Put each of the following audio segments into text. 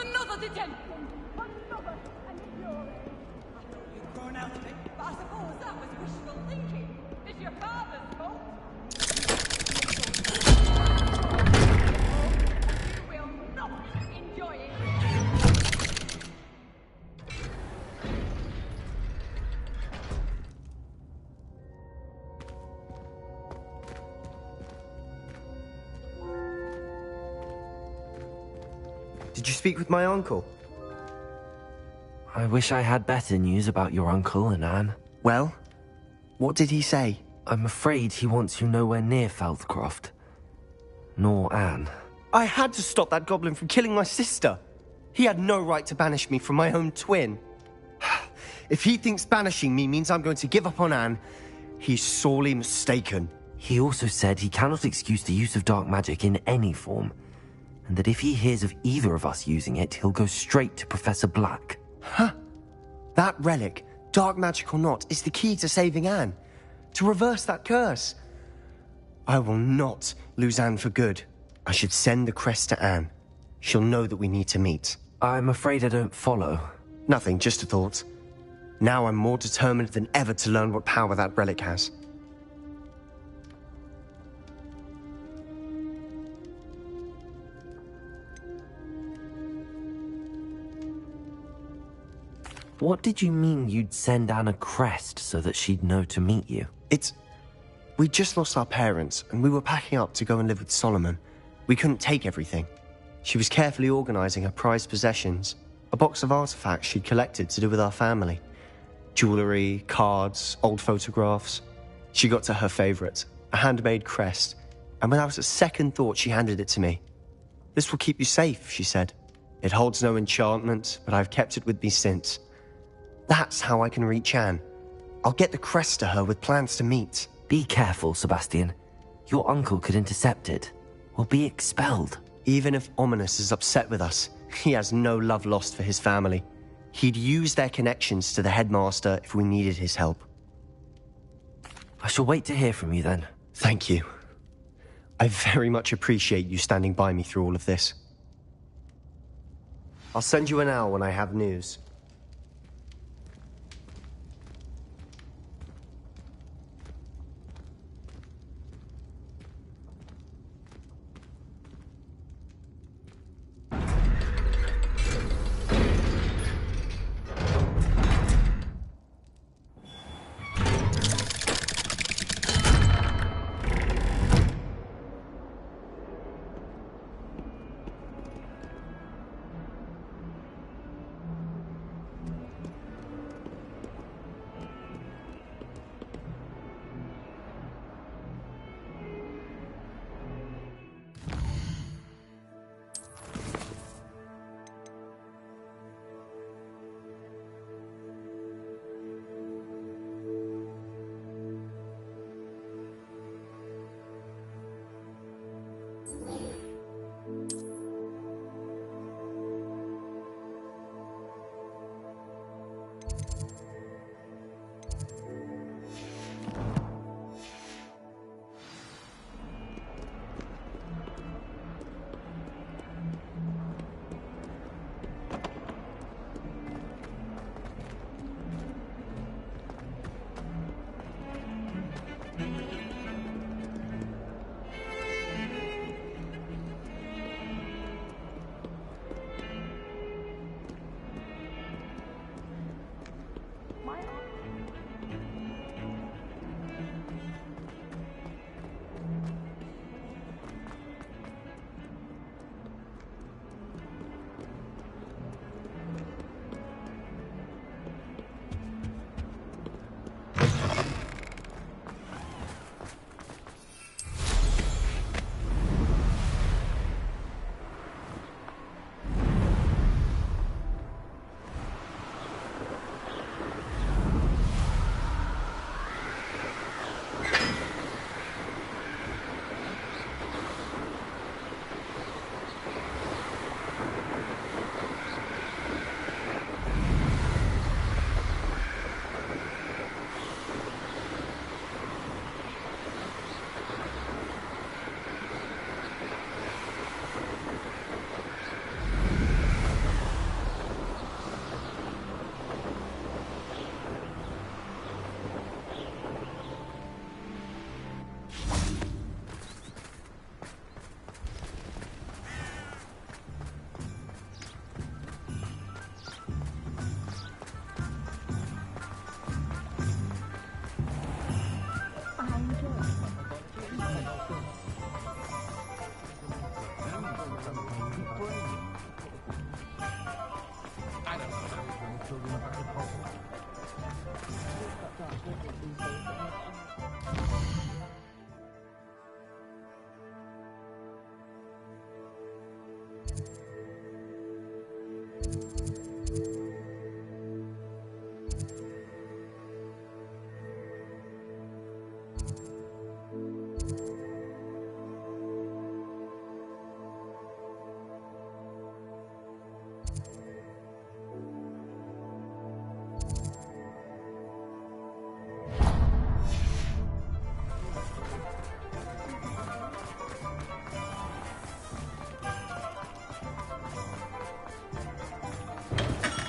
Another detention! Another and you're I thought you'd grown out of it, but I suppose that was wishful thinking. It's your father's fault. You will not enjoy it. Did you speak with my uncle? I wish I had better news about your uncle and Anne. Well, what did he say? I'm afraid he wants you nowhere near Feldcroft. Nor Anne. I had to stop that goblin from killing my sister. He had no right to banish me from my own twin. If he thinks banishing me means I'm going to give up on Anne, he's sorely mistaken. He also said he cannot excuse the use of dark magic in any form, and that if he hears of either of us using it, he'll go straight to Professor Black. Huh. That relic, dark magic or not, is the key to saving Anne. To reverse that curse. I will not lose Anne for good. I should send the crest to Anne. She'll know that we need to meet. I'm afraid I don't follow. Nothing, just a thought. Now I'm more determined than ever to learn what power that relic has. What did you mean you'd send Anne a crest so that she'd know to meet you? We just lost our parents, and we were packing up to go and live with Solomon. We couldn't take everything. She was carefully organizing her prized possessions, a box of artifacts she'd collected to do with our family. Jewelry, cards, old photographs. She got to her favorite, a handmade crest, and when I was at second thought, she handed it to me. "This will keep you safe," she said. "It holds no enchantment, but I've kept it with me since. That's how I can reach Anne. I'll get the crest to her with plans to meet." Be careful, Sebastian. Your uncle could intercept it. We'll be expelled. Even if Ominous is upset with us, he has no love lost for his family. He'd use their connections to the headmaster if we needed his help. I shall wait to hear from you then. Thank you. I very much appreciate you standing by me through all of this. I'll send you an owl when I have news.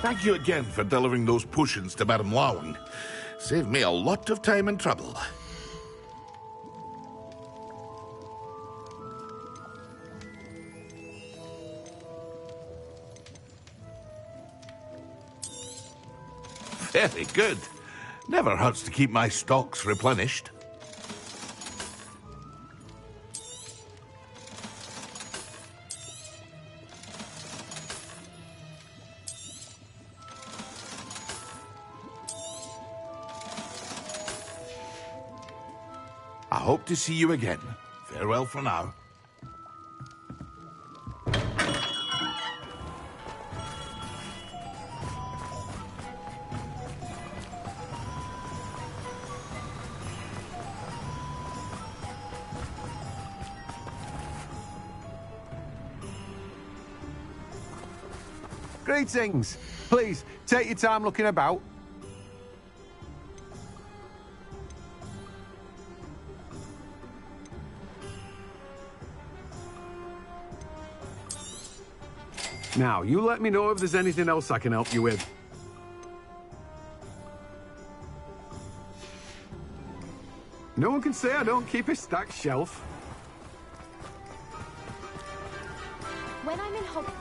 Thank you again for delivering those potions to Madame Lawing. Saved me a lot of time and trouble. Very good. Never hurts to keep my stocks replenished. I hope to see you again. Farewell for now. Greetings. Please, take your time looking about. Now, you let me know if there's anything else I can help you with. No one can say I don't keep a stacked shelf. When I'm in Hogwarts...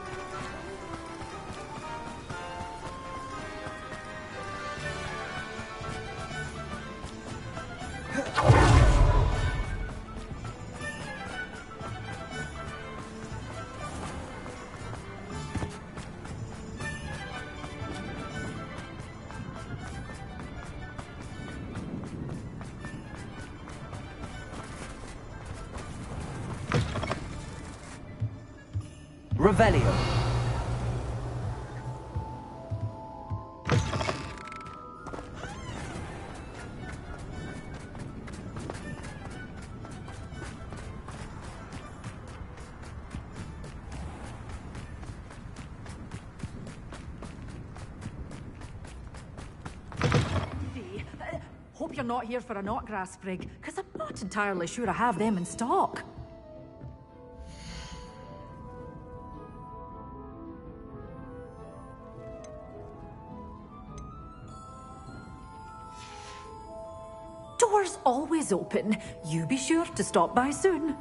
Revelio. Hope you're not here for a knotgrass sprig, because I'm not entirely sure I have them in stock. Doors always open. You be sure to stop by soon.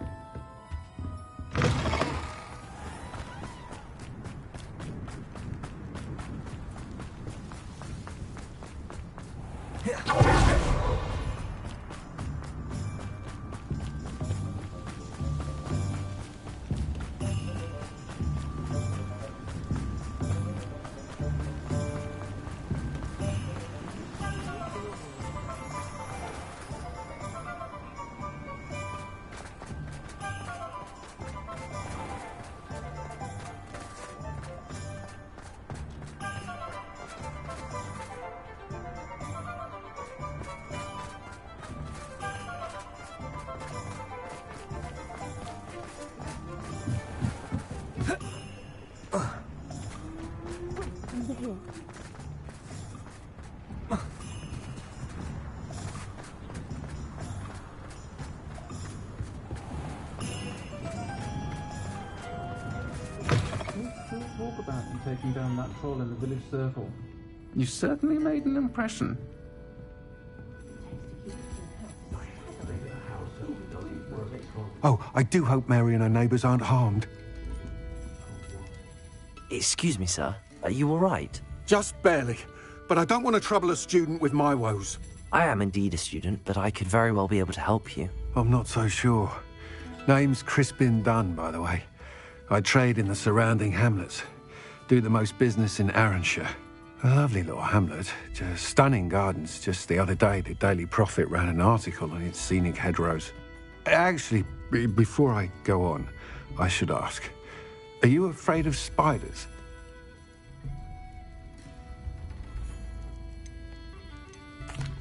Talk about you taking down that troll in the village circle. You certainly made an impression. Oh, I do hope Mary and her neighbours aren't harmed. Excuse me, sir. Are you all right? Just barely. But I don't want to trouble a student with my woes. I am indeed a student, but I could very well be able to help you. I'm not so sure. Name's Crispin Dunn, by the way. I trade in the surrounding hamlets. Do the most business in Arranshire. A lovely little hamlet. Just stunning gardens. Just the other day, the Daily Prophet ran an article on its scenic hedgerows. Actually, before I go on, I should ask, are you afraid of spiders?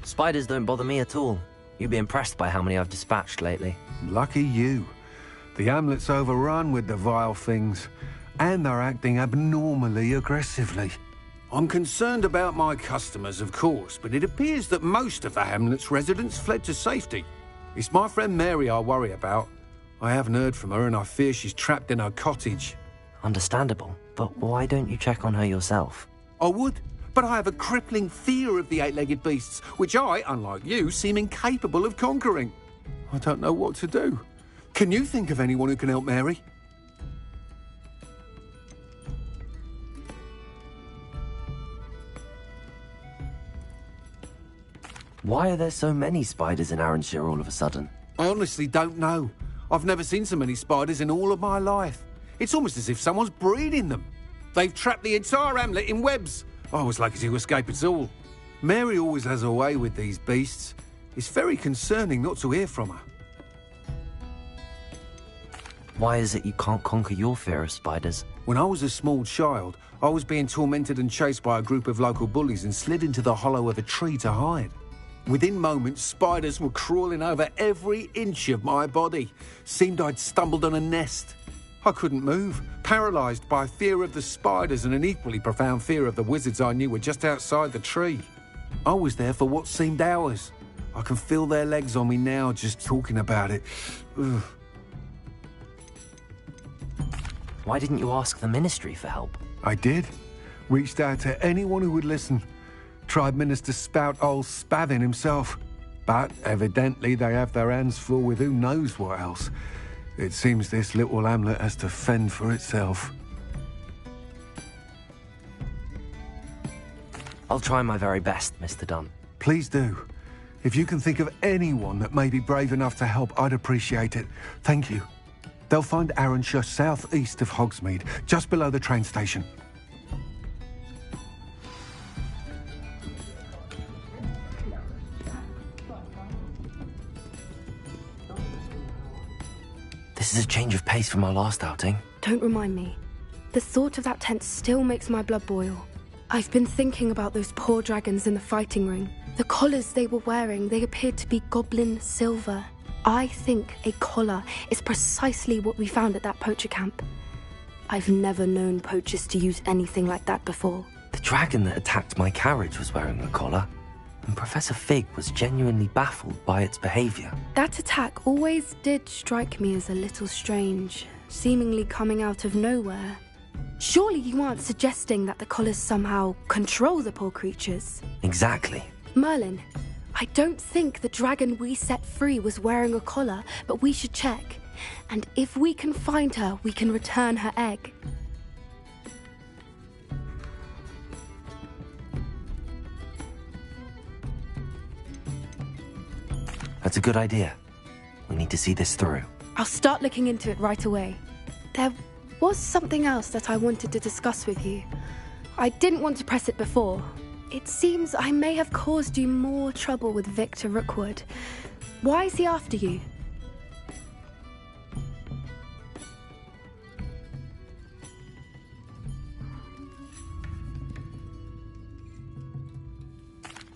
Spiders don't bother me at all. You'd be impressed by how many I've dispatched lately. Lucky you. The hamlet's overrun with the vile things, and they're acting abnormally aggressively. I'm concerned about my customers, of course, but it appears that most of the hamlet's residents fled to safety. It's my friend Mary I worry about. I haven't heard from her, and I fear she's trapped in her cottage. Understandable, but why don't you check on her yourself? I would. But I have a crippling fear of the eight-legged beasts, which I, unlike you, seem incapable of conquering. I don't know what to do. Can you think of anyone who can help Mary? Why are there so many spiders in Arranshire all of a sudden? I honestly don't know. I've never seen so many spiders in all of my life. It's almost as if someone's breeding them. They've trapped the entire hamlet in webs. I was lucky to escape it all. Mary always has a way with these beasts. It's very concerning not to hear from her. Why is it you can't conquer your fear of spiders? When I was a small child, I was being tormented and chased by a group of local bullies and slid into the hollow of a tree to hide. Within moments, spiders were crawling over every inch of my body. Seemed I'd stumbled on a nest. I couldn't move, paralysed by fear of the spiders and an equally profound fear of the wizards I knew were just outside the tree. I was there for what seemed hours. I can feel their legs on me now just talking about it. Ugh. Why didn't you ask the Ministry for help? I did. Reached out to anyone who would listen. Tried Minister Spout old Spavin himself. But evidently they have their hands full with who knows what else. It seems this little hamlet has to fend for itself. I'll try my very best, Mr. Dunn. Please do. If you can think of anyone that may be brave enough to help, I'd appreciate it. Thank you. They'll find Arranshire southeast of Hogsmeade, just below the train station. This is a change of pace from our last outing. Don't remind me. The thought of that tent still makes my blood boil. I've been thinking about those poor dragons in the fighting ring. The collars they were wearing, they appeared to be goblin silver. I think a collar is precisely what we found at that poacher camp. I've never known poachers to use anything like that before. The dragon that attacked my carriage was wearing a collar, and Professor Fig was genuinely baffled by its behaviour. That attack always did strike me as a little strange, seemingly coming out of nowhere. Surely you aren't suggesting that the collars somehow control the poor creatures? Exactly. Merlin, I don't think the dragon we set free was wearing a collar, but we should check. And if we can find her, we can return her egg. That's a good idea. We need to see this through. I'll start looking into it right away. There was something else that I wanted to discuss with you. I didn't want to press it before. It seems I may have caused you more trouble with Victor Rookwood. Why is he after you?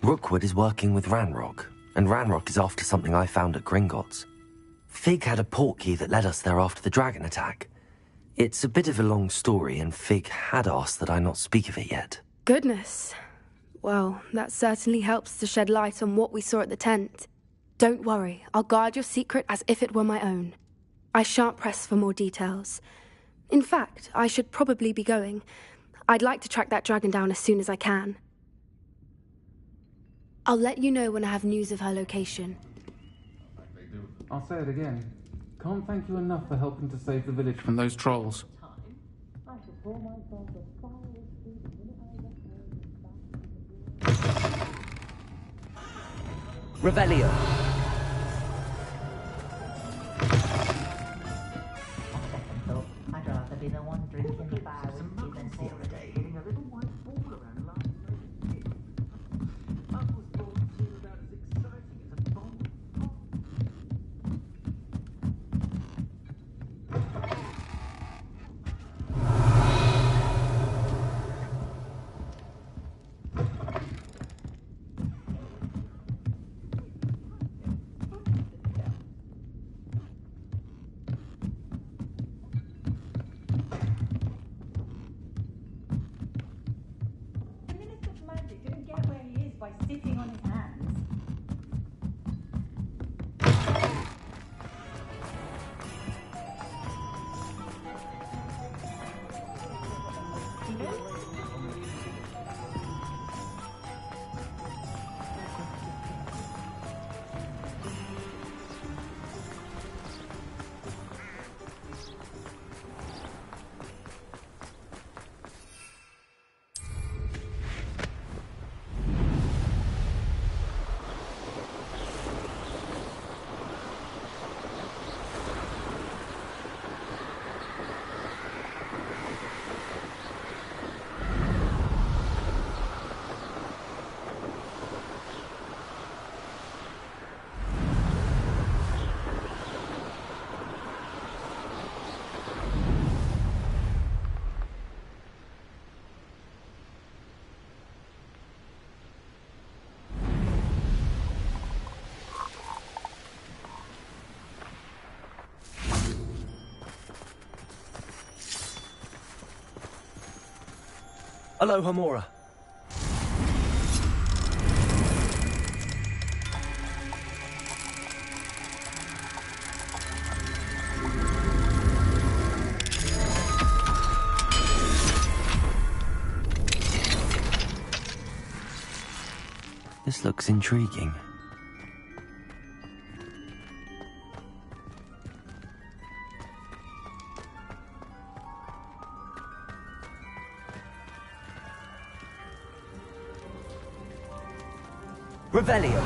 Rookwood is working with Ranrock, and Ranrock is after something I found at Gringotts. Fig had a portkey that led us there after the dragon attack. It's a bit of a long story, and Fig had asked that I not speak of it yet. Goodness. Well, that certainly helps to shed light on what we saw at the tent. Don't worry, I'll guard your secret as if it were my own. I shan't press for more details. In fact, I should probably be going. I'd like to track that dragon down as soon as I can. I'll let you know when I have news of her location. I'll say it again. Can't thank you enough for helping to save the village from those trolls. Revelio. I'd rather be the one drinking the bar with Gibbons the other day. Getting a little white ball around last night. I was born to see about as exciting as a bomb. Aloha Mora. This looks intriguing. Revelio.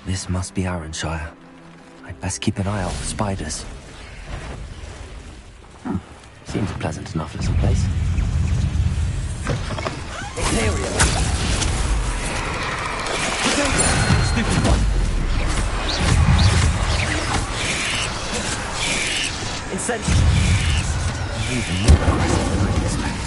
This must be Arranshire. I'd best keep an eye out for spiders. Seems a pleasant enough little place. Imperial! Stupid one! Incendiary! Even more aggressive than I expected.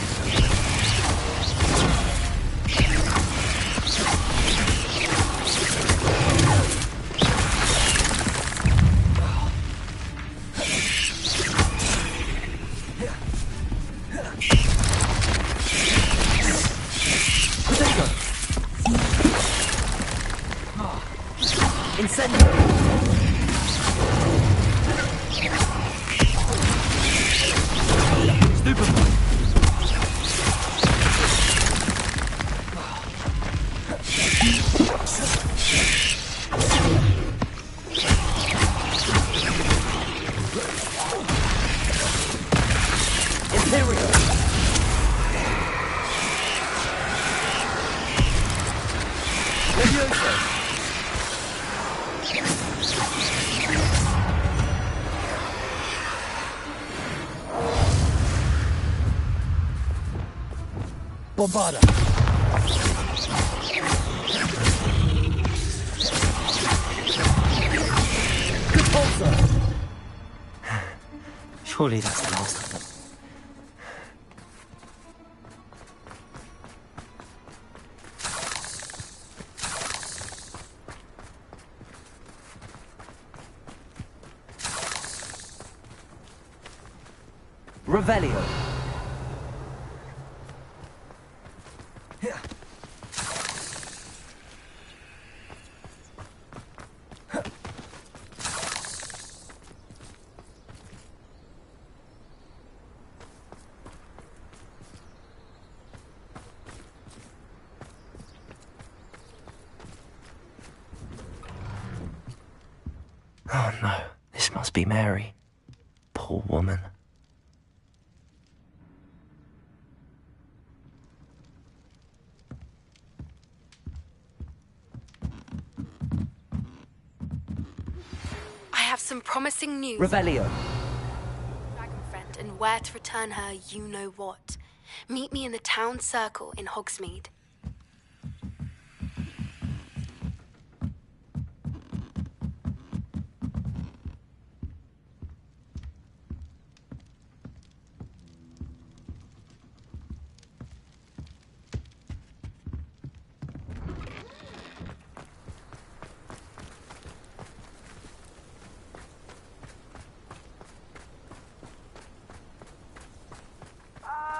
Bombarda. Good pulsar. Surely that's the last of them. Revelio. Oh no, this must be Mary. Poor woman. I have some promising news. Revelio. Dragon friend, and where to return her, you know what. Meet me in the town circle in Hogsmeade.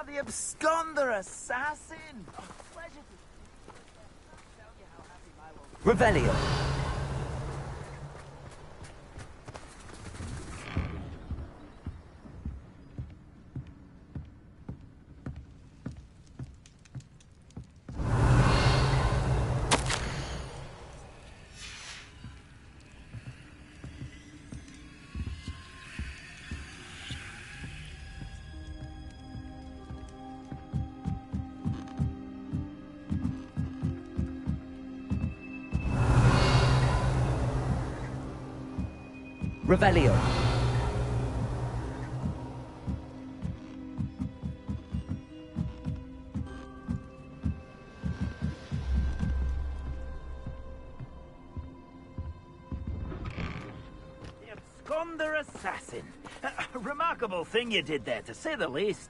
The absconder assassin! Oh, pleasure to... Revelio. Revelio. Absconder assassin. A remarkable thing you did there, to say the least.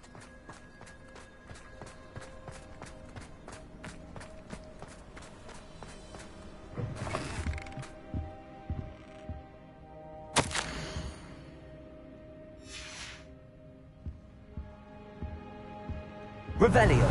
Revelio.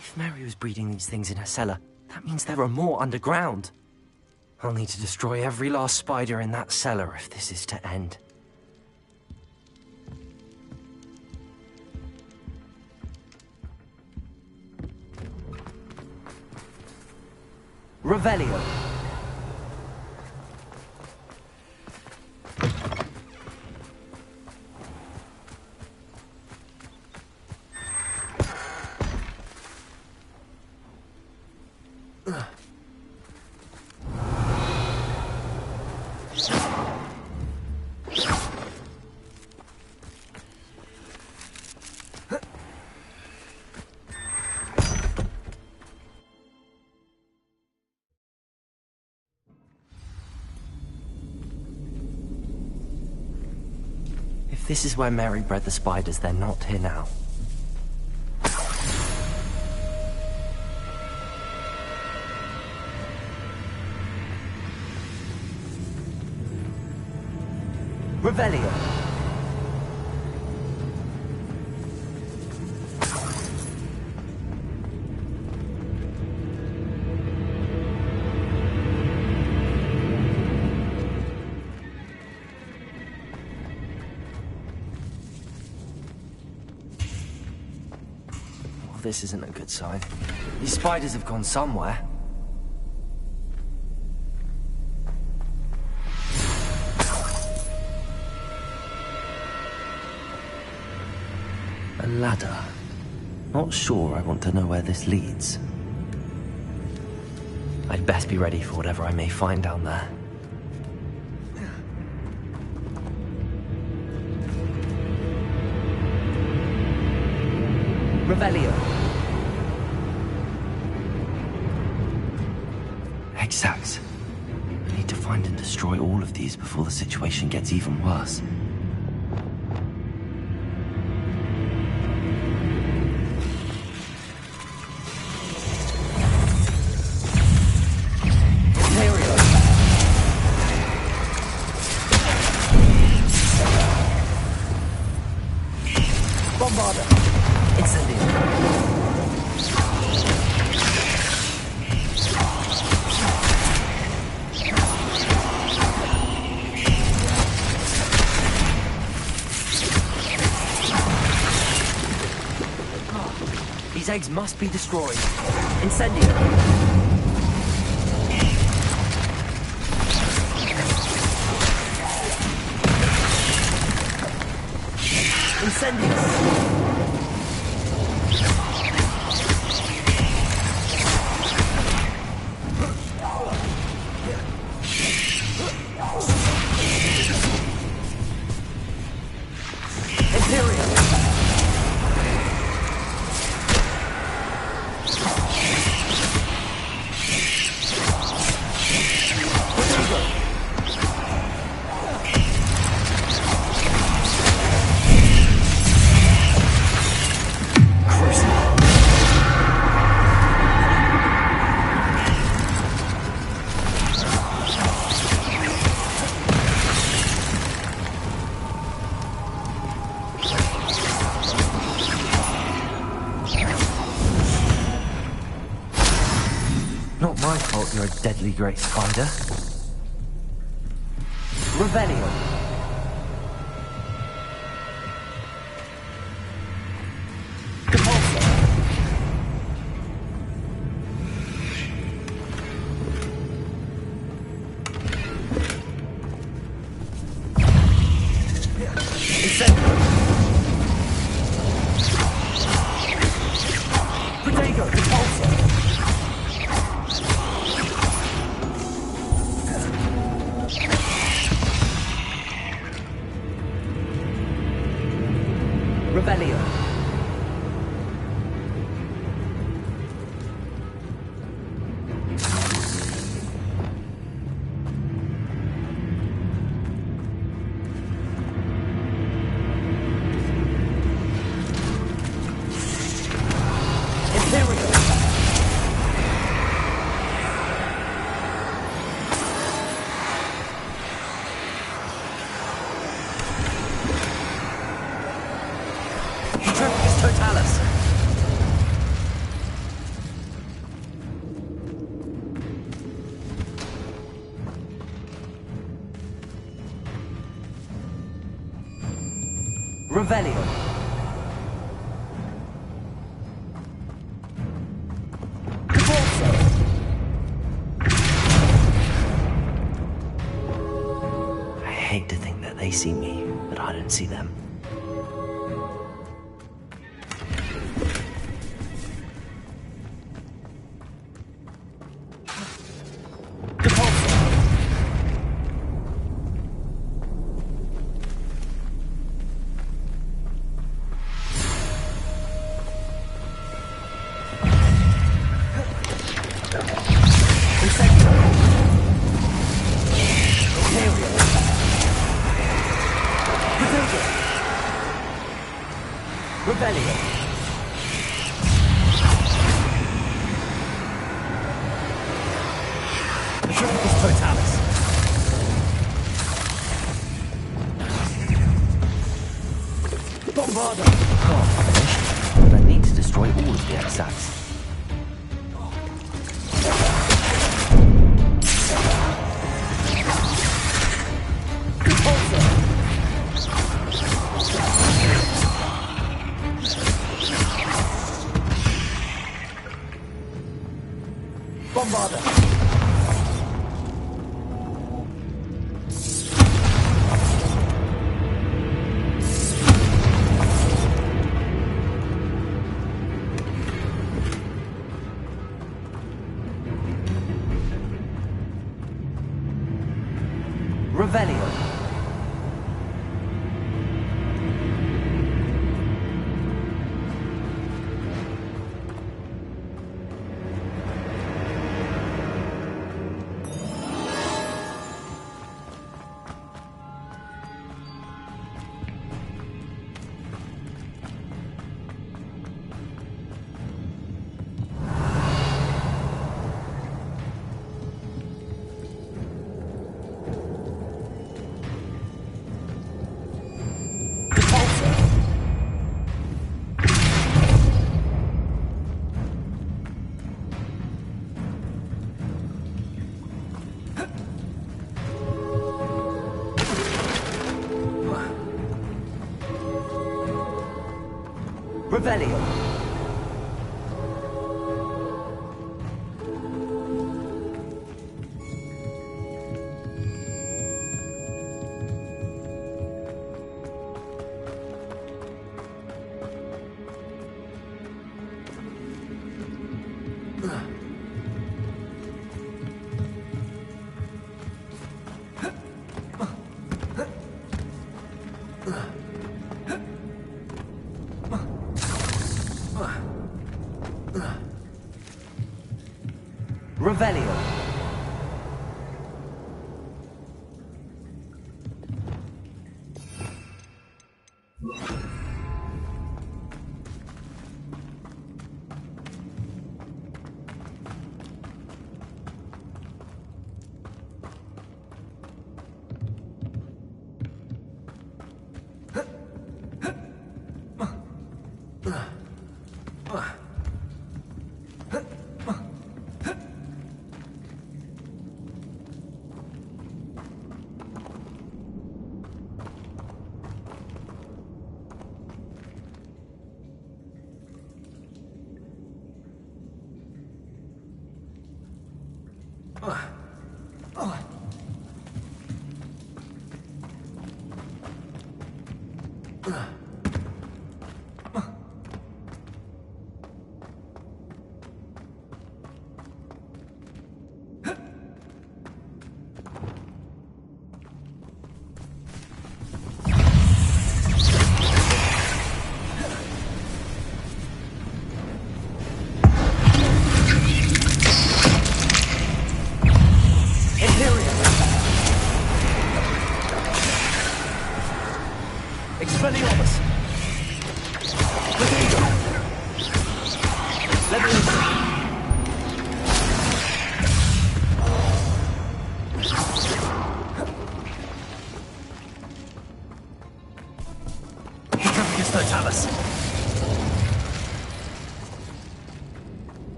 If Mary was breeding these things in her cellar, that means there are more underground. I'll need to destroy every last spider in that cellar if this is to end. Revelio. If this is where Mary bred the spiders, they're not here now. Revelio. Well, this isn't a good sign. These spiders have gone somewhere. A ladder. Not sure I want to know where this leads. I'd best be ready for whatever I may find down there. Revelio. Egg sacs. I need to find and destroy all of these before the situation gets even worse. These eggs must be destroyed. Incendio. Incendios. deadly great spider. Revelio. Revelio. I hate to think that they see me, but I don't see them. But I need to destroy all of the exacts. Revelio. Revelio.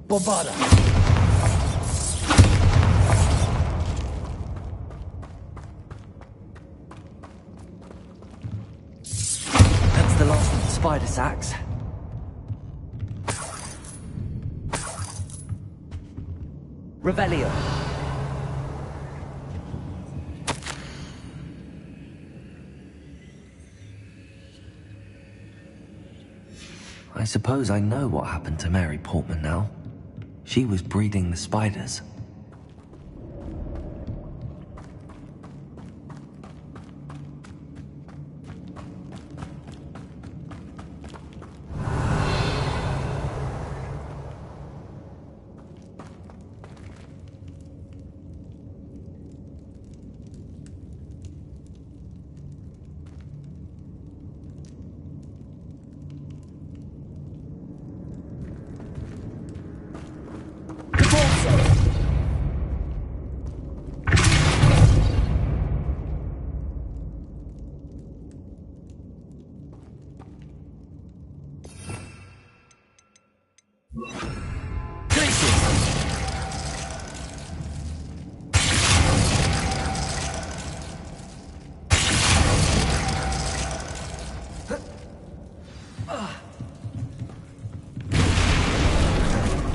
Bombarda. That's the last of the spider sacks. Revelio. I suppose I know what happened to Mary Portman now. She was breeding the spiders.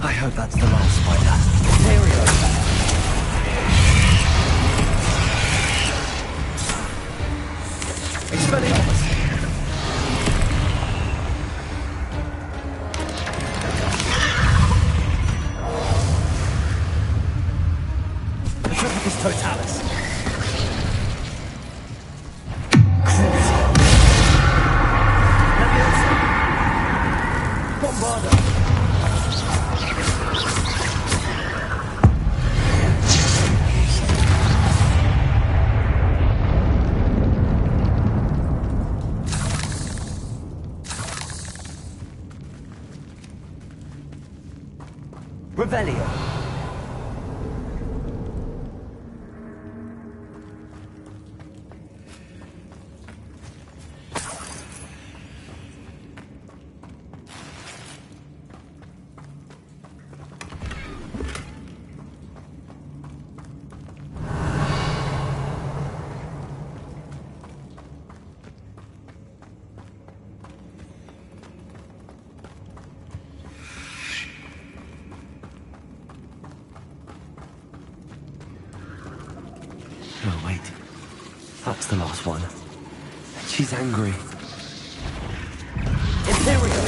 I hope that's the last spider. Material. Expelliarmus. Petrificus totalis. Bombarda. Revelio. No, wait. That's the last one. She's angry. Imperial!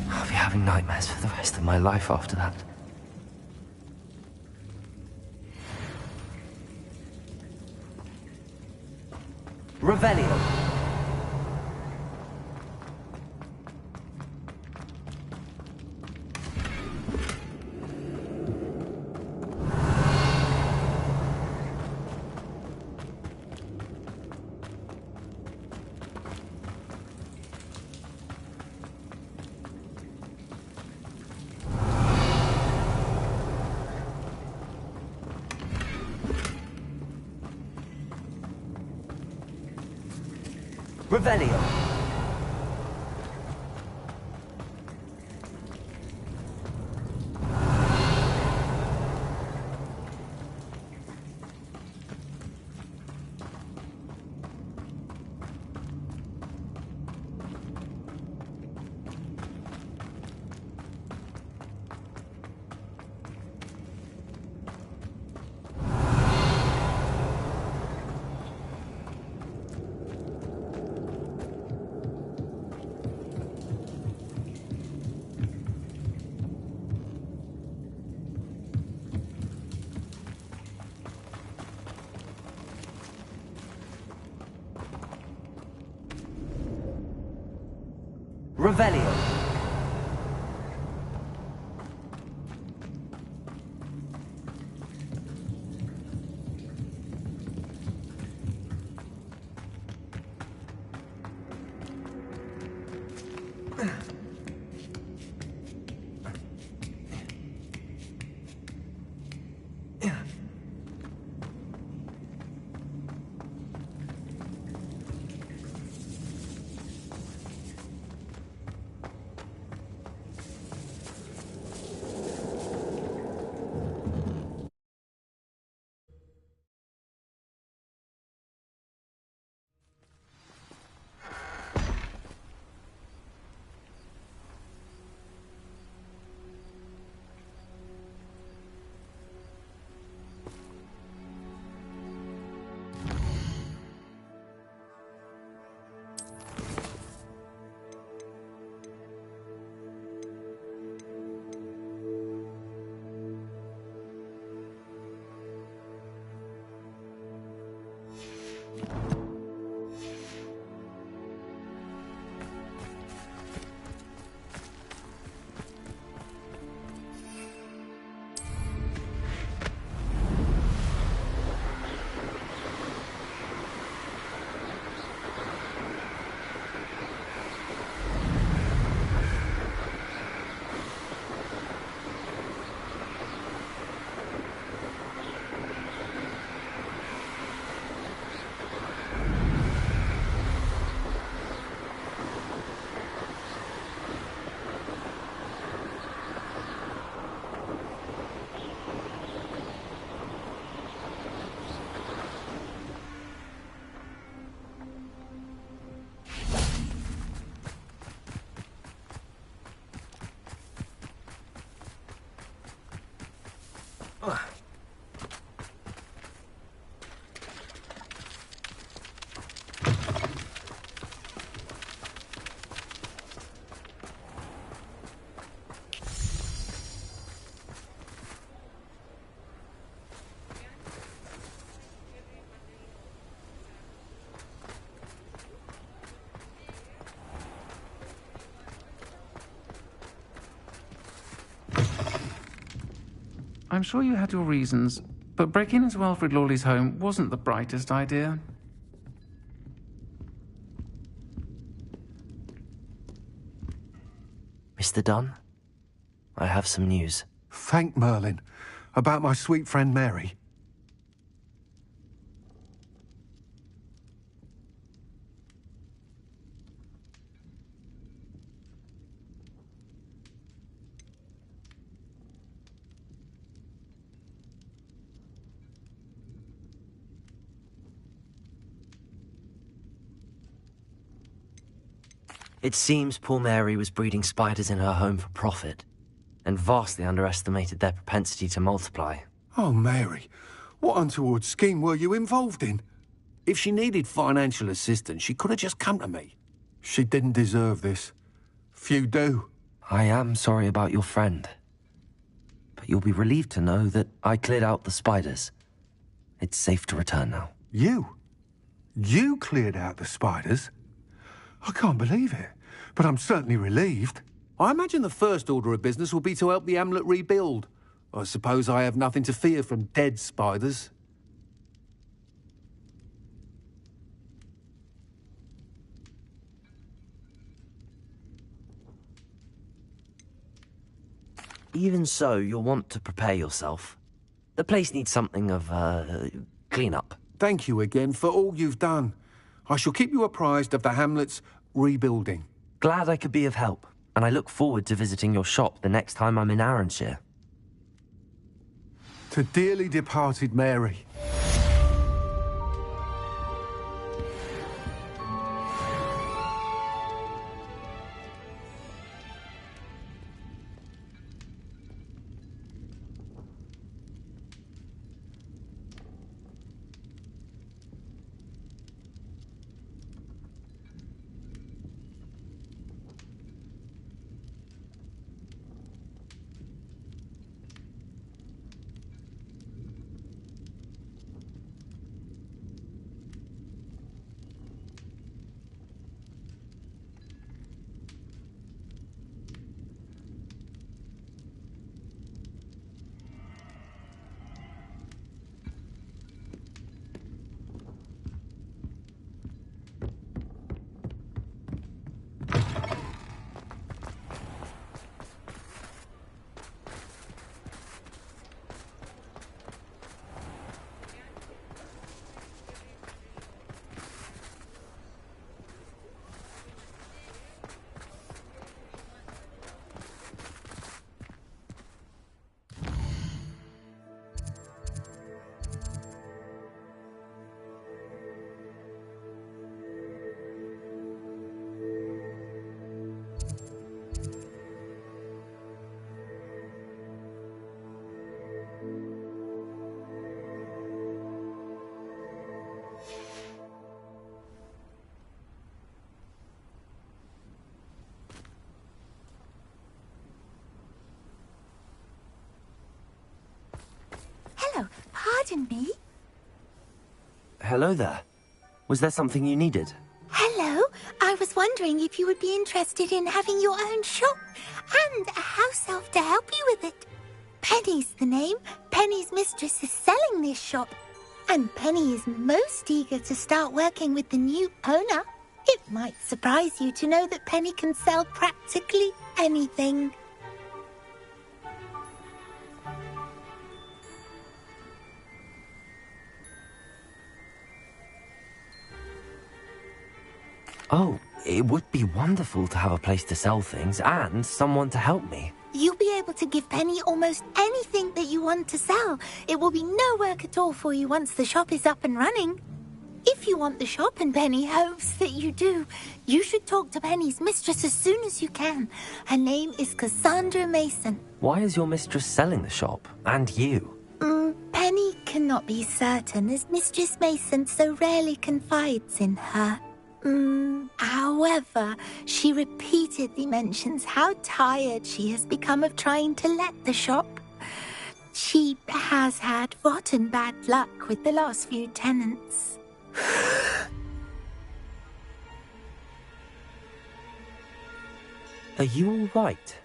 I'll be having nightmares for the rest of my life after that. Revelio. Revelio. Revelio. I'm sure you had your reasons, but breaking into Alfred Lawley's home wasn't the brightest idea. Mr. Dunn, I have some news. Thank Merlin. About my sweet friend Mary. It seems poor Mary was breeding spiders in her home for profit, and vastly underestimated their propensity to multiply. Oh, Mary, what untoward scheme were you involved in? If she needed financial assistance, she could have just come to me. She didn't deserve this. Few do. I am sorry about your friend, but you'll be relieved to know that I cleared out the spiders. It's safe to return now. You? You cleared out the spiders? I can't believe it, but I'm certainly relieved. I imagine the first order of business will be to help the amulet rebuild. I suppose I have nothing to fear from dead spiders. Even so, you'll want to prepare yourself. The place needs something of, clean-up. Thank you again for all you've done. I shall keep you apprised of the hamlet's rebuilding. Glad I could be of help, and I look forward to visiting your shop the next time I'm in Arranshire. To dearly departed Mary. Hello, pardon me. Hello there. Was there something you needed? Hello, I was wondering if you would be interested in having your own shop and a house elf to help you with it. Penny's the name. Penny's mistress is selling this shop, and Penny is most eager to start working with the new owner. It might surprise you to know that Penny can sell practically anything. Oh, it would be wonderful to have a place to sell things and someone to help me. You'll be able to give Penny almost anything that you want to sell. It will be no work at all for you once the shop is up and running. If you want the shop, and Penny hopes that you do, you should talk to Penny's mistress as soon as you can. Her name is Cassandra Mason. Why is your mistress selling the shop? And you? Penny cannot be certain, as Mistress Mason so rarely confides in her. However, she repeatedly mentions how tired she has become of trying to let the shop. She has had rotten bad luck with the last few tenants. Are you all right?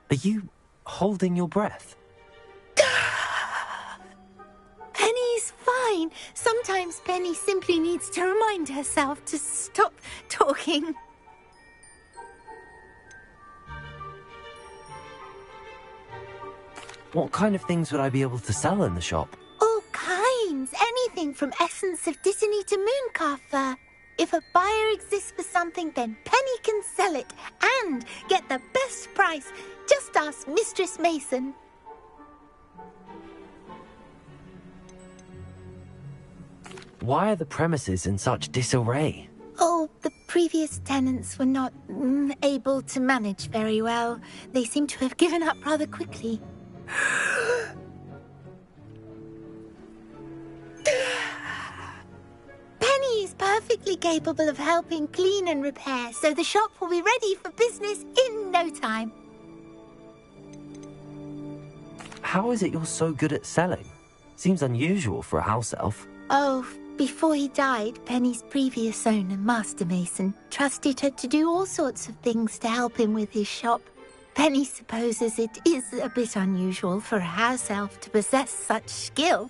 Are you holding your breath? Penny's fine. Sometimes Penny simply needs to remind herself to stop talking. What kind of things would I be able to sell in the shop? All kinds. Anything from essence of Disney to Mooncar fur. If a buyer exists for something, then Penny can sell it and get the best price. Just ask Mistress Mason. Why are the premises in such disarray? Oh, the previous tenants were not able to manage very well. They seem to have given up rather quickly. Penny is perfectly capable of helping clean and repair, so the shop will be ready for business in no time. How is it you're so good at selling? Seems unusual for a house elf. Oh, before he died, Penny's previous owner, Master Mason, trusted her to do all sorts of things to help him with his shop. Penny supposes it is a bit unusual for a house elf to possess such skill,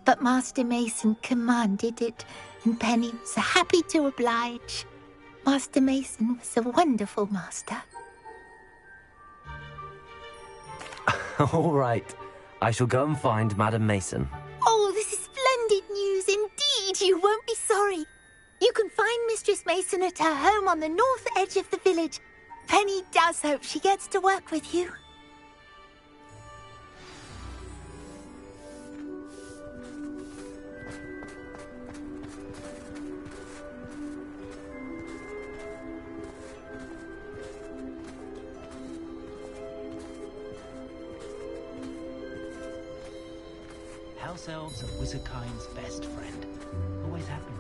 but Master Mason commanded it, and Penny was happy to oblige. Master Mason was a wonderful master. All right. I shall go and find Madam Mason. Oh, this is splendid news indeed. You won't be sorry. You can find Mistress Mason at her home on the north edge of the village. Penny does hope she gets to work with you. House elves are wizardkind's best friend. Always have been.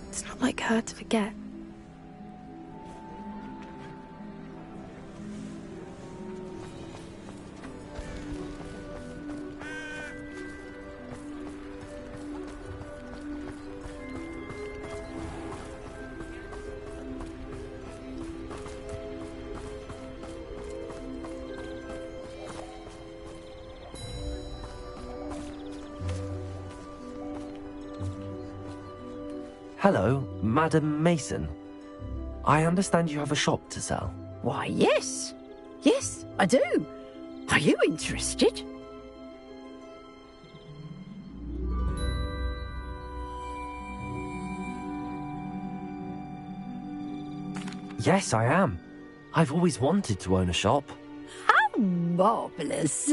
It's not like her to forget. Hello, Madam Mason. I understand you have a shop to sell. Why, yes. Yes, I do. Are you interested? Yes, I am. I've always wanted to own a shop. How marvellous.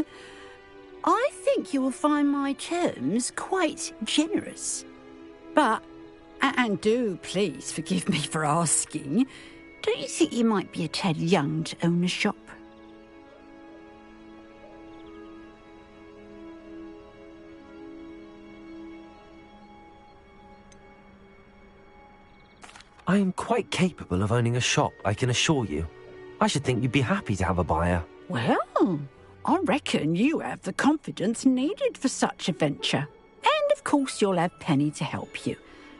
I think you will find my terms quite generous. But, and do please forgive me for asking, don't you think you might be a tad young to own a shop? I am quite capable of owning a shop, I can assure you. I should think you'd be happy to have a buyer. Well, I reckon you have the confidence needed for such a venture. And of course you'll have Penny to help you.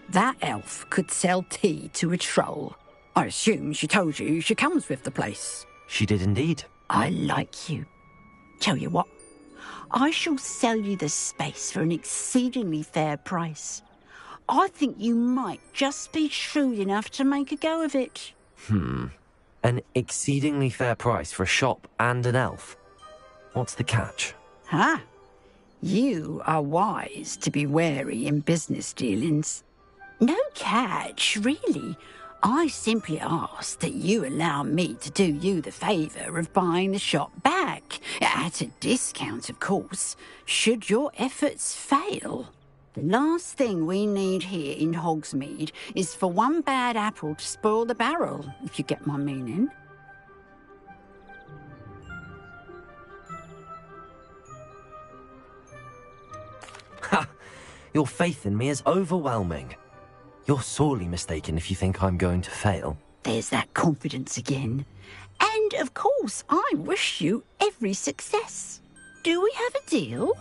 That elf could sell tea to a troll. I assume she told you she comes with the place. She did indeed. I like you. Tell you what, I shall sell you the space for an exceedingly fair price. I think you might just be shrewd enough to make a go of it. An exceedingly fair price for a shop and an elf. What's the catch? Ah, you are wise to be wary in business dealings. No catch, really. I simply ask that you allow me to do you the favour of buying the shop back, at a discount, of course, should your efforts fail. The last thing we need here in Hogsmeade is for one bad apple to spoil the barrel, if you get my meaning. Ha! Your faith in me is overwhelming. You're sorely mistaken if you think I'm going to fail. There's that confidence again. And, of course, I wish you every success. Do we have a deal?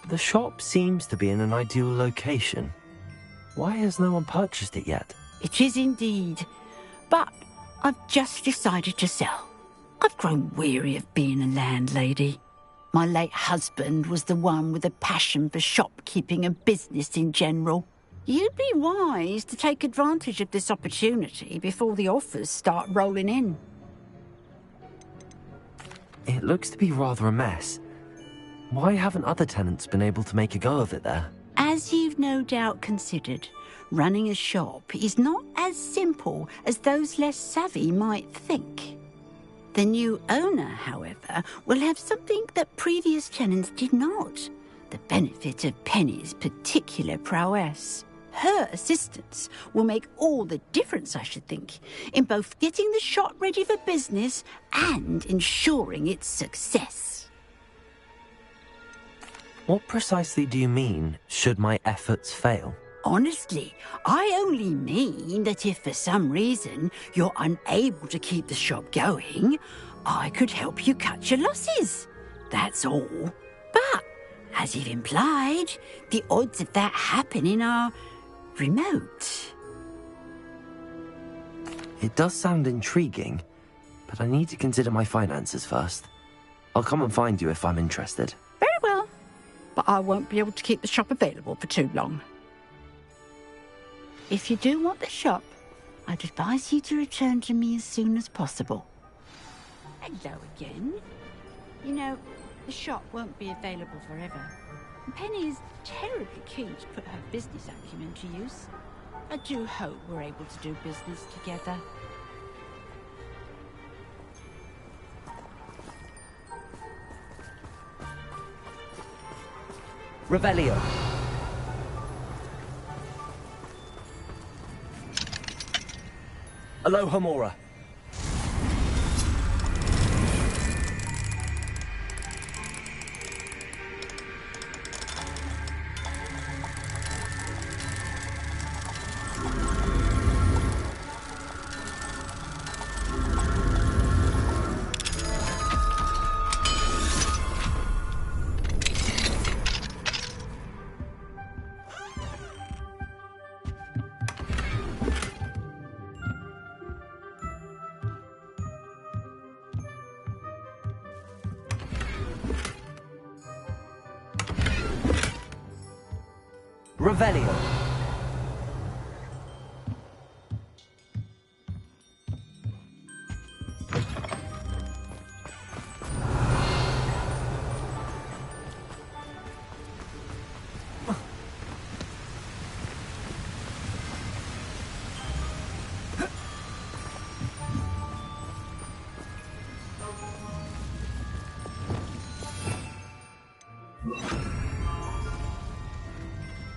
The shop seems to be in an ideal location. Why has no one purchased it yet? It is indeed. But I've just decided to sell. I've grown weary of being a landlady. My late husband was the one with a passion for shopkeeping and business in general. You'd be wise to take advantage of this opportunity before the offers start rolling in. It looks to be rather a mess. Why haven't other tenants been able to make a go of it there? As you've no doubt considered, running a shop is not as simple as those less savvy might think. The new owner, however, will have something that previous tenants did not. The benefit of Penny's particular prowess. Her assistance will make all the difference, I should think, in both getting the shop ready for business and ensuring its success. What precisely do you mean, should my efforts fail? Honestly, I only mean that if for some reason you're unable to keep the shop going, I could help you cut your losses. That's all. But, as you've implied, the odds of that happening are remote. It does sound intriguing, but I need to consider my finances first. I'll come and find you if I'm interested. Very well, but I won't be able to keep the shop available for too long. If you do want the shop, I'd advise you to return to me as soon as possible. Hello again. You know, the shop won't be available forever. Penny is terribly keen to put her business acumen to use. I do hope we're able to do business together. Revelio. Aloha Mora. Revelio.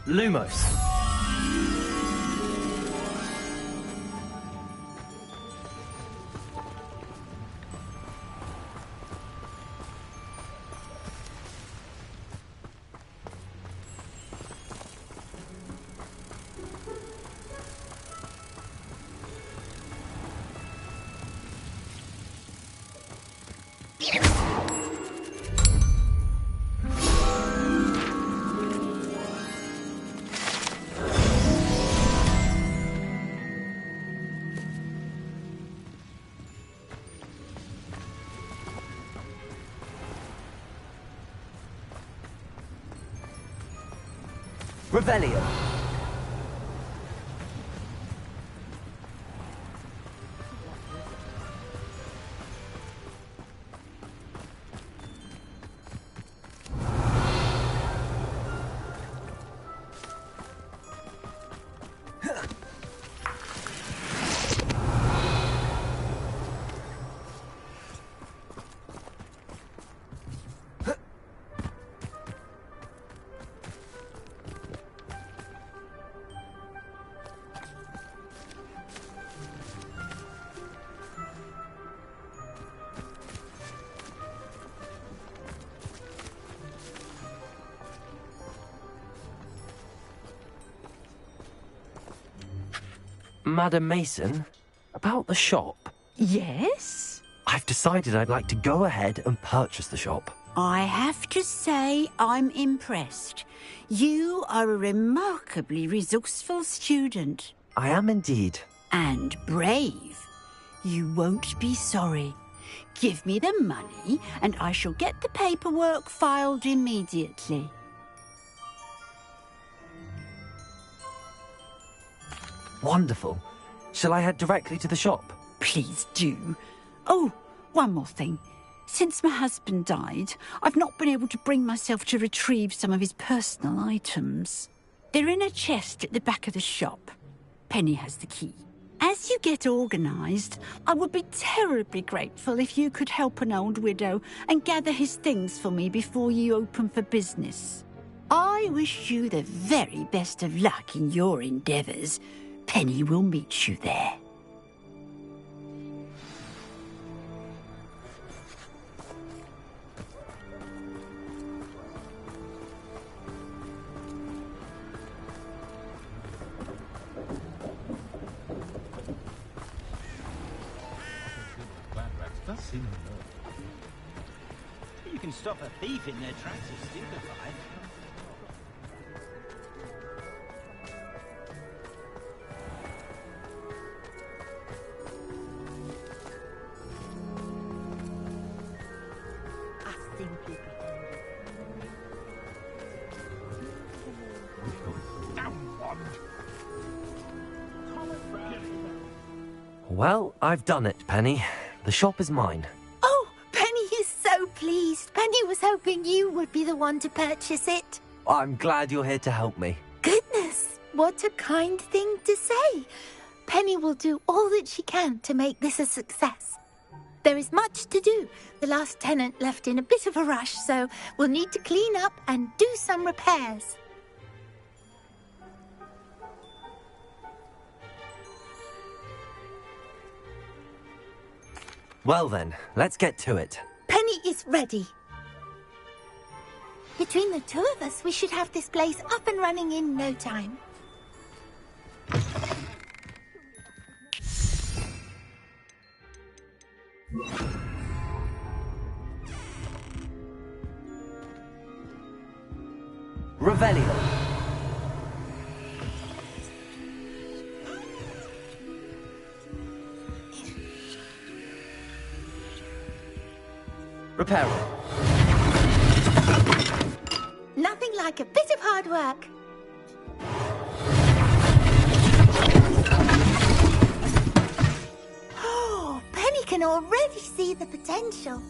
Lumos. Revelio. Madam Mason, about the shop. Yes? I've decided I'd like to go ahead and purchase the shop. I have to say I'm impressed. You are a remarkably resourceful student. I am indeed. And brave. You won't be sorry. Give me the money, and I shall get the paperwork filed immediately. Wonderful. Shall I head directly to the shop? Please do. Oh, one more thing. Since my husband died, I've not been able to bring myself to retrieve some of his personal items. They're in a chest at the back of the shop. Penny has the key. As you get organised, I would be terribly grateful if you could help an old widow and gather his things for me before you open for business. I wish you the very best of luck in your endeavours. Penny will meet you there. You can stop a thief in their tracks if stupefied. Well, I've done it, Penny. The shop is mine. Oh, Penny is so pleased. Penny was hoping you would be the one to purchase it. I'm glad you're here to help me. Goodness, what a kind thing to say. Penny will do all that she can to make this a success. There is much to do. The last tenant left in a bit of a rush, so we'll need to clean up and do some repairs. Well then, let's get to it. Penny is ready. Between the two of us, we should have this place up and running in no time. Revelio. Reparo. Nothing like a bit of hard work. Oh, Penny can already see the potential.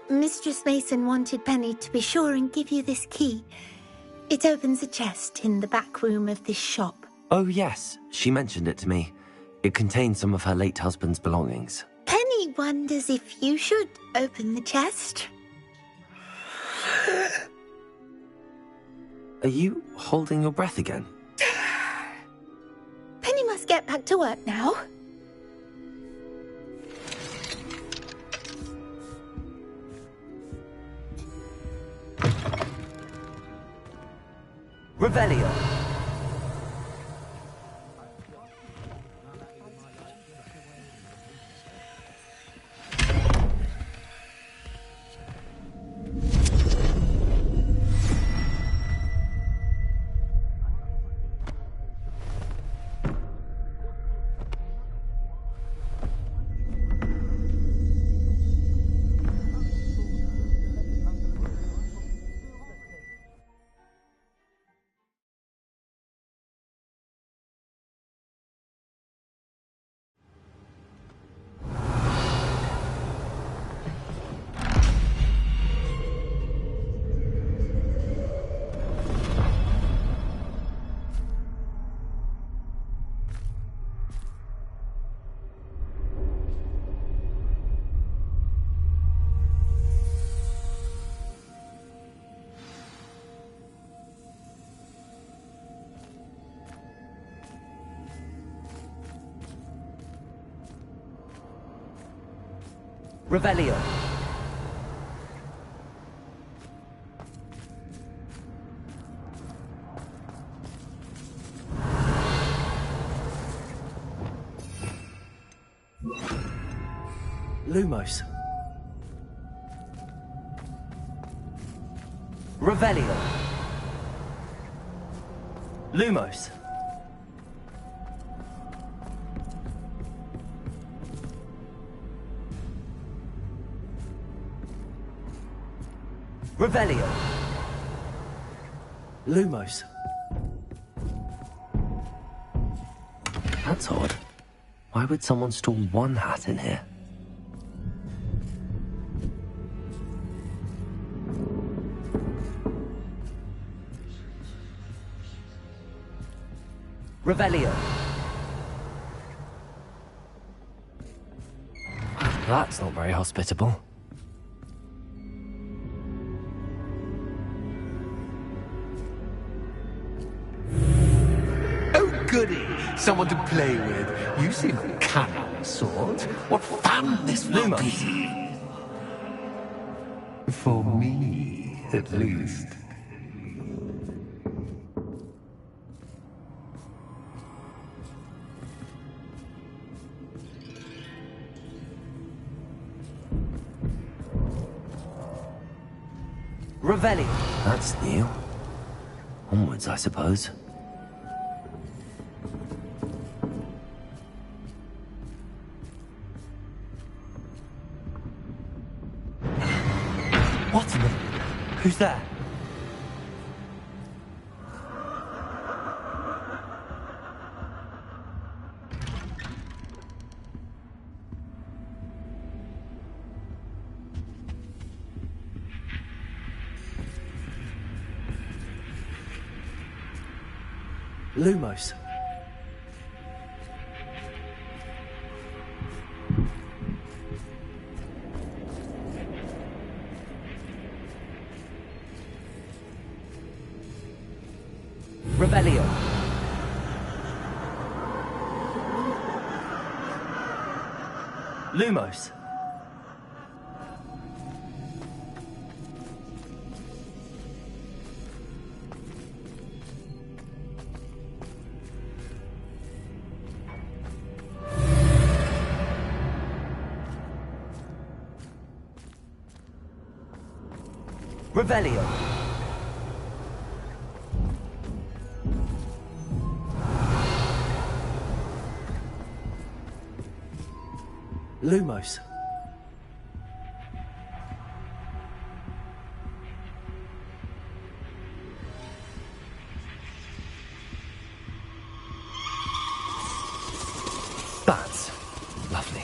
Mistress Mason wanted Penny to be sure and give you this key. It opens a chest in the back room of this shop. Oh yes, she mentioned it to me. It contains some of her late husband's belongings. Penny wonders if you should open the chest. Are you holding your breath again? Penny must get back to work now. Revelio. Revelio. Lumos. Revelio. Lumos. Revelio. Lumos. That's odd. Why would someone store one hat in here? Revelio. That's not very hospitable. Oh, goody! Someone to play with. You seem a cunning sort. What fun this will be! For me, at least. Revelio. That's new. Onwards, I suppose. What in the... Who's there? Lumos. Revelio. Lumos. Revelio. Lumos. Bats. Lovely.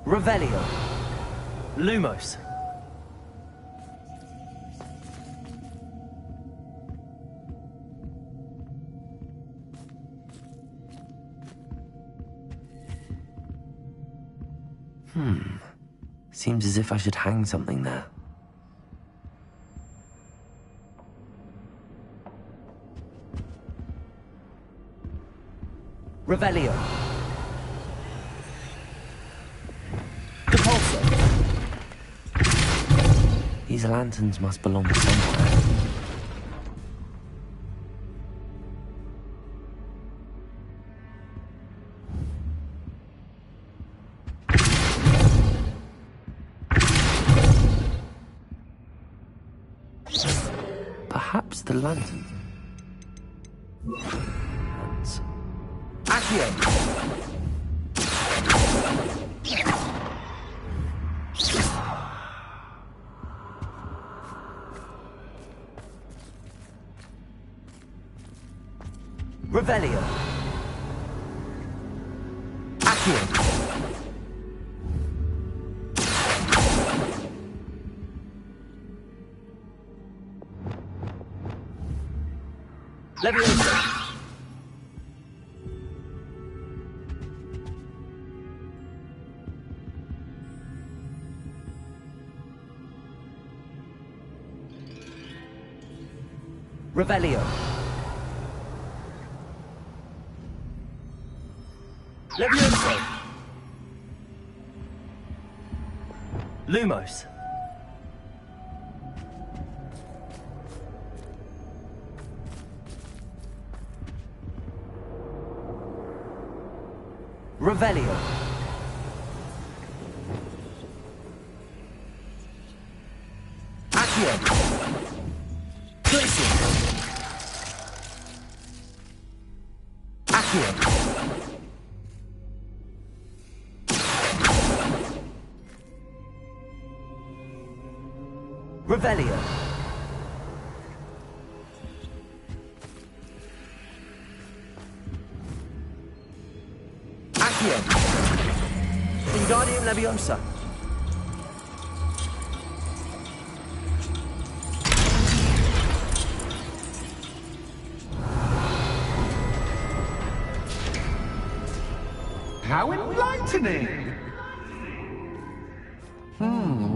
Revelio. Lumos. Seems as if I should hang something there. Revelio. These lanterns must belong somewhere. Perhaps the lantern. Accio! Revelio. Accio. Leviosa. Revelio. Leviosa. Lumos. Revelio. Accio. Glisten. Accio. Revelio. Accio. Wingardium Leviosa. How enlightening!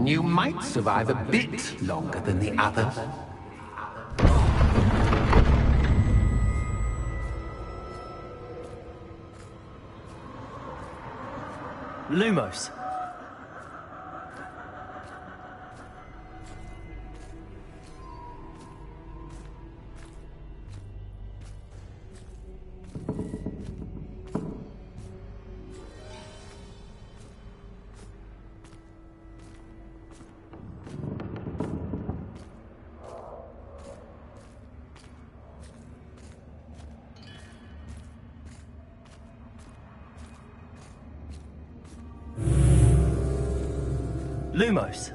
You might survive a bit longer than the others. Lumos. Lumos.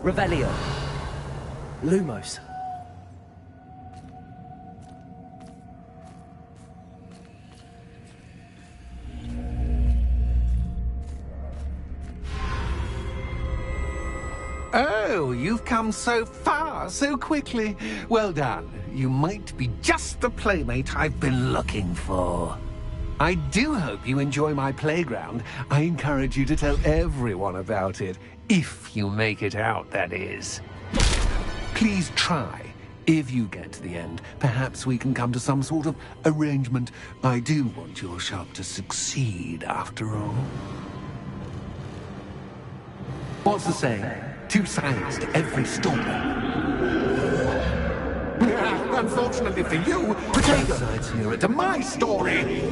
Revelio. Lumos. Oh, you've come so far, so quickly. Well done. You might be just the playmate I've been looking for. I do hope you enjoy my playground. I encourage you to tell everyone about it. If you make it out, that is. Please try. If you get to the end, perhaps we can come to some sort of arrangement. I do want your shop to succeed, after all. What's the saying? Two sides to every story. Unfortunately for you, potato sides here to my story.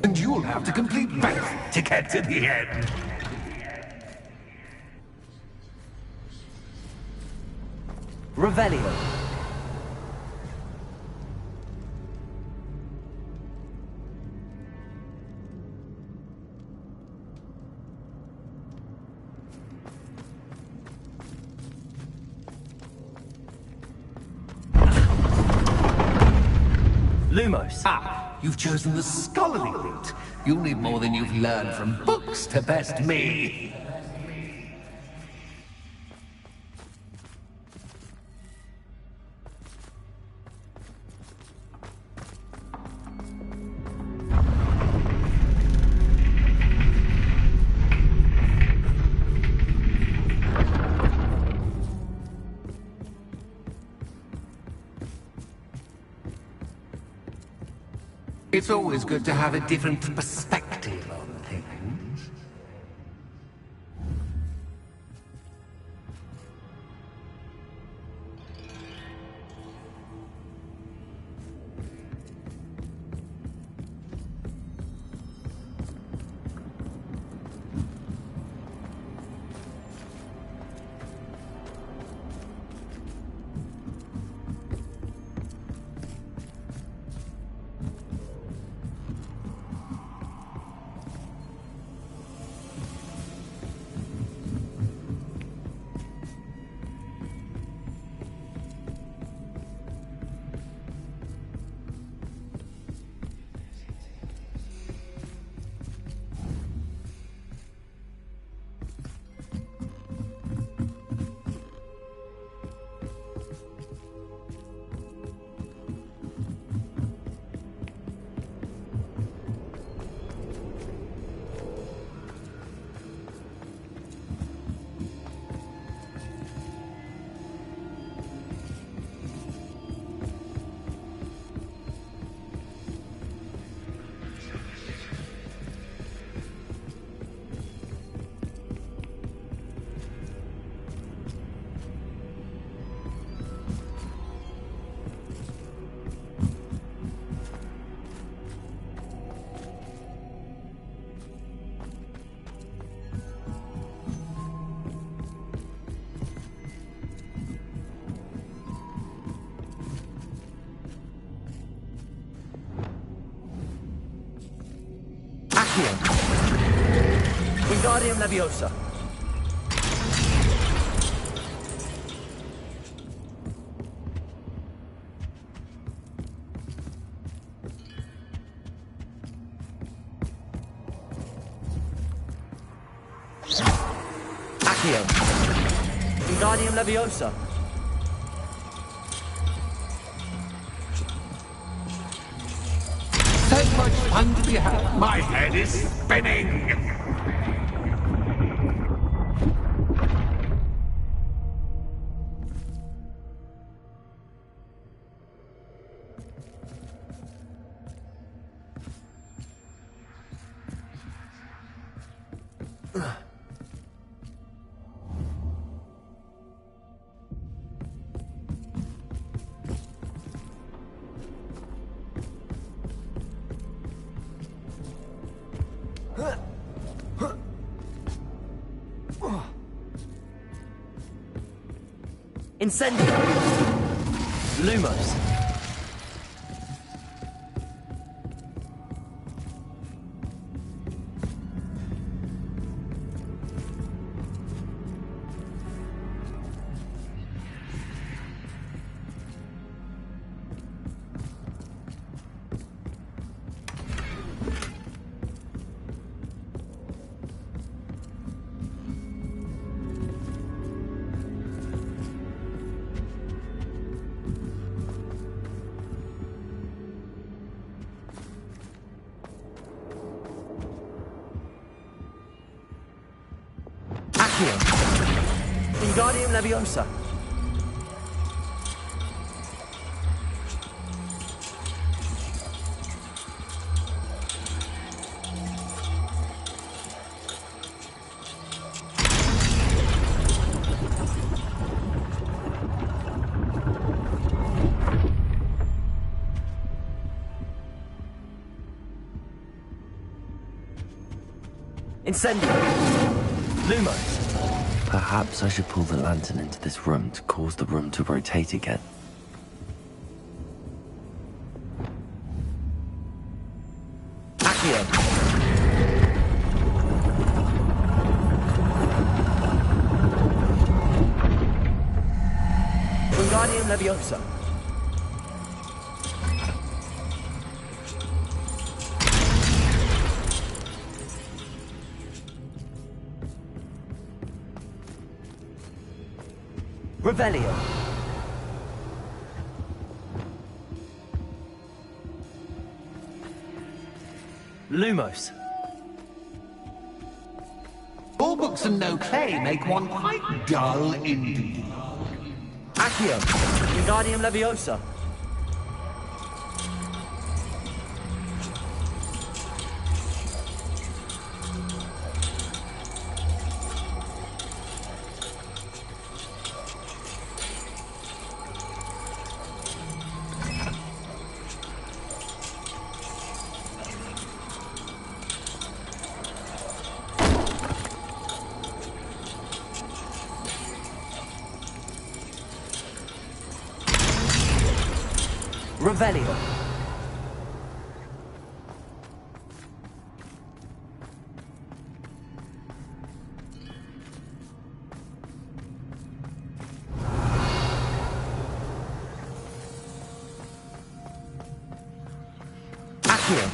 And you'll have to complete both to get to the end. Revelio. Lumos. Ah, you've chosen the scholarly route. You'll need more than you've learned from books to best me. It's always good to have a different perspective on things. Accio. Wingardium Leviosa. Accio. Wingardium Leviosa. So much fun to be had. My head is spinning. Incendio. Lumos. Accio. Wingardium Leviosa. Incendio. Lumos. Perhaps I should pull the lantern into this room to cause the room to rotate again. Accio. Wingardium Leviosa. Revelio. Lumos. All books and no clay make one quite dull indeed. Accio. Wingardium Leviosa. Revelio. Accio.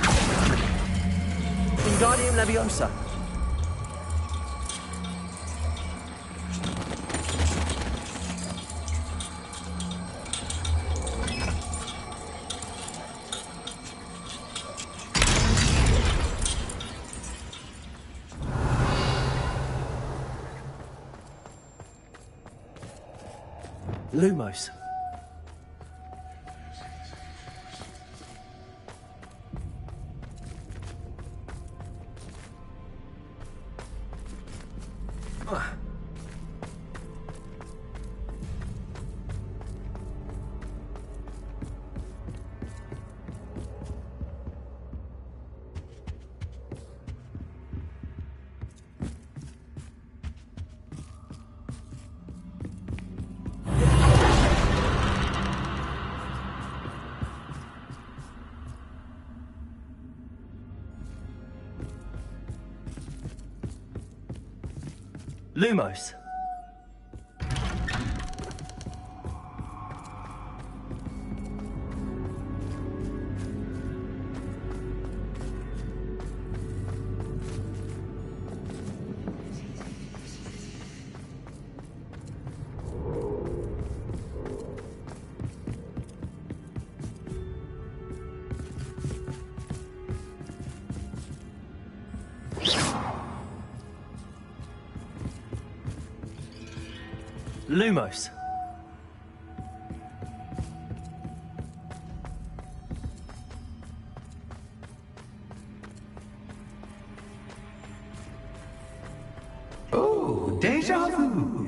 Wingardium Leviosa. Lumos. Lumos. Lumos. Oh, deja vu.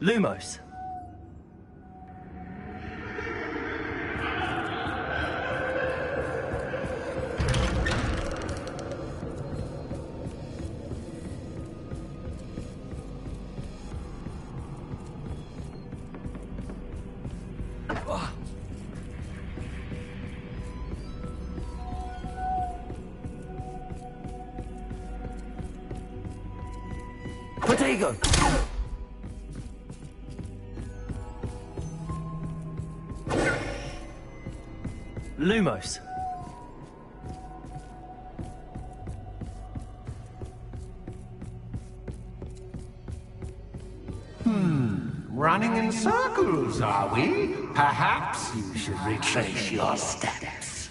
Lumos. Potato. Lumos. Running in circles, are we? Perhaps you should retrace your steps.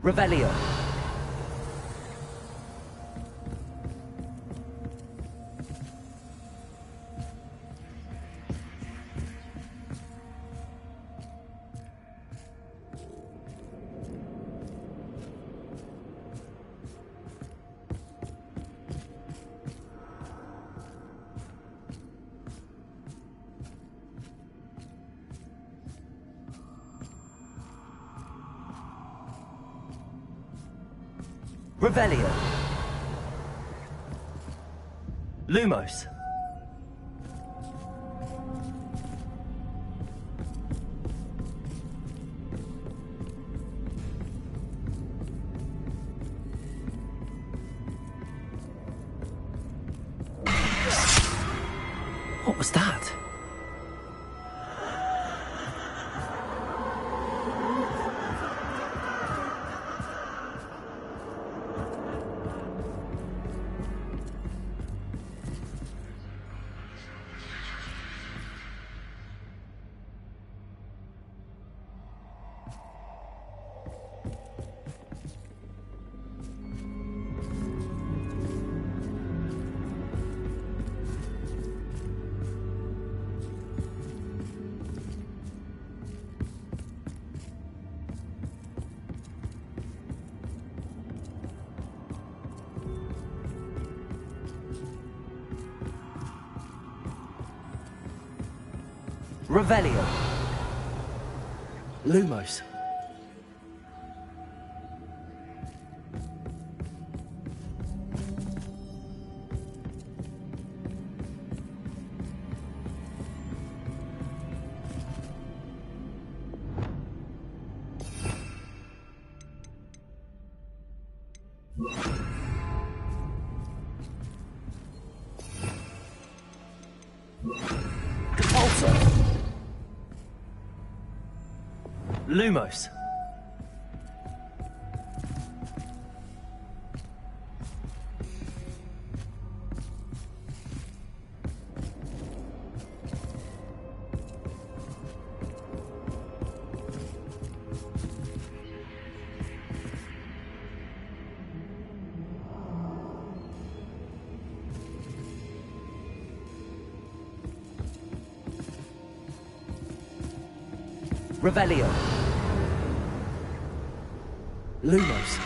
Revelio. Revelio. Lumos. What was that? Revelio. Lumos. Lumos. Revelio. Lumos.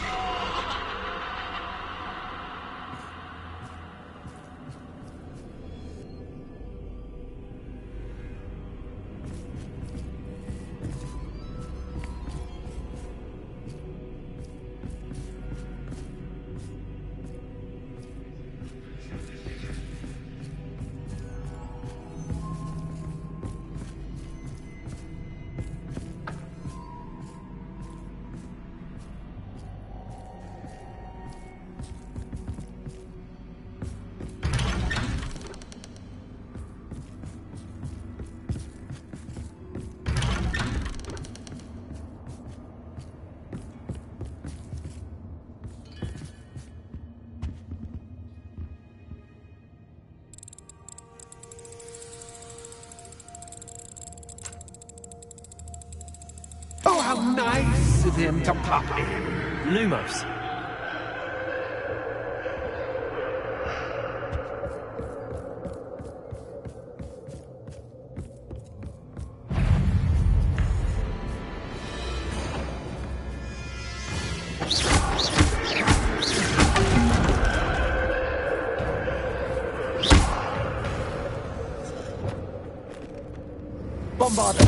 Oh, how nice of him to pop in. Lumos. Bombarder.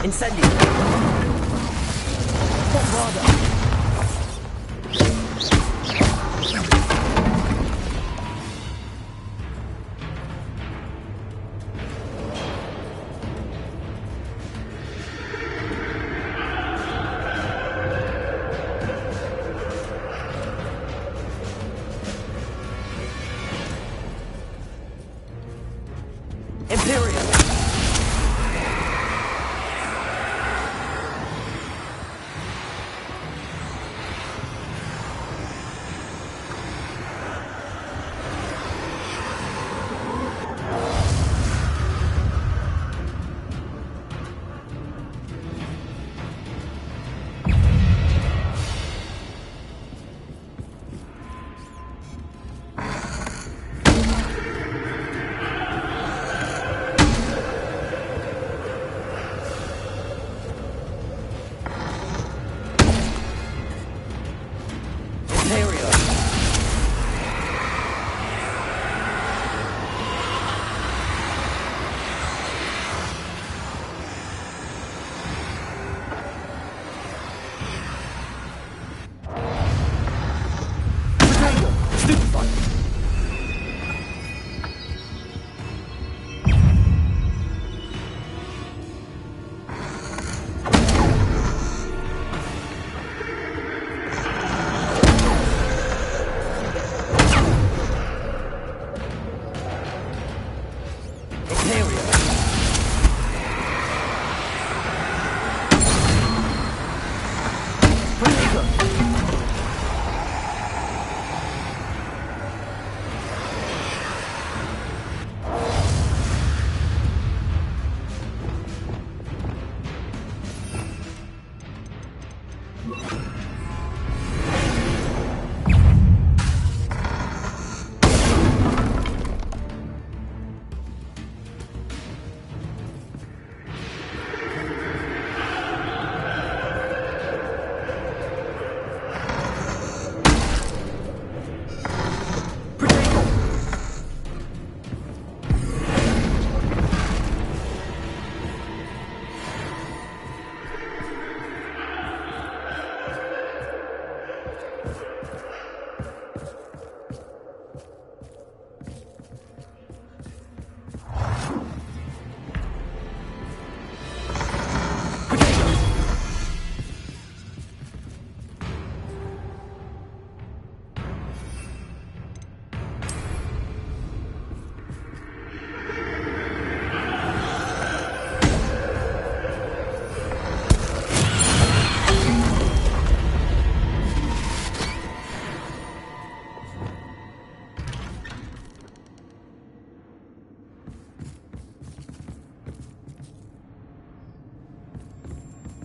Incendio. Bombarder. Imperial.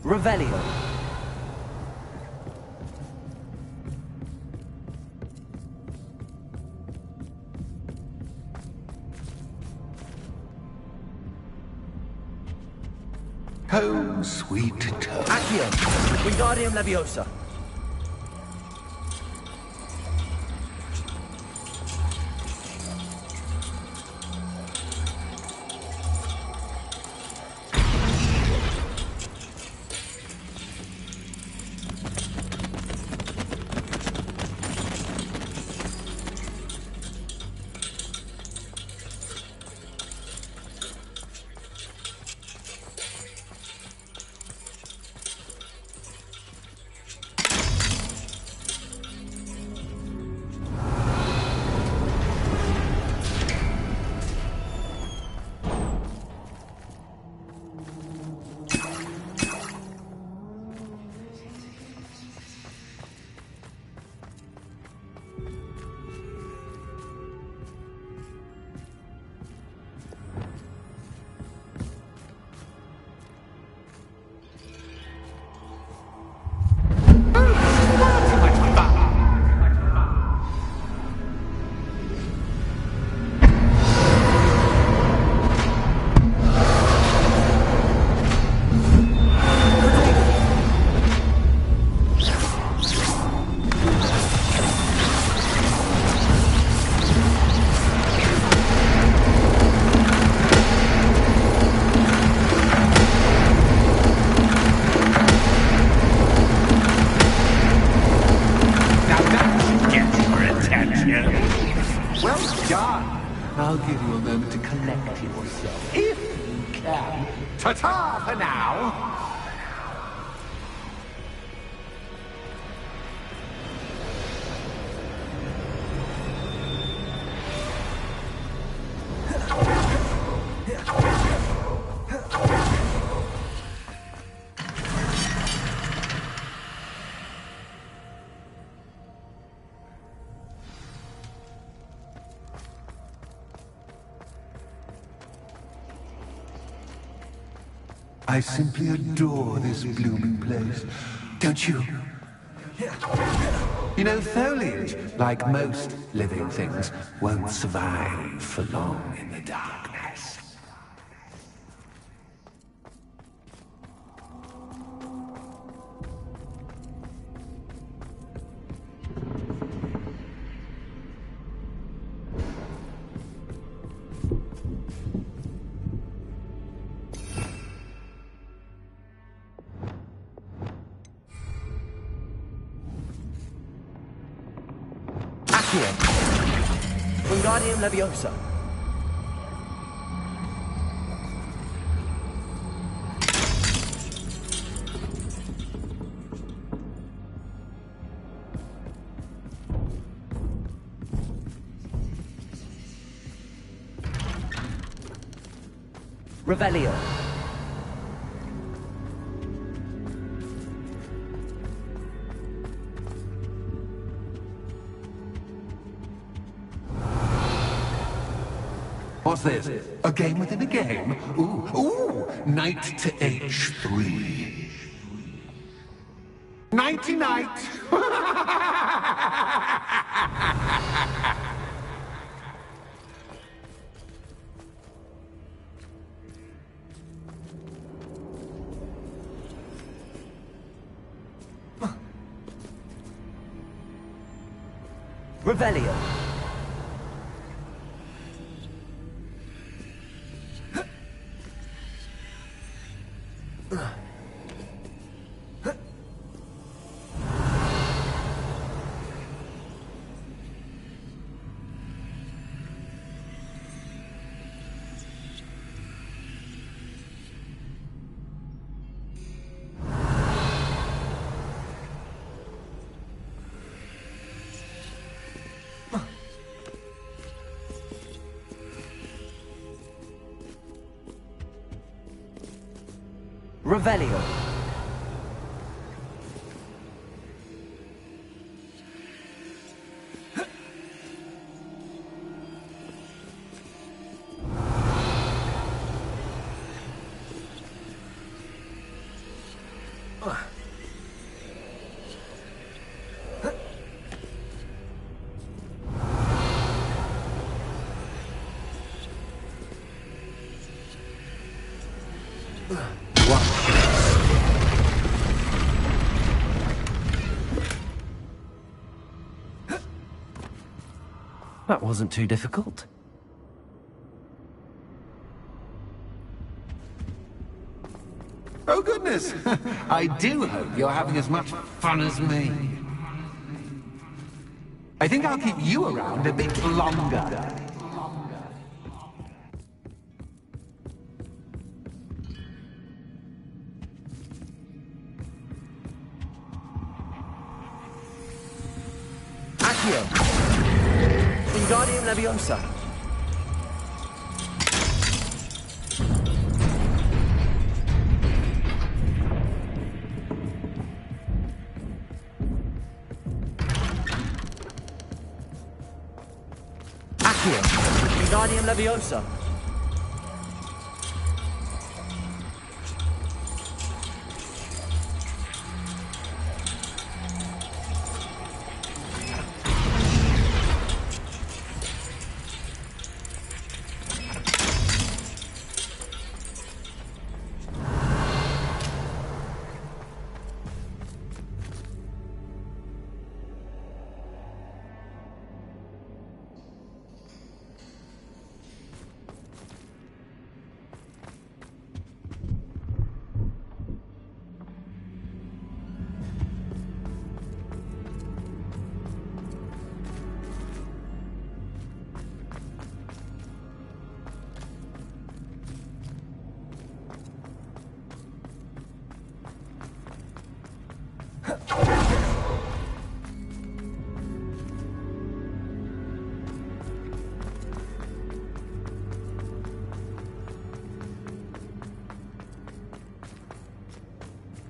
Revelio. Home, sweet home. Accio. Wingardium Leviosa. I'll give you a moment to collect yourself, if you can. Ta-ta for now! I simply adore this blooming place, don't you? You know, foliage, like most living things, won't survive for long in the darkness. Wingardium Leviosa. Revelio. What's this? A game within a game? Ooh, knight to H3. Nighty-night! Revelio. Revelio. That wasn't too difficult. Oh, goodness! I do hope you're having as much fun as me. I think I'll keep you around a bit longer. Accio! Wingardium Leviosa! Accio! Wingardium Leviosa!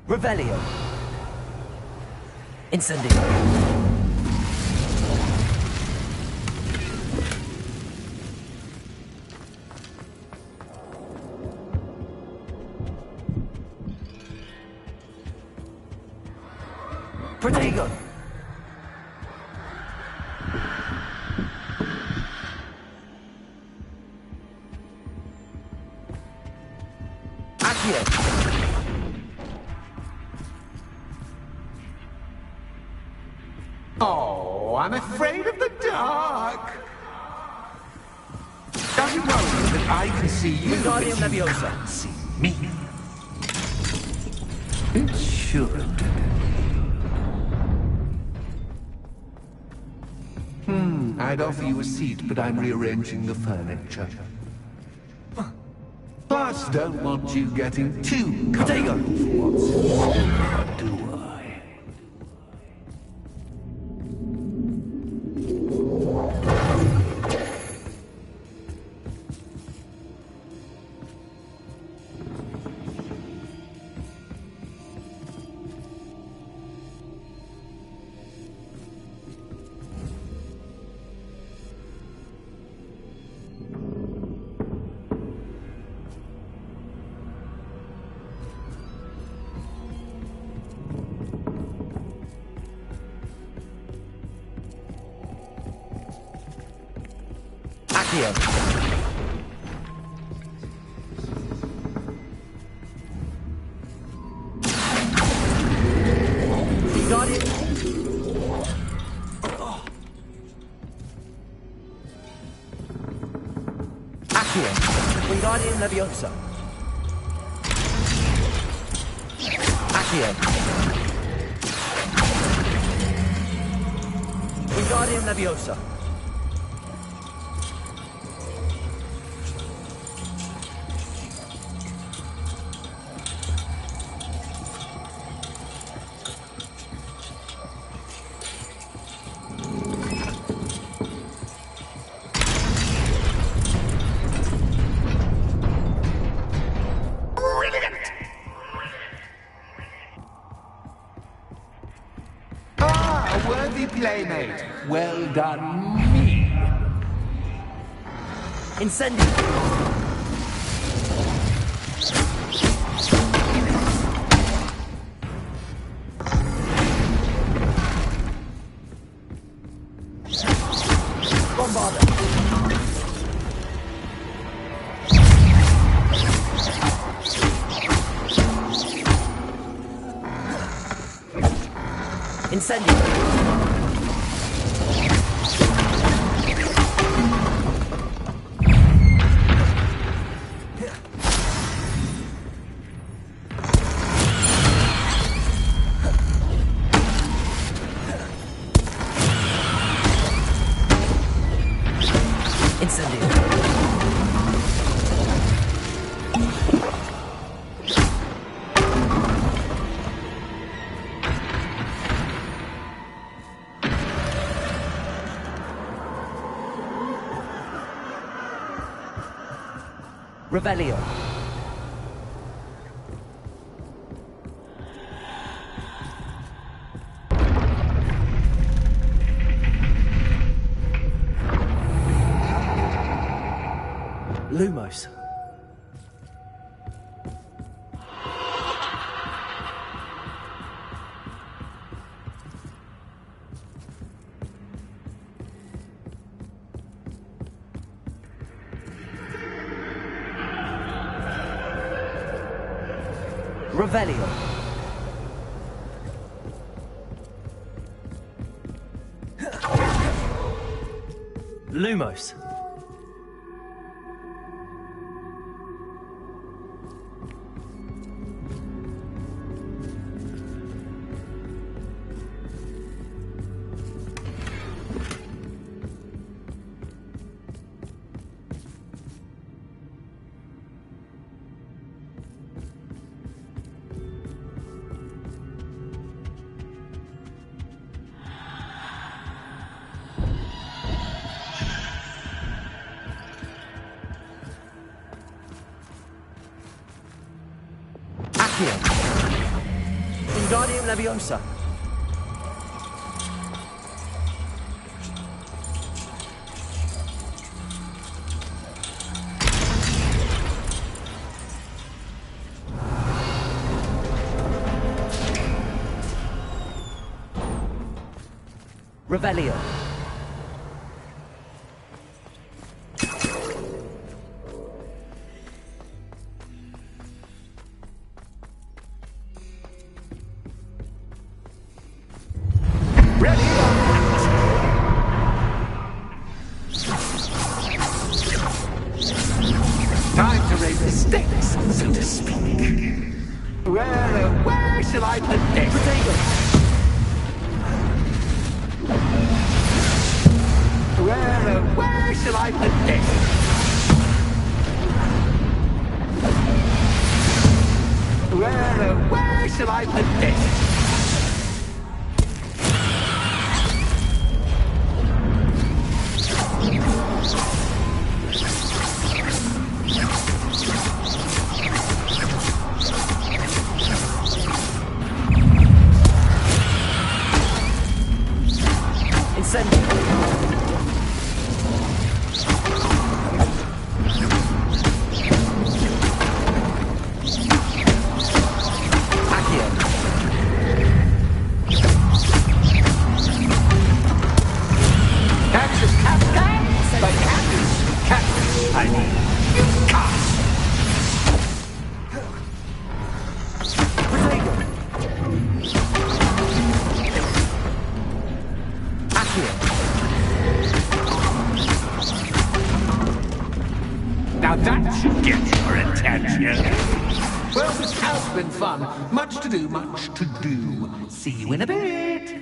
Revelio. Incendio. Protego. Accio. Oh, I'm afraid of the dark. Does it worry you that I can see you, but you can't see me? It should. I'd offer you a seat, but I'm rearranging the furniture. Plus, don't want you getting too comfortable for what's in store, do I? Accio. Wingardium. Accio. Wingardium Leviosa. Accio. Wingardium Leviosa. Worthy playmate. Well done, me. Incendio. Incendio! Revelio. Lumos. Revelio. Lumos. Wingardium Leviosa. Revelio. Time to raise the stakes, so to speak. Where shall I put this? Where shall I put this? Where shall I put this? Now that should get your attention. Well, this has been fun. Much to do, much to do. See you in a bit.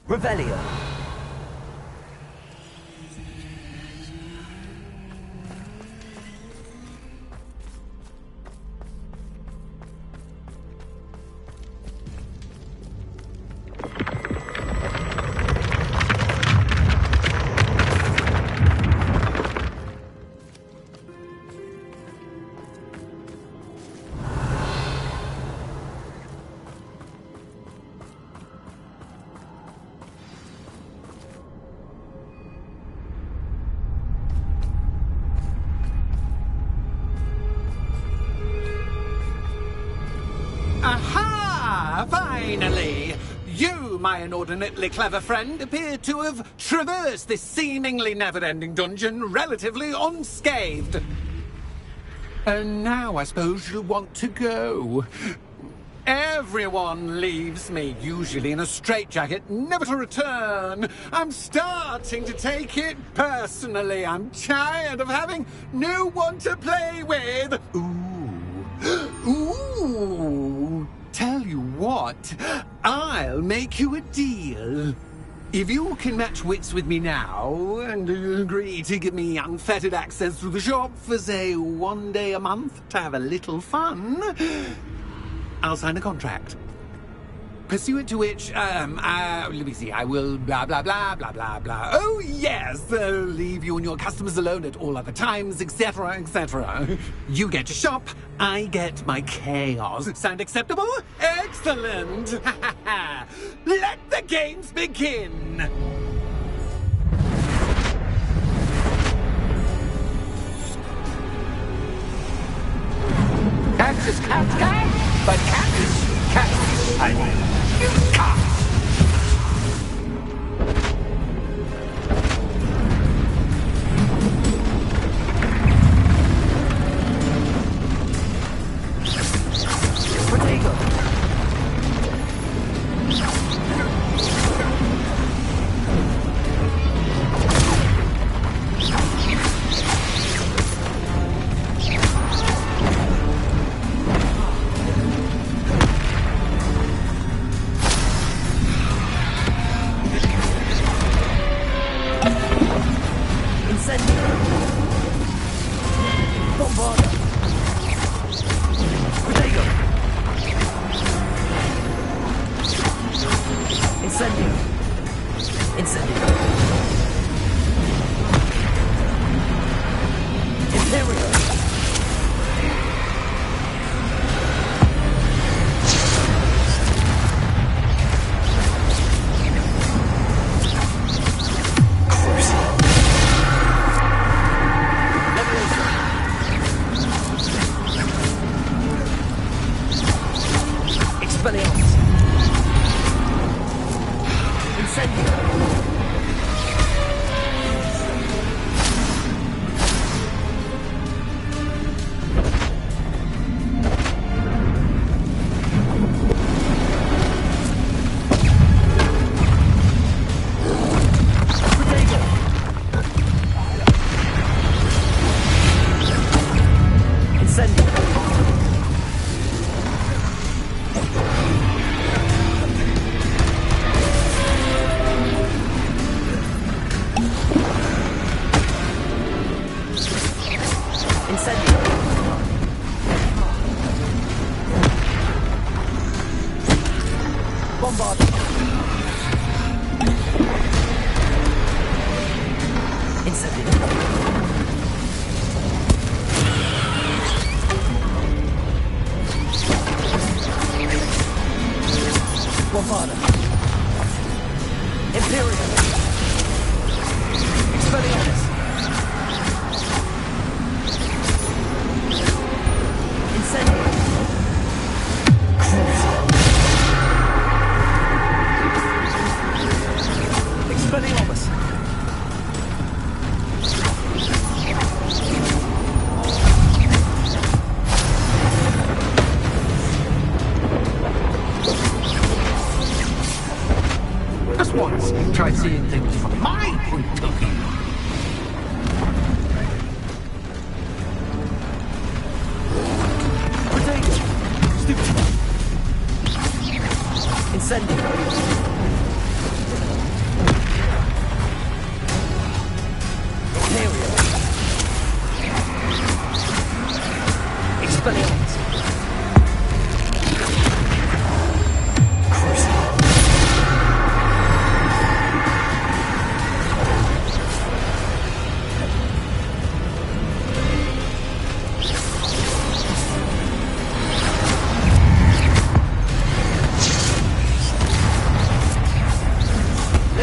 Revelio. Aha! Finally! You, my inordinately clever friend, appear to have traversed this seemingly never-ending dungeon relatively unscathed. And now I suppose you'll want to go. Everyone leaves me, usually in a straitjacket, never to return. I'm starting to take it personally. I'm tired of having no one to play with. Ooh, tell you what, I'll make you a deal. If you can match wits with me now and agree to give me unfettered access to the shop for, say, 1 day a month to have a little fun, I'll sign a contract. Pursuant to which, let me see, I will blah, blah, blah, blah, blah, blah. Oh, yes, leave you and your customers alone at all other times, etc., etc. You get your shop, I get my chaos. Sound acceptable? Excellent! Let the games begin! Cats is cat, but cat is cat. I mean, you cat. Try seeing things from my point of view. Incendio.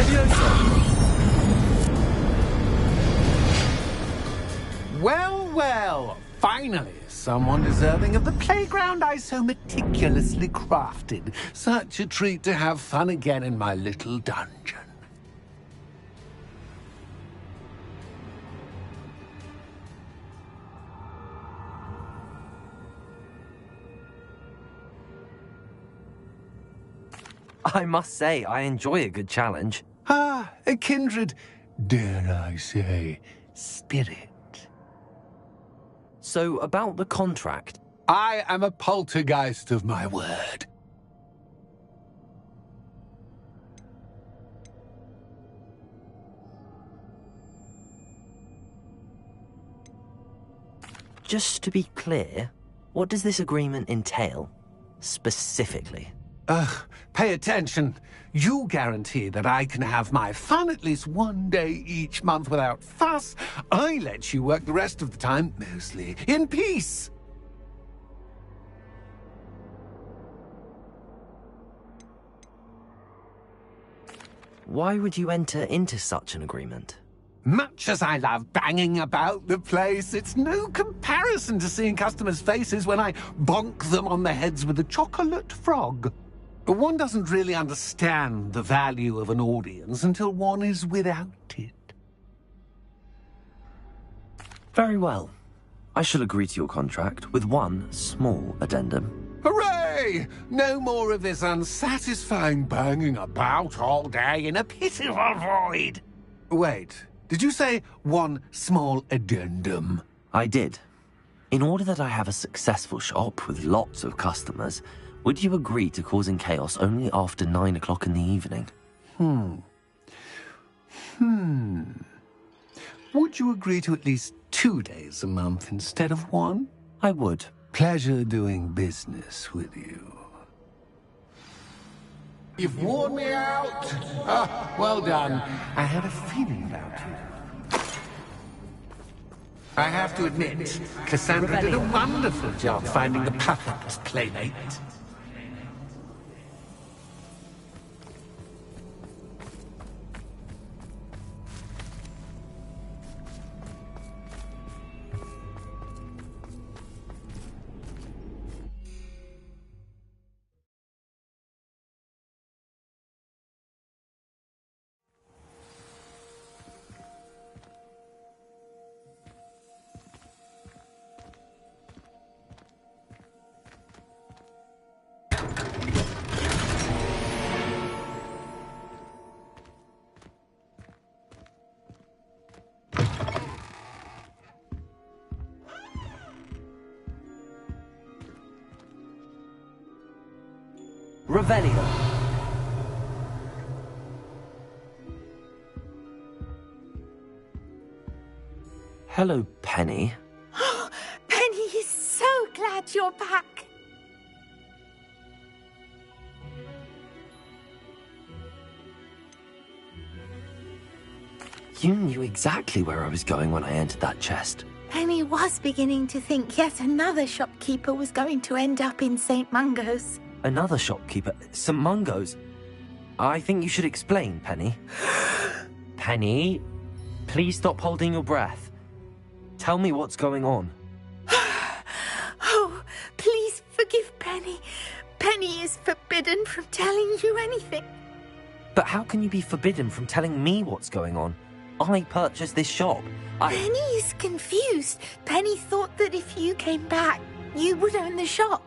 Levioso! Well, well. Finally, someone deserving of the playground I so meticulously crafted. Such a treat to have fun again in my little dungeon. I must say, I enjoy a good challenge. Ah, a kindred, dare I say, spirit. So, about the contract. I am a poltergeist of my word. Just to be clear, what does this agreement entail, specifically? Pay attention. You guarantee that I can have my fun at least one day each month without fuss. I let you work the rest of the time, mostly in peace. Why would you enter into such an agreement? Much as I love banging about the place, it's no comparison to seeing customers' faces when I bonk them on the heads with a chocolate frog. One doesn't really understand the value of an audience until one is without it. Very well. I shall agree to your contract with one small addendum. Hooray! No more of this unsatisfying banging about all day in a pitiful void. Wait, did you say one small addendum? I did. In order that I have a successful shop with lots of customers, would you agree to causing chaos only after 9 o'clock in the evening? Would you agree to at least 2 days a month instead of one? I would. Pleasure doing business with you. You've worn me out. Ah, well done. I had a feeling about you. I have to admit, Cassandra did a wonderful job finding the perfect playmate. Revelio. Hello, Penny. Penny is so glad you're back. You knew exactly where I was going when I entered that chest. Penny was beginning to think yet another shopkeeper was going to end up in St. Mungo's. Another shopkeeper? St. Mungo's? I think you should explain, Penny. Penny, please stop holding your breath. Tell me what's going on. Oh, please forgive Penny. Penny is forbidden from telling you anything. But how can you be forbidden from telling me what's going on? I purchased this shop. Penny is confused. Penny thought that if you came back, you would own the shop.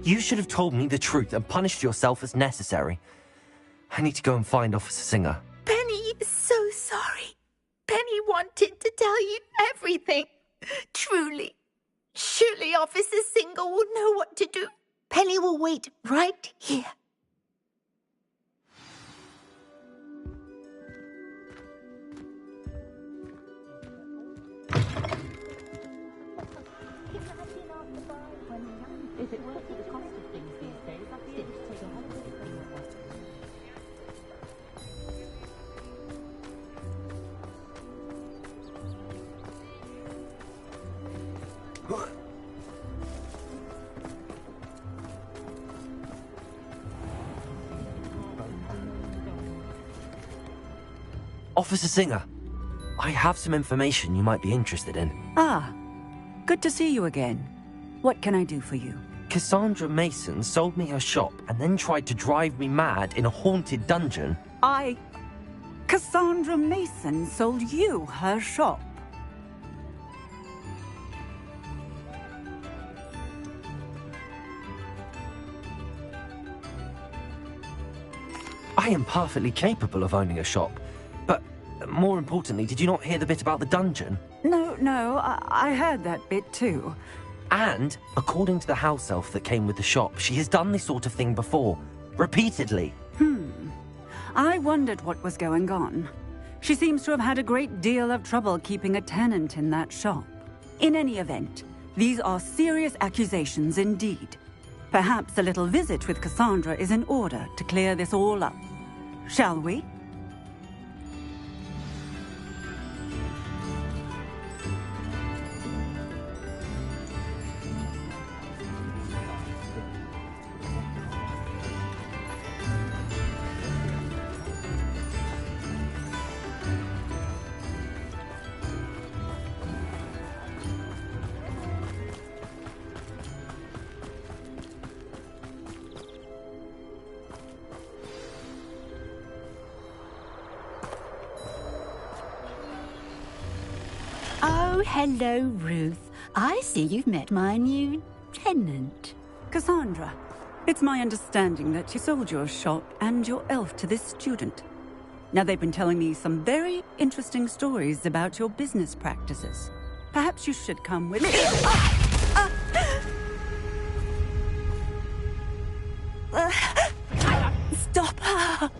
You should have told me the truth and punished yourself as necessary. I need to go and find Officer Singer. Penny is so Penny wanted to tell you everything. Truly. Surely Officer Single will know what to do. Penny will wait right here. Is it worth the cost of things these days? I'd be able to take a holiday if they were worth Officer Singer, I have some information you might be interested in. Ah, good to see you again. What can I do for you? Cassandra Mason sold me her shop and then tried to drive me mad in a haunted dungeon. Cassandra Mason sold you her shop? I am perfectly capable of owning a shop, but more importantly, did you not hear the bit about the dungeon? No, I heard that bit too. And, according to the house elf that came with the shop, she has done this sort of thing before. Repeatedly. I wondered what was going on. She seems to have had a great deal of trouble keeping a tenant in that shop. In any event, these are serious accusations indeed. Perhaps a little visit with Cassandra is in order to clear this all up. Shall we? Oh, hello, Ruth. I see you've met my new tenant. Cassandra, it's my understanding that you sold your shop and your elf to this student. Now, they've been telling me some very interesting stories about your business practices. Perhaps you should come with me. Stop her!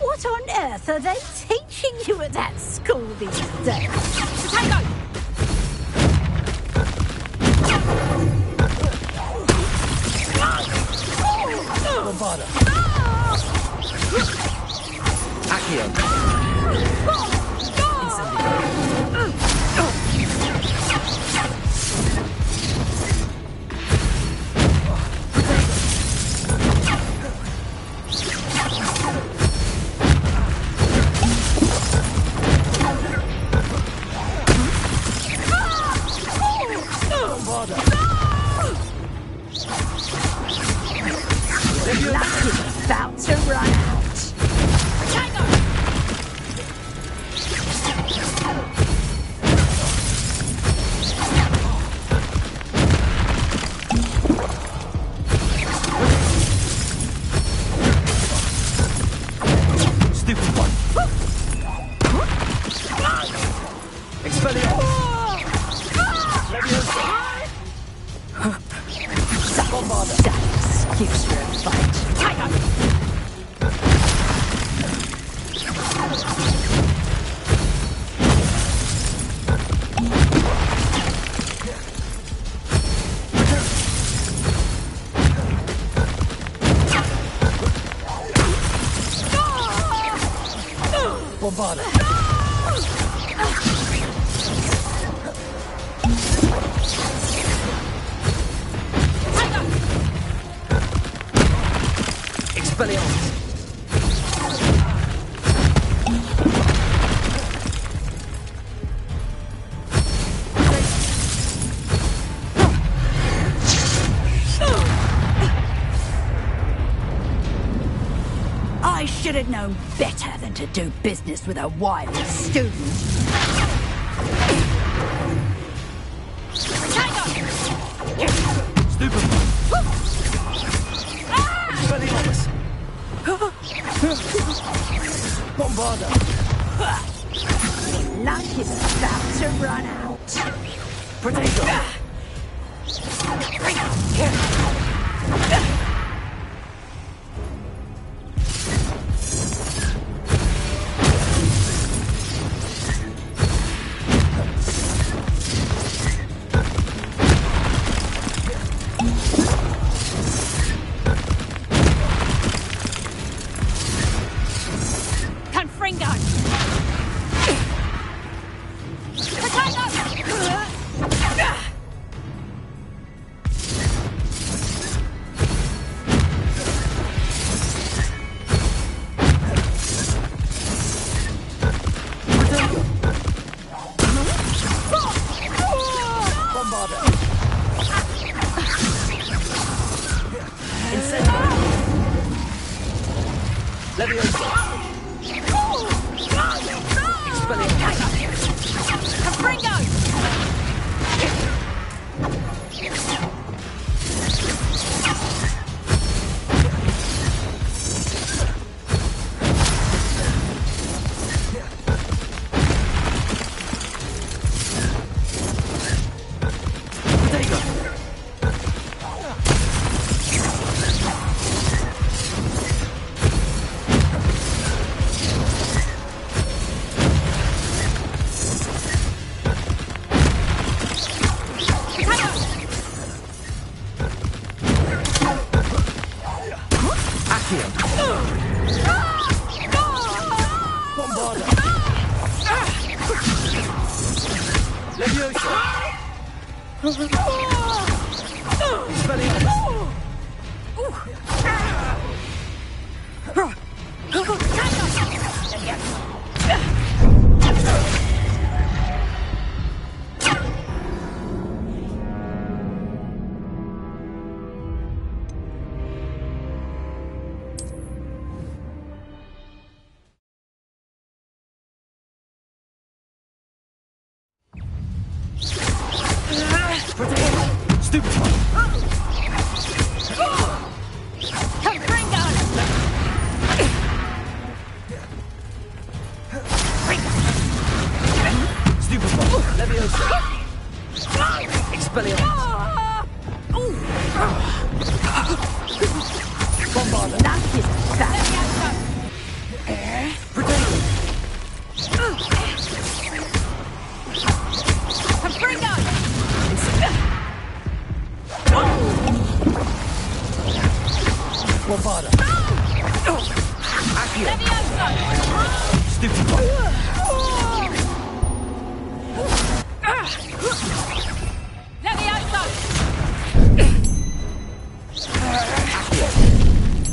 What on earth are they teaching you at that school these days? Potato! Bombarda. Accio. Luck is about to run out. Stupid one. Expelliarmus. Leviosa. Bombarda. Excuse for a fight. Bombarda. Expelliarmus! I should have known better than to do business with a wild student. Expelliarmus! Bombarda! Luck is about to run out. Protego!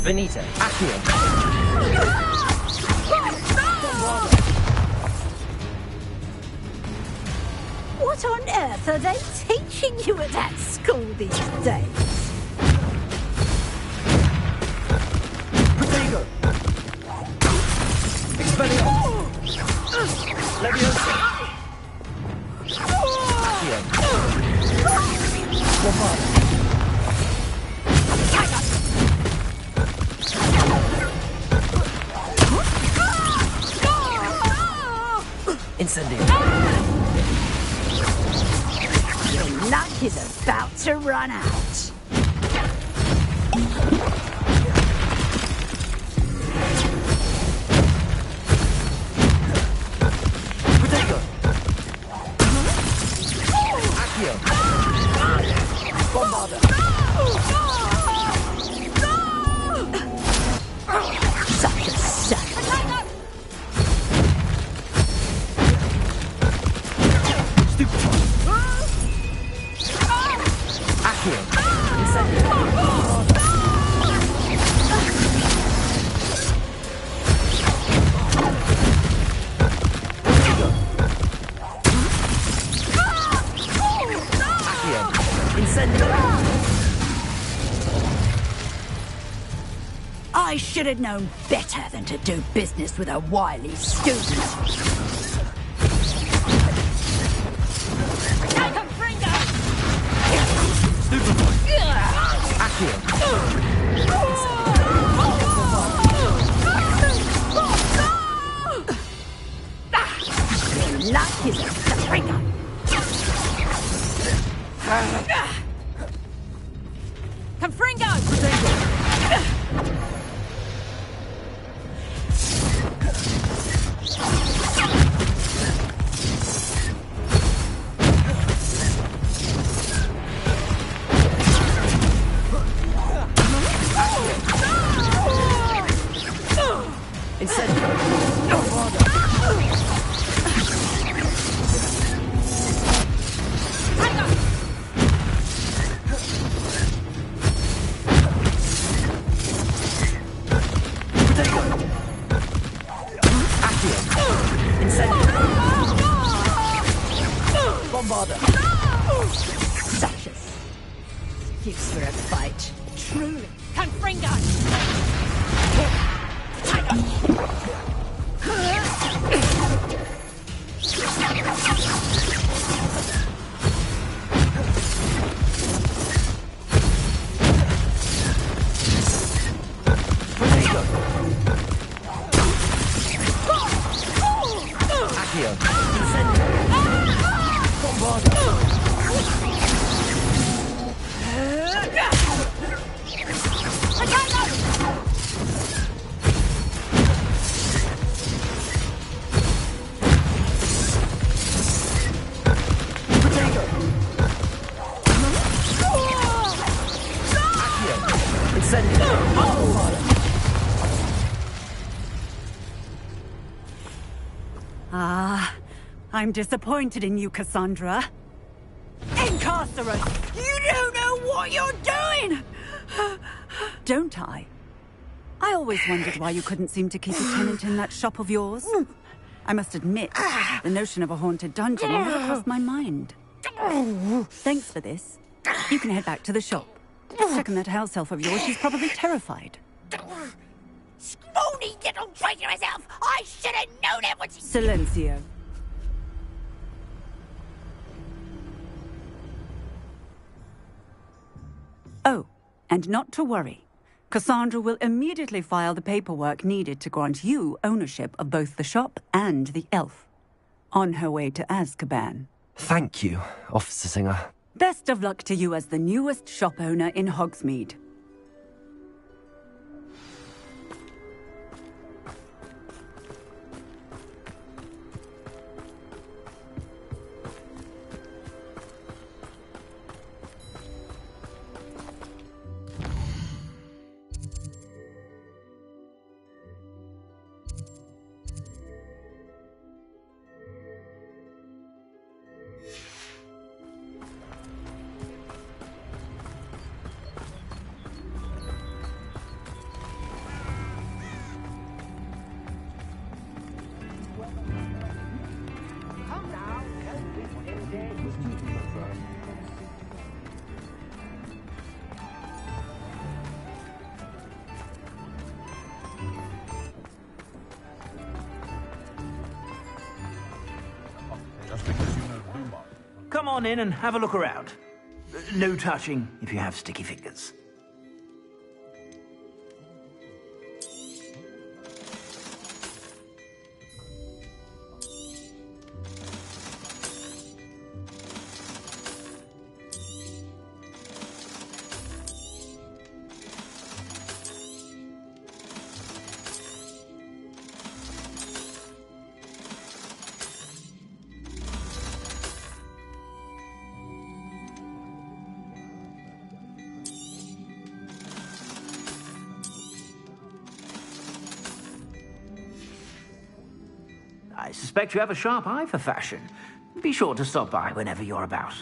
Benita, Accio. What on earth are they teaching you at that school these days? Protego! Expelliarmus! Leviosa! Accio! Bombarda! Incendio! Your luck is about to run out. Protego! Accio! Bombarda! Such a suck. I should have known better than to do business with a wily student. Take him, Fringo! Your luck is a Fringo. Confringo! Such a excuse for a fight. Truly. Confringo! I'm disappointed in you, Cassandra. Incarcerate! You don't know what you're doing! Don't I? I always wondered why you couldn't seem to keep a tenant in that shop of yours. I must admit, the notion of a haunted dungeon never crossed my mind. Thanks for this. You can head back to the shop. Check on that house elf of yours, she's probably terrified. Scrawny little traitor herself! I should have known it was... Silencio. Oh, and not to worry. Cassandra will immediately file the paperwork needed to grant you ownership of both the shop and the elf. On her way to Azkaban. Thank you, Officer Singer. Best of luck to you as the newest shop owner in Hogsmeade. Come on in and have a look around. No touching if you have sticky fingers. I suspect you have a sharp eye for fashion. Be sure to stop by whenever you're about.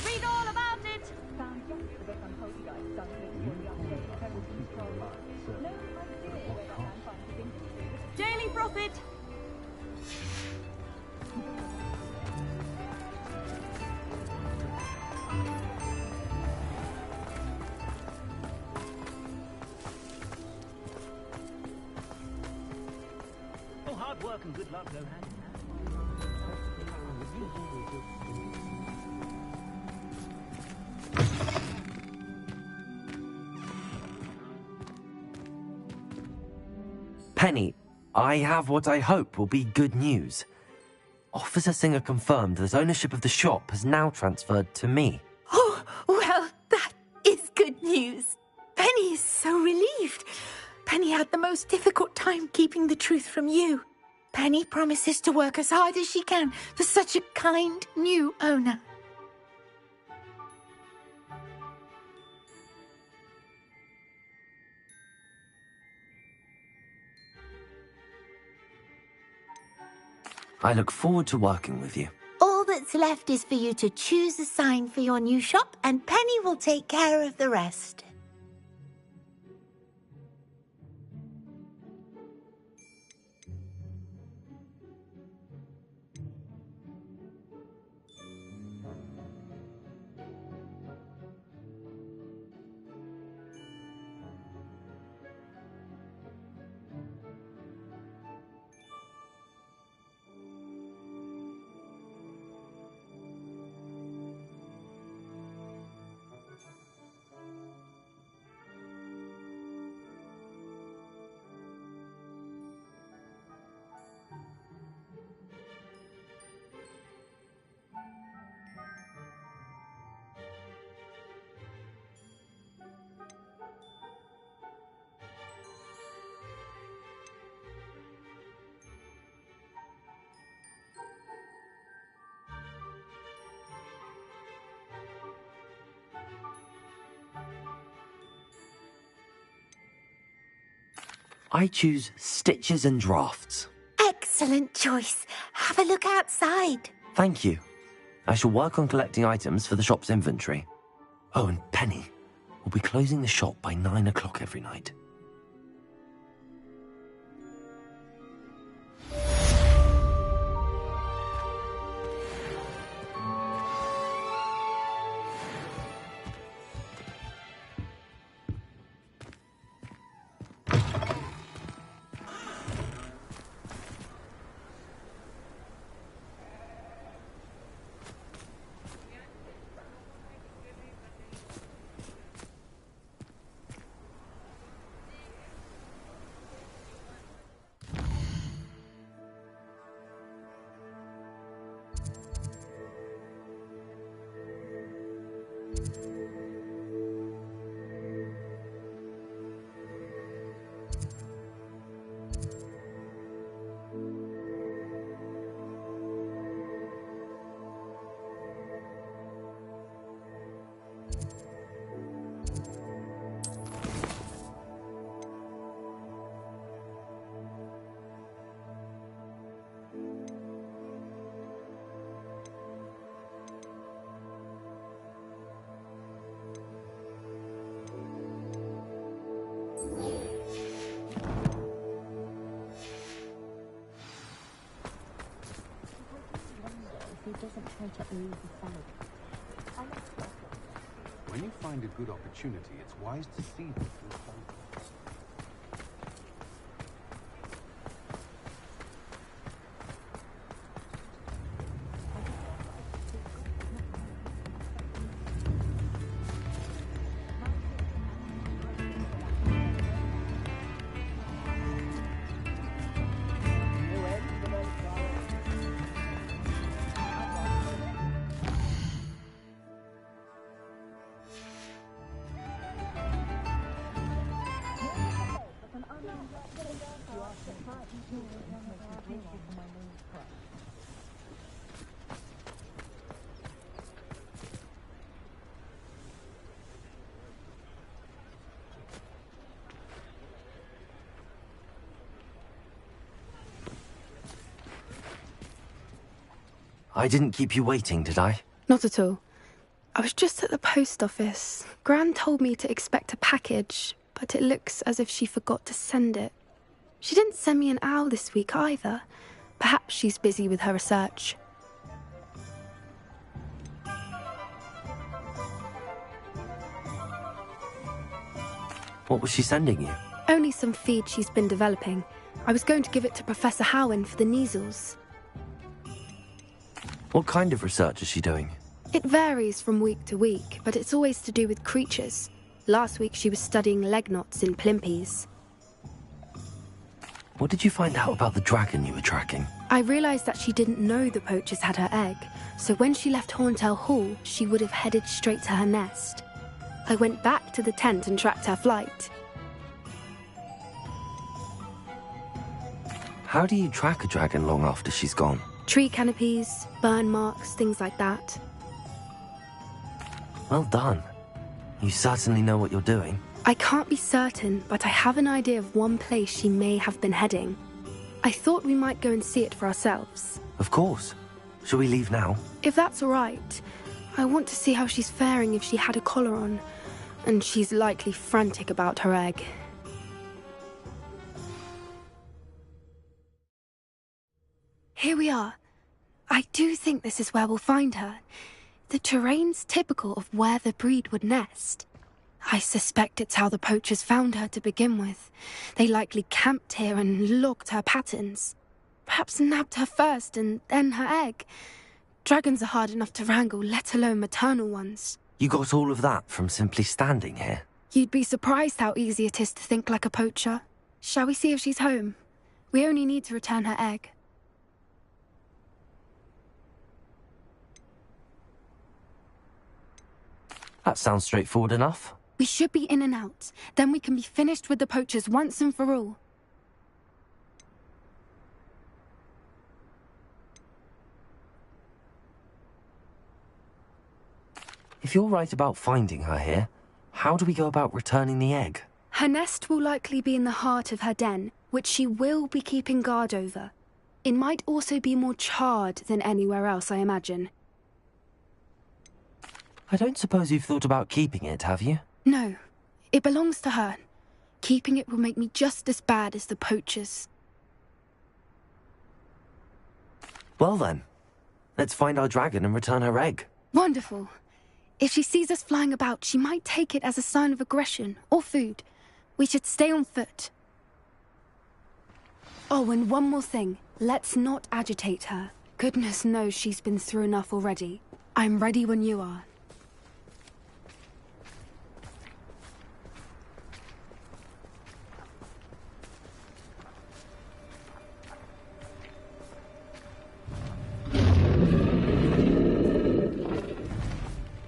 Read all about it! Found yesterday on Holy Guys, done with the update. No idea where worth it. Oh, hard work and good luck go hand in hand. Penny, I have what I hope will be good news. Officer Singer confirmed that ownership of the shop has now transferred to me. Oh, well, that is good news. Penny is so relieved. Penny had the most difficult time keeping the truth from you. Penny promises to work as hard as she can for such a kind new owner. I look forward to working with you. All that's left is for you to choose a sign for your new shop, and Penny will take care of the rest. I choose stitches and drafts. Excellent choice. Have a look outside. Thank you. I shall work on collecting items for the shop's inventory. Oh, and Penny, we'll be closing the shop by 9 o'clock every night. When you find a good opportunity, it's wise to seize it and hold it. I didn't keep you waiting, did I? Not at all. I was just at the post office. Gran told me to expect a package, but it looks as if she forgot to send it. She didn't send me an owl this week either. Perhaps she's busy with her research. What was she sending you? Only some feed she's been developing. I was going to give it to Professor Howen for the measles. What kind of research is she doing? It varies from week to week, but it's always to do with creatures. Last week she was studying leg knots in plimpies. What did you find out about the dragon you were tracking? I realised that she didn't know the poachers had her egg, so when she left Horntail Hall, she would have headed straight to her nest. I went back to the tent and tracked her flight. How do you track a dragon long after she's gone? Tree canopies, burn marks, things like that. Well done. You certainly know what you're doing. I can't be certain, but I have an idea of one place she may have been heading. I thought we might go and see it for ourselves. Of course. Shall we leave now? If that's all right. I want to see how she's faring if she had a collar on. And she's likely frantic about her egg. Here we are. I do think this is where we'll find her. The terrain's typical of where the breed would nest. I suspect it's how the poachers found her to begin with. They likely camped here and logged her patterns. Perhaps nabbed her first and then her egg. Dragons are hard enough to wrangle, let alone maternal ones. You got all of that from simply standing here? You'd be surprised how easy it is to think like a poacher. Shall we see if she's home? We only need to return her egg. That sounds straightforward enough. We should be in and out. Then we can be finished with the poachers once and for all. If you're right about finding her here, how do we go about returning the egg? Her nest will likely be in the heart of her den, which she will be keeping guard over. It might also be more charred than anywhere else, I imagine. I don't suppose you've thought about keeping it, have you? No, it belongs to her. Keeping it will make me just as bad as the poachers. Well then, let's find our dragon and return her egg. Wonderful. If she sees us flying about, she might take it as a sign of aggression or food. We should stay on foot. Oh, and one more thing. Let's not agitate her. Goodness knows she's been through enough already. I'm ready when you are.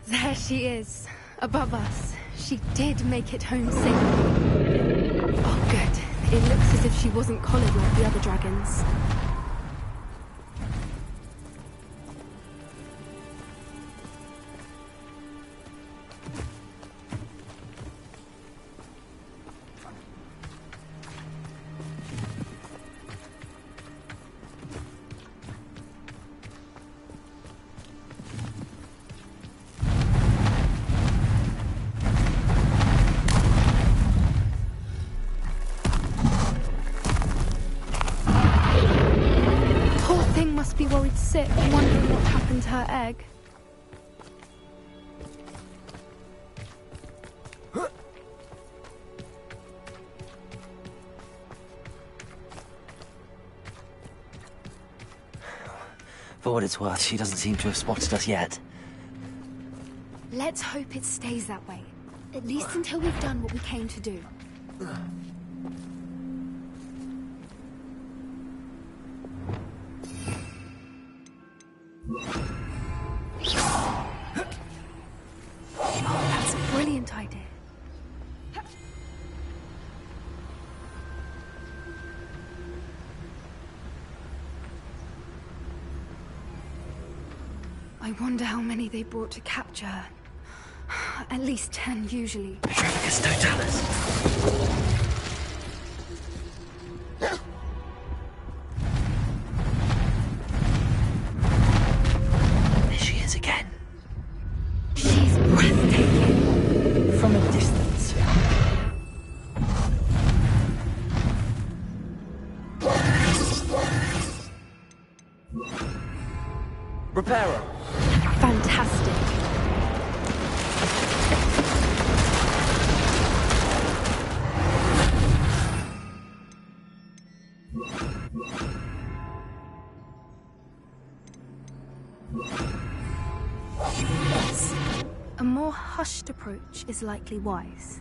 There she is, above us. She did make it home safely. Oh, good. It looks as if she wasn't collared like the other dragons. Be worried sick, wondering what happened to her egg. For what it's worth, she doesn't seem to have spotted us yet. Let's hope it stays that way. At least until we've done what we came to do. That's a brilliant idea. I wonder how many they brought to capture her. At least 10 usually. Petrificus totalis. There she is again. She's breathtaking. From a distance. Reparo. Fantastic. Yes. A more hushed approach is likely wise.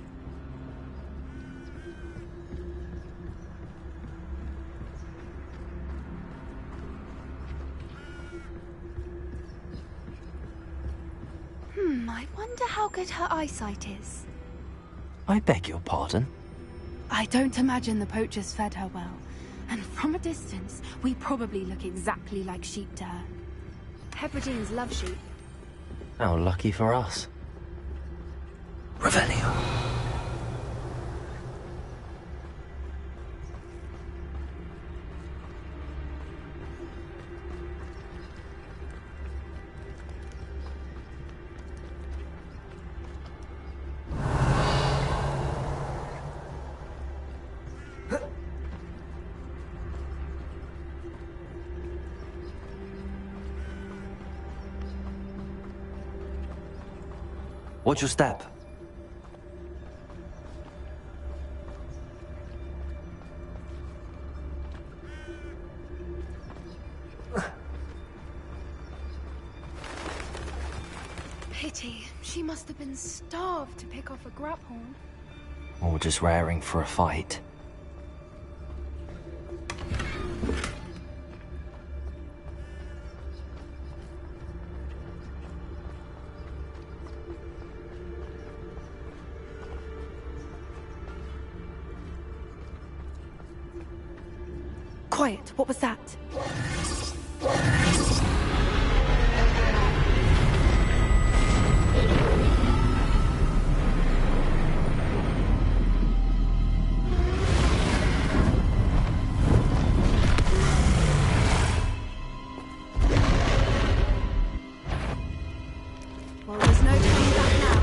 I wonder how good her eyesight is. I beg your pardon? I don't imagine the poachers fed her well. And from a distance, we probably look exactly like sheep to her. Hebrideans love sheep. How lucky for us. Revelio. Watch your step. Pity. She must have been starved to pick off a grapple. Or just raring for a fight. Quiet, what was that? Well, there's no turning back now.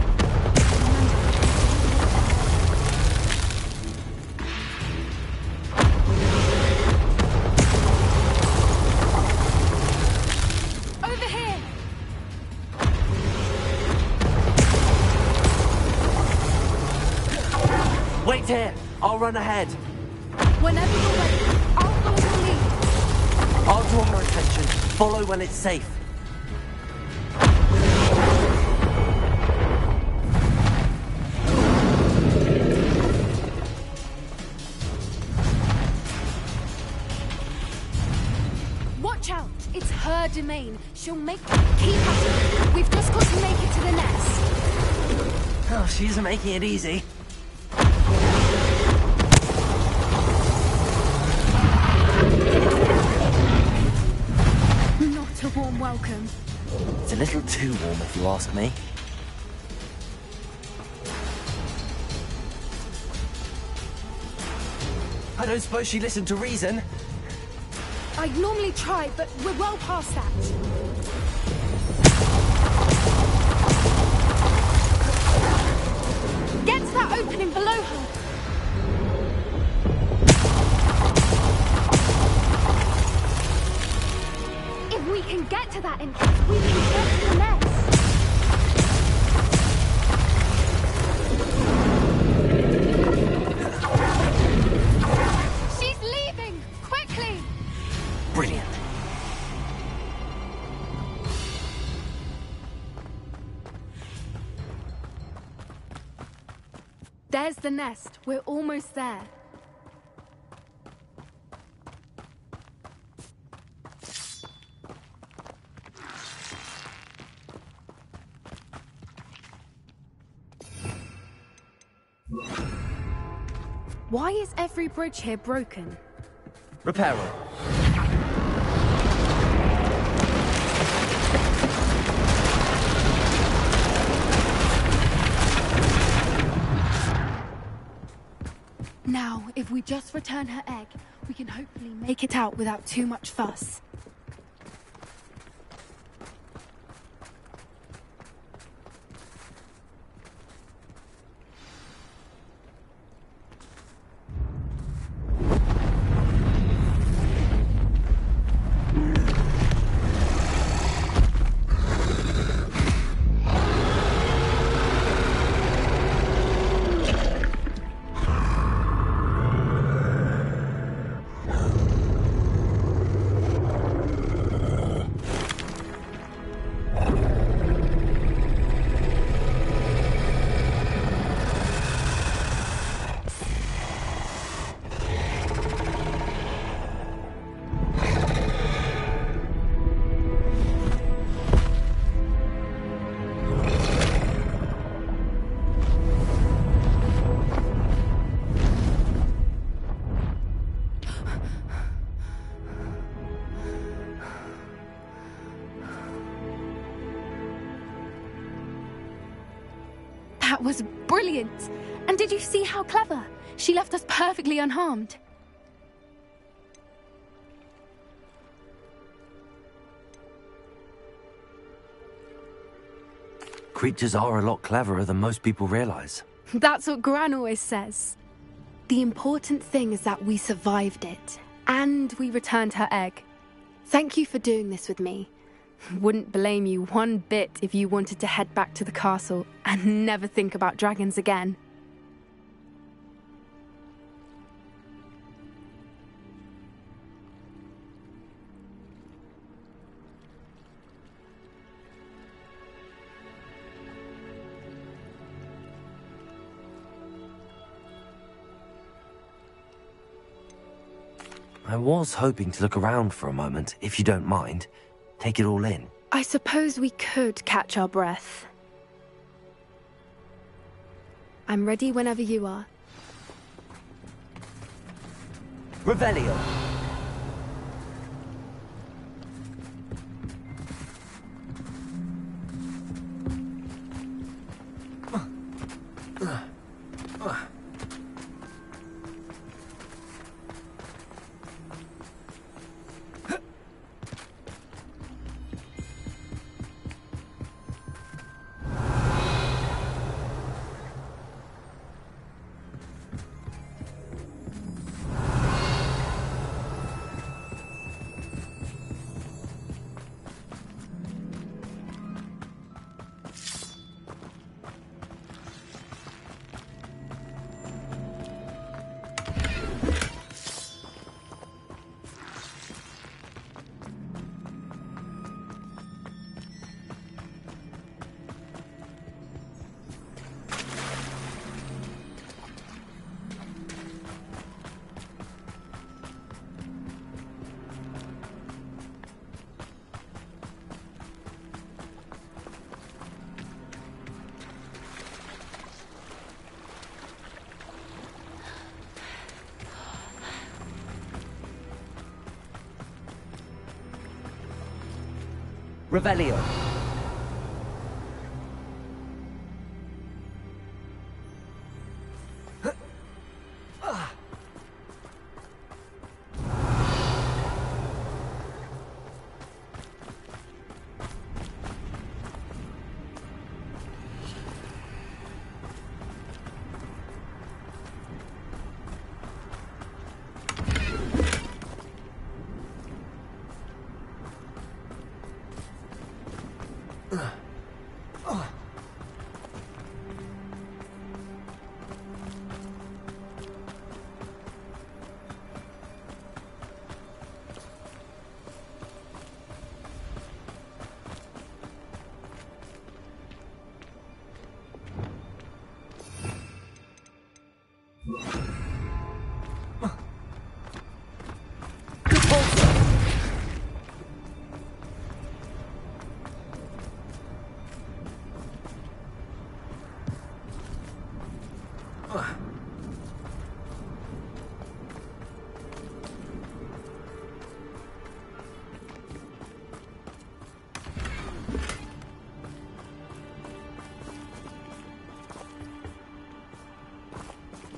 Wait here. I'll run ahead. Whenever you're ready, I'll follow the lead. I'll draw her attention. Follow when it's safe. Watch out! It's her domain. She'll make... Keep at it. We've just got to make it to the nest. Oh, she isn't making it easy. Not a warm welcome. It's a little too warm if you ask me. I don't suppose she listened to reason. I'd normally try, but we're well past that. Get to that opening below her. If we can get to that entrance, we can get to the nest. She's leaving! Quickly! Brilliant. There's the nest. We're almost there. Why is every bridge here broken? Reparo. Now, if we just return her egg, we can hopefully make it out without too much fuss. That was brilliant! And did you see how clever? She left us perfectly unharmed. Creatures are a lot cleverer than most people realize. That's what Gran always says. The important thing is that we survived it, and we returned her egg. Thank you for doing this with me. Wouldn't blame you one bit if you wanted to head back to the castle and never think about dragons again. I was hoping to look around for a moment, if you don't mind. Take it all in. I suppose we could catch our breath. I'm ready whenever you are. Revelio. Revelio.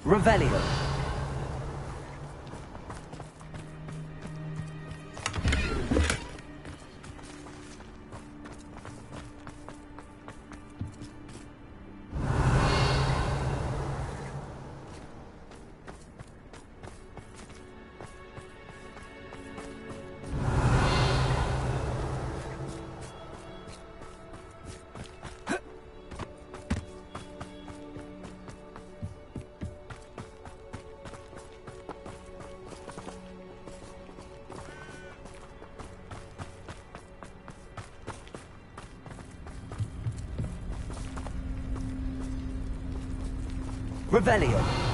Revelio. Revelio.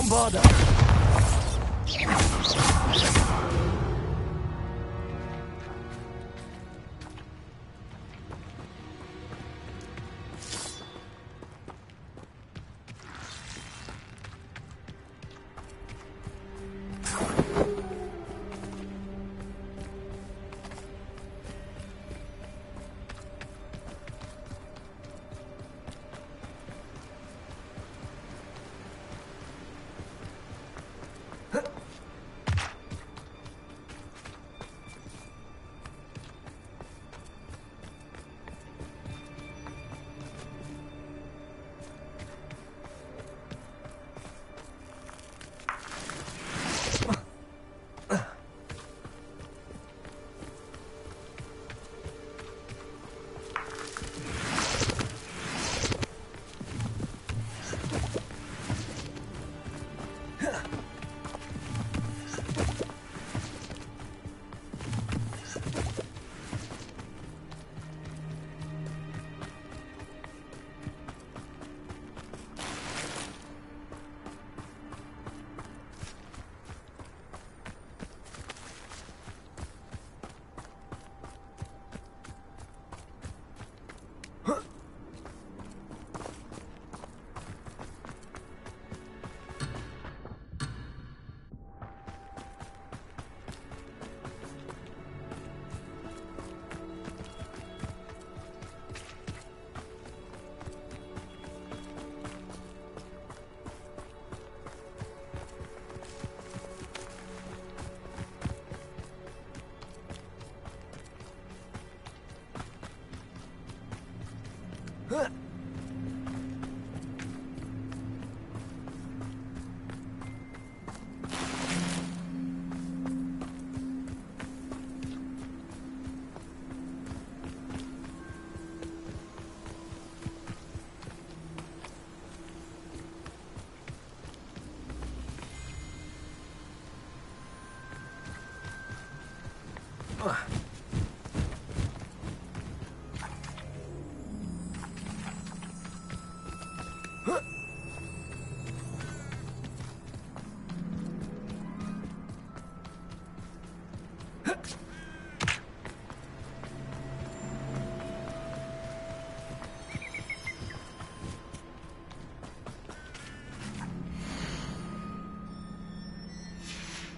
Don't bother.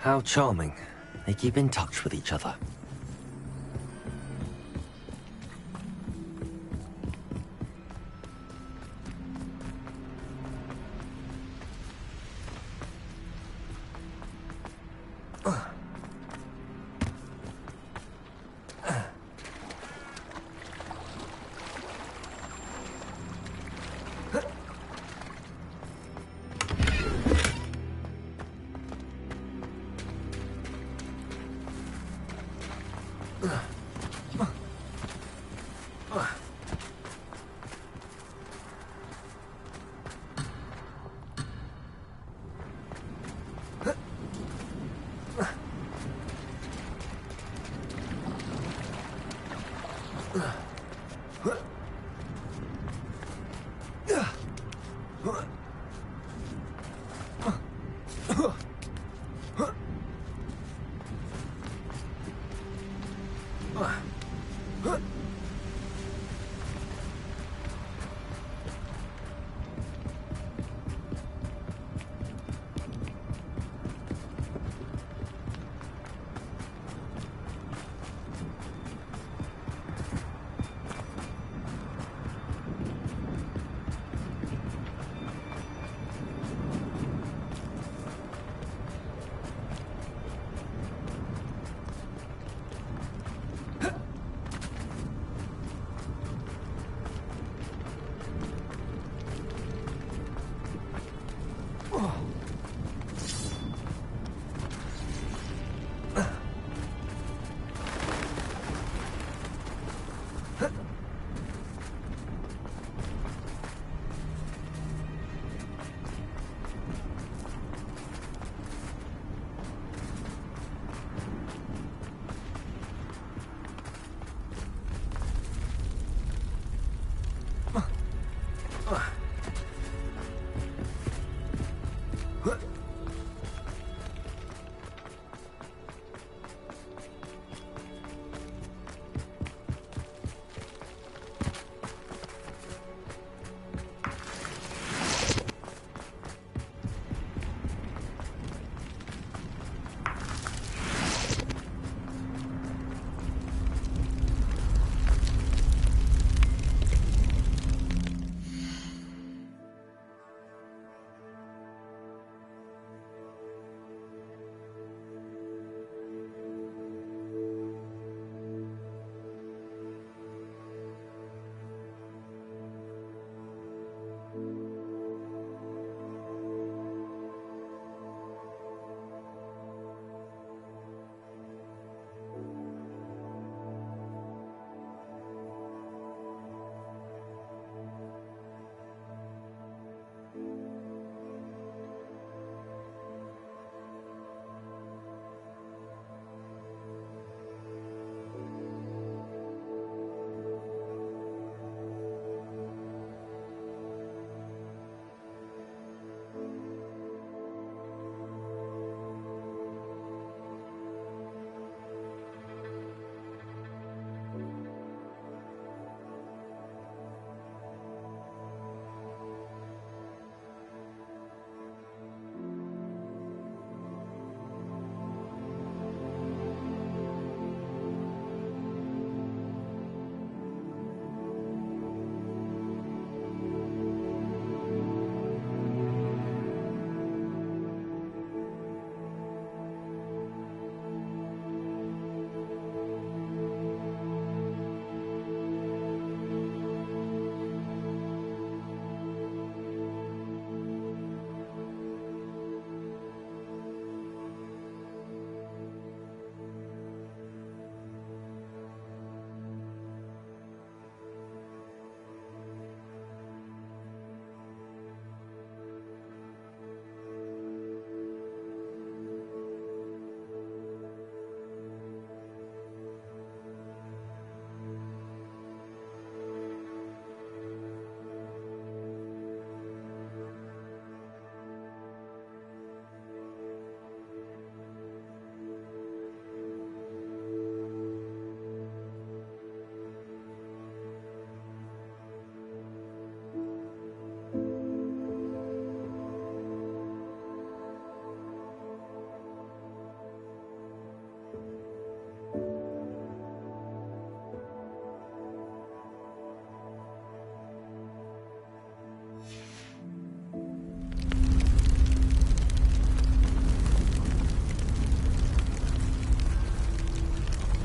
How charming. They keep in touch with each other.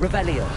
Revelio.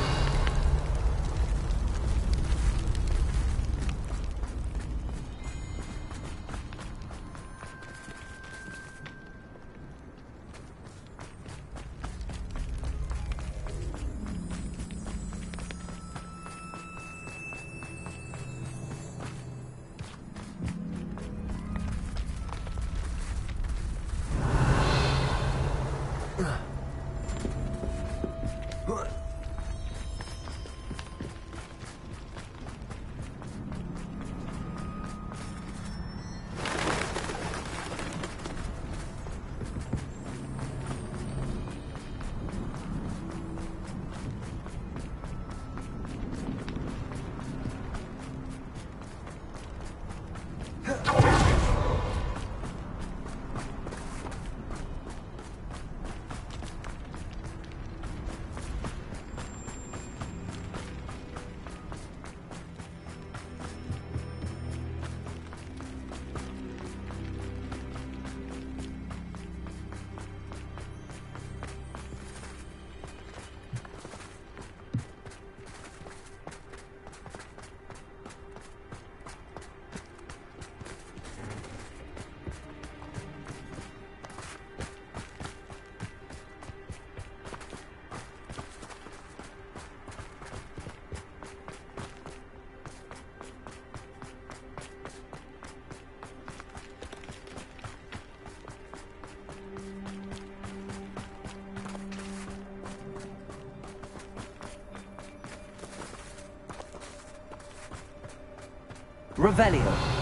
Revelio.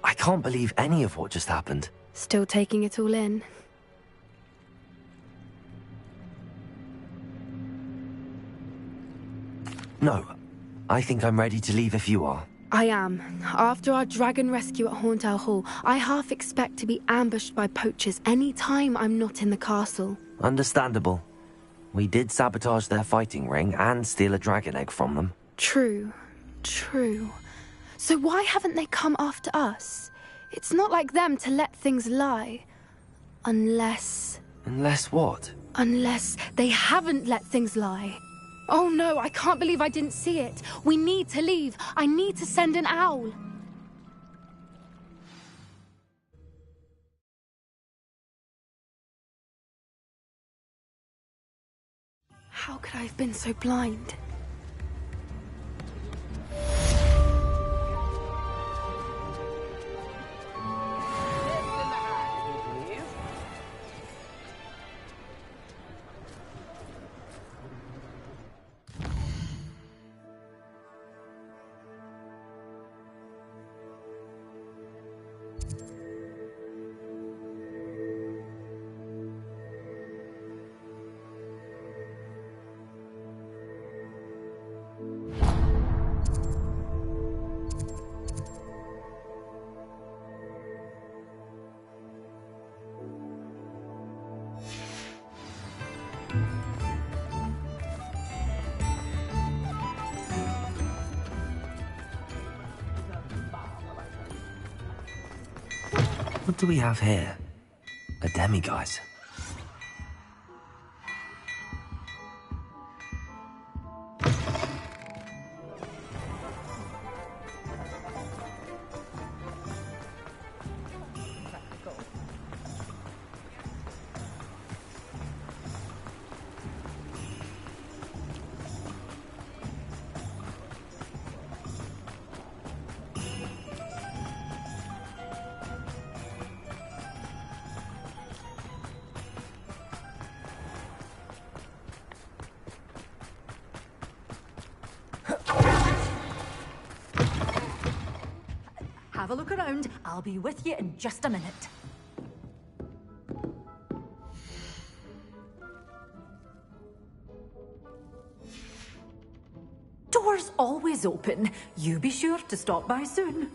I can't believe any of what just happened. Still taking it all in. No, I think I'm ready to leave if you are. I am. After our dragon rescue at Hauntow Hall, I half expect to be ambushed by poachers any time I'm not in the castle. Understandable. We did sabotage their fighting ring and steal a dragon egg from them. True. So why haven't they come after us? It's not like them to let things lie. Unless... Unless what? Unless they haven't let things lie. Oh no, I can't believe I didn't see it. We need to leave. I need to send an owl. How could I have been so blind? What do we have here? A demiguise. have a look around. I'll be with you in just a minute. Door's always open. You be sure to stop by soon.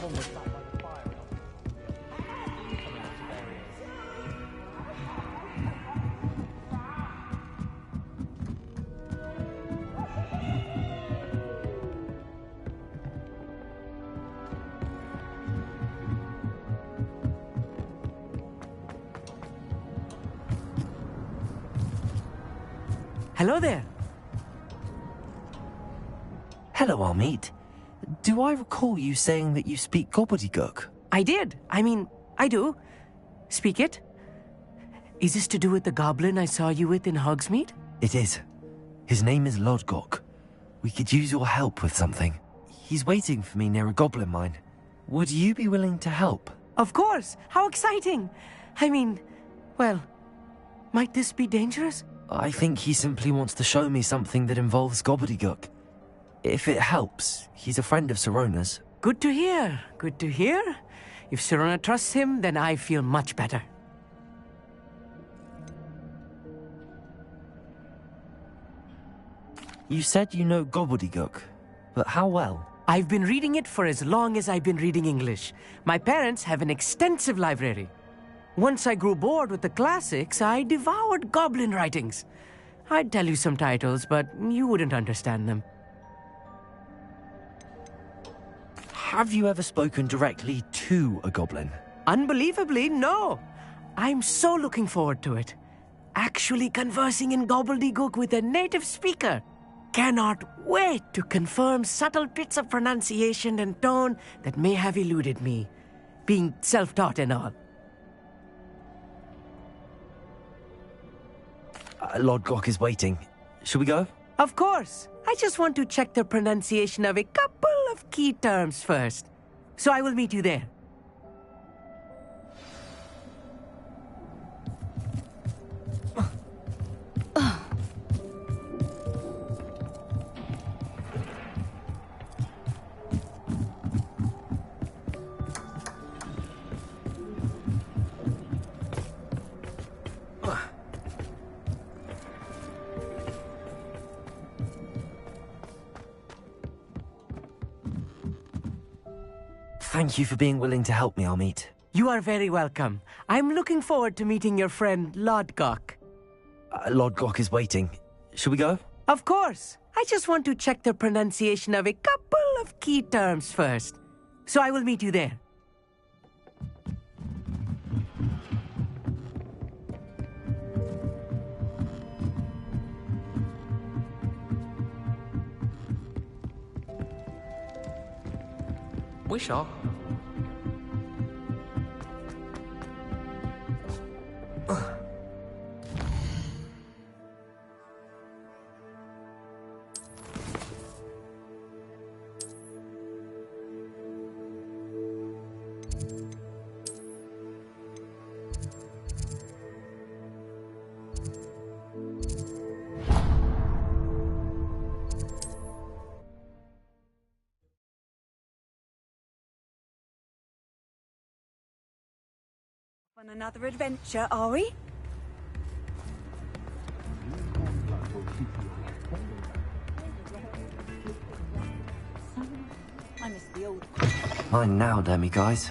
one was sat by the fire. Coming out of areas. Hello there. Hello, Armit. Do I recall you saying that you speak gobbledygook? I did. I do. Speak it. Is this to do with the goblin I saw you with in Hogsmeade? It is. His name is Lodgok. We could use your help with something. He's waiting for me near a goblin mine. Would you be willing to help? Of course. How exciting. Well, might this be dangerous? I think he simply wants to show me something that involves gobbledygook. If it helps, he's a friend of Sirona's. Good to hear. Good to hear. If Sirona trusts him, then I feel much better. You said you know gobbledygook, but how well? I've been reading it for as long as I've been reading English. My parents have an extensive library. Once I grew bored with the classics, I devoured goblin writings. I'd tell you some titles, but you wouldn't understand them. Have you ever spoken directly to a goblin? Unbelievably, no. I'm so looking forward to it. Actually conversing in gobbledygook with a native speaker. Cannot wait to confirm subtle bits of pronunciation and tone that may have eluded me, being self-taught and all. Lodgok is waiting. Shall we go? Of course. I just want to check the pronunciation of a couple of key terms first. So I will meet you there. Thank you for being willing to help me, Armit. You are very welcome. I'm looking forward to meeting your friend, Lodgok. Lodgok is waiting. Shall we go? Of course. I just want to check the pronunciation of a couple of key terms first. So I will meet you there. Wish all. On another adventure, are we? I miss the old. Mine now, Demi guys.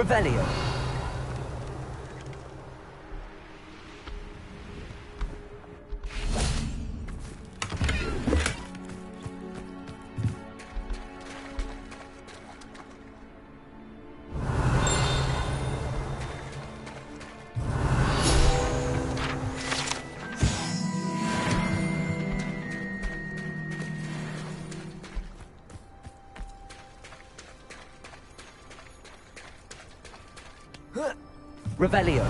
Revelio. Revelio.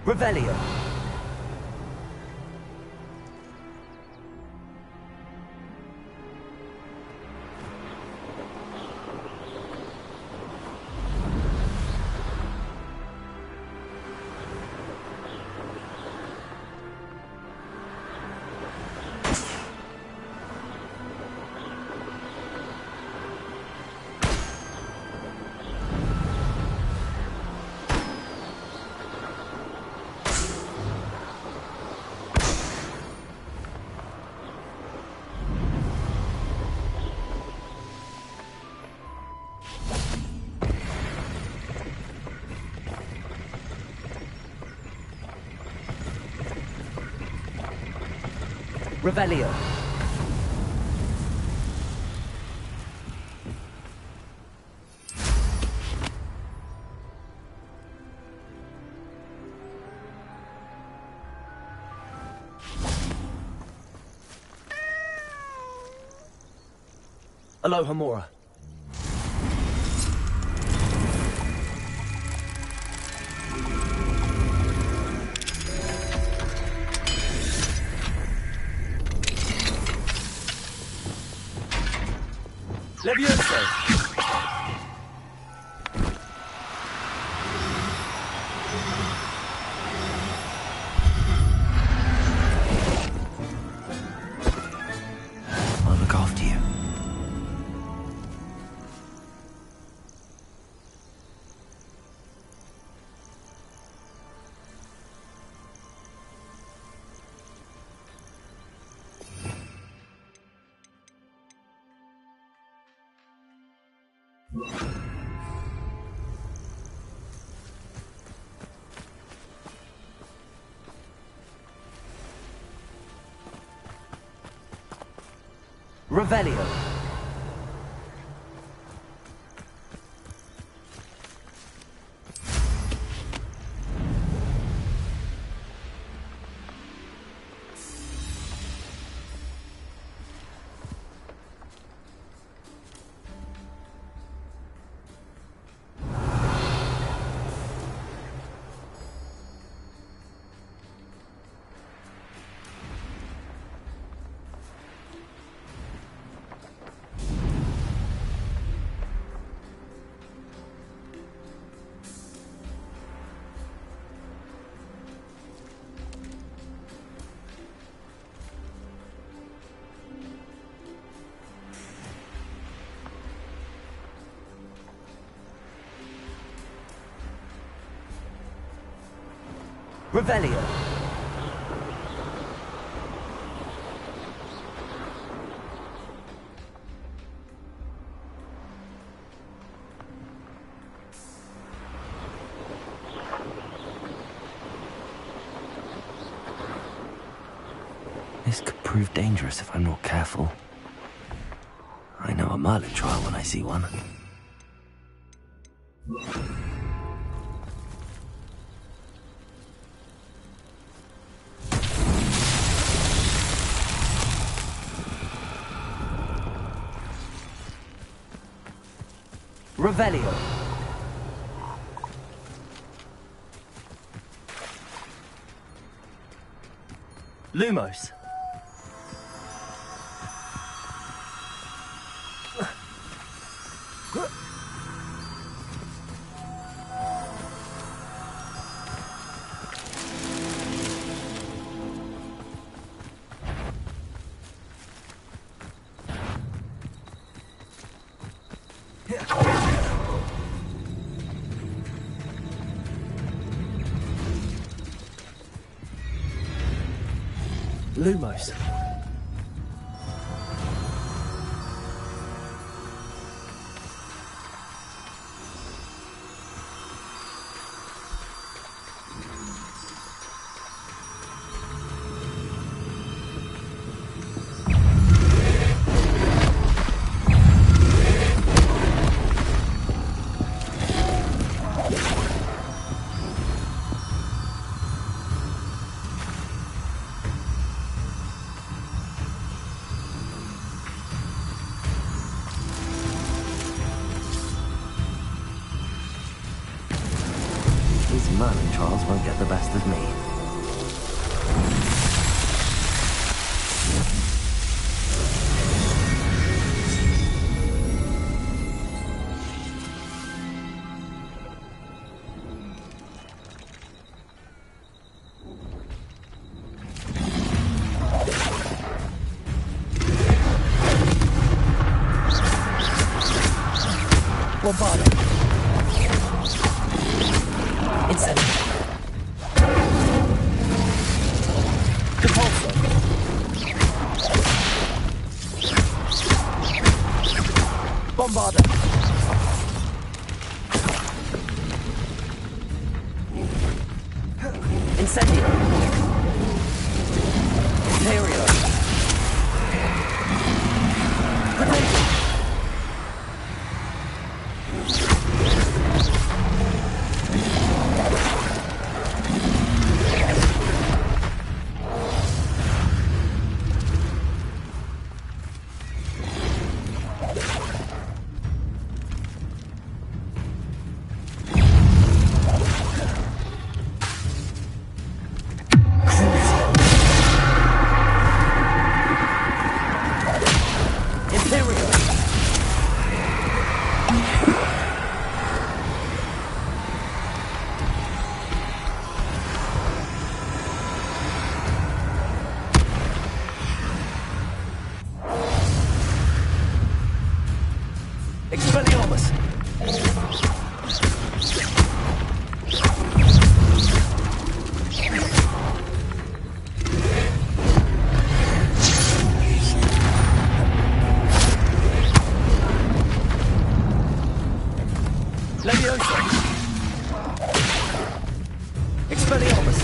Revelio. Revelio. Aloha Mora. Levioso. I'll look after you. Revelio. Revelio. This could prove dangerous if I'm not careful. I know a Merlin trial when I see one. Revelio. Lumos. Lumos. These Merlin trials won't get the best of me. Bombardo. Incendio. Compulso. Bombardo. Incendio. Imperio. Potato. Expelliarmus! Leviosa! Expelliarmus!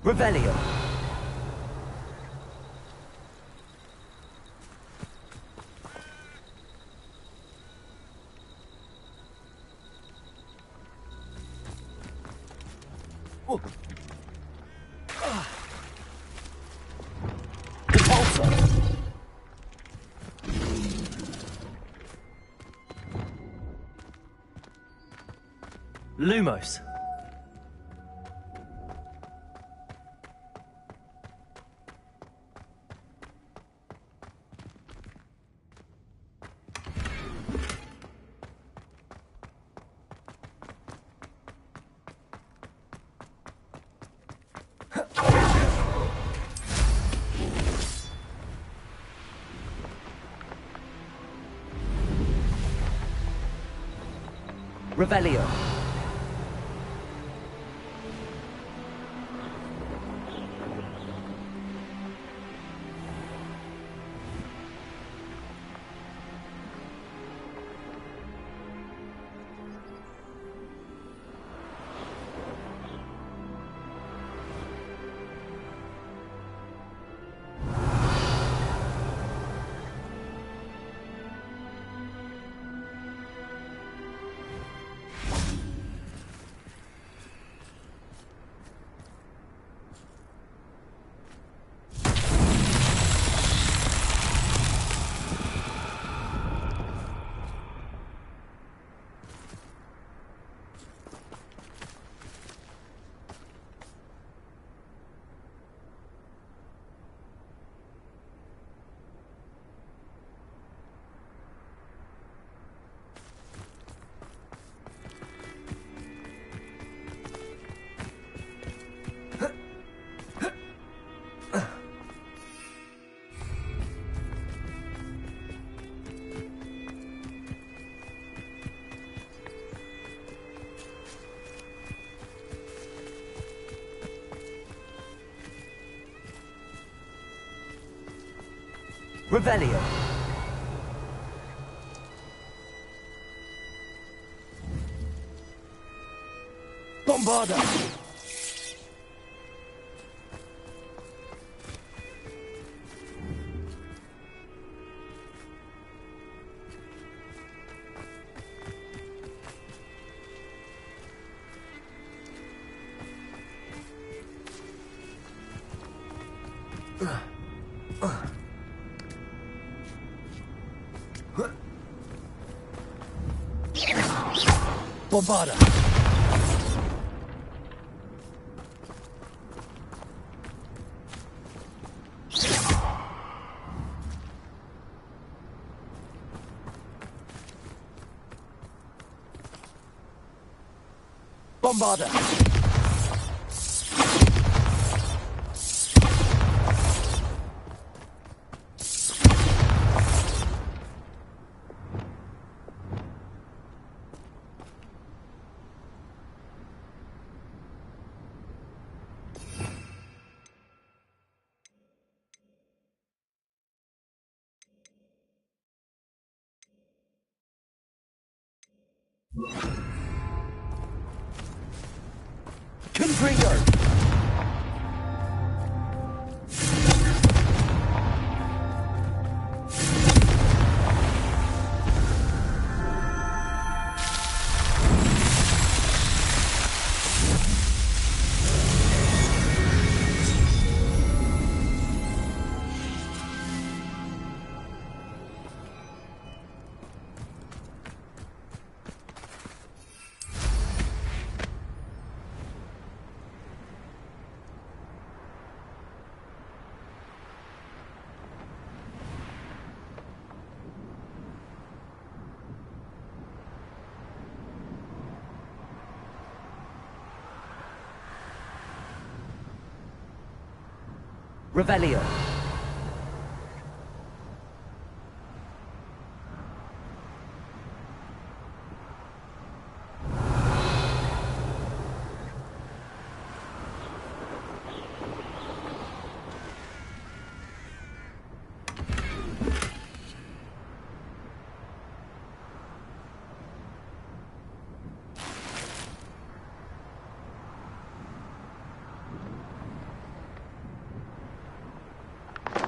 Revelio. Oh. Compulso. Lumos. Revelio. Revelio. Bombarda. Bombarda. Bombarda. Confringo! Revelio.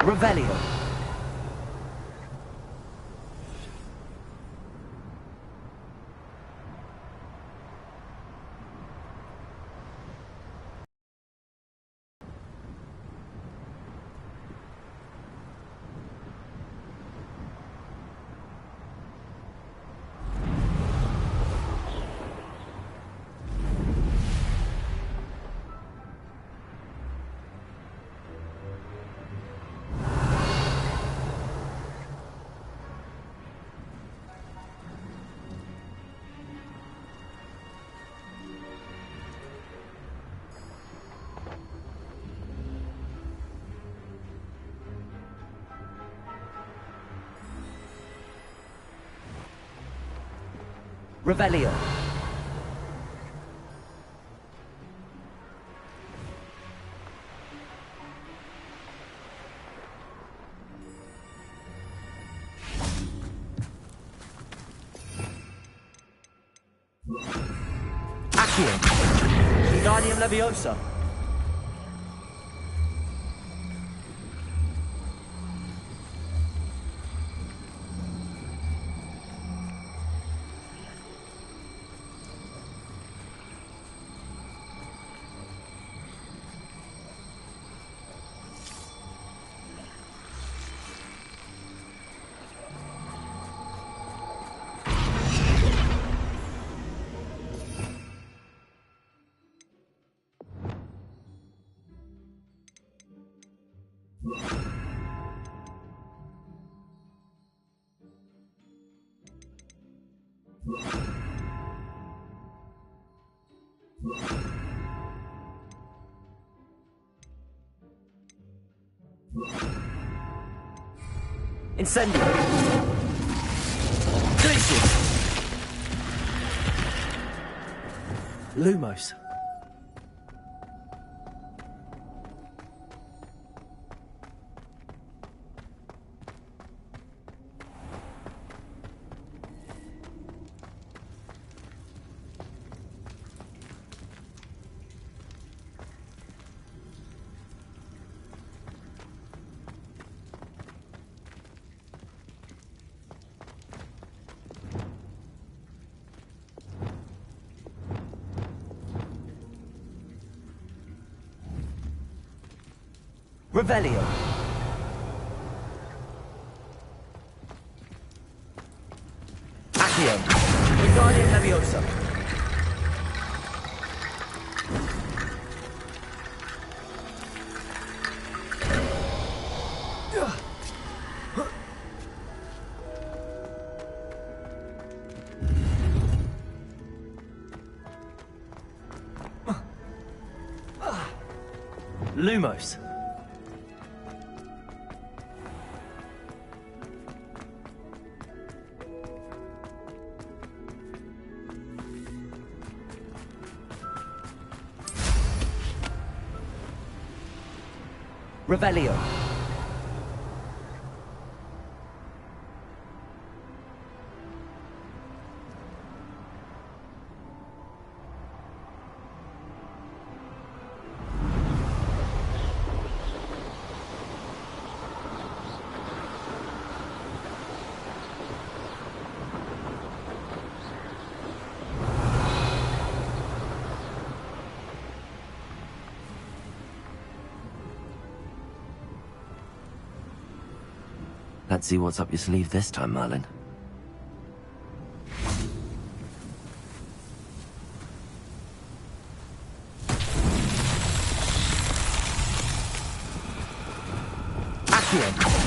Revelio. Revelio. Accio. Wingardium Leviosa. Incendio. Glacius. Lumos. Revelio. Accio. Wingardium Leviosa. Lumos. Revelio. Let's see what's up your sleeve this time, Merlin. Accio.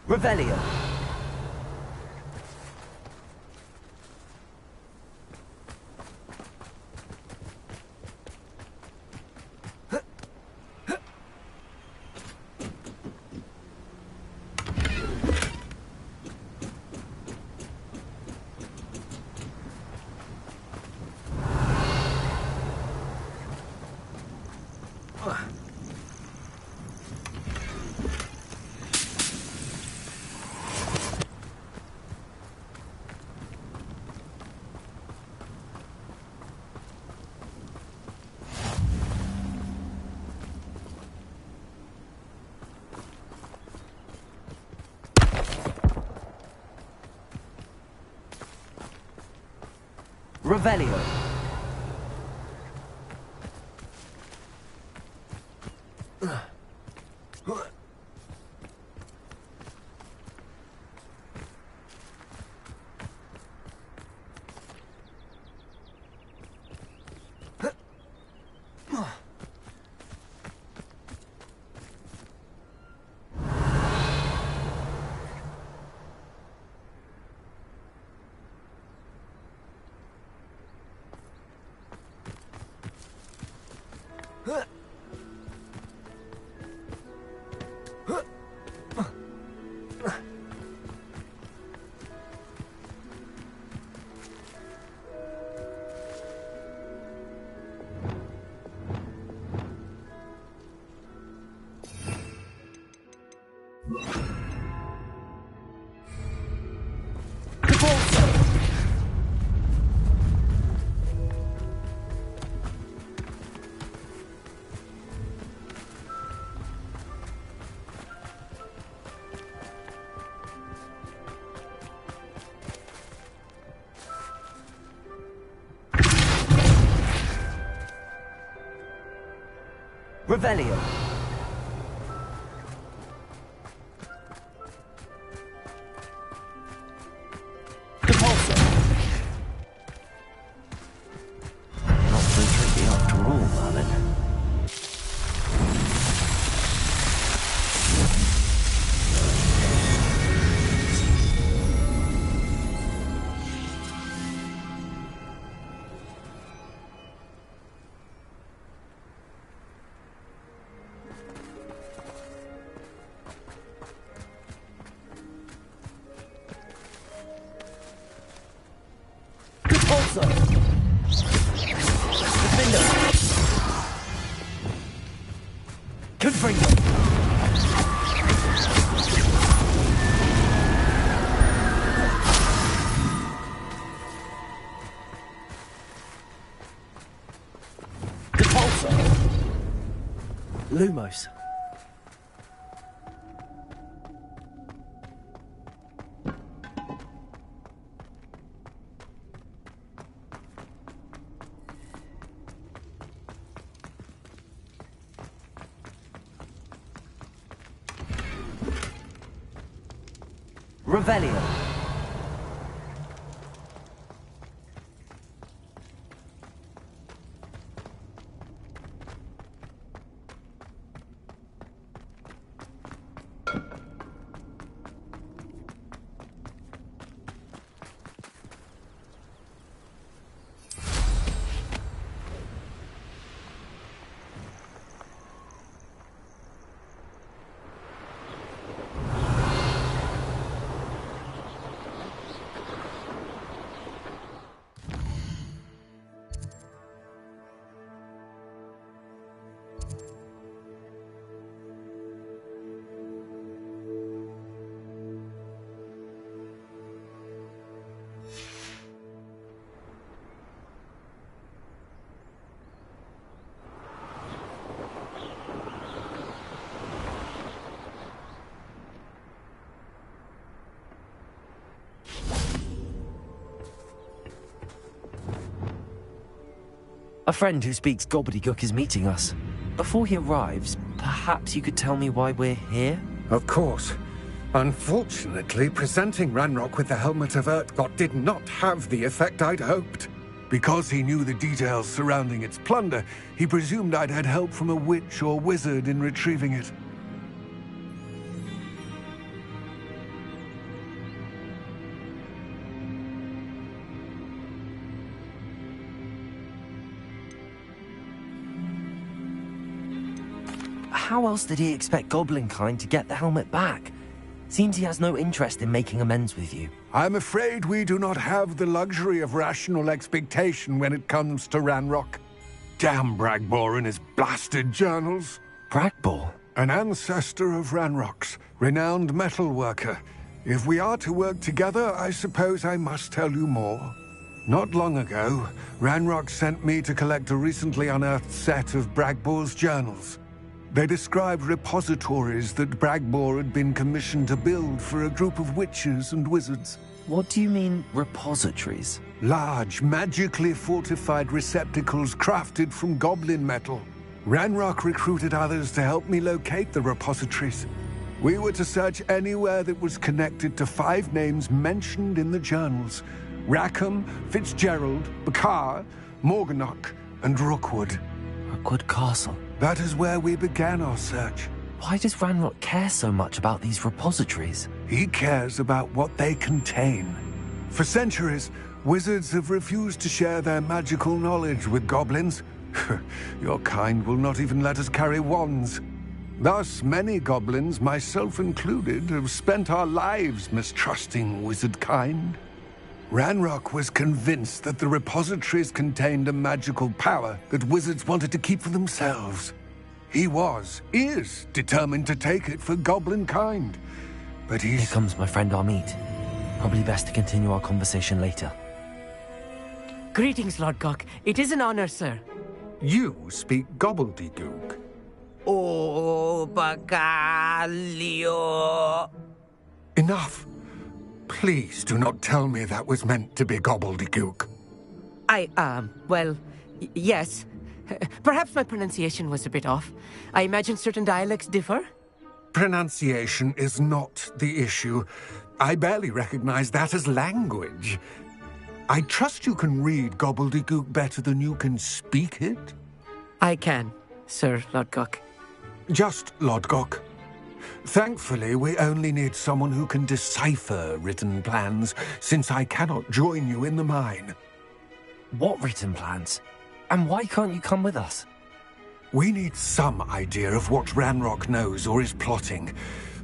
Revelio. Revelio. Revelio. Repulsor. Not so tricky after all, Merlin. Lumos. Revelio. A friend who speaks gobbledygook is meeting us. Before he arrives, perhaps you could tell me why we're here? Of course. Unfortunately, presenting Ranrock with the Helmet of Urtkot did not have the effect I'd hoped. Because he knew the details surrounding its plunder, he presumed I'd had help from a witch or wizard in retrieving it. how else did he expect Goblinkind to get the helmet back? Seems he has no interest in making amends with you. I'm afraid we do not have the luxury of rational expectation when it comes to Ranrock. Damn Bragbor and his blasted journals. Bragbor? An ancestor of Ranrock's, renowned metal worker. If we are to work together, I suppose I must tell you more. Not long ago, Ranrock sent me to collect a recently unearthed set of Bragbor's journals. They described repositories that Bragbor had been commissioned to build for a group of witches and wizards. What do you mean, repositories? Large, magically fortified receptacles crafted from goblin metal. Ranrock recruited others to help me locate the repositories. We were to search anywhere that was connected to 5 names mentioned in the journals: Rackham, Fitzgerald, Bakar, Morganach, and Rookwood. Rookwood Castle. That is where we began our search. Why does Ranrock care so much about these repositories? He cares about what they contain. For centuries, wizards have refused to share their magical knowledge with goblins. Your kind will not even let us carry wands. Thus, many goblins, myself included, have spent our lives mistrusting wizard kind. Ranrock was convinced that the repositories contained a magical power that wizards wanted to keep for themselves. He is determined to take it for goblin kind. But Here comes my friend Amit. Probably best to continue our conversation later. Greetings, Lord Cock. It is an honor, sir. You speak gobbledygook. Oh, Bacalio. Enough. Please do not tell me that was meant to be gobbledygook. Yes. Perhaps my pronunciation was a bit off. I imagine certain dialects differ. Pronunciation is not the issue. I barely recognize that as language. I trust you can read gobbledygook better than you can speak it? I can, Sir Lodgok. Just Lodgok. Thankfully, we only need someone who can decipher written plans, since I cannot join you in the mine. What written plans? And why can't you come with us? We need some idea of what Ranrock knows or is plotting.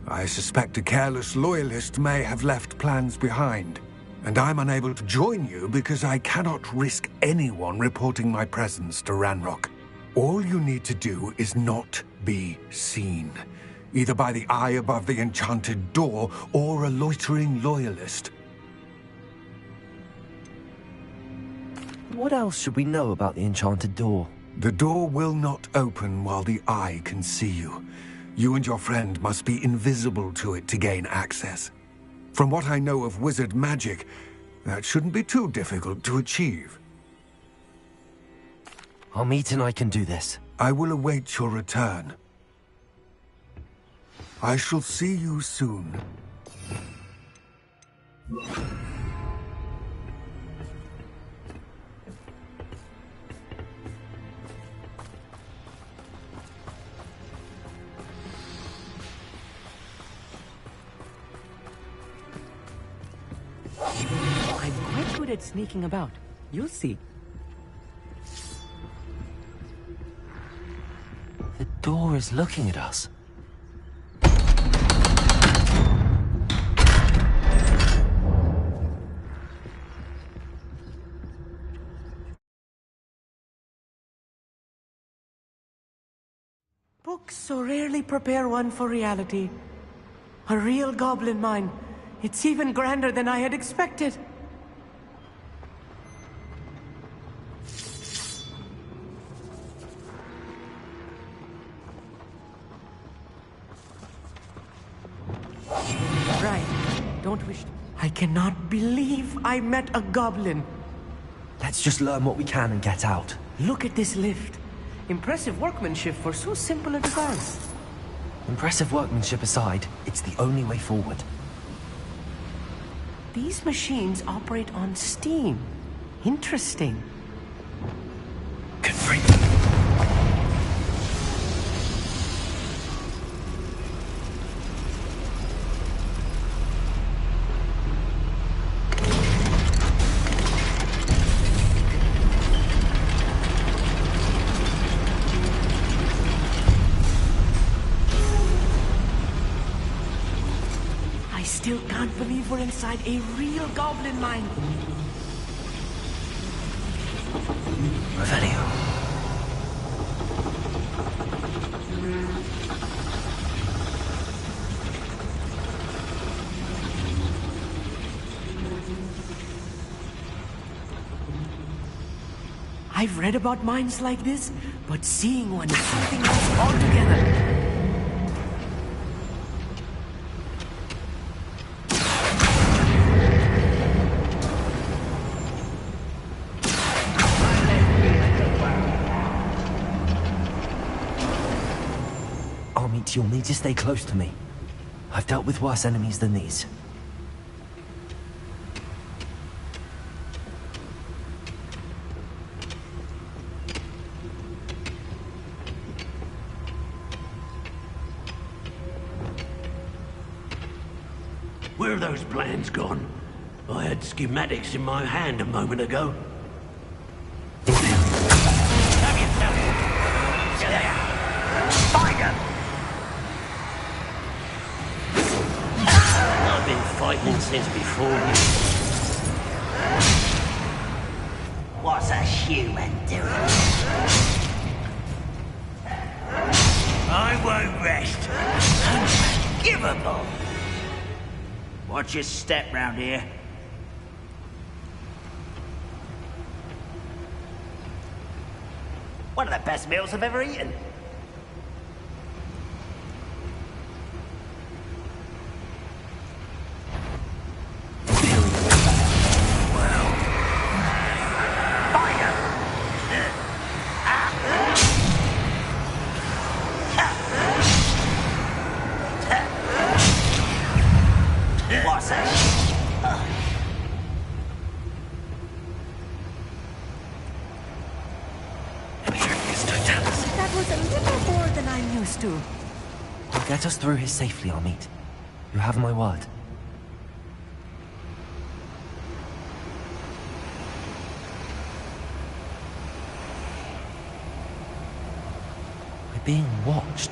I suspect a careless loyalist may have left plans behind. And I'm unable to join you because I cannot risk anyone reporting my presence to Ranrock. All you need to do is not be seen, either by the eye above the enchanted door or a loitering loyalist. What else should we know about the enchanted door? The door will not open while the eye can see you. You and your friend must be invisible to it to gain access. From what I know of wizard magic, that shouldn't be too difficult to achieve. Amit and I can do this. I will await your return. I shall see you soon. I'm quite good at sneaking about. You'll see. The door is looking at us. Books so rarely prepare one for reality. A real goblin mine. It's even grander than I had expected. Right. Don't wish... I cannot believe I met a goblin. Let's just learn what we can and get out. Look at this lift. Impressive workmanship for so simple a device. Impressive workmanship aside, it's the only way forward. These machines operate on steam. Interesting. can't believe we're inside a real goblin mine. Revelio. I've read about mines like this, but seeing one is something else altogether. Amit, you'll need to stay close to me. I've dealt with worse enemies than these. Where have those plans gone? I had schematics in my hand a moment ago. Have you done it? Find them! I've been fighting since before you. What's a human doing? I won't rest. Unforgivable! Watch your step round here. One of the best meals I've ever eaten. I'll get us through here safely, Amit. You have my word. We're being watched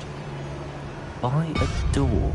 by a door.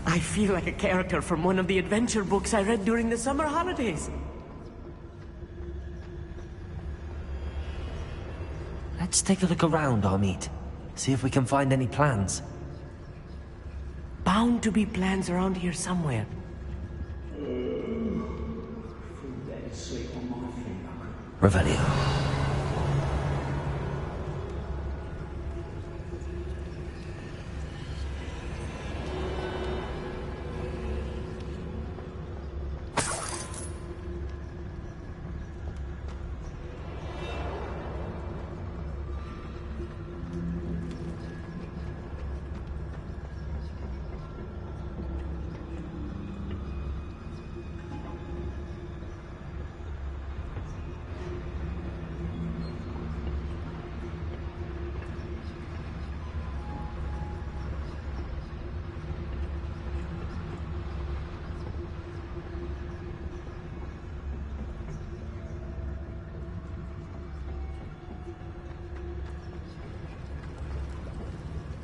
I feel like a character from one of the adventure books I read during the summer holidays. Let's take a look around, Amit. See if we can find any plans. Bound to be plans around here somewhere. Revelio.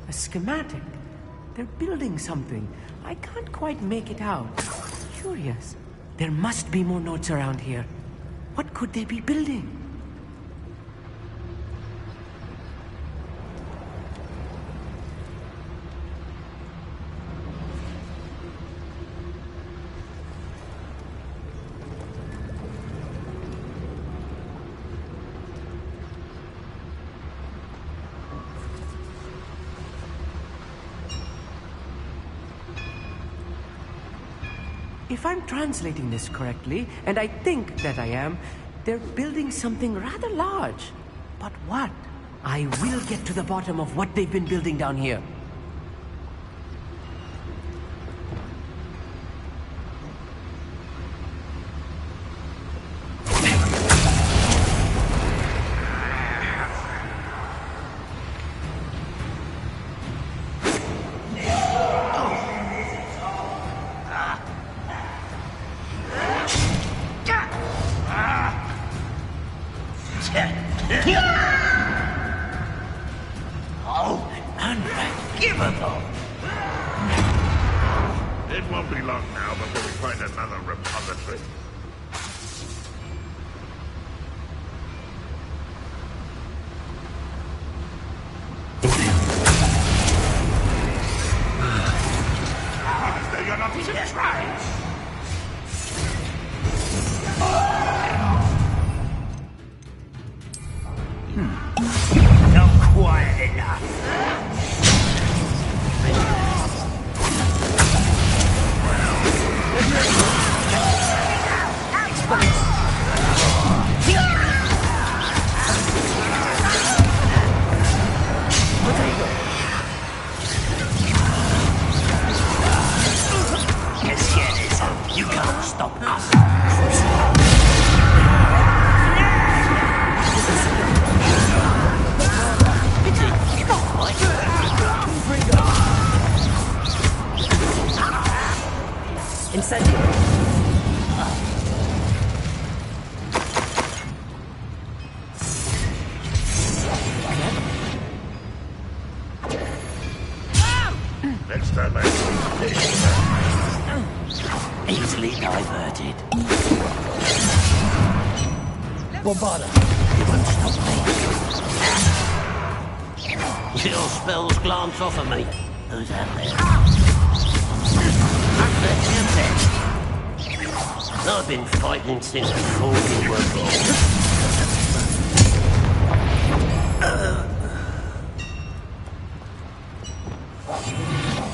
A schematic. They're building something. I can't quite make it out. Curious. There must be more notes around here. What could they be building? If I'm translating this correctly, and I think that I am, they're building something rather large. But what? I will get to the bottom of what they've been building down here. Oh, unforgivable! It won't be long now before we find another repository. You're not even trying! Not quiet enough. Let's get this up. You can't stop us. Incendio. Next time I easily diverted. Bombada. You won't stop me. Little spells glance off of me. Who's out there? I've been fighting since before you were born.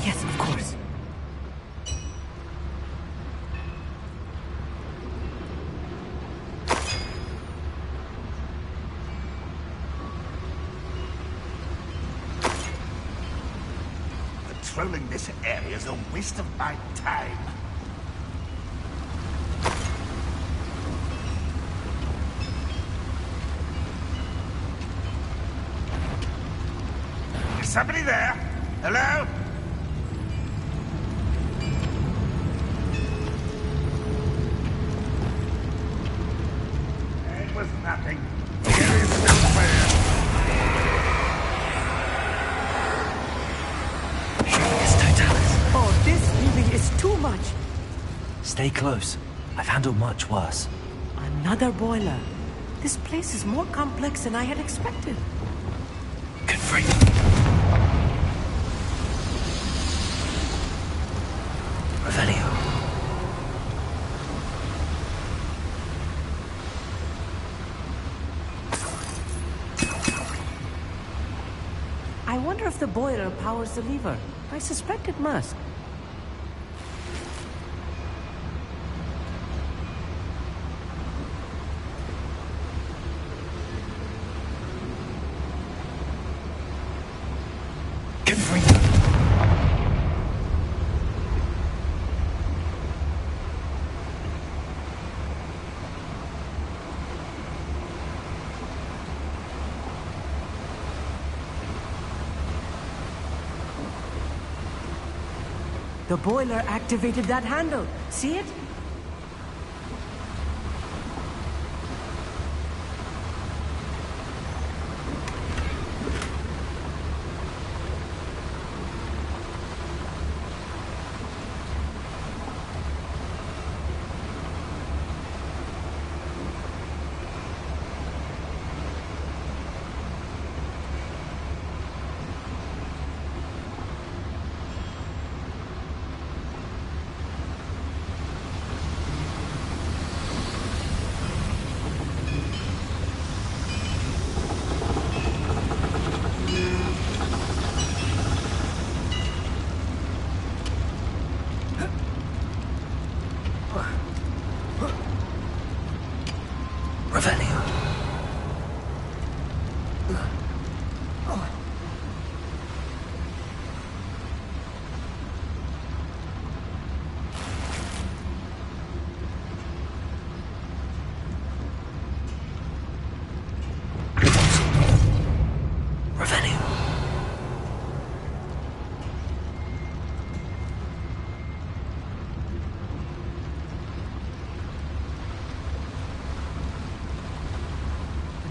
Yes, of course. Patrolling this area is a waste of my time. Is somebody there? Hello? It was nothing. Here is still clear. Oh, this really too much. Stay close. I've handled much worse. Another boiler. This place is more complex than I had expected. Good freak. Revelio. I wonder if the boiler powers the lever. I suspect it must. The boiler activated that handle. See it?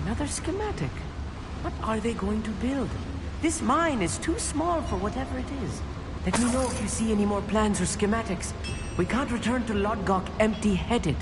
Another schematic. What are they going to build? This mine is too small for whatever it is. Let me know if you see any more plans or schematics. We can't return to Lodgok empty-headed.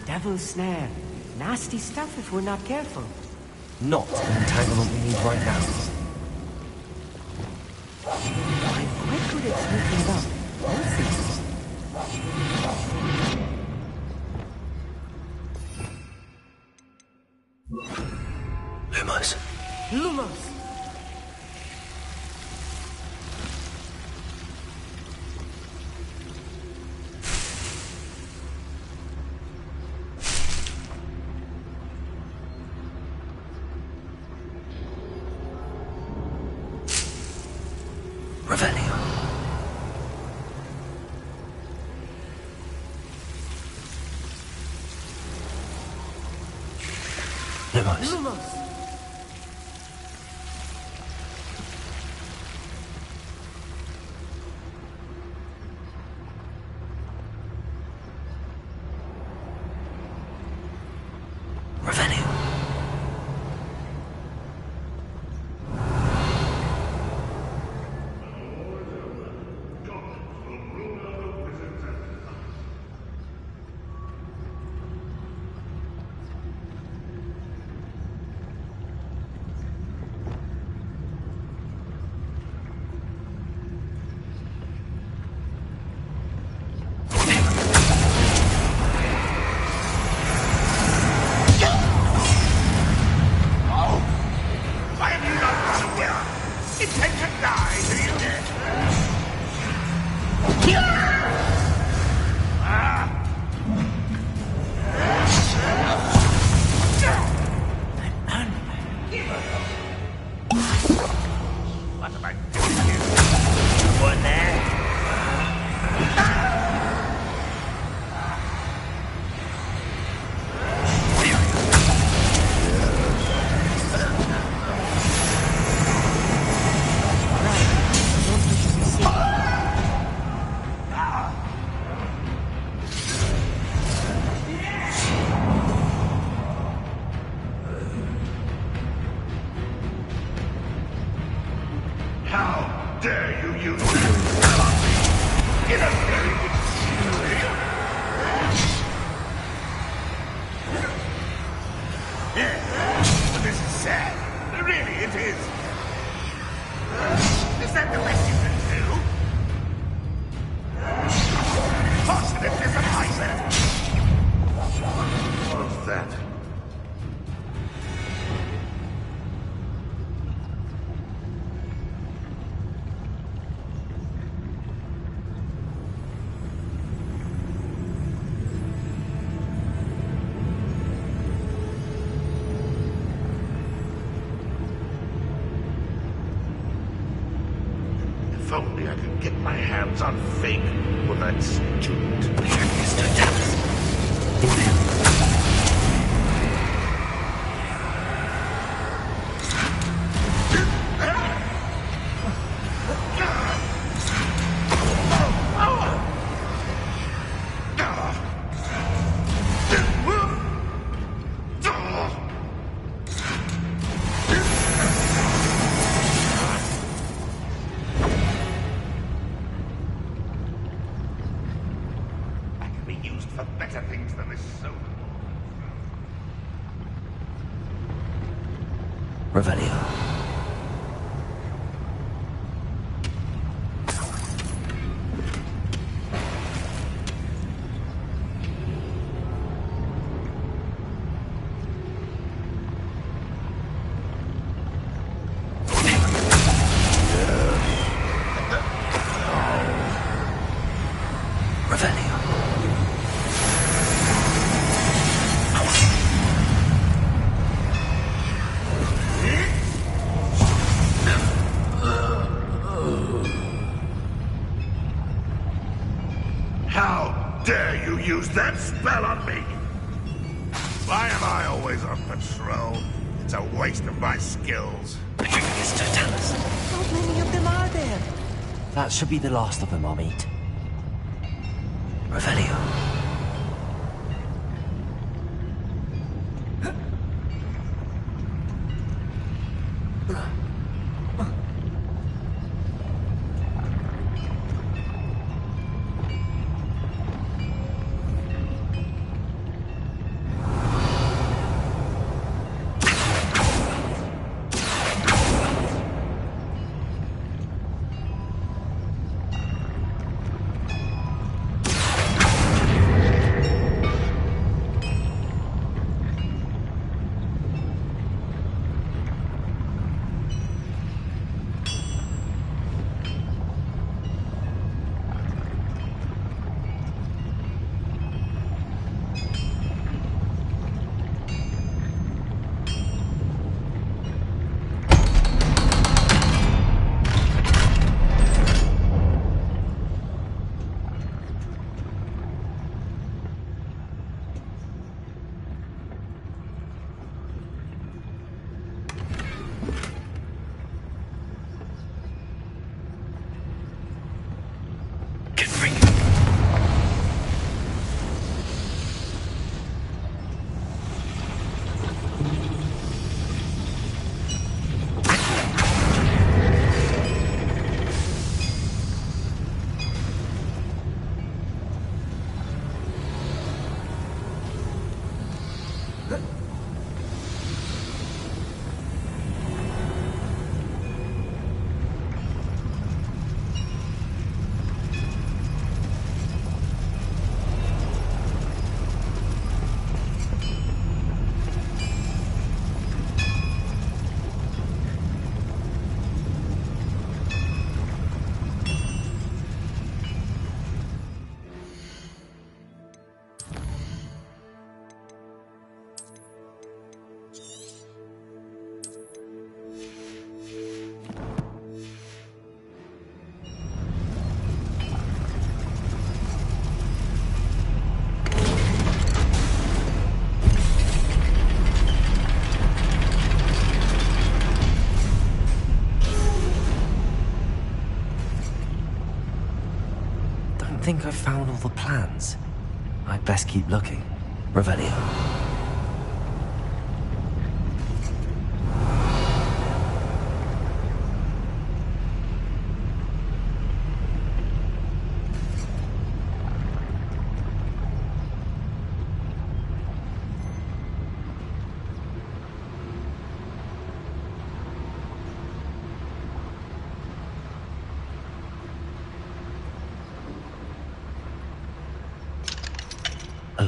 Devil's snare. Nasty stuff if we're not careful. Not the entanglement we need right now. I'm quite good at sneaking up. We'll see. Lumos. Lumos! Revelio. Lumos. Lumos! Revelio. use that spell on me in a very yeah, but this is sad. Really, it is. Is that the best you can do? Fortunate as a miser. What's that? If only I could get my hands on Fig or that student. Used for better things than this soul. Revelio. How dare you use that spell on me? Why am I always on patrol? It's a waste of my skills. How many of them are there? That should be the last of them I'll meet. Revelio. I think I've found all the plans. I'd best keep looking. Revelio.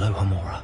Alohomora.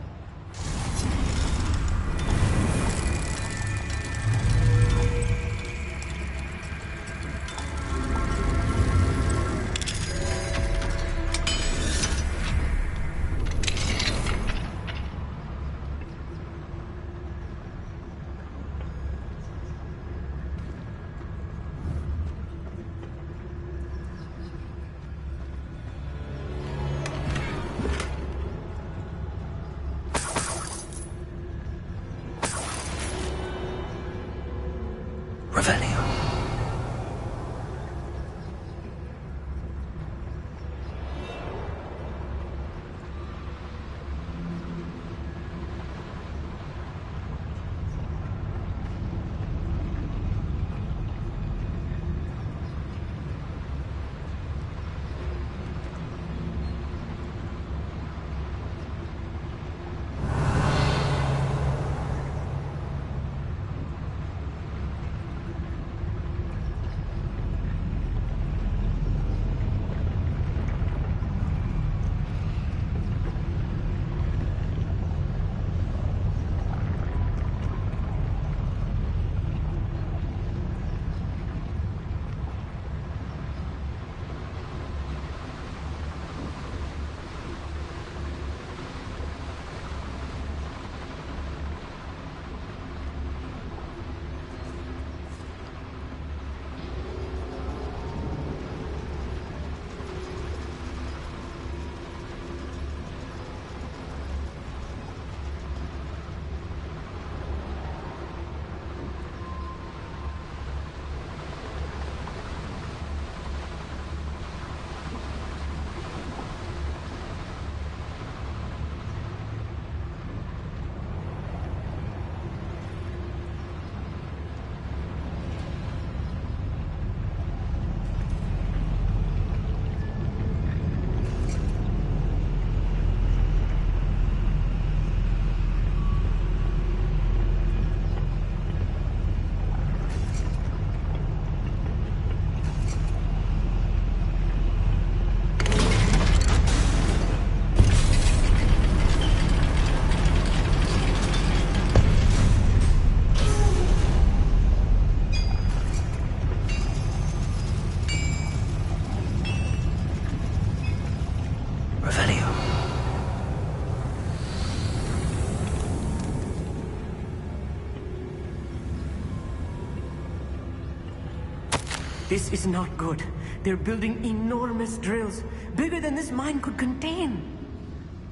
This is not good. They're building enormous drills, bigger than this mine could contain.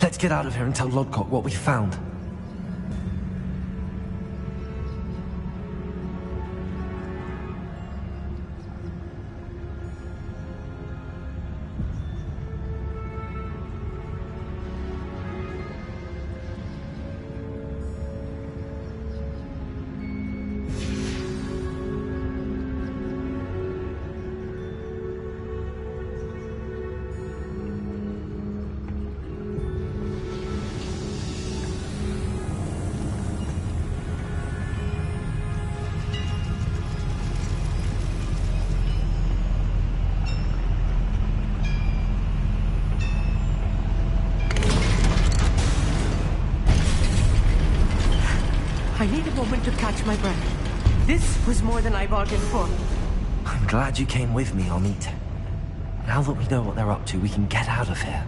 Let's get out of here and tell Lodcock what we found. I need a moment to catch my breath. This was more than I bargained for. I'm glad you came with me, Amit. Now that we know what they're up to, we can get out of here.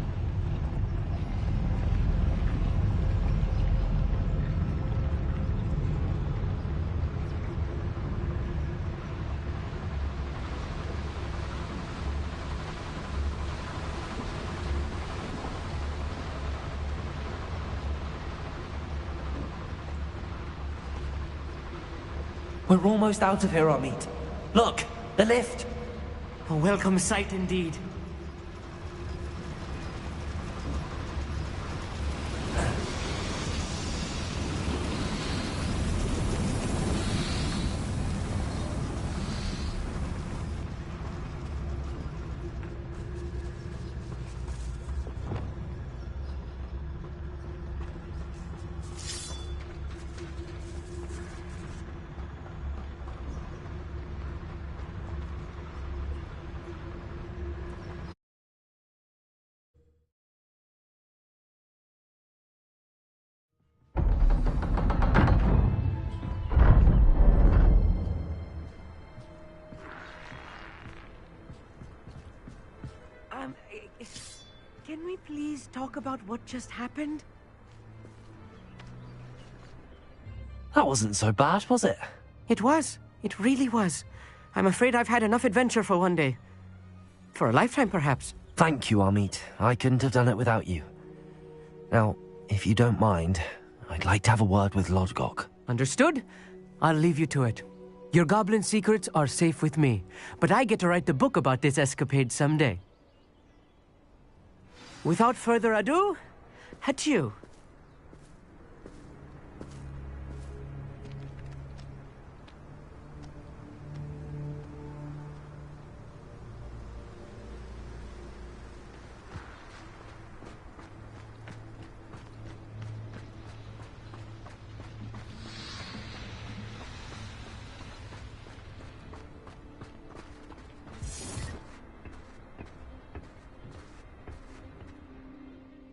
We're almost out of here, Amit. Look, the lift. A welcome sight indeed. guys talk about what just happened? That wasn't so bad, was it? It was. It really was. I'm afraid I've had enough adventure for one day. For a lifetime, perhaps. Thank you, Amit. I couldn't have done it without you. Now, if you don't mind, I'd like to have a word with Lodgok. Understood? I'll leave you to it. Your goblin secrets are safe with me, but I get to write the book about this escapade someday. Without further ado, adieu.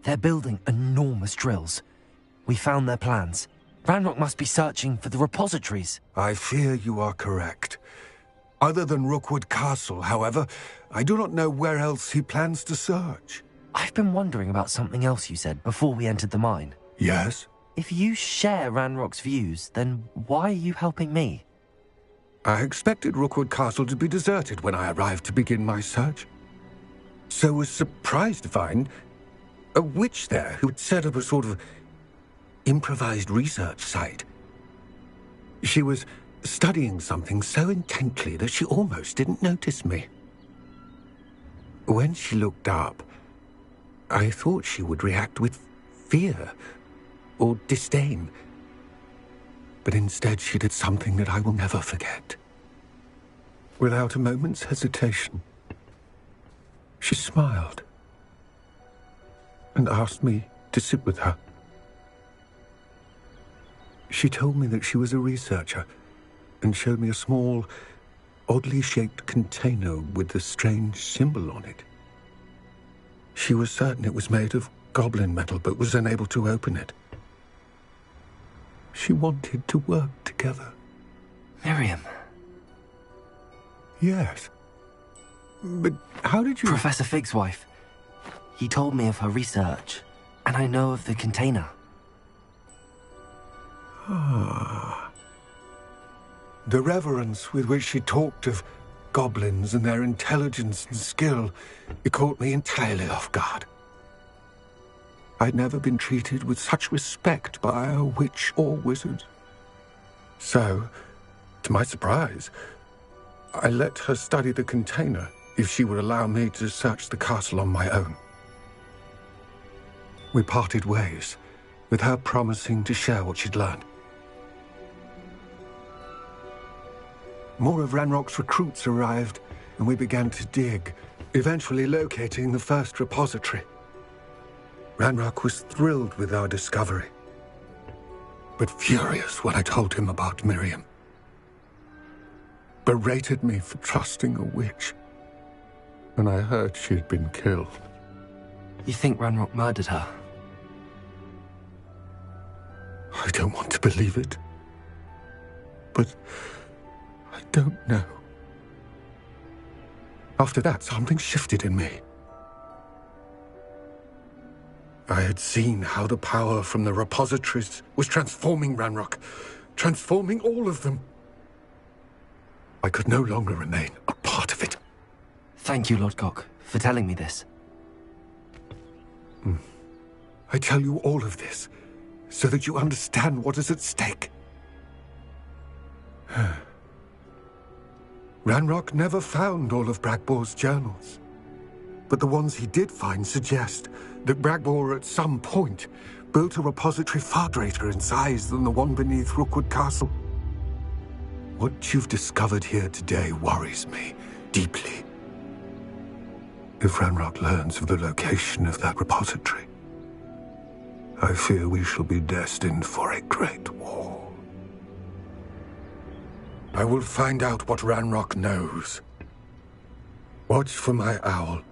They're building enormous drills. We found their plans. Ranrock must be searching for the repositories. I fear you are correct. Other than Rookwood Castle, however, I do not know where else he plans to search. I've been wondering about something else you said before we entered the mine. Yes? If you share Ranrock's views, then why are you helping me? I expected Rookwood Castle to be deserted when I arrived to begin my search. So was surprised to find a witch there who had set up a sort of improvised research site. She was studying something so intently that she almost didn't notice me. When she looked up, I thought she would react with fear or disdain. But instead she did something that I will never forget. Without a moment's hesitation, she smiled and asked me to sit with her. She told me that she was a researcher and showed me a small, oddly shaped container with a strange symbol on it. She was certain it was made of goblin metal, but was unable to open it. She wanted to work together. Miriam. Yes. But how did you... Professor Fig's wife. He told me of her research, and I know of the container. Ah. The reverence with which she talked of goblins and their intelligence and skill, it caught me entirely off guard. I'd never been treated with such respect by a witch or wizard. So, to my surprise, I let her study the container if she would allow me to search the castle on my own. We parted ways, with her promising to share what she'd learned. More of Ranrock's recruits arrived, and we began to dig, eventually locating the first repository. Ranrock was thrilled with our discovery, but furious when I told him about Miriam. Berated me for trusting a witch, and I heard she had been killed. You think Ranrock murdered her? I don't want to believe it, but I don't know. After that, something shifted in me. I had seen how the power from the repositories was transforming Ranrock, transforming all of them. I could no longer remain a part of it. Thank you, Lodgok, for telling me this. I tell you all of this so that you understand what is at stake. Ranrock never found all of Bragbor's journals, but the ones he did find suggest that Bragbor at some point built a repository far greater in size than the one beneath Rookwood Castle. What you've discovered here today worries me deeply. If Ranrock learns of the location of that repository, I fear we shall be destined for a great war. I will find out what Ranrock knows. Watch for my owl.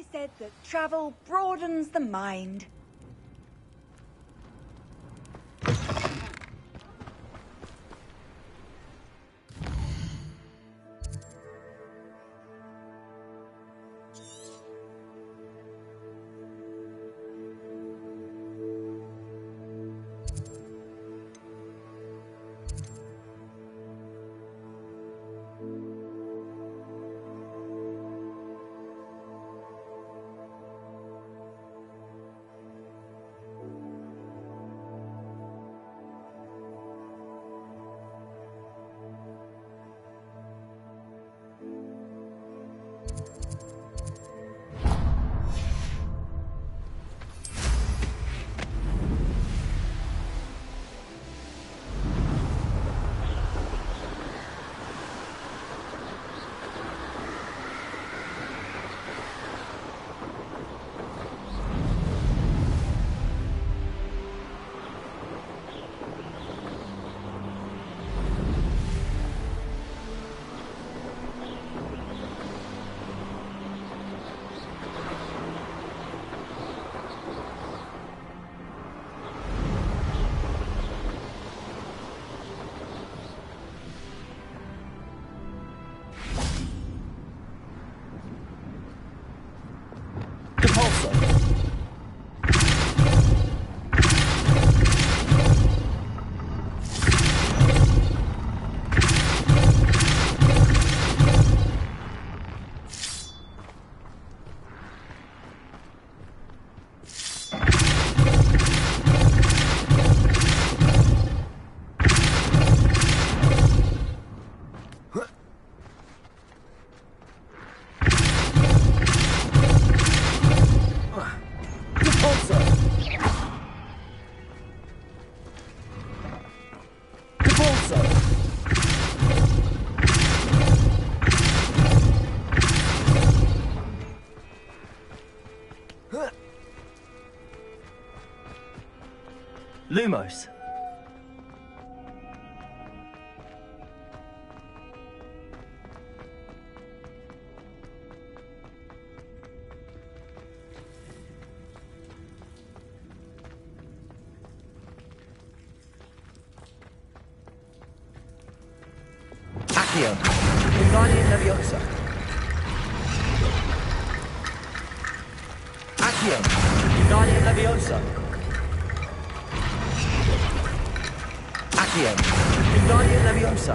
always said that travel broadens the mind. Lumos. Accio. Wingardium Leviosa. Accio. Wingardium Leviosa. Accio. Wingardium Leviosa.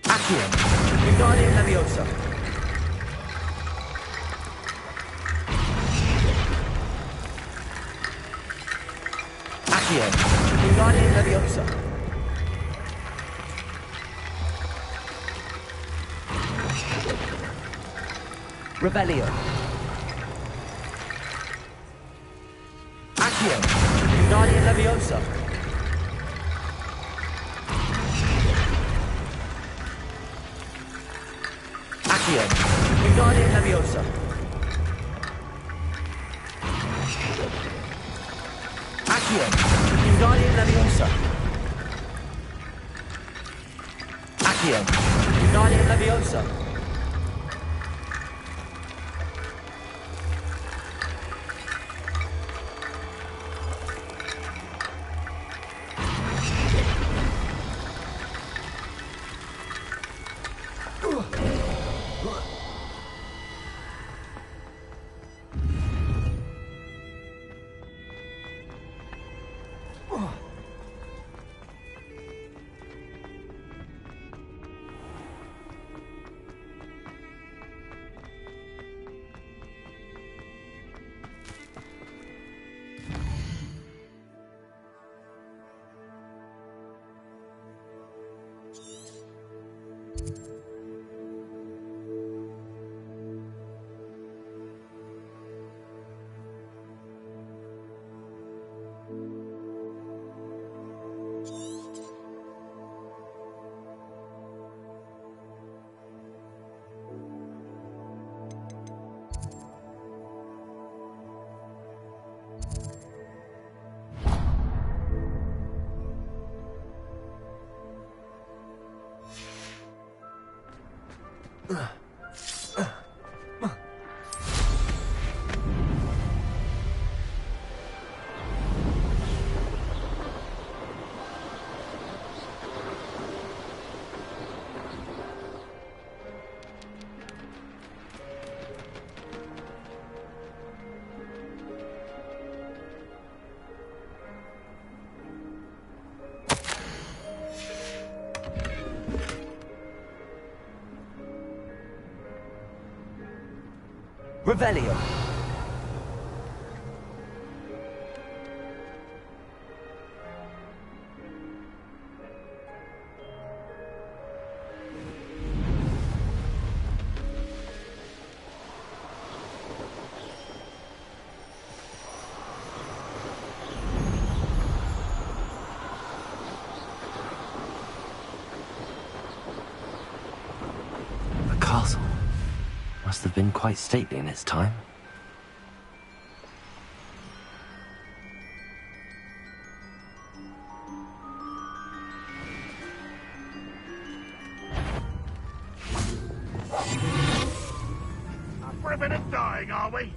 Accio. Wingardium Leviosa. Accio. Wingardium Leviosa. Rebellion. Accio. Wingardium Leviosa. Accio. Wingardium Leviosa. Accio. Wingardium Leviosa. Accio. Wingardium Leviosa. Revelio. The castle must have been quite stately in its time. For a bit of dying, are we?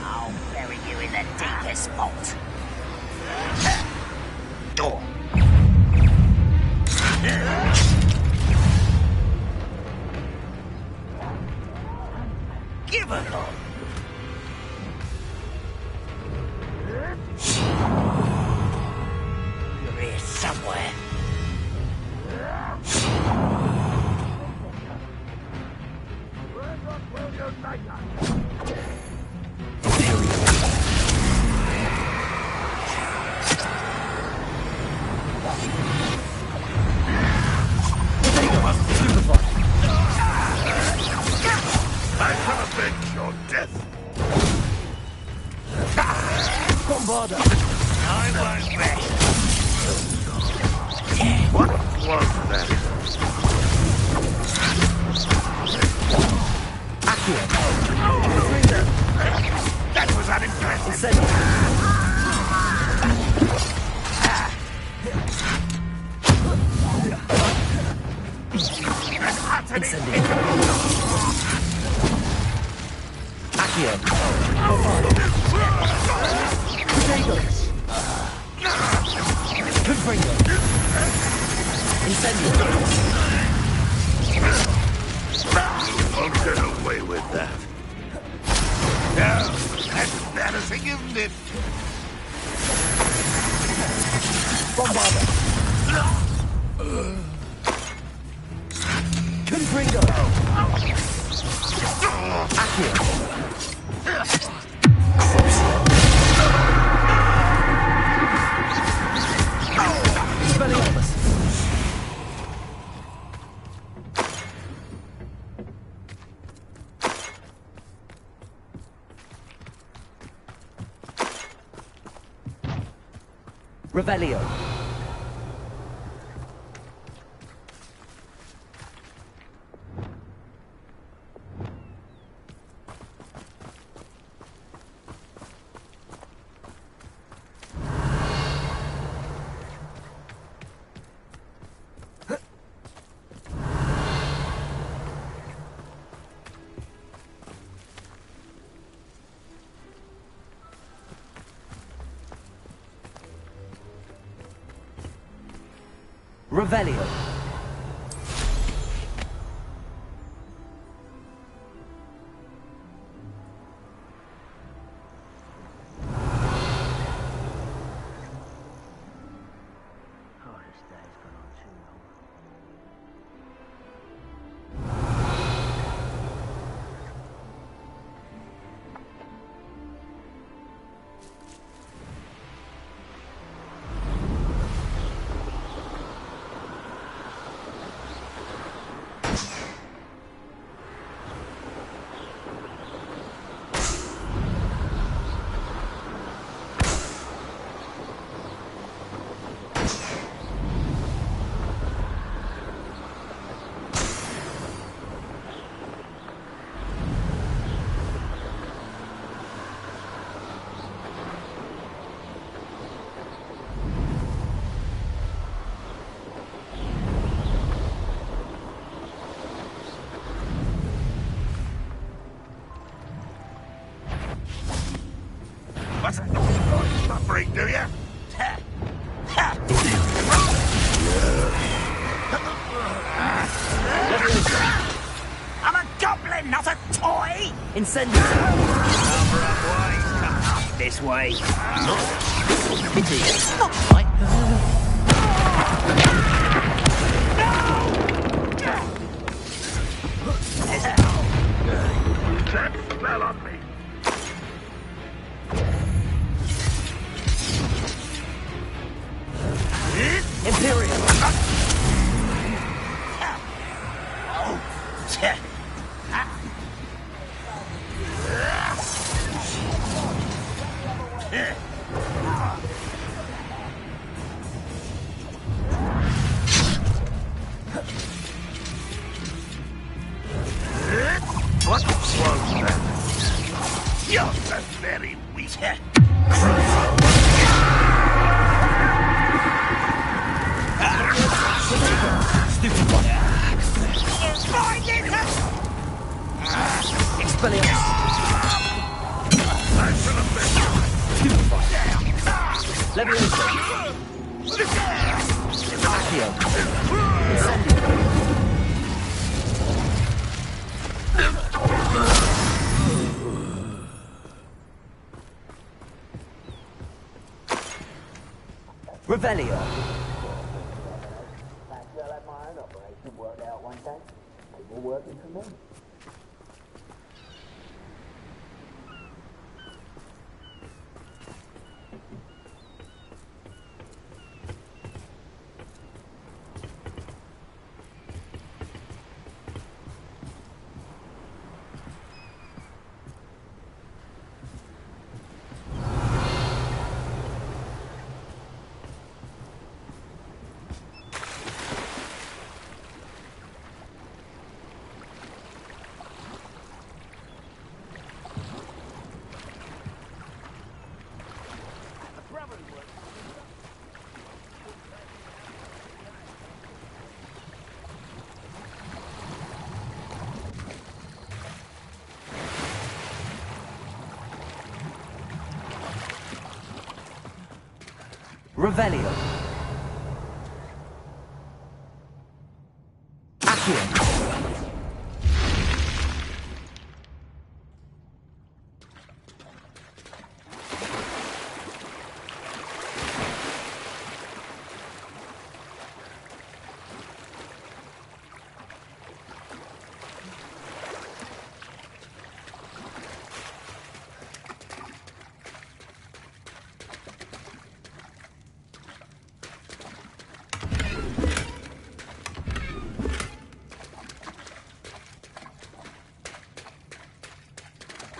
I'll bury you in the deepest vault. Door. Give a look. You're here somewhere. I can avenge your death. Bombarda. I like that. What was that? That was unimpressive. Won't get away with that. No, that's embarrassing, isn't it? Confringo. Revelio. Revelio. Mustn't know your buffering, do you? I'm a goblin, not a toy! Incendiary! Number of ways, come up this way. Pity. Not quite. That spell on me! Imperial! What was that? You're the very weak. Stupid one. Expelliarmus. Stupid one. Leviosa. Accio. Incendiary. Revelio. Worked out one day. People working for me. Revelio. Accio.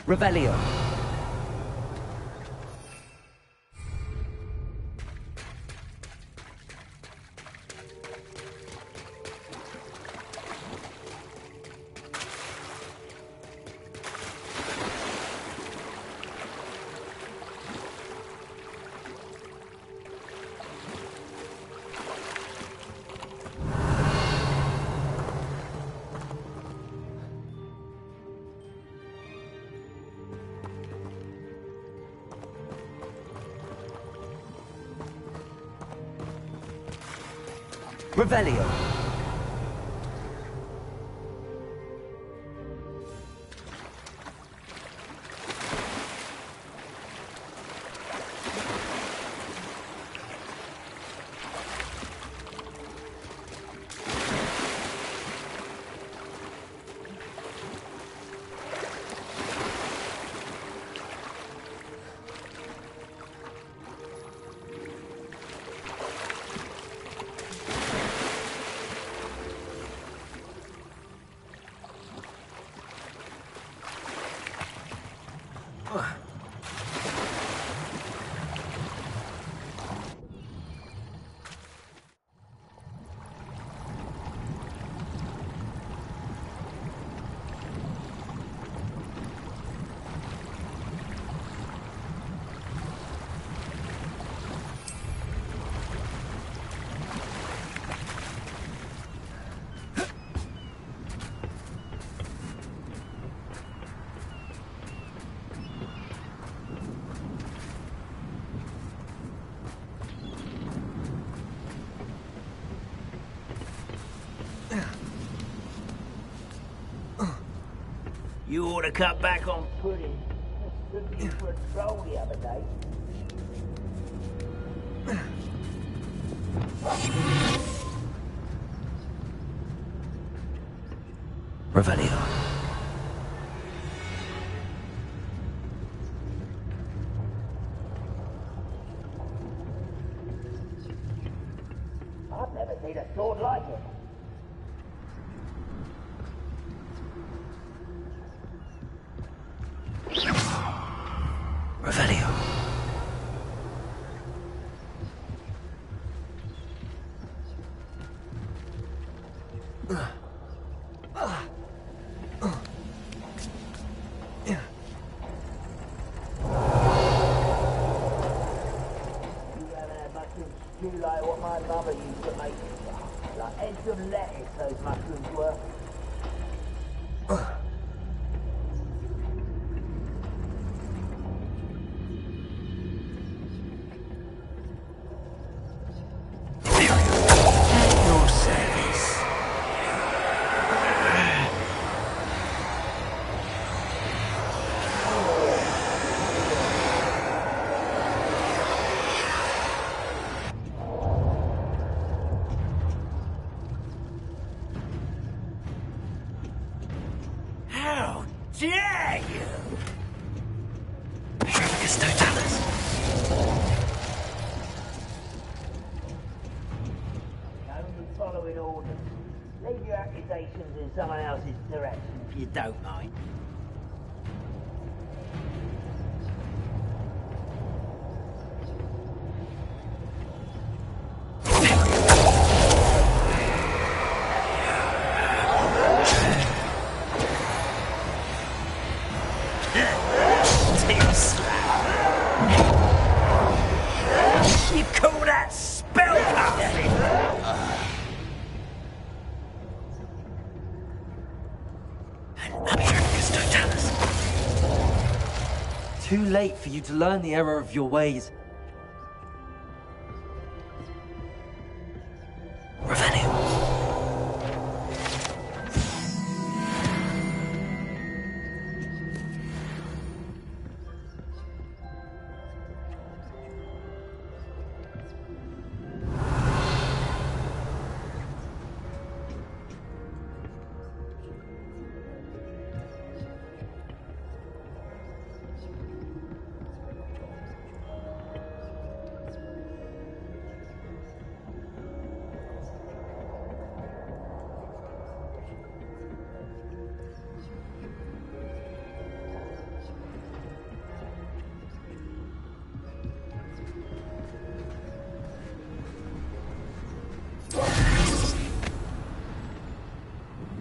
Revelio. Revelio. You ought to cut back on pudding. I took you for a stroll the other day. Revelio. I've never seen a sword like it. Revelio. You like what my mother used to make, like heads of lettuce, those mushrooms were. Your service. How dare you! Patroclus Totalis. Only following orders. Leave your accusations in someone else's direction if you don't mind. You call that spellcasting? Patroclus Totalis. Too late for you to learn the error of your ways. Revelio.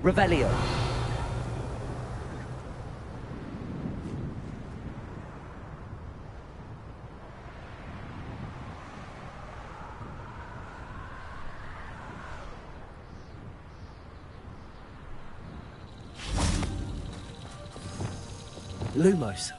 Revelio. Lumos.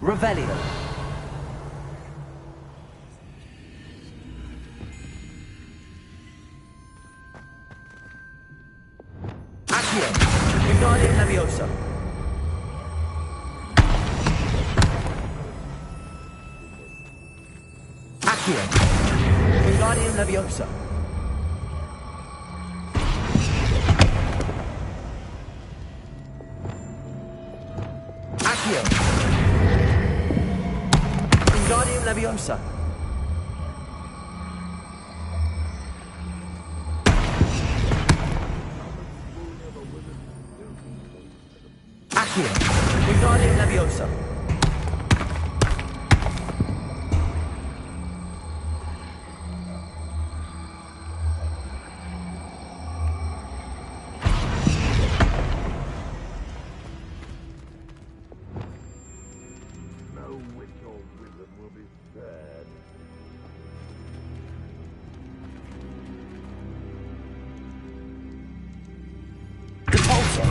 Revelio. Accio. Wingardium Leviosa. Accio. Wingardium Leviosa. Accio. Wingardium Leviosa. Accio. Wingardium Leviosa. No witch or wizard will be spared. Repulsor.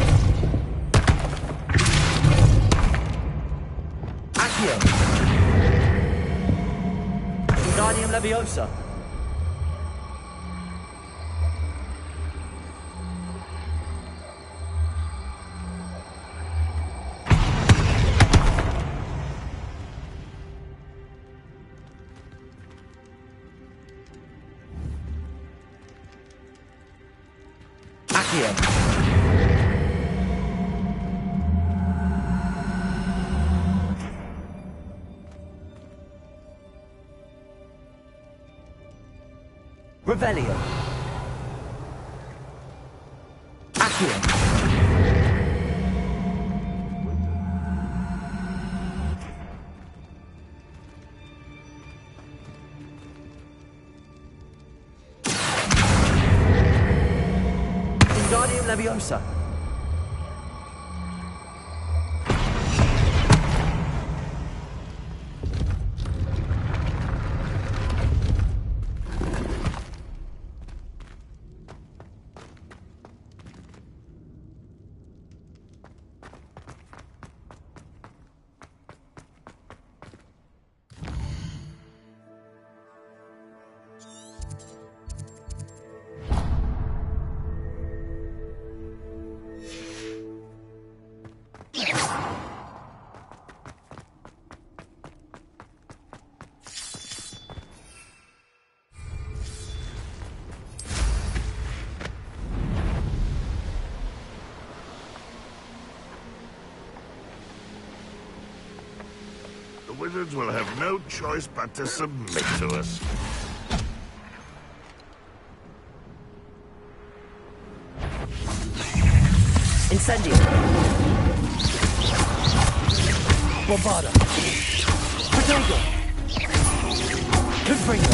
Accio. Wingardium Leviosa. Accio. Revelio. Accio. Wingardium Leviosa. The wizards will have no choice but to submit to us. Incendio. Bombarda. Protego. Confringo.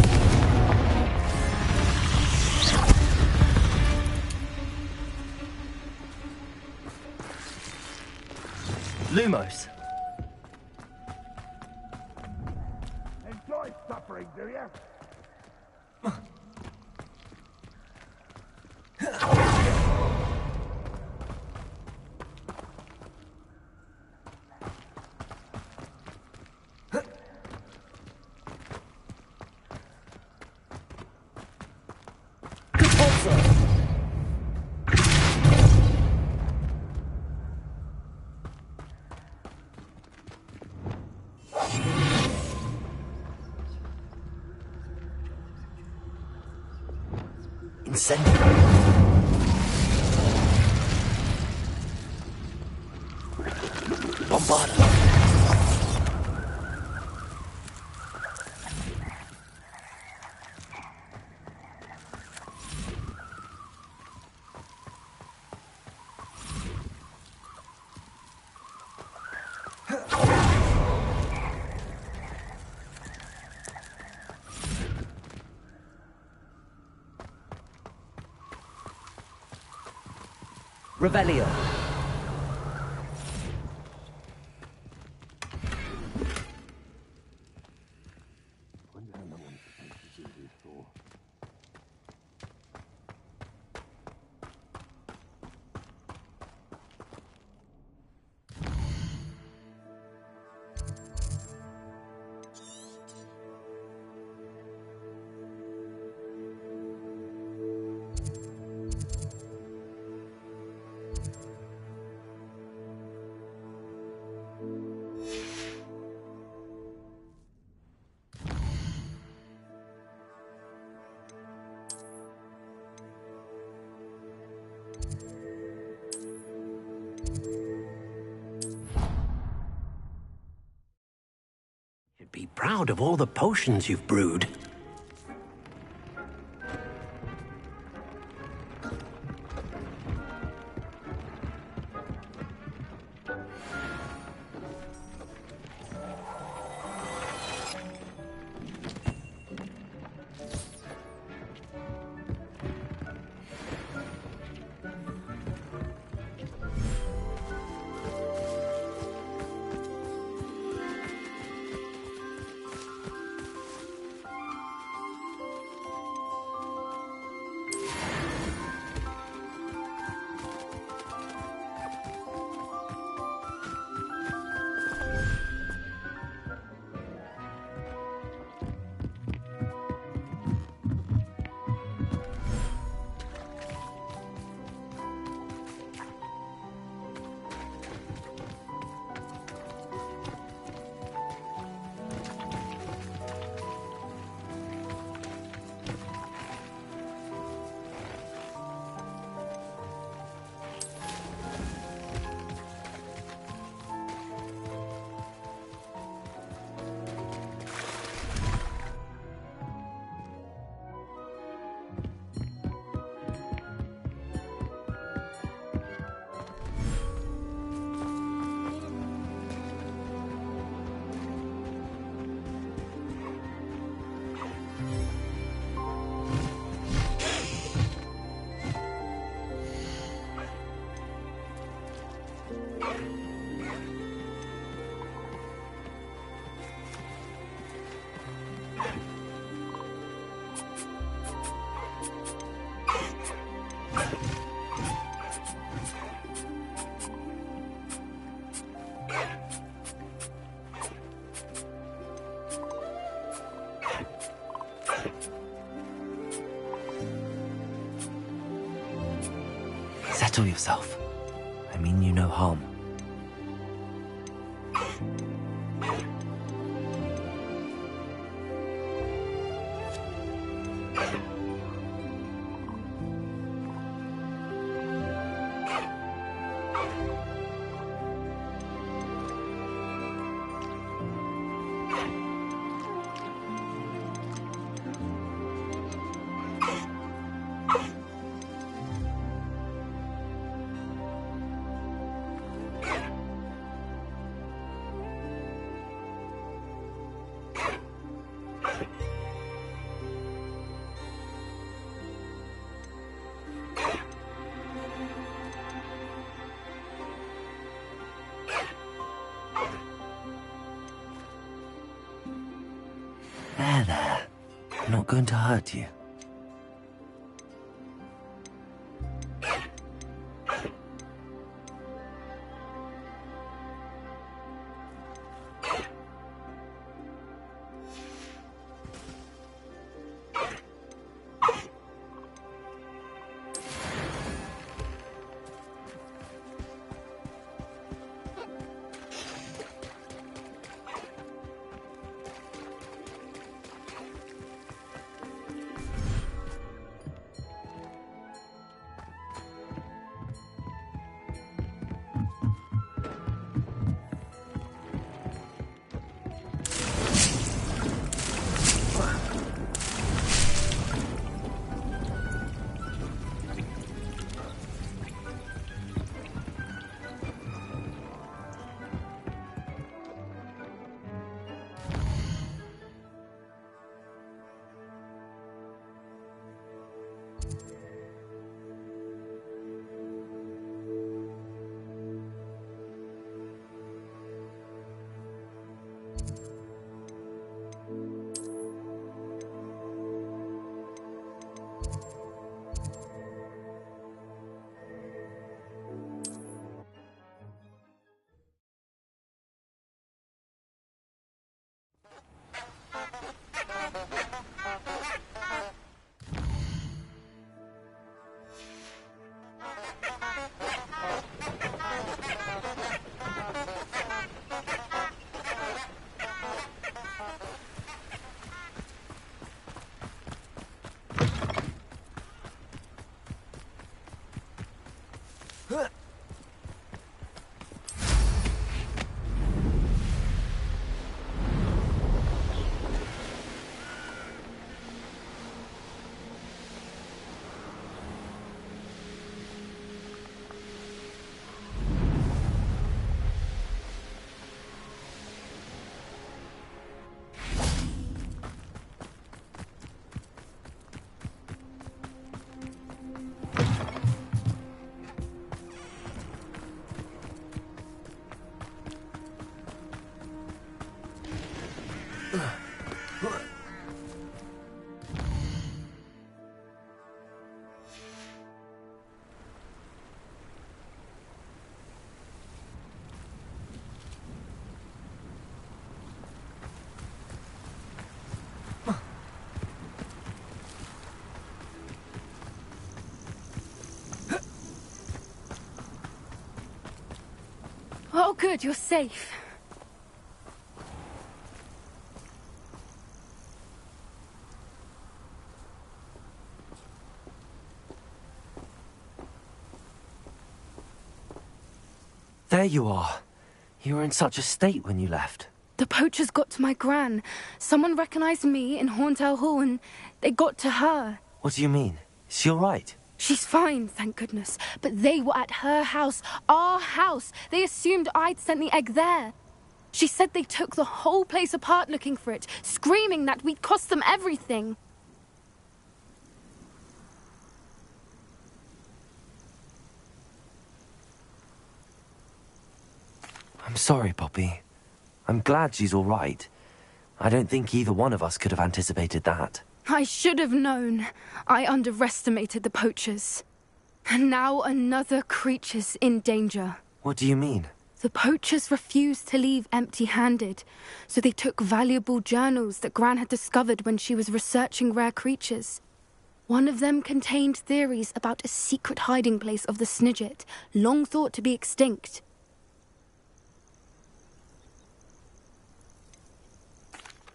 Lumos. Enjoy suffering, do you? Incendio. Bombarda. Revelio. Be proud of all the potions you've brewed. Settle yourself. I mean you no harm. There. I'm not going to hurt you. good, you're safe. There you are. You were in such a state when you left. The poachers got to my gran. Someone recognized me in Horntail Hall and they got to her. What do you mean? Is she all right? She's fine, thank goodness. But they were at her house, our house. They assumed I'd sent the egg there. She said they took the whole place apart looking for it, screaming that we'd cost them everything. I'm sorry, Poppy. I'm glad she's all right. I don't think either one of us could have anticipated that. I should have known. I underestimated the poachers. And now another creature's in danger. What do you mean? The poachers refused to leave empty-handed, so they took valuable journals that Gran had discovered when she was researching rare creatures. One of them contained theories about a secret hiding place of the Snidget, long thought to be extinct.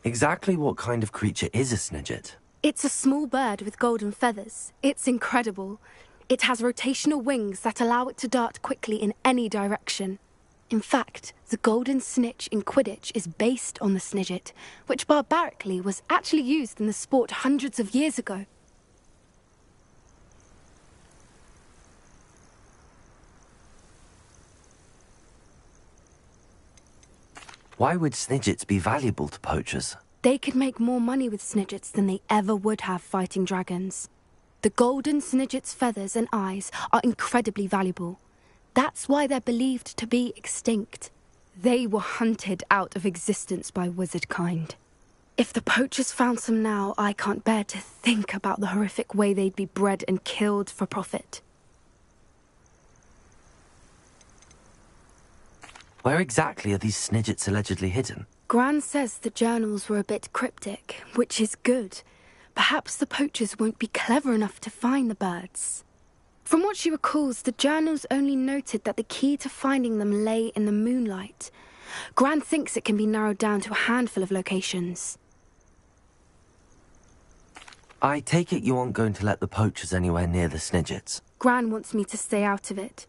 Exactly what kind of creature is a Snidget? It's a small bird with golden feathers. It's incredible. It has rotational wings that allow it to dart quickly in any direction. In fact, the golden snitch in Quidditch is based on the Snidget, which barbarically was actually used in the sport hundreds of years ago. Why would Snidgets be valuable to poachers? They could make more money with Snidgets than they ever would have fighting dragons. The golden Snidget's feathers and eyes are incredibly valuable. That's why they're believed to be extinct. They were hunted out of existence by wizard kind. If the poachers found some now, I can't bear to think about the horrific way they'd be bred and killed for profit. Where exactly are these Snidgets allegedly hidden? Gran says the journals were a bit cryptic, which is good. Perhaps the poachers won't be clever enough to find the birds. From what she recalls, the journals only noted that the key to finding them lay in the moonlight. Gran thinks it can be narrowed down to a handful of locations. I take it you aren't going to let the poachers anywhere near the Snidgets? Gran wants me to stay out of it,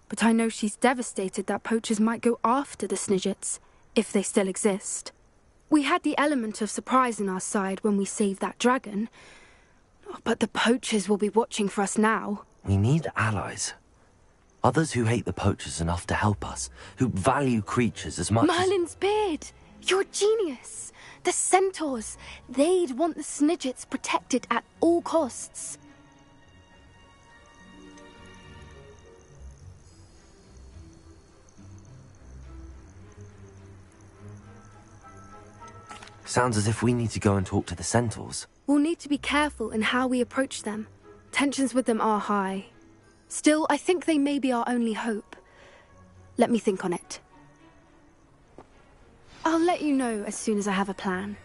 but I know she's devastated that poachers might go after the Snidgets, if they still exist. We had the element of surprise on our side when we saved that dragon, but the poachers will be watching for us now. We need allies. Others who hate the poachers enough to help us, who value creatures as much Merlin's beard! You're a genius! The centaurs! They'd want the Snidgets protected at all costs. Sounds as if we need to go and talk to the centaurs. We'll need to be careful in how we approach them. Tensions with them are high. Still, I think they may be our only hope. Let me think on it. I'll let you know as soon as I have a plan.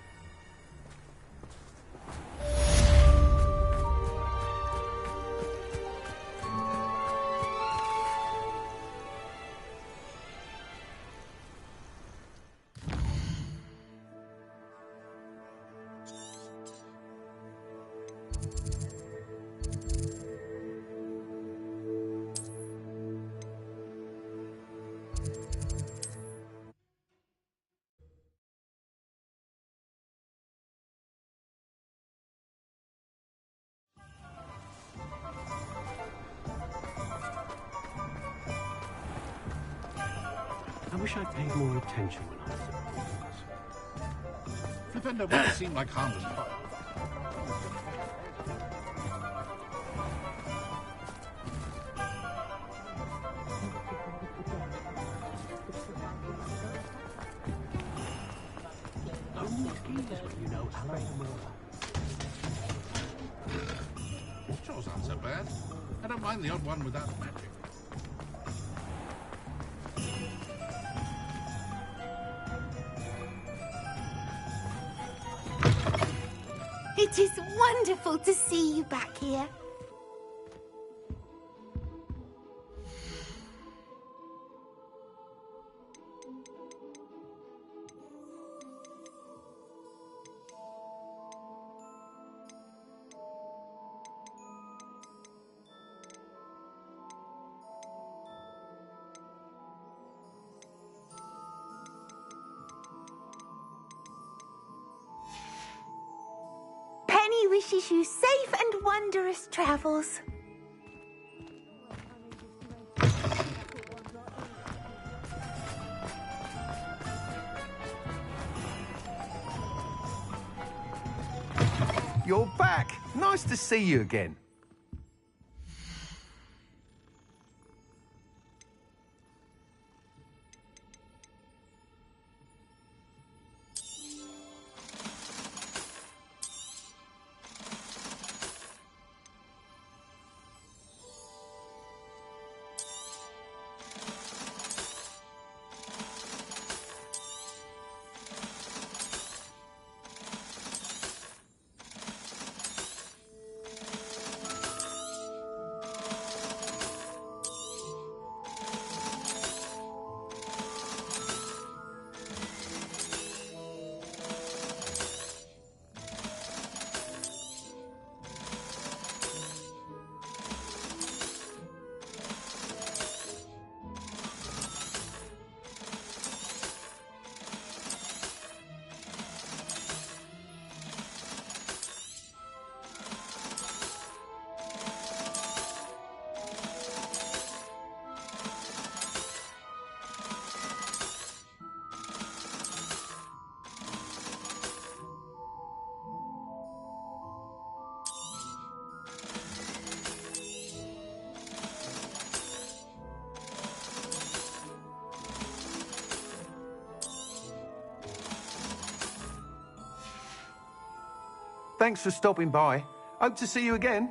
I wish I'd paid more attention when I was at Hogwarts. Defender might seem like harmless fun. Chores aren't so bad. I don't mind the odd one without magic. It is wonderful to see you back here. wishes you safe and wondrous travels. You're back. Nice to see you again. Thanks for stopping by. Hope to see you again.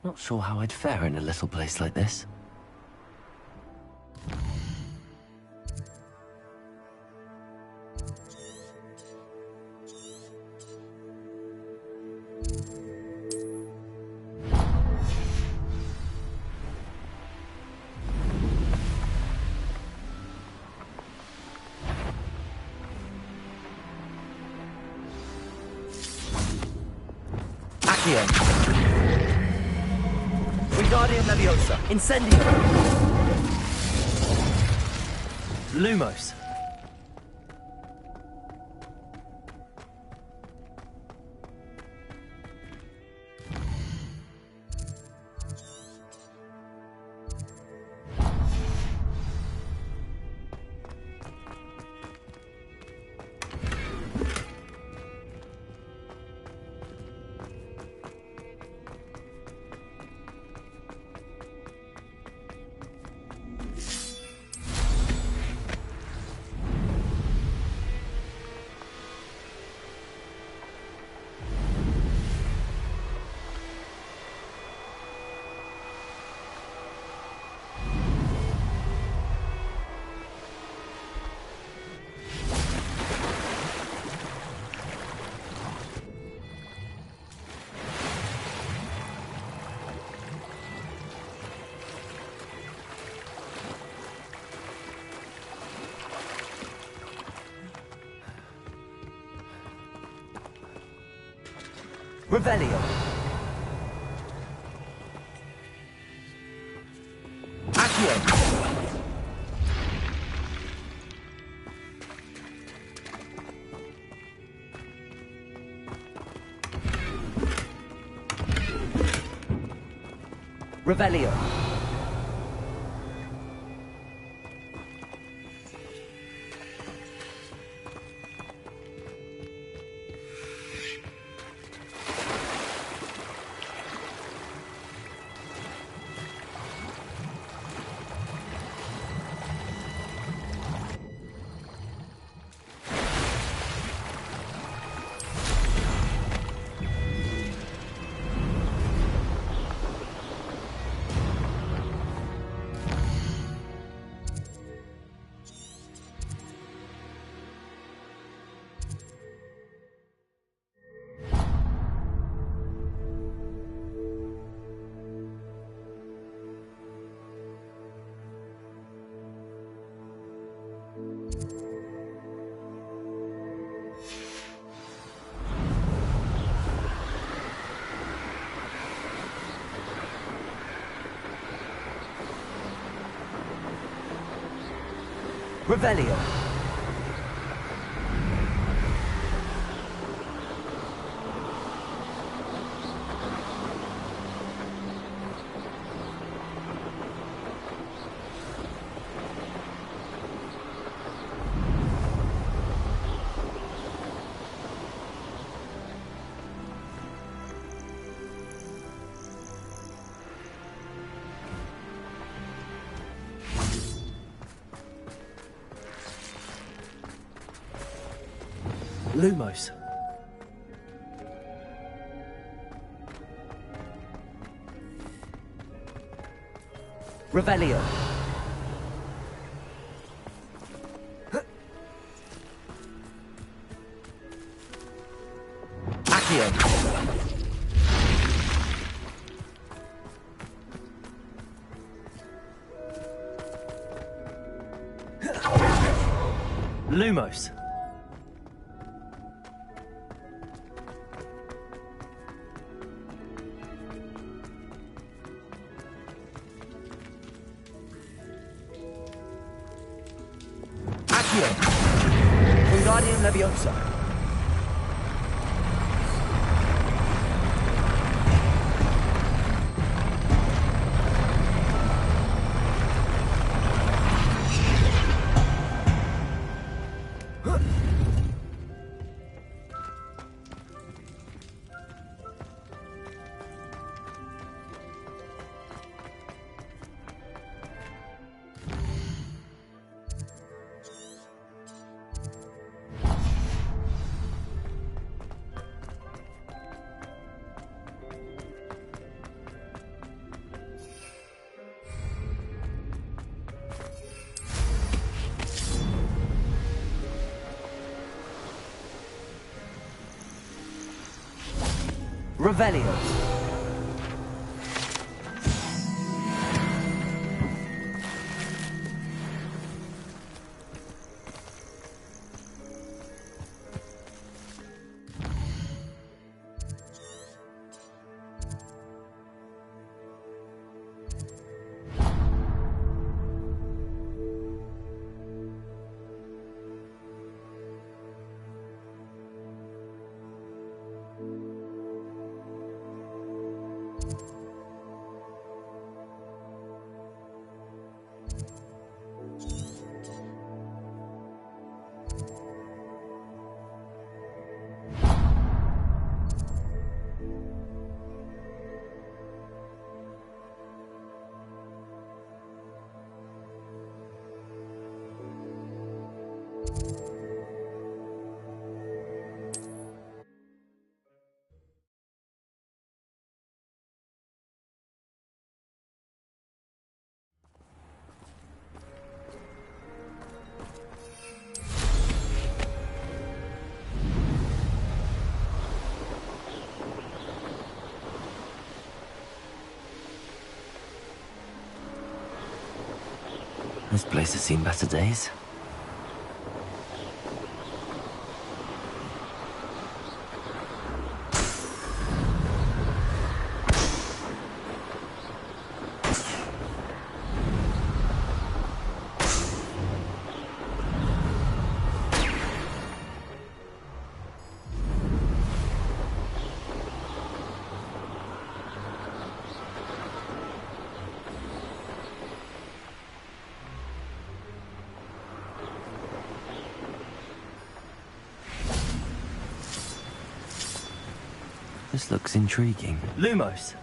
Not sure how I'd fare in a little place like this. Accio. Wingardium Leviosa. Incendio. Lumos. Revelio. Accio. Revelio. Revelio. Lumos. Revelio. Accio. Lumos. Wingardium Leviosa. Revelio. This place has seen better days. This looks intriguing. Lumos!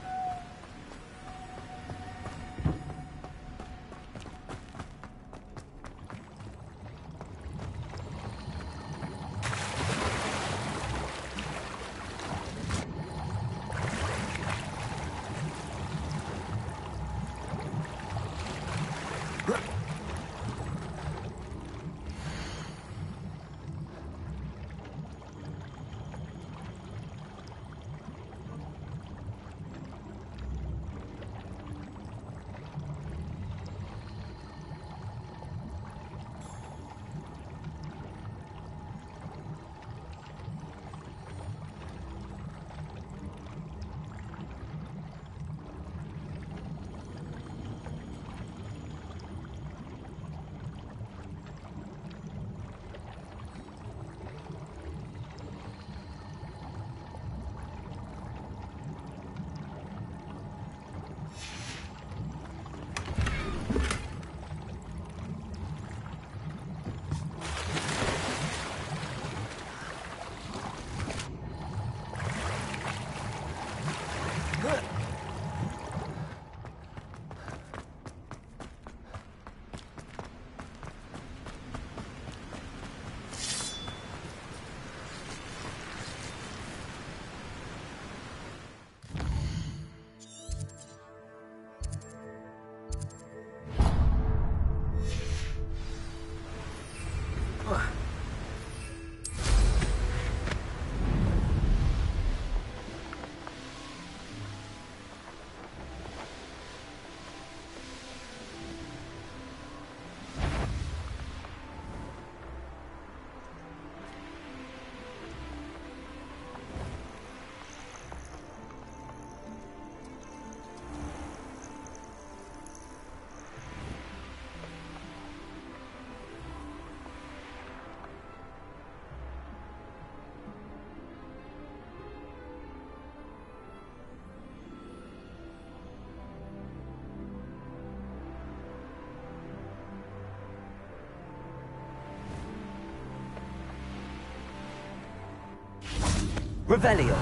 Revelio.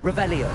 Revelio.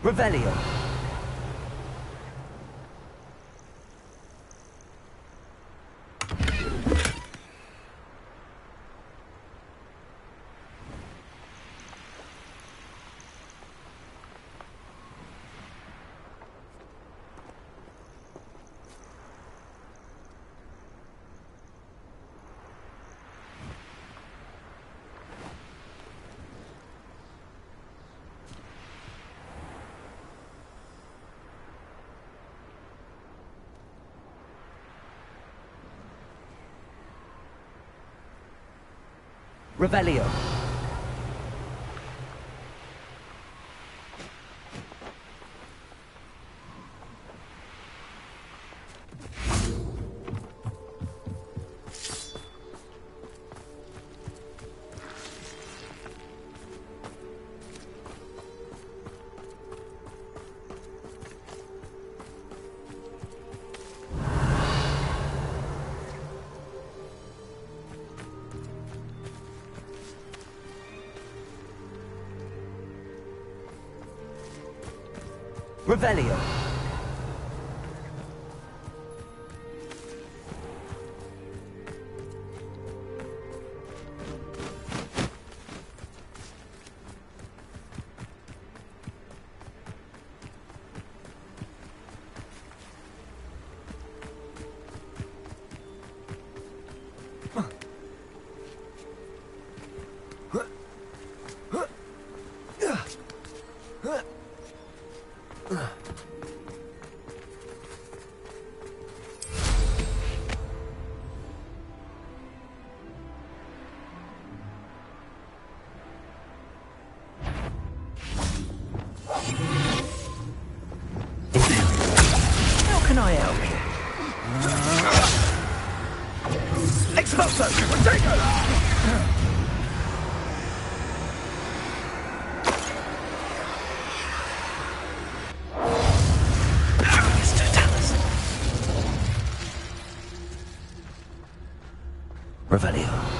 Revelio. Revelio. Revelio. How can I help you? Expulso! Potato! Revelio.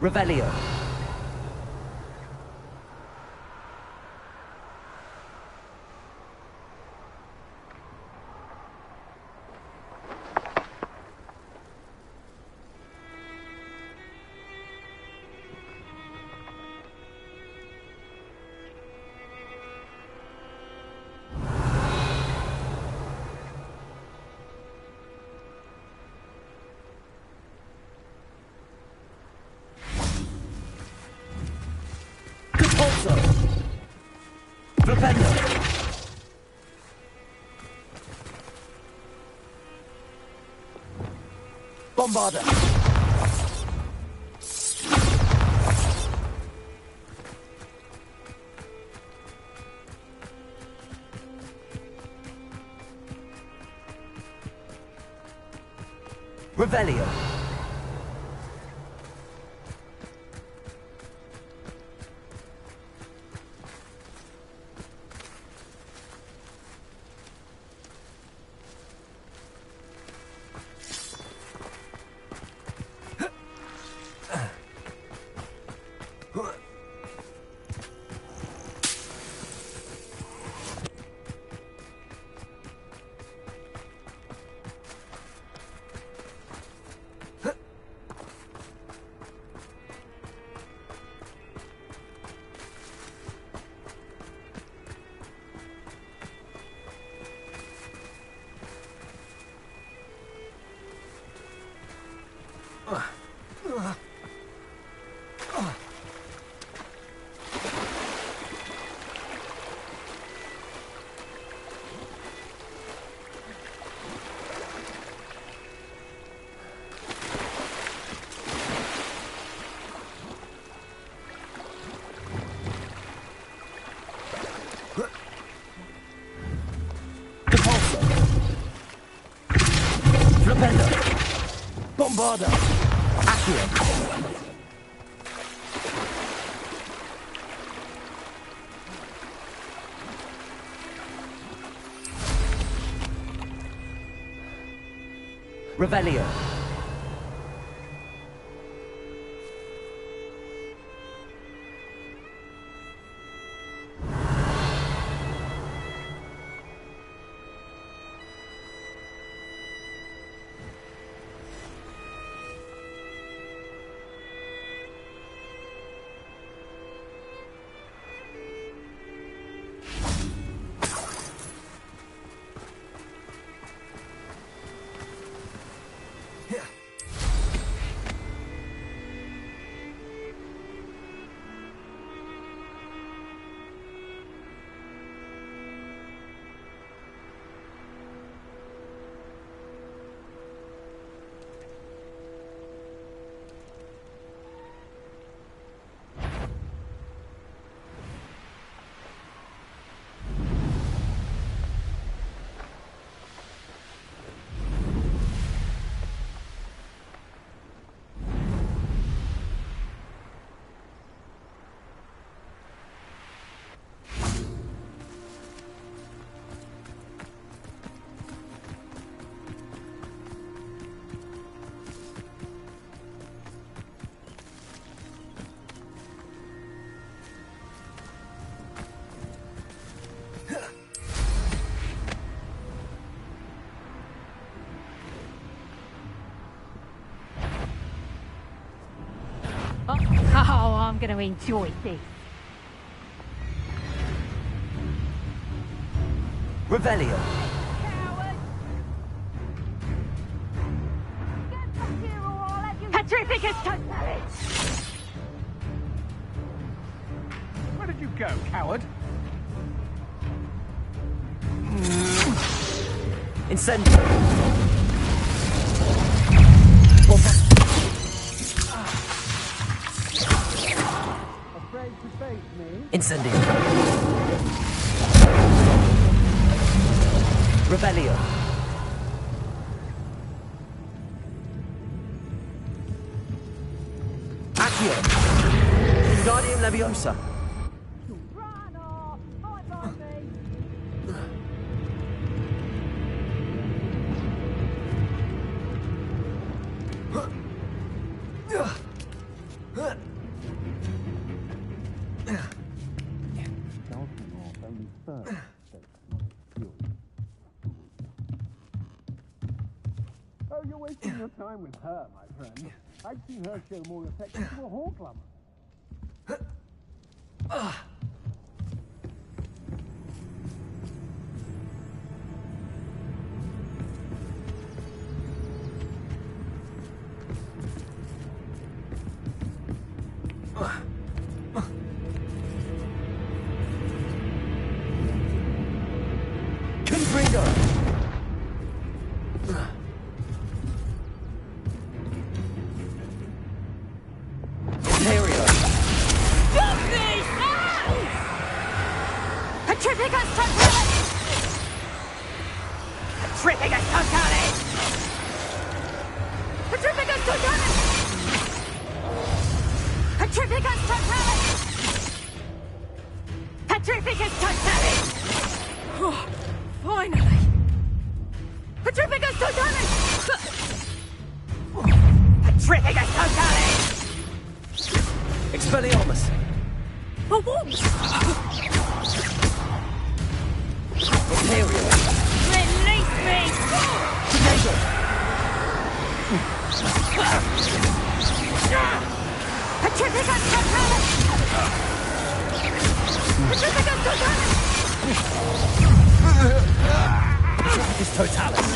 Revelio. Bombarder. Revelio. Defender! Bombarder! Accio! Revelio! Oh, I'm going to enjoy this. Revelio! Petrificus Totalis! Where did you go, coward? Incendio! Incendio! Revelio! Accio! Wingardium Leviosa! Oh, you're wasting your time with her, my friend. I've seen her show more affection to a horse lover. Finally! Petrificus Totalis! Petrificus Totalis! Expelliarmus! For what? Imperial! Release me! Tornado! Petrificus Totalis! Petrificus Totalis! Petrificus Totalis!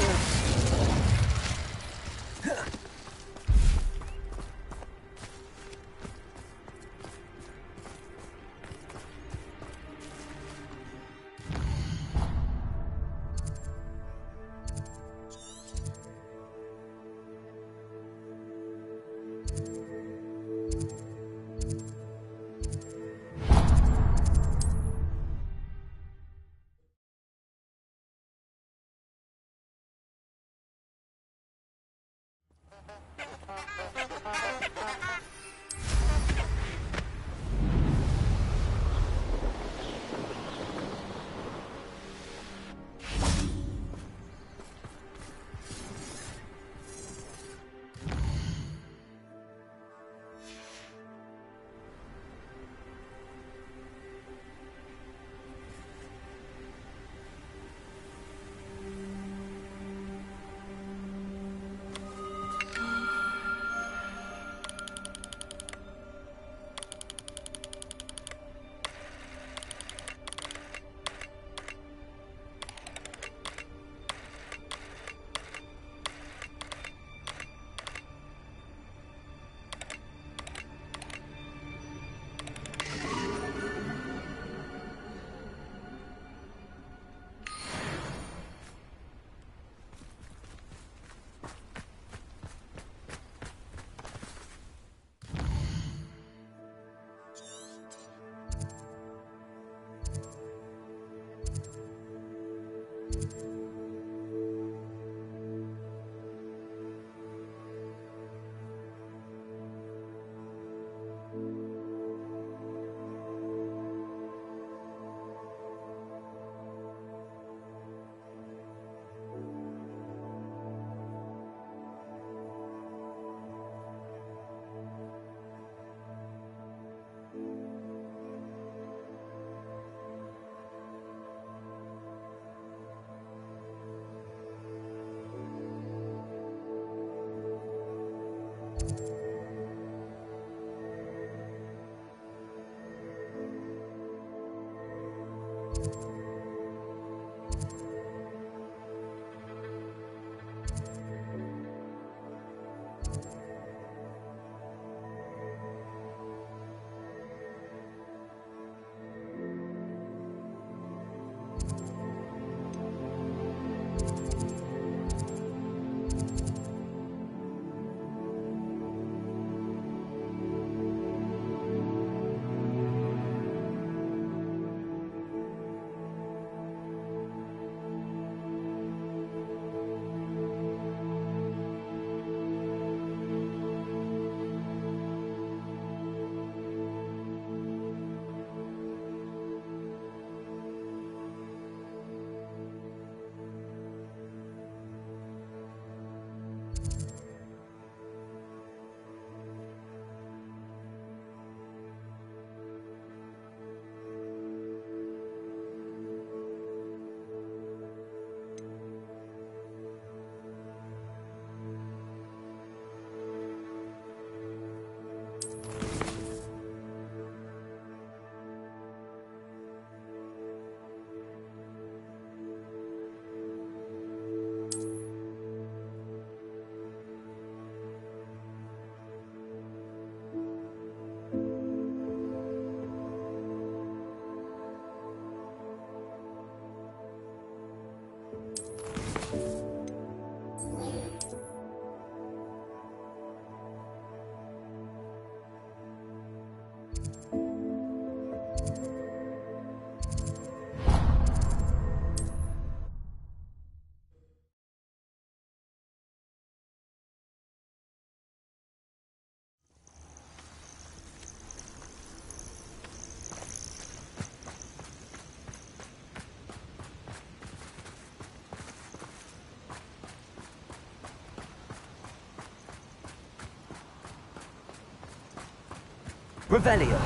Revelio.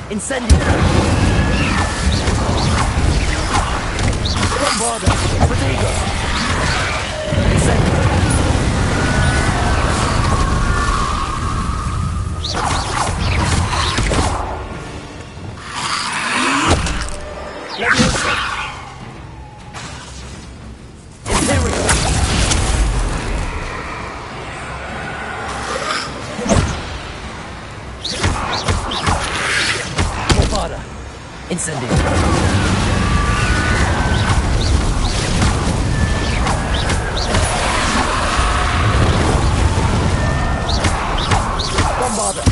Incendio! Bombarda! Protego! Incendio! Leviosa! Imperial! Bombarda! Incendio! Bombarda!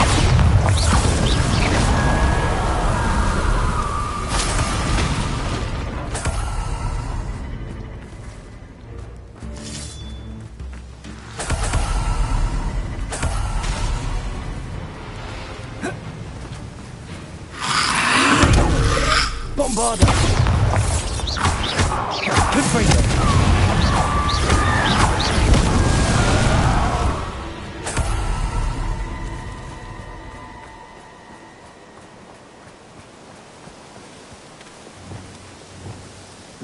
Bombarda! Confringo!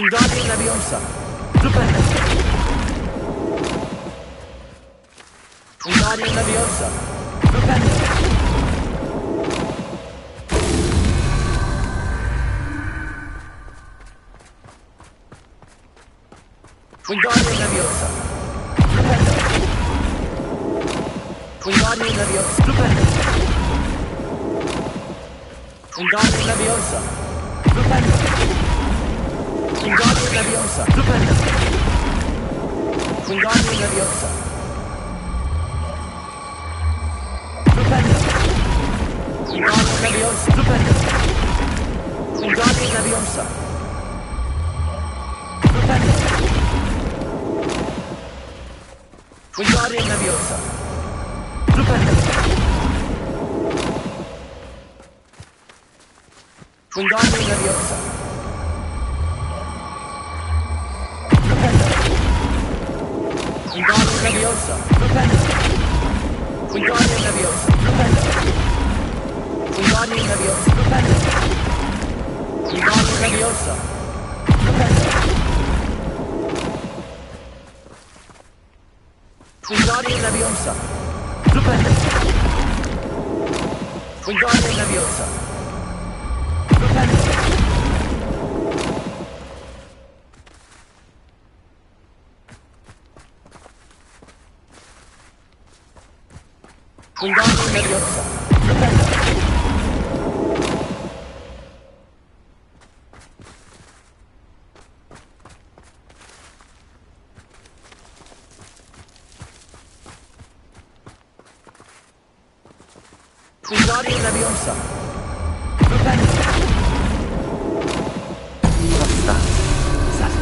Wingardium Leviosa. Stupendo. Wingardium Leviosa. Stupendo. Wingardium Leviosa. Stupendo. Wingardium Leviosa. Stupendo. Wingardium Leviosa. Stupendo. Wingardium Leviosa. Stupendo. Wingardium Leviosa. Stupendo. Wingardium Leviosa. Stupendo. Wingardium Leviosa. Stupendo. Wingardium Leviosa. Stupendo. Wingardium Leviosa. Wingardium Leviosa. Stupendo. Wingardium Leviosa. Stupendo. Wingardium Leviosa. Stupendo. Wingardium Leviosa. Stupendo. Wingardium Leviosa. Stupendo. Wingardium Leviosa. Stupendo. Wingardium Leviosa. Stupendo. Wingardium Leviosa. Stupendo. What's that? Is that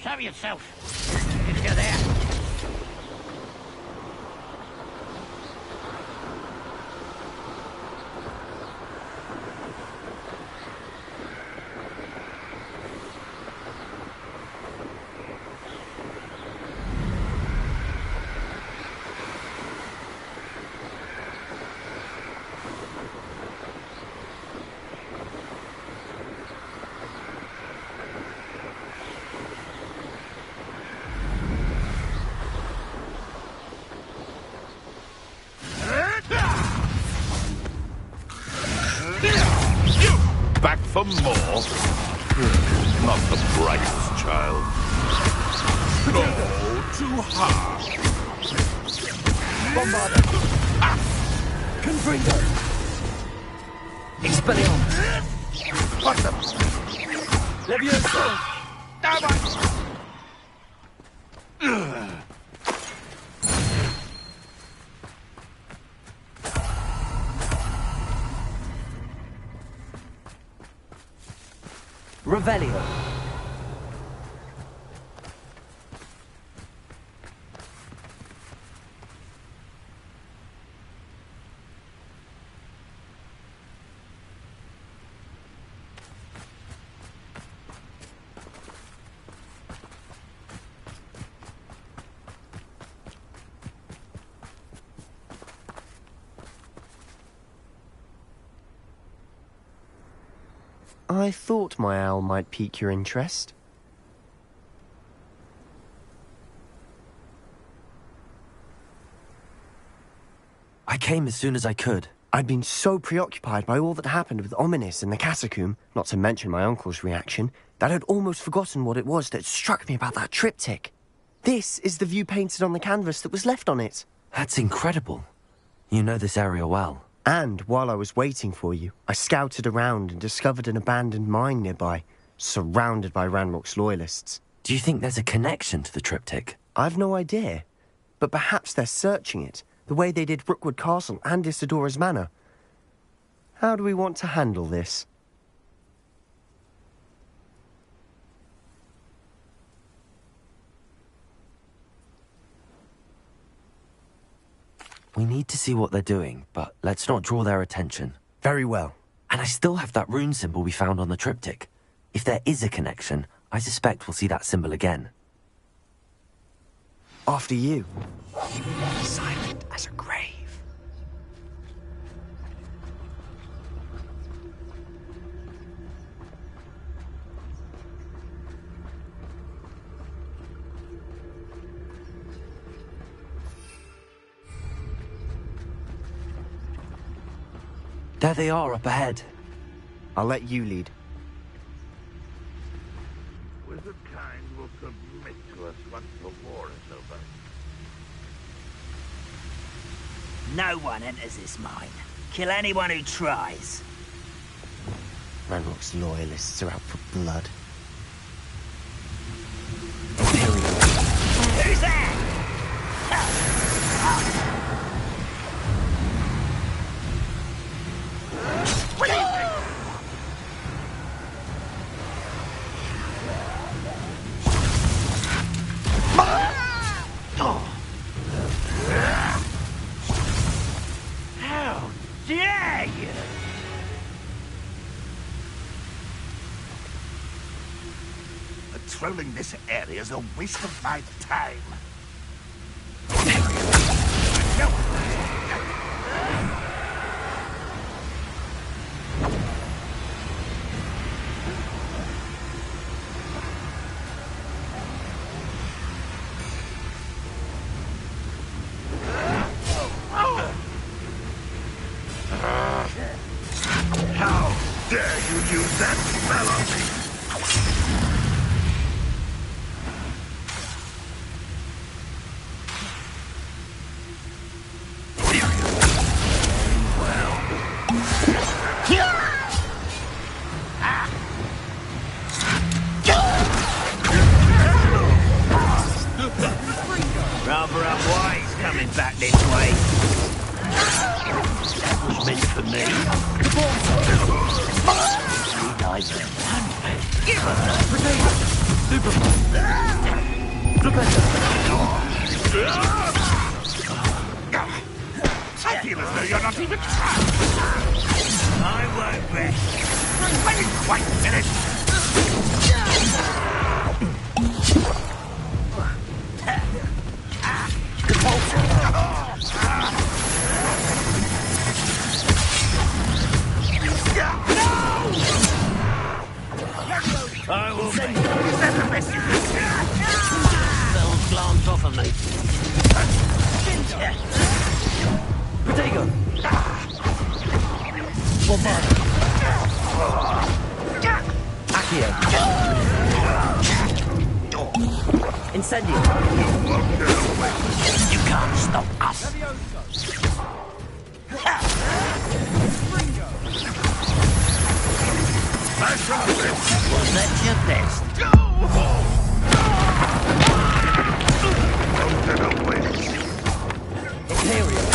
Show yourself, if you're there. Back for more? Not the brightest child. No, too hard. Bombarda. Confringo. Expelliarmus. What the? Leviosa. Revelio. I thought my owl might pique your interest. I came as soon as I could. I'd been so preoccupied by all that happened with Ominis in the catacomb, not to mention my uncle's reaction, that I'd almost forgotten what it was that struck me about that triptych. This is the view painted on the canvas that was left on it. That's incredible. You know this area well. And while I was waiting for you, I scouted around and discovered an abandoned mine nearby, surrounded by Ranrock's loyalists. Do you think there's a connection to the triptych? I've no idea, but perhaps they're searching it, the way they did Rookwood Castle and Isidora's Manor. How do we want to handle this? We need to see what they're doing, but let's not draw their attention. Very well. And I still have that rune symbol we found on the triptych. If there is a connection, I suspect we'll see that symbol again. After you. Silent as a grave. There they are, up ahead. I'll let you lead. Wizard kind will submit to us once the war is over. No one enters this mine. Kill anyone who tries. Ranrock's loyalists are out for blood. Who's there? How dare you! Patrolling this area is a waste of my time. How dare you use that spell on me? Rather unwise coming back this way. That was meant for me. You guys are I feel as though you're not even trying. I won't rest. I didn't quite finish. I will make Is that the best you can do? They'll glance off of me. Protego! Bombarda! Accio! Incendio! You can't stop us. Was that your best? Imperial!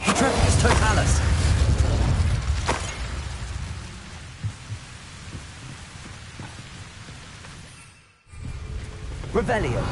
Intrepidus Totalis! Revelio!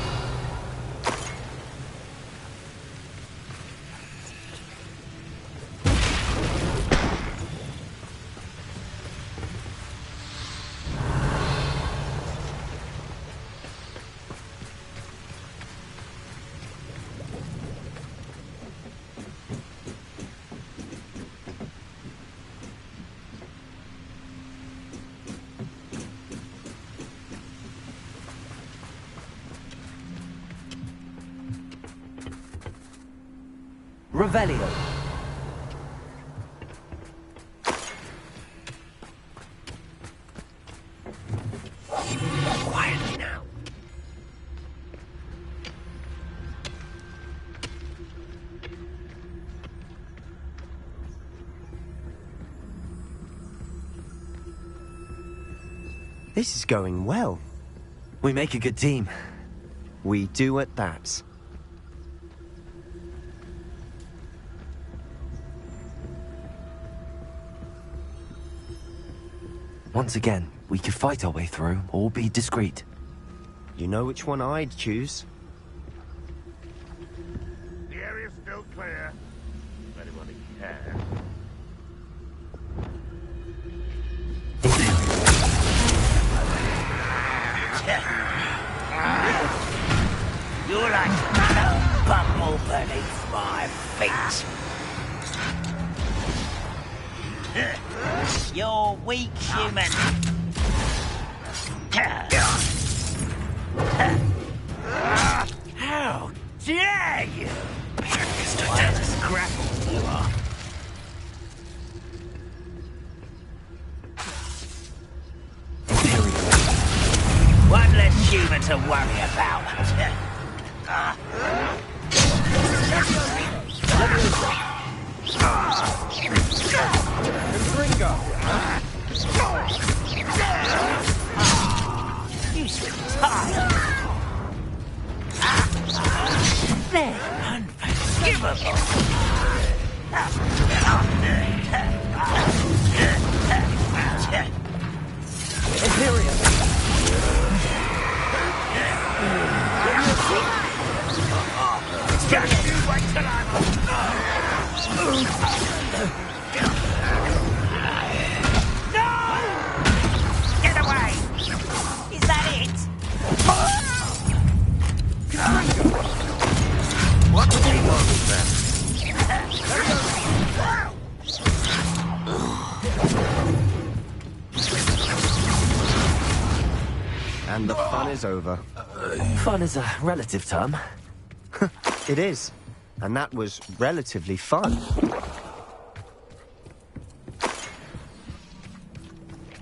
Revelio. Quietly now. This is going well. We make a good team. We do at that. Once again, we could fight our way through, or be discreet. You know which one I'd choose. The area's still clear. If anybody cares. You're like a bumble beneath my feet. You're weak, human. How dare you? What a scrapple you are. One less human to worry about. You tired. They're unforgivable. Imperium! Wait till No! Get away! Is that it? What do you want then? And the fun is over. Fun is a relative term. It is. And that was relatively fun.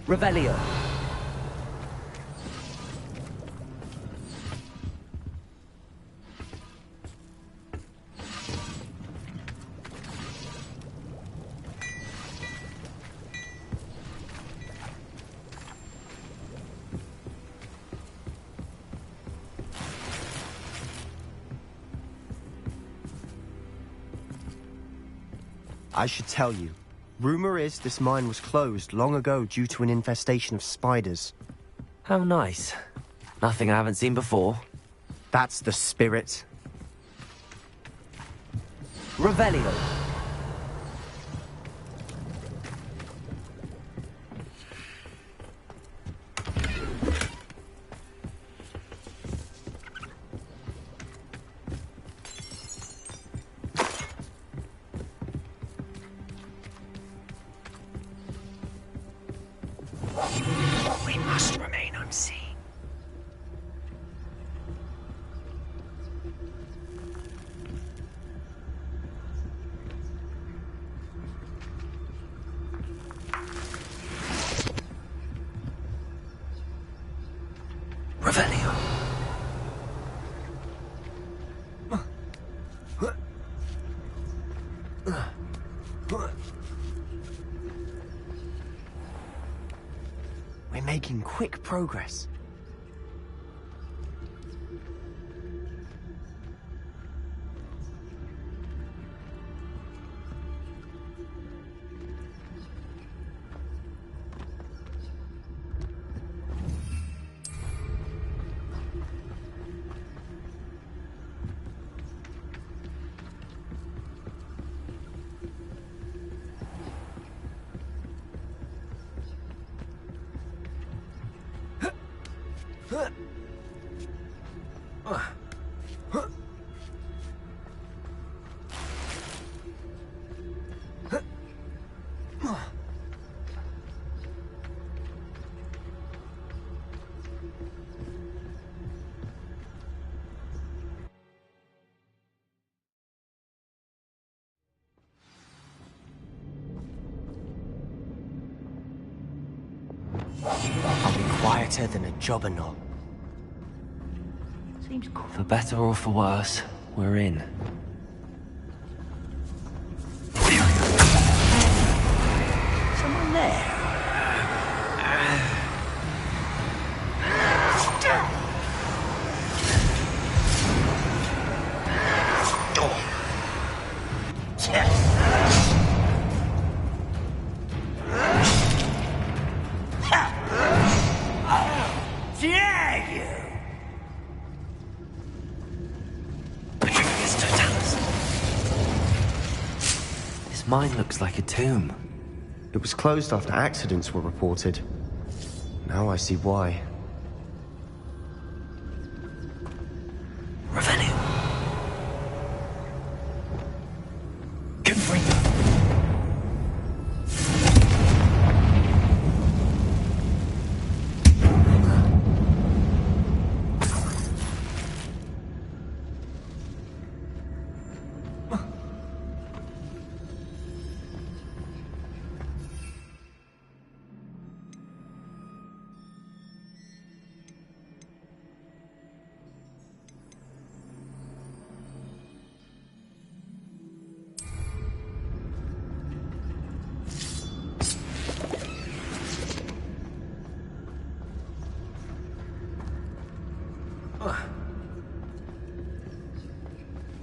Revelio. I should tell you. Rumor is this mine was closed long ago due to an infestation of spiders. How nice. Nothing I haven't seen before. That's the spirit. Revelio. We must remain unseen. Revelio. We're making quick progress. I'll be quieter than a jobberknoll. Seems cool. For better or for worse, we're in. Someone there. Ha! dare you? This mine looks like a tomb. It was closed after accidents were reported. Now I see why. Revelio.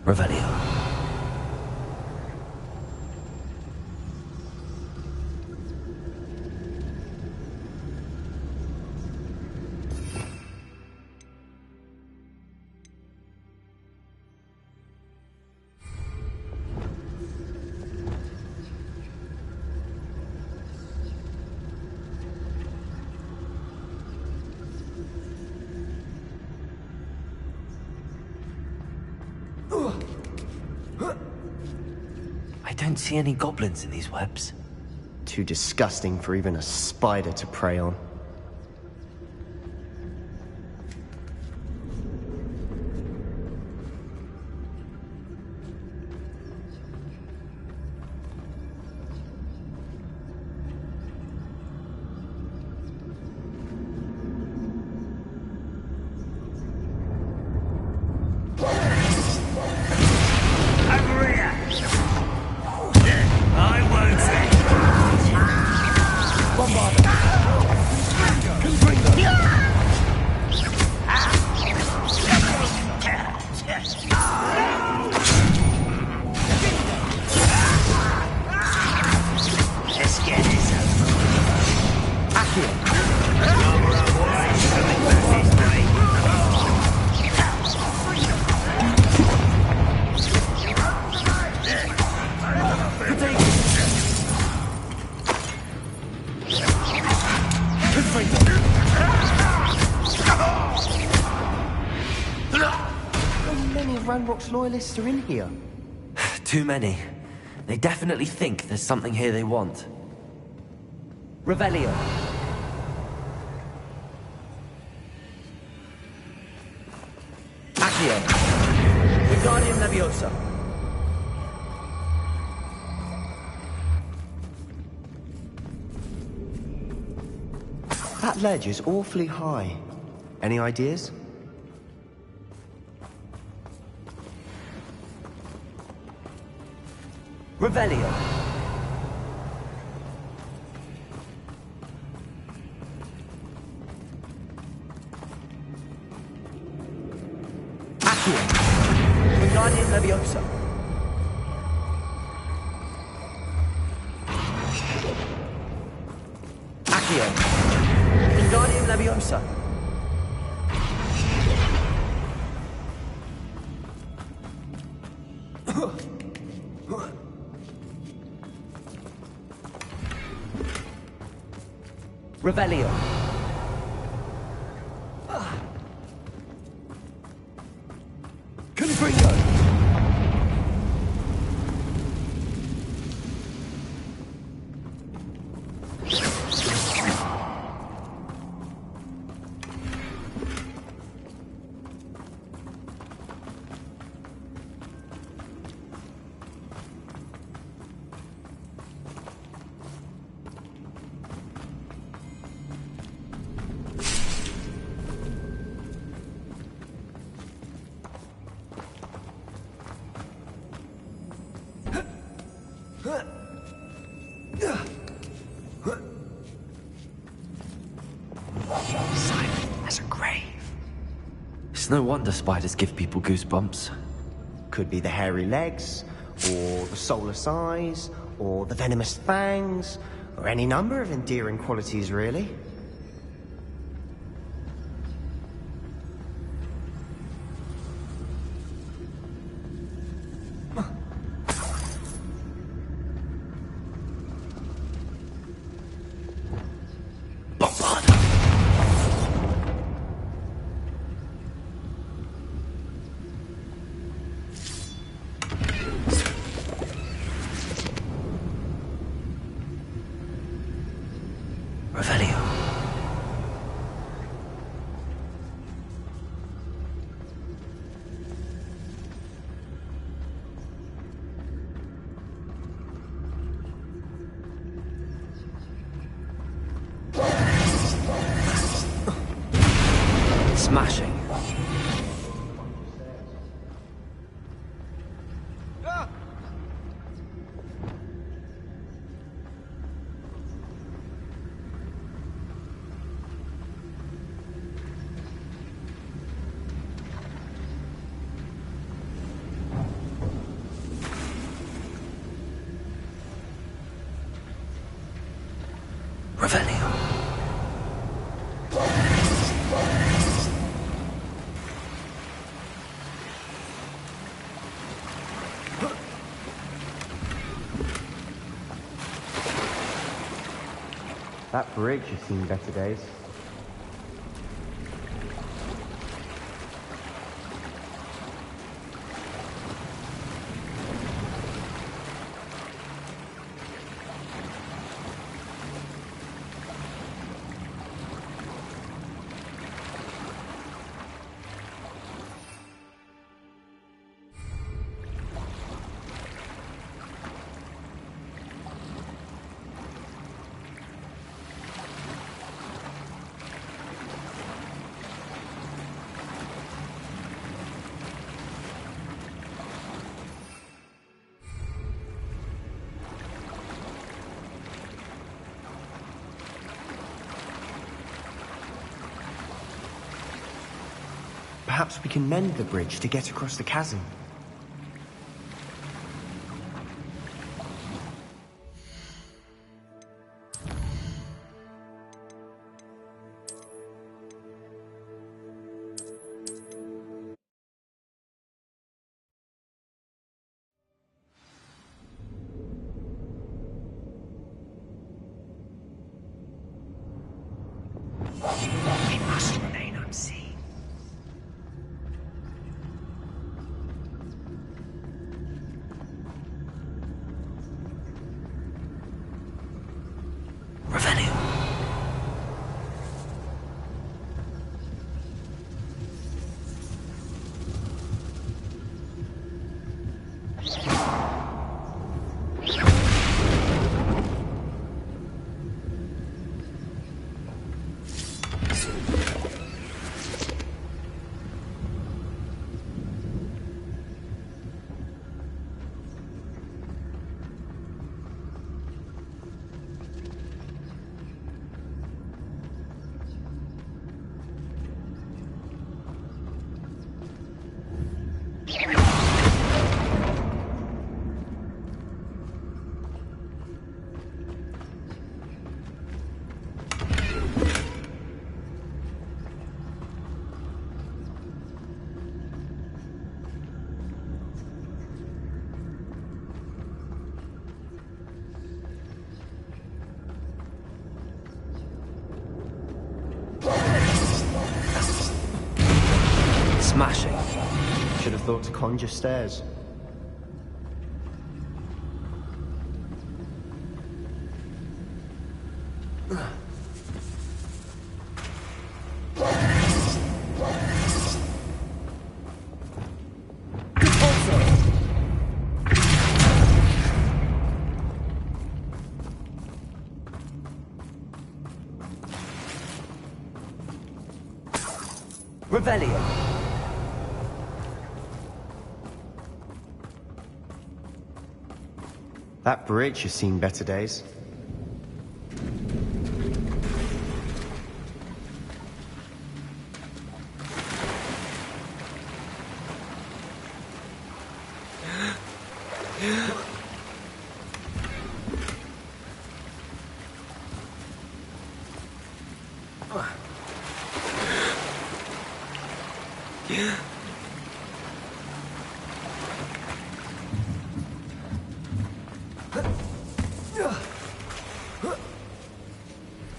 Revelio. I don't see any goblins in these webs. Too disgusting for even a spider to prey on. Loyalists are in here. Too many. They definitely think there's something here they want. Revelio. Accio. Wingardium Leviosa. That ledge is awfully high. Any ideas? Revelio. Accio. Wingardium Leviosa. Accio. Wingardium Leviosa. Revelio. Confringo. It's no wonder spiders give people goosebumps. Could be the hairy legs, or the soulless eyes, or the venomous fangs, or any number of endearing qualities, really. Smashing. That bridge has seen better days. Perhaps we can mend the bridge to get across the chasm. We must remain unseen. Smashing. Should have thought to conjure stairs. Revelio. That bridge has seen better days.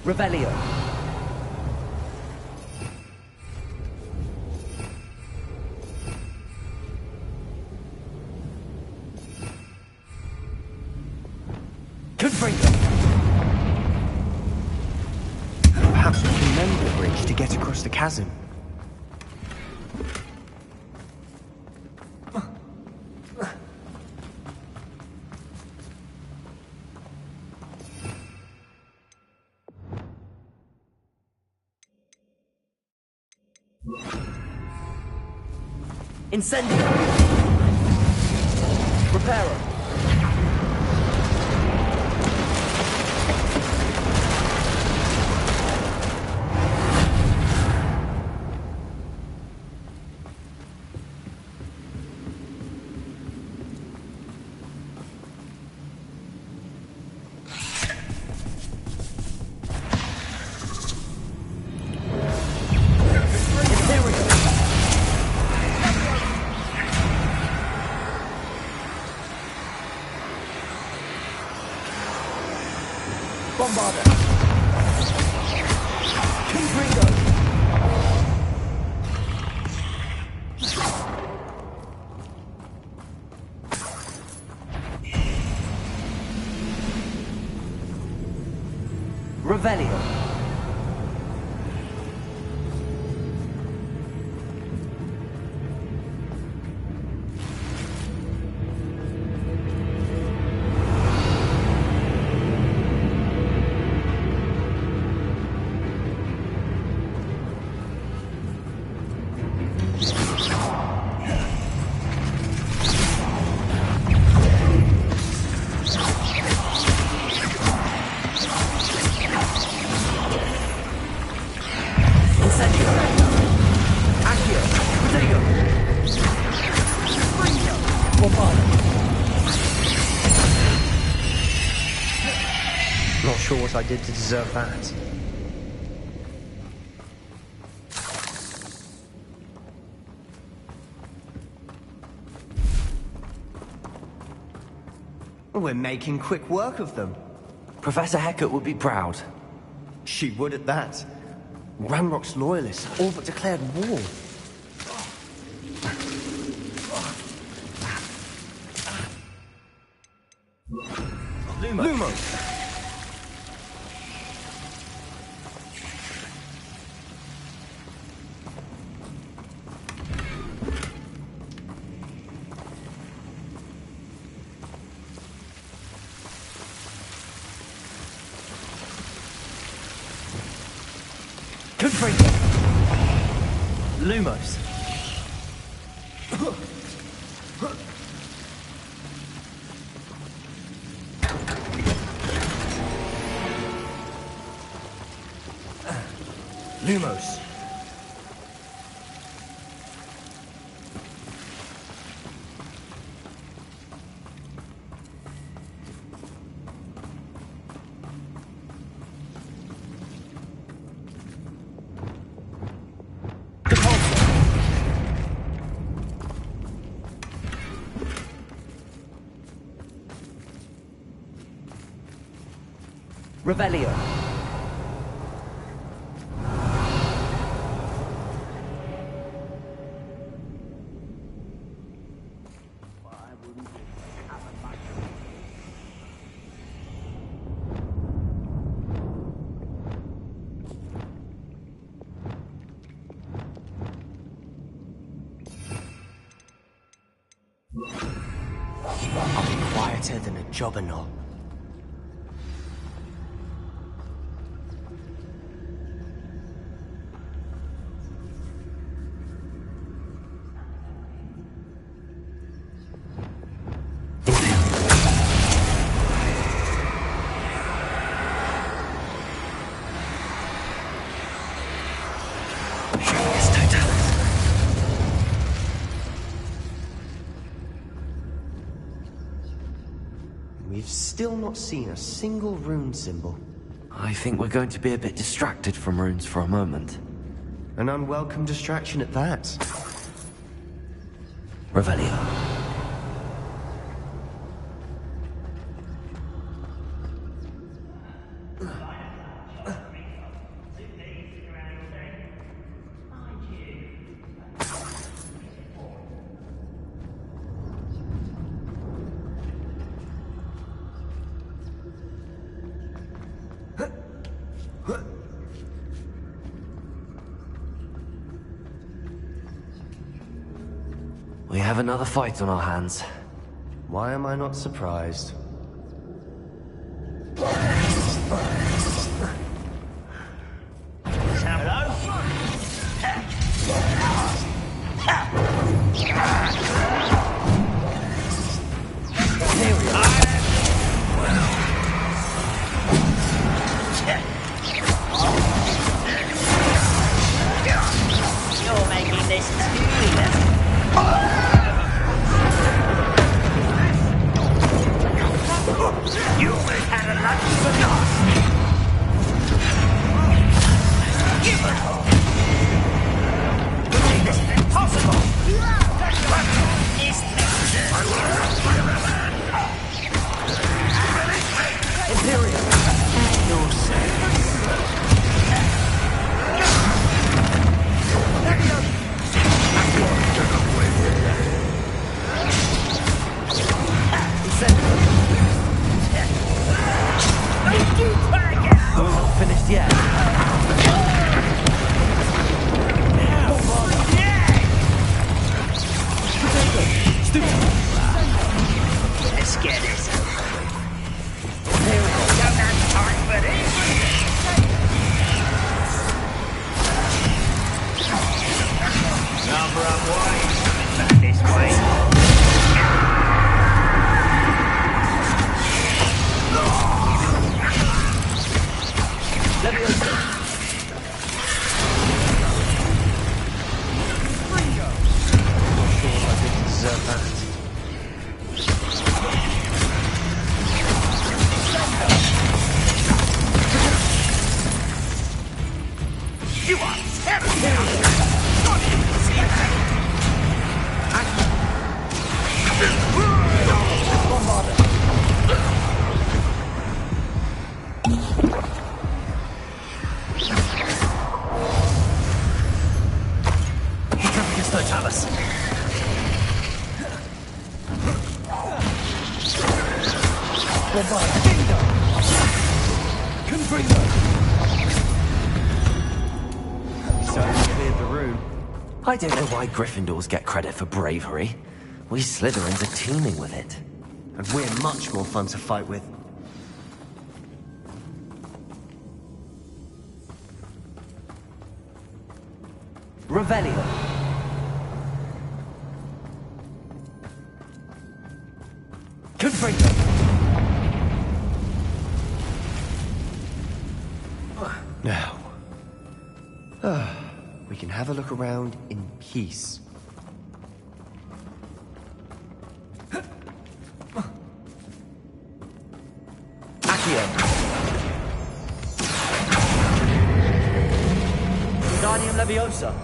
Revelio. Confringo. Perhaps we can mend the bridge to get across the chasm. Incendio! Reparo! Revelio. Not sure what I did to deserve that. We're making quick work of them. Professor Hecat would be proud. She would at that. Ranrock's loyalists all but declared war. Lumos! Confringo! Lumos! Lumos! Revelio. I'll be quieter than a jobberknoll. We've still not seen a single rune symbol. I think we're going to be a bit distracted from runes for a moment. An unwelcome distraction at that. Revelio. We have another fight on our hands. Why am I not surprised? Hello? Cover up ways coming back this way. You are terrible! Not even see that! I don't know why Gryffindors get credit for bravery. We Slytherins are teeming with it. And we're much more fun to fight with. Revelio. Confringo. Now. We can have a look around in peace. Accio. Wingardium Leviosa.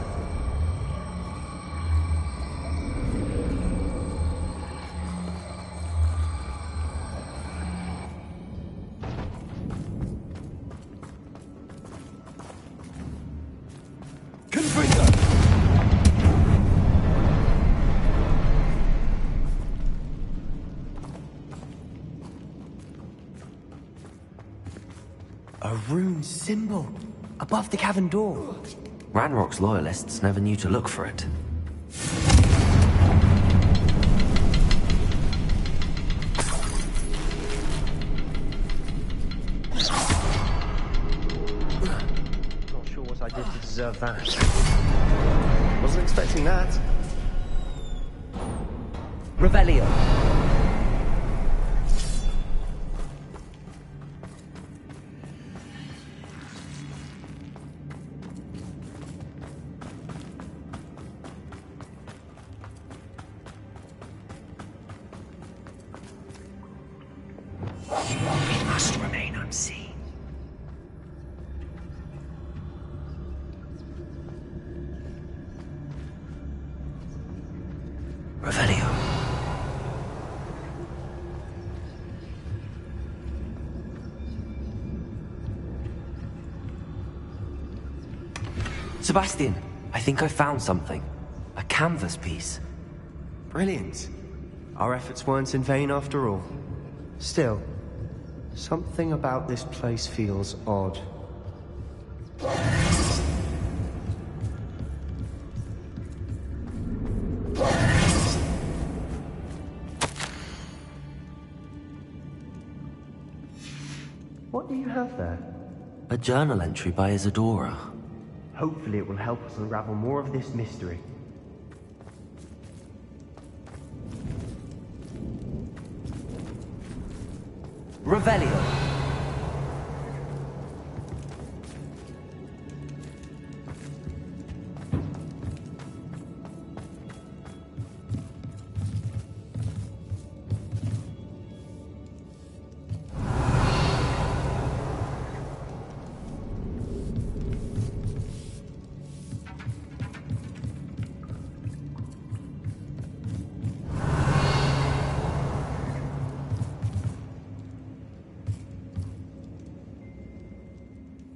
A rune symbol above the cavern door. Ranrock's loyalists never knew to look for it. Not sure what I did to deserve that. Wasn't expecting that. Revelio. We must remain unseen. Revelio. Sebastian, I think I found something. A canvas piece. Brilliant. Our efforts weren't in vain after all. Still, something about this place feels odd. What do you have there? A journal entry by Isadora. Hopefully it will help us unravel more of this mystery. Revelio.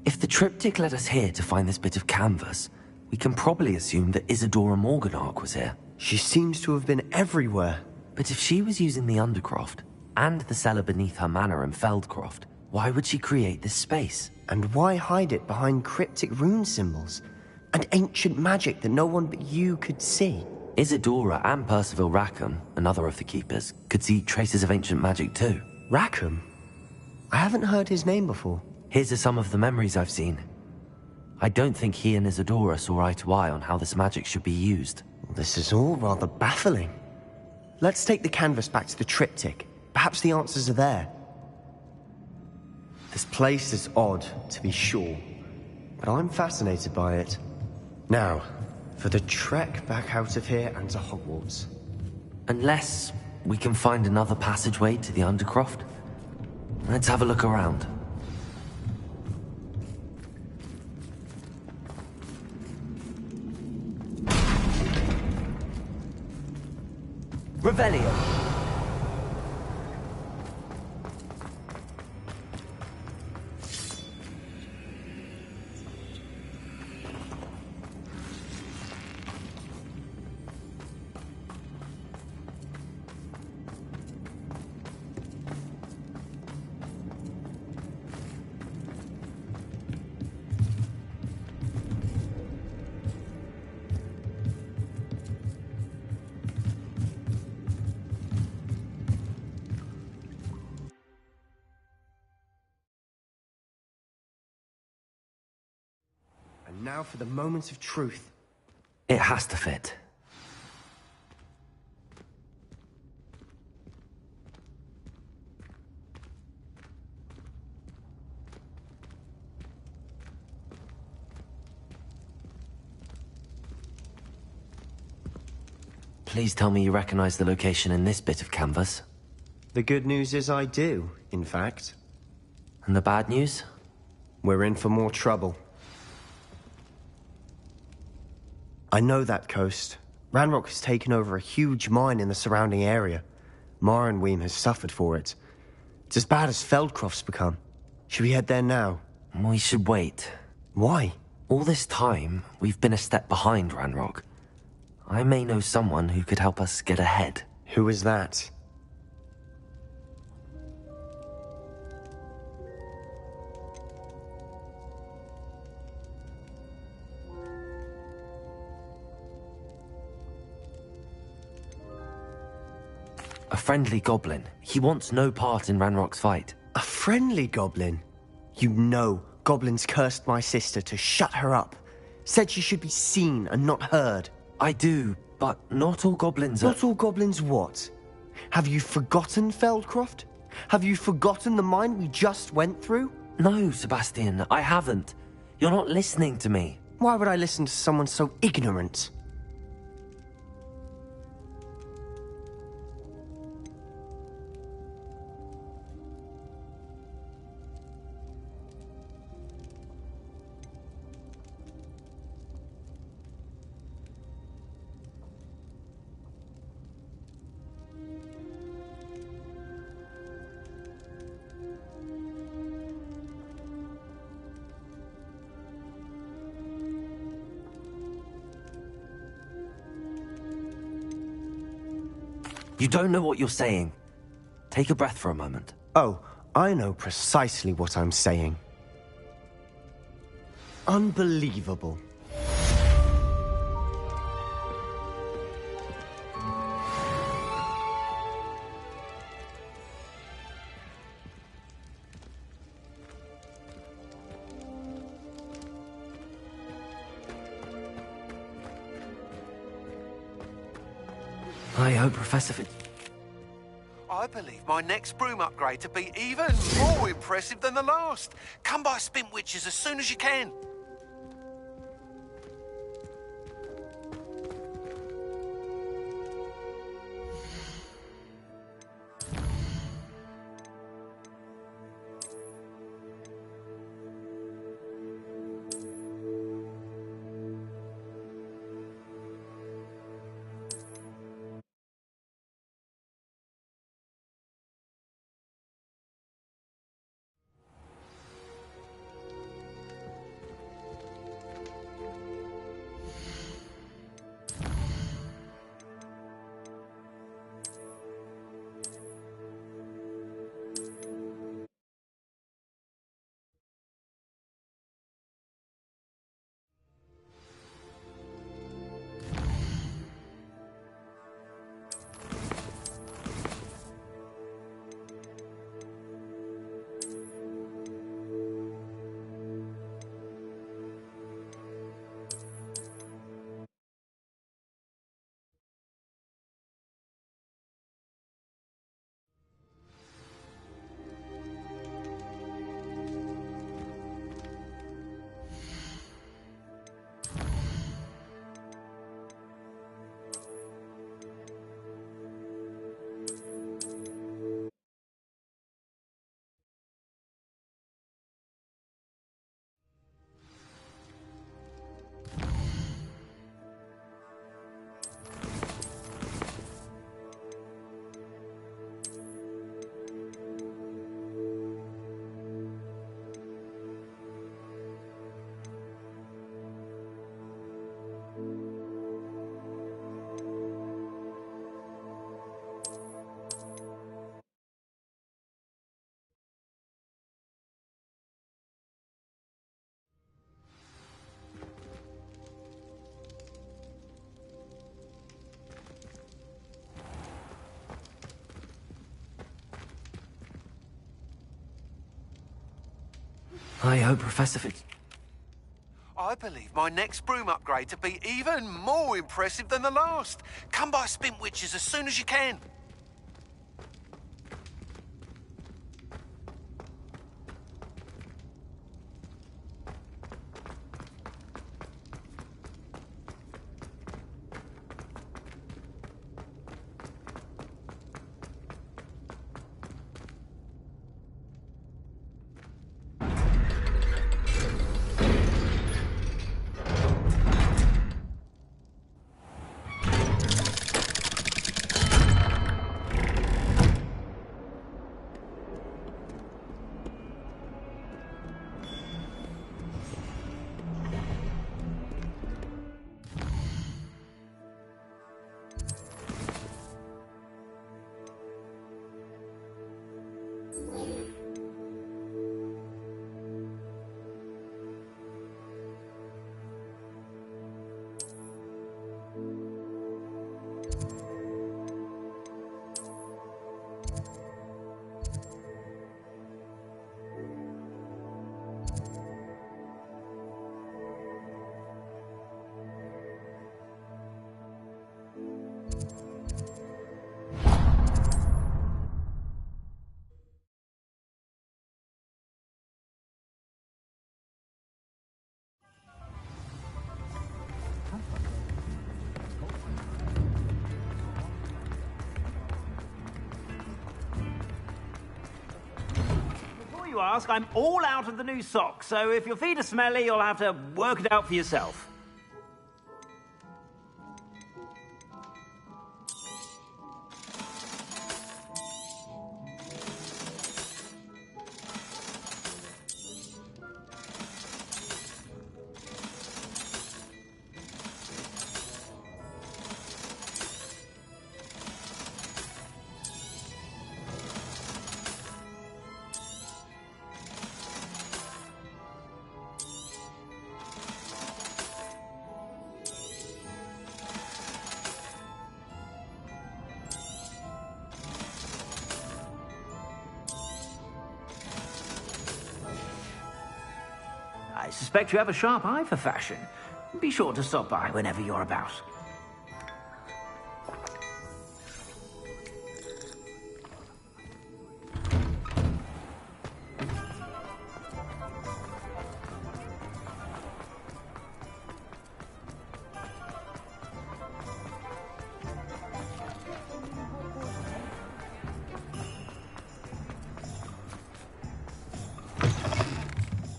If the triptych led us here to find this bit of canvas, we can probably assume that Isadora Morganach was here. She seems to have been everywhere. But if she was using the Undercroft, and the cellar beneath her manor in Feldcroft, why would she create this space? And why hide it behind cryptic rune symbols? And ancient magic that no one but you could see? Isadora and Percival Rackham, another of the Keepers, could see traces of ancient magic too. Rackham? I haven't heard his name before. His are some of the memories I've seen. I don't think he and Isadora saw eye to eye on how this magic should be used. This is all rather baffling. Let's take the canvas back to the triptych. Perhaps the answers are there. This place is odd, to be sure, but I'm fascinated by it. Now, for the trek back out of here and to Hogwarts. Unless we can find another passageway to the Undercroft. Let's have a look around. Revelio. And now for the moment of truth. It has to fit. Please tell me you recognize the location in this bit of canvas. The good news is I do, in fact. And the bad news? We're in for more trouble. I know that coast. Ranrock has taken over a huge mine in the surrounding area. Marrenweem has suffered for it. It's as bad as Feldcroft's become. Should we head there now? We should wait. Why? All this time, we've been a step behind Ranrock. I may know someone who could help us get ahead. Who is that? A friendly goblin. He wants no part in Ranrock's fight. A friendly goblin? You know, goblins cursed my sister to shut her up. Said she should be seen and not heard. I do, but not all goblins are... Not all goblins what? Have you forgotten Feldcroft? Have you forgotten the mine we just went through? No, Sebastian, I haven't. You're not listening to me. Why would I listen to someone so ignorant? You don't know what you're saying. Take a breath for a moment. Oh, I know precisely what I'm saying. Unbelievable. I hope Professor I believe my next broom upgrade to be even more impressive than the last. Come by Spin Witches as soon as you can. I hope Professor Fitz... I believe my next broom upgrade to be even more impressive than the last. Come by Spintwitches as soon as you can. Before you ask, I'm all out of the new socks, so if your feet are smelly, you'll have to work it out for yourself. I suspect you have a sharp eye for fashion. Be sure to stop by whenever you're about.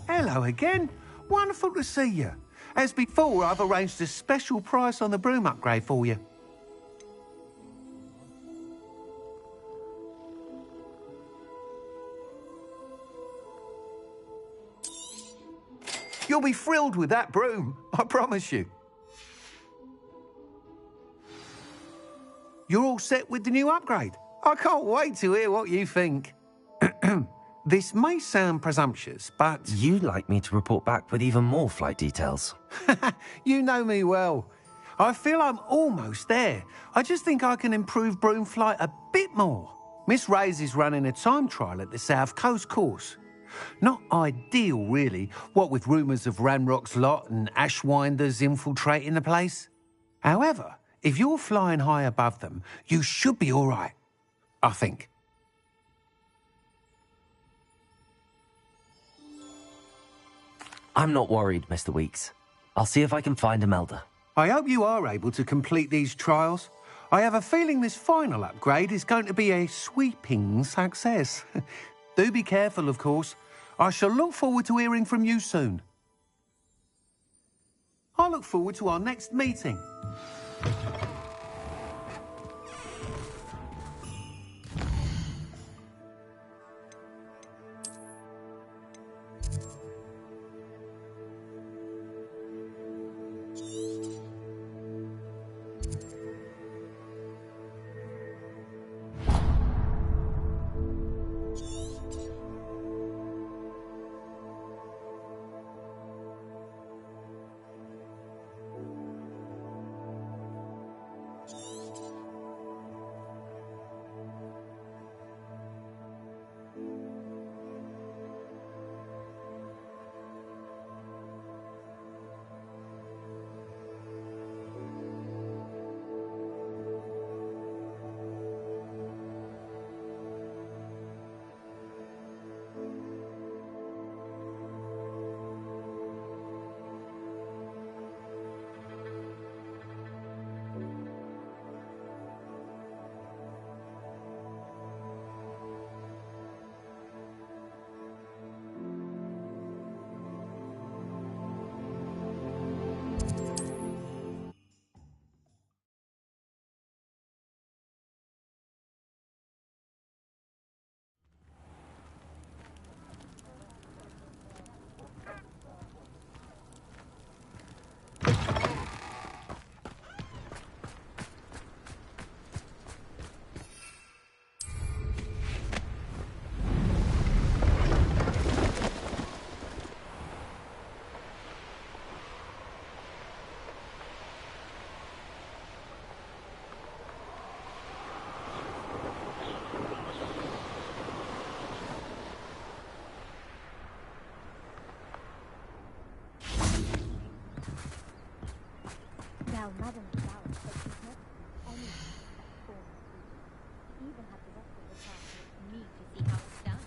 Hello again. Wonderful to see you. As before, I've arranged a special price on the broom upgrade for you. You'll be thrilled with that broom, I promise you. You're all set with the new upgrade. I can't wait to hear what you think. This may sound presumptuous, but... You'd like me to report back with even more flight details. You know me well. I feel I'm almost there. I just think I can improve broom flight a bit more. Miss Ray's is running a time trial at the South Coast course. Not ideal, really, what with rumours of Ranrock's lot and Ashwinders infiltrating the place. However, if you're flying high above them, you should be all right, I think. I'm not worried, Mr. Weeks. I'll see if I can find Imelda. I hope you are able to complete these trials. I have a feeling this final upgrade is going to be a sweeping success. Do be careful, of course. I shall look forward to hearing from you soon. I look forward to our next meeting. Well, Madame Sally said she's never seen any that form of food. She even had the rest of the class look to me to see how it's done.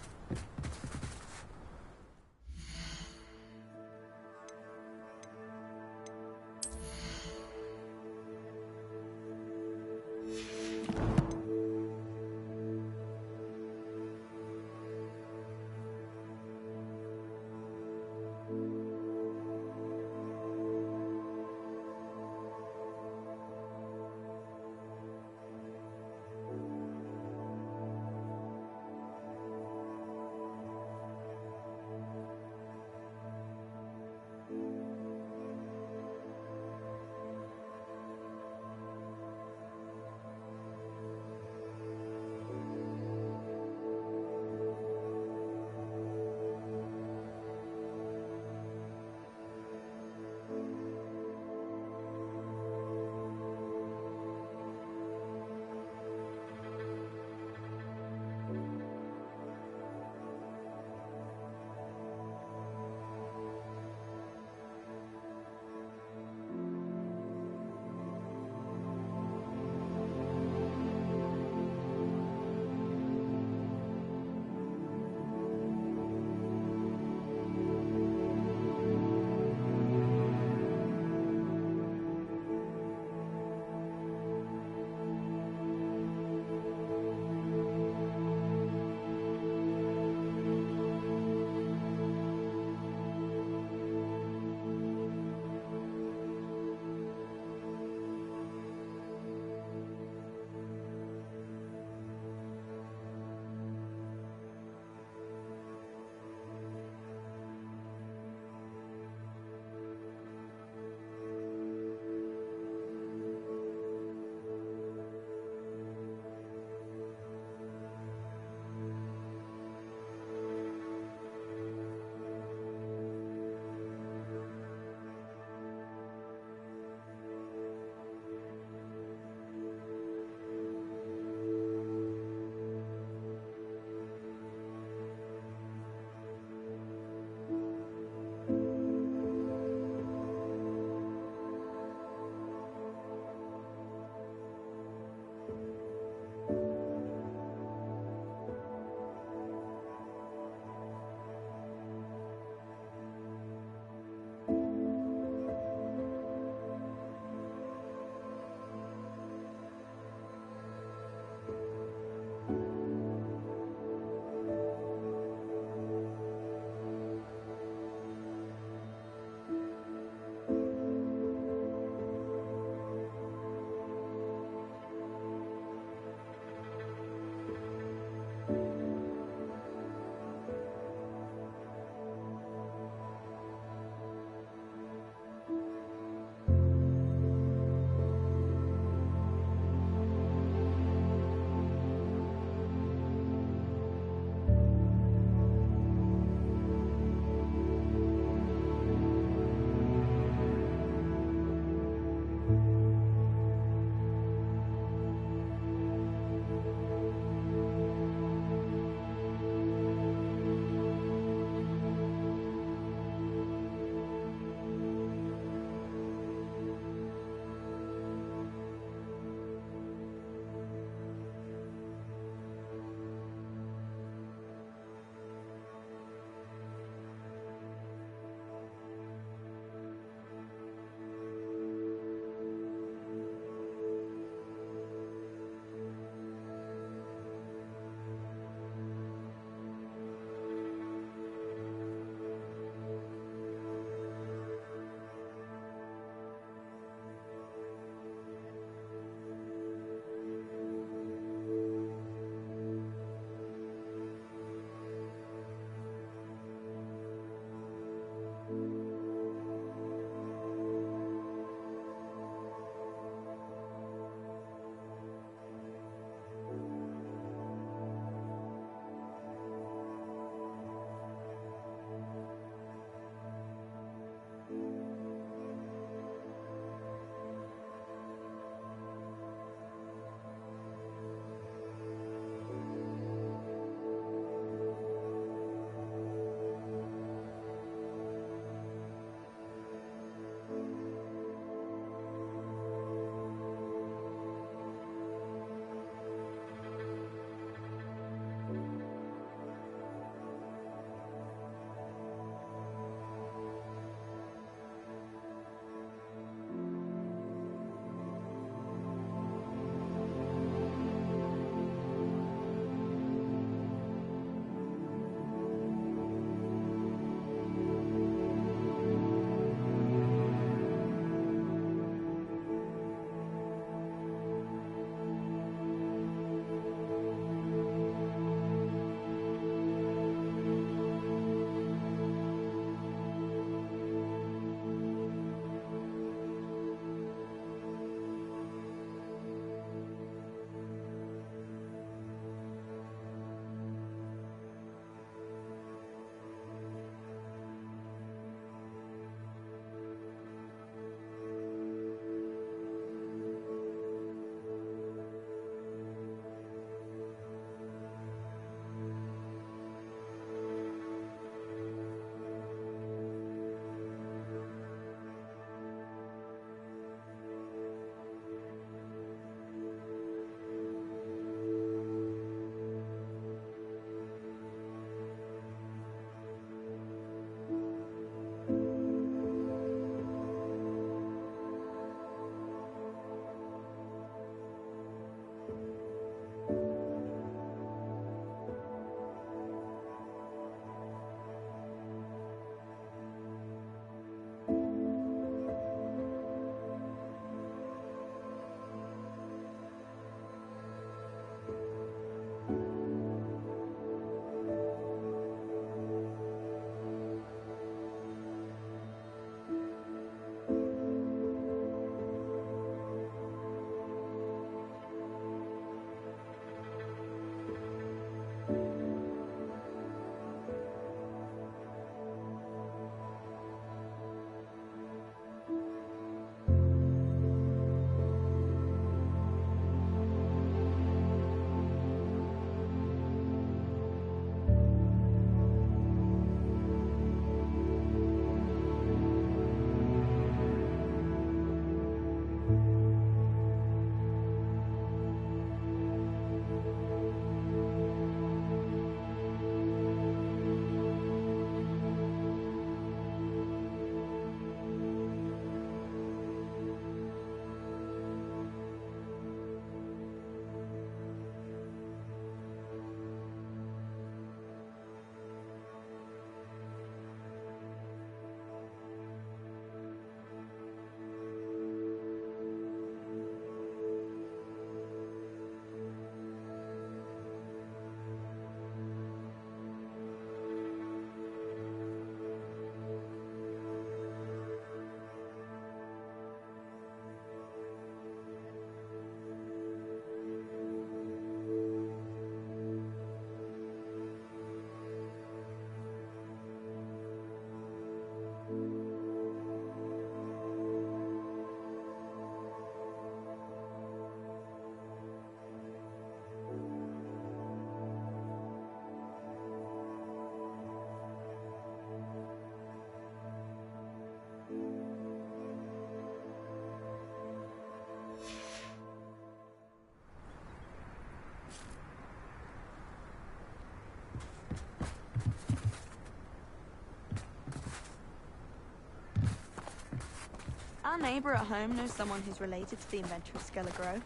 Our neighbour at home knows someone who's related to the inventor of Skelegro.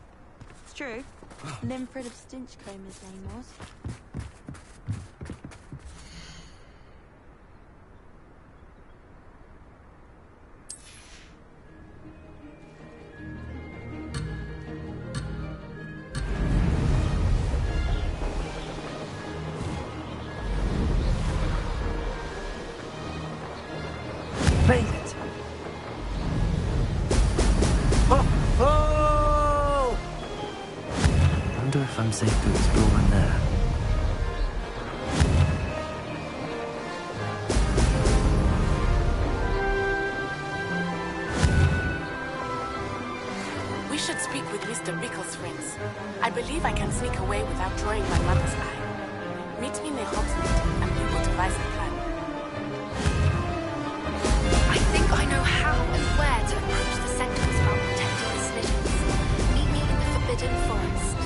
It's true. Limfred of Stinchcombe his name was. Made it! Oh! Wonder if I'm safe to explore in there. We should speak with Mr. Bickle's friends. I believe I can sneak away without drawing my mother's eye. Meet me near Hogsmeade, and we will devise a plan. I think I know how and where to approach the Centaurs about protecting the Snitches. Meet me in the Forbidden Forest.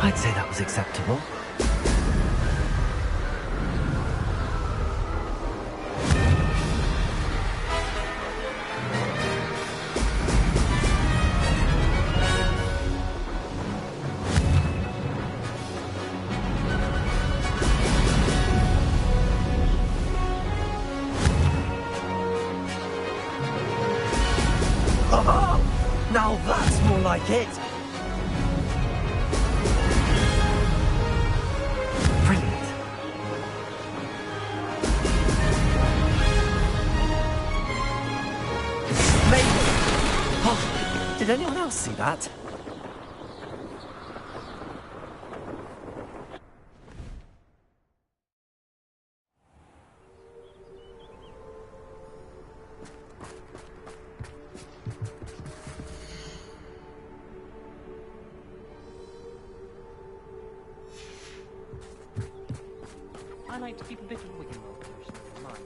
I'd say that was acceptable. Now that's more like it! Brilliant. Maybe. Oh, did anyone else see that? I like to keep a bit of wiggle room cushion in my bed.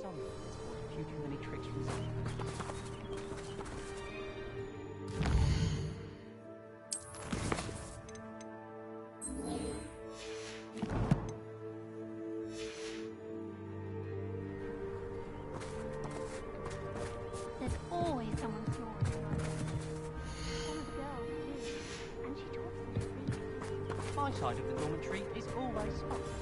Sorry, it's caught a few too many tricks from some. There's always someone snoring. One of the girls too, and she talks in her sleep. My side of the dormitory is always spotless.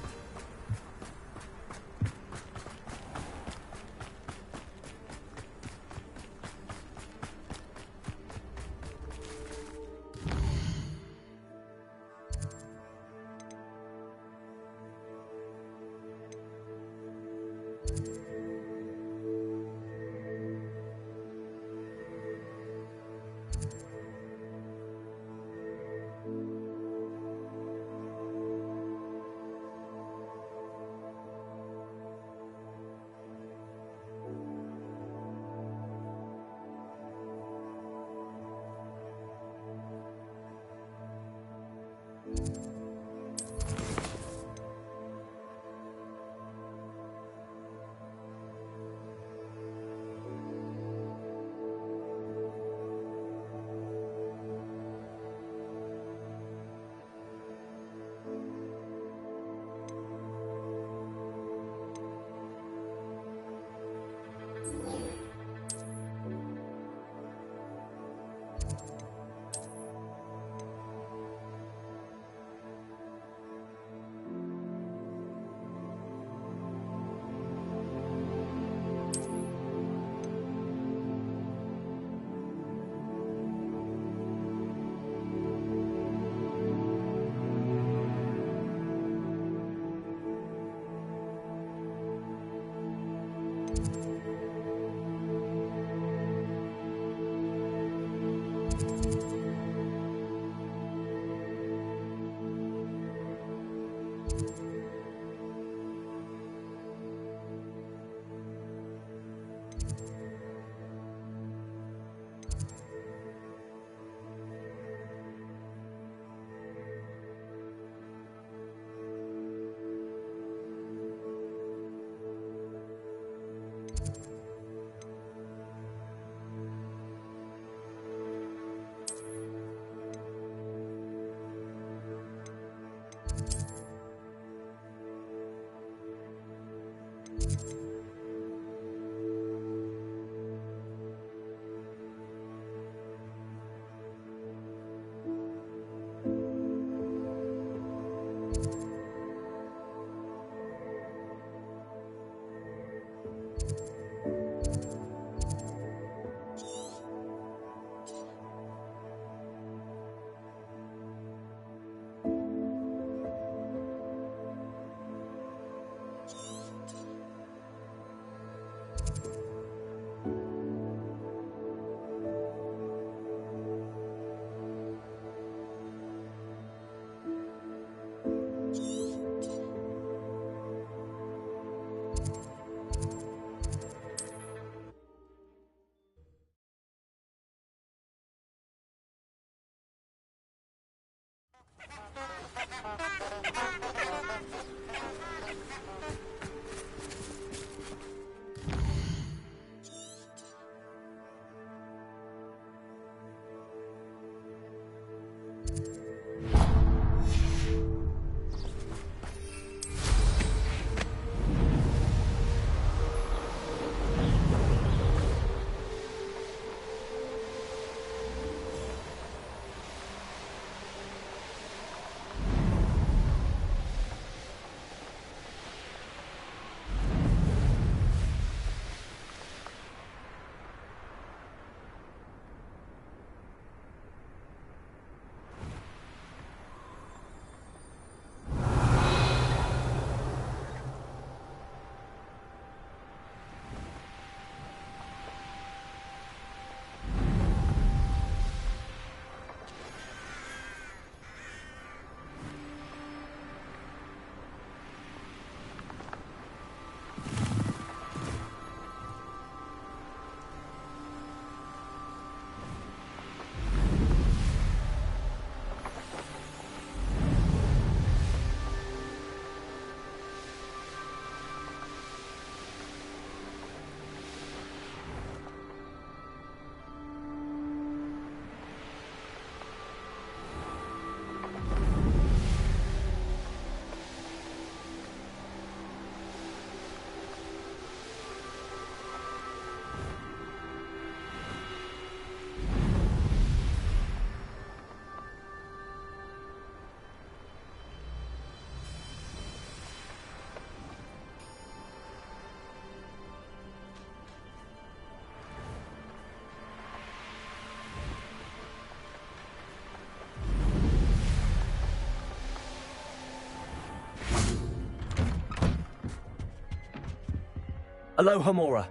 Aloha, Mora.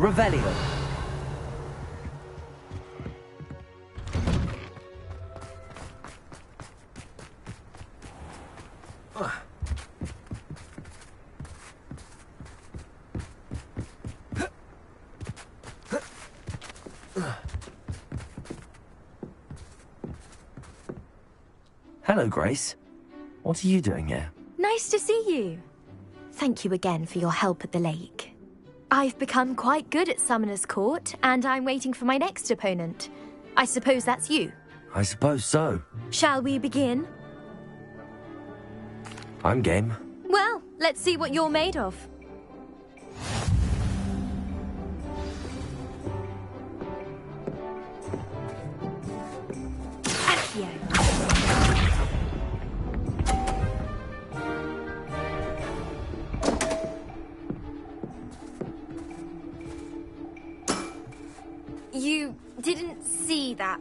Revelio. Hello, Grace. What are you doing here? Nice to see you. Thank you again for your help at the lake. I've become quite good at Summoner's Court, and I'm waiting for my next opponent. I suppose that's you. I suppose so. Shall we begin? I'm game. Well, let's see what you're made of. Accio. You didn't see that.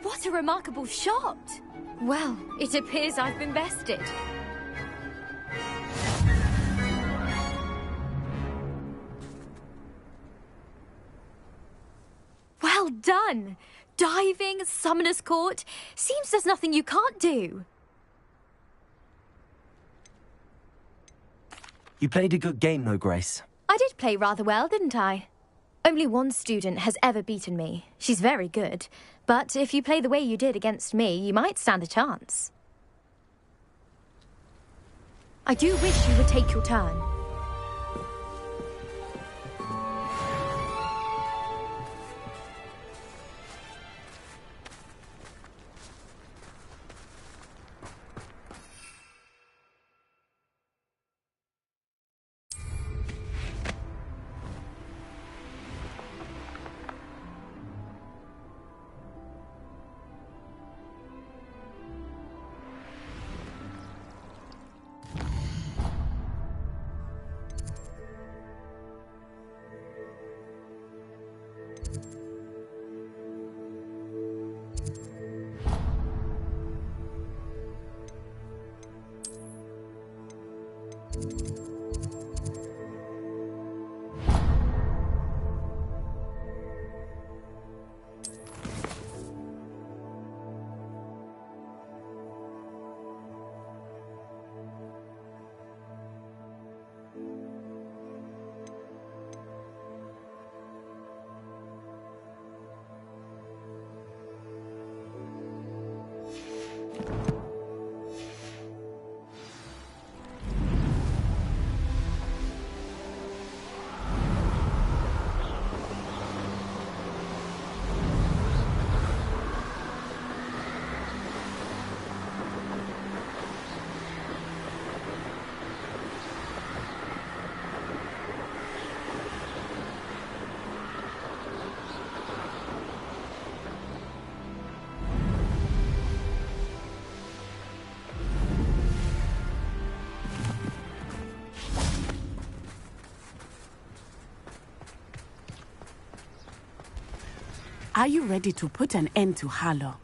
What a remarkable shot! Well, it appears I've been bested. Well done! Diving, Summoner's Court. Seems there's nothing you can't do. You played a good game though, Grace. I did play rather well, didn't I? Only one student has ever beaten me. She's very good. But if you play the way you did against me, you might stand a chance. I do wish you would take your turn. Are you ready to put an end to Harlow?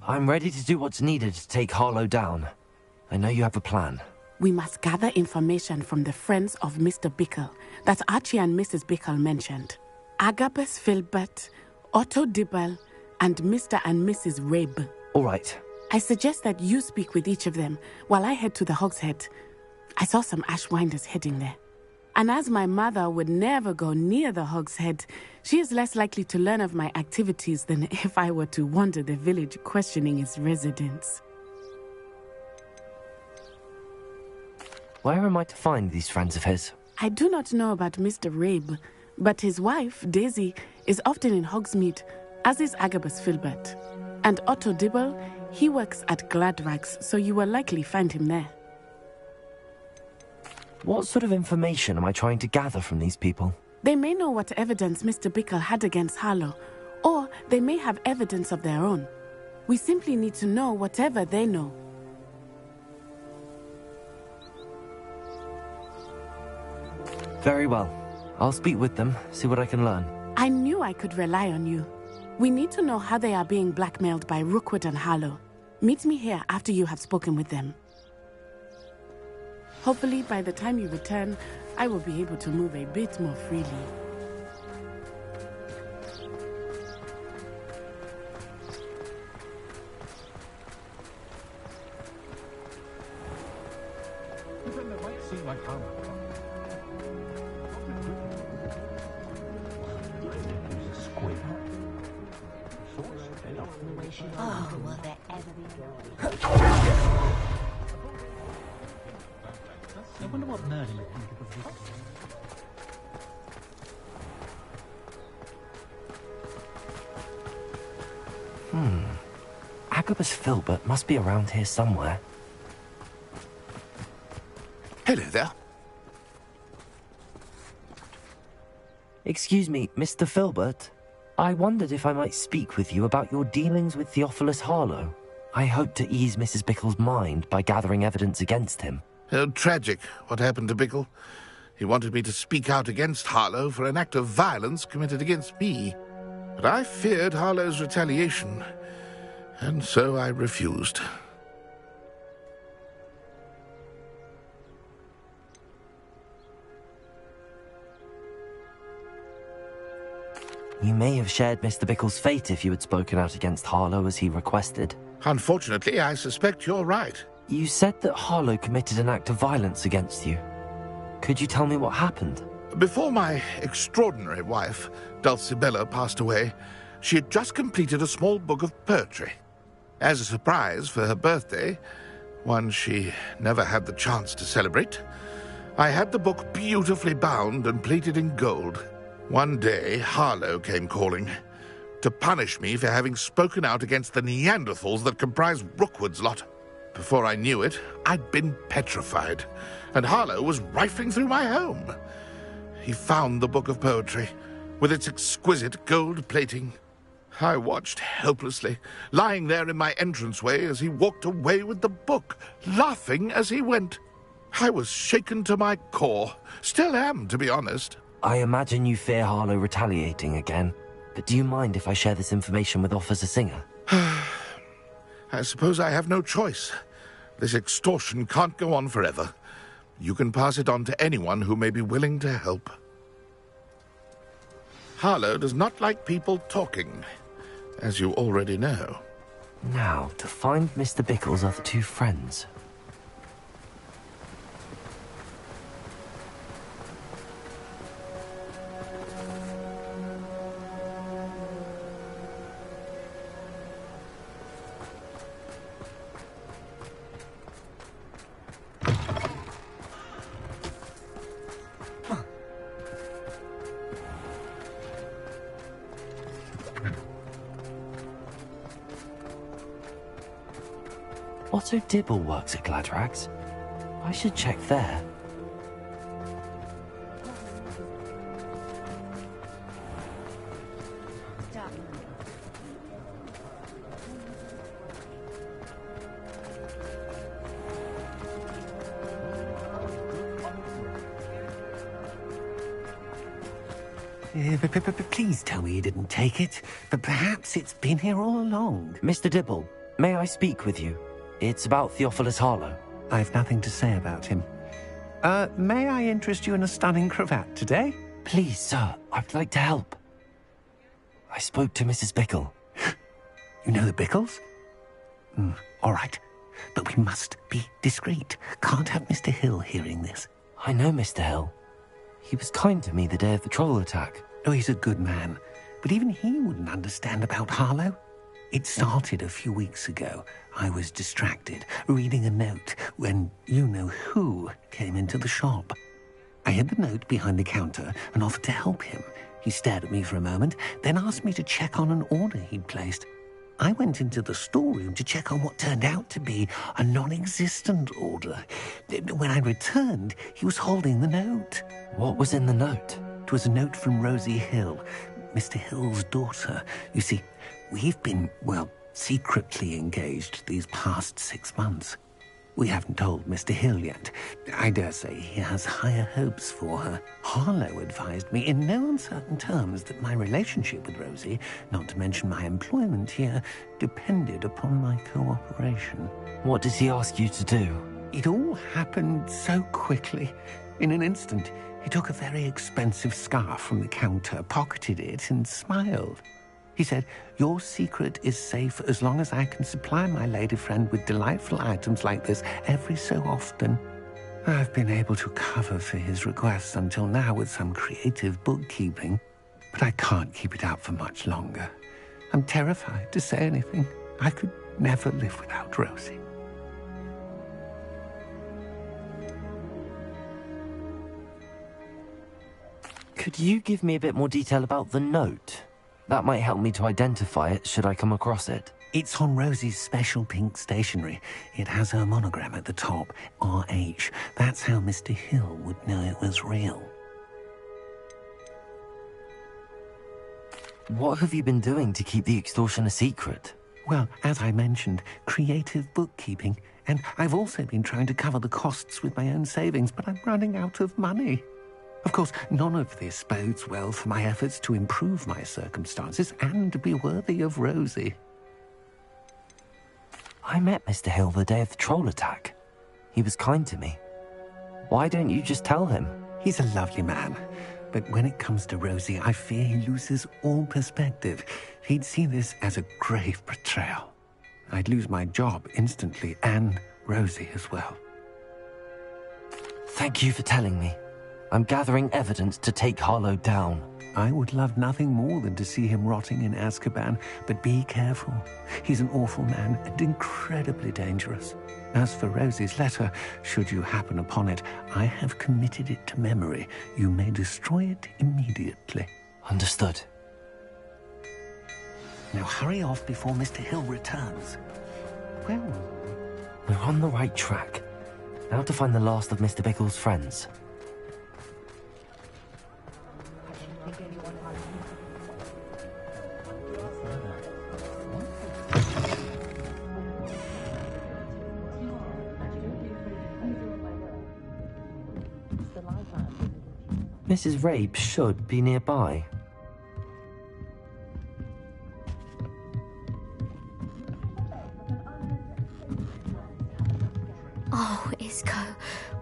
I'm ready to do what's needed to take Harlow down. I know you have a plan. We must gather information from the friends of Mr. Bickle that Archie and Mrs. Bickle mentioned. Agabus Filbert, Otto Dibble, and Mr. and Mrs. Rabe. All right. I suggest that you speak with each of them while I head to the Hogshead. I saw some Ashwinders heading there. And as my mother would never go near the Hogshead, she is less likely to learn of my activities than if I were to wander the village questioning its residents. Where am I to find these friends of his? I do not know about Mr. Rabe, but his wife, Daisy, is often in Hogsmeade, as is Agabus Filbert. And Otto Dibble, he works at Gladrags, so you will likely find him there. What sort of information am I trying to gather from these people? They may know what evidence Mr. Bickle had against Harlow, or they may have evidence of their own. We simply need to know whatever they know. Very well. I'll speak with them, see what I can learn. I knew I could rely on you. We need to know how they are being blackmailed by Rookwood and Harlow. Meet me here after you have spoken with them. Hopefully, by the time you return, I will be able to move a bit more freely. like armor. Oh, will there ever be I wonder what Merlin would think of this. Agabus Filbert must be around here somewhere. Hello there. Excuse me, Mr. Filbert. I wondered if I might speak with you about your dealings with Theophilus Harlow. I hope to ease Mrs. Bickle's mind by gathering evidence against him. Oh, tragic, what happened to Bickle. He wanted me to speak out against Harlow for an act of violence committed against me. But I feared Harlow's retaliation, and so I refused. You may have shared Mr. Bickle's fate if you had spoken out against Harlow as he requested. Unfortunately, I suspect you're right. You said that Harlow committed an act of violence against you. Could you tell me what happened? Before my extraordinary wife, Dulcibella, passed away, she had just completed a small book of poetry. As a surprise for her birthday, one she never had the chance to celebrate, I had the book beautifully bound and plated in gold. One day, Harlow came calling to punish me for having spoken out against the Neanderthals that comprise Rookwood's lot. Before I knew it, I'd been petrified, and Harlow was rifling through my home. He found the book of poetry, with its exquisite gold plating. I watched helplessly, lying there in my entranceway as he walked away with the book, laughing as he went. I was shaken to my core. Still am, to be honest. I imagine you fear Harlow retaliating again, but do you mind if I share this information with Officer Singer? I suppose I have no choice. This extortion can't go on forever. You can pass it on to anyone who may be willing to help. Harlow does not like people talking, as you already know. Now, to find Mr. Bickle's other two friends. Otto Dibble works at Gladrags. I should check there. Please tell me you didn't take it, but perhaps it's been here all along. Mr. Dibble, may I speak with you? It's about Theophilus Harlow. I've nothing to say about him. May I interest you in a stunning cravat today? Please, sir, I'd like to help. I spoke to Mrs. Bickle. You know the Bickles? All right, but we must be discreet. Can't have Mr. Hill hearing this. I know Mr. Hill. He was kind to me the day of the troll attack. Oh, he's a good man, but even he wouldn't understand about Harlow. It started a few weeks ago. I was distracted, reading a note, when you-know-who came into the shop. I hid the note behind the counter and offered to help him. He stared at me for a moment, then asked me to check on an order he'd placed. I went into the storeroom to check on what turned out to be a non-existent order. When I returned, he was holding the note. What was in the note? It was a note from Rosie Hill, Mr. Hill's daughter. You see, we've been, secretly engaged these past 6 months. We haven't told Mr. Hill yet. I dare say he has higher hopes for her. Harlow advised me in no uncertain terms that my relationship with Rosie, not to mention my employment here, depended upon my cooperation. What did he ask you to do? It all happened so quickly. In an instant, he took a very expensive scarf from the counter, pocketed it, and smiled. He said, "Your secret is safe as long as I can supply my lady friend with delightful items like this every so often." I've been able to cover for his requests until now with some creative bookkeeping, but I can't keep it up for much longer. I'm terrified to say anything. I could never live without Rosie. Could you give me a bit more detail about the note? That might help me to identify it should I come across it. It's on Rosie's special pink stationery. It has her monogram at the top, RH. That's how Mr. Hill would know it was real. What have you been doing to keep the extortion a secret? Well, as I mentioned, creative bookkeeping. And I've also been trying to cover the costs with my own savings, but I'm running out of money. Of course, none of this bodes well for my efforts to improve my circumstances and be worthy of Rosie. I met Mr. Hill the day of the troll attack. He was kind to me. Why don't you just tell him? He's a lovely man. But when it comes to Rosie, I fear he loses all perspective. He'd see this as a grave betrayal. I'd lose my job instantly, and Rosie as well. Thank you for telling me. I'm gathering evidence to take Harlow down. I would love nothing more than to see him rotting in Azkaban, but be careful. He's an awful man and incredibly dangerous. As for Rosie's letter, should you happen upon it, I have committed it to memory. You may destroy it immediately. Understood. Now hurry off before Mr. Hill returns. Well, we're on the right track. Now to find the last of Mr. Bickle's friends. Mrs. Rabe should be nearby. Oh, Isco,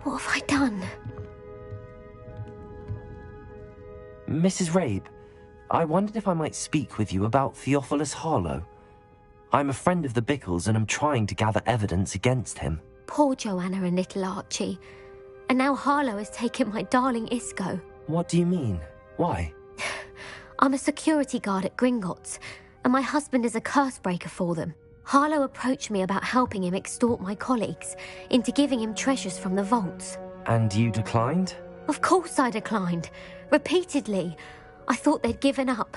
what have I done? Mrs. Rabe, I wondered if I might speak with you about Theophilus Harlow. I'm a friend of the Bickles and I'm trying to gather evidence against him. Poor Joanna and little Archie. And now Harlow has taken my darling Isco. What do you mean? Why? I'm a security guard at Gringotts, and my husband is a curse breaker for them. Harlow approached me about helping him extort my colleagues into giving him treasures from the vaults. And you declined? Of course I declined. Repeatedly. I thought they'd given up,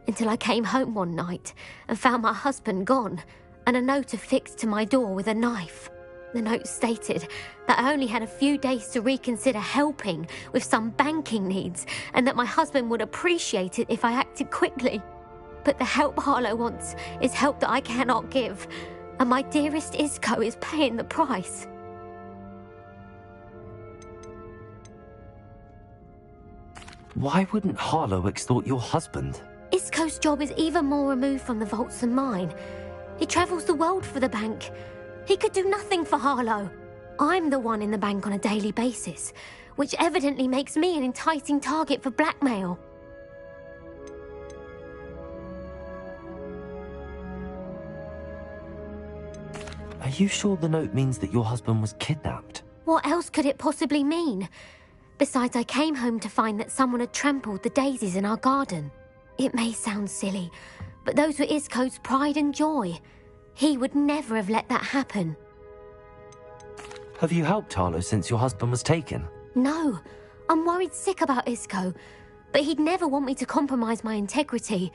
until I came home one night and found my husband gone, and a note affixed to my door with a knife. The note stated that I only had a few days to reconsider helping with some banking needs, and that my husband would appreciate it if I acted quickly. But the help Harlow wants is help that I cannot give, and my dearest Isco is paying the price. Why wouldn't Harlow extort your husband? Isco's job is even more removed from the vaults than mine. He travels the world for the bank. He could do nothing for Harlow. I'm the one in the bank on a daily basis, which evidently makes me an enticing target for blackmail. Are you sure the note means that your husband was kidnapped? What else could it possibly mean? Besides, I came home to find that someone had trampled the daisies in our garden. It may sound silly, but those were Isco's pride and joy. He would never have let that happen. Have you helped Harlow since your husband was taken? No, I'm worried sick about Isco, but he'd never want me to compromise my integrity.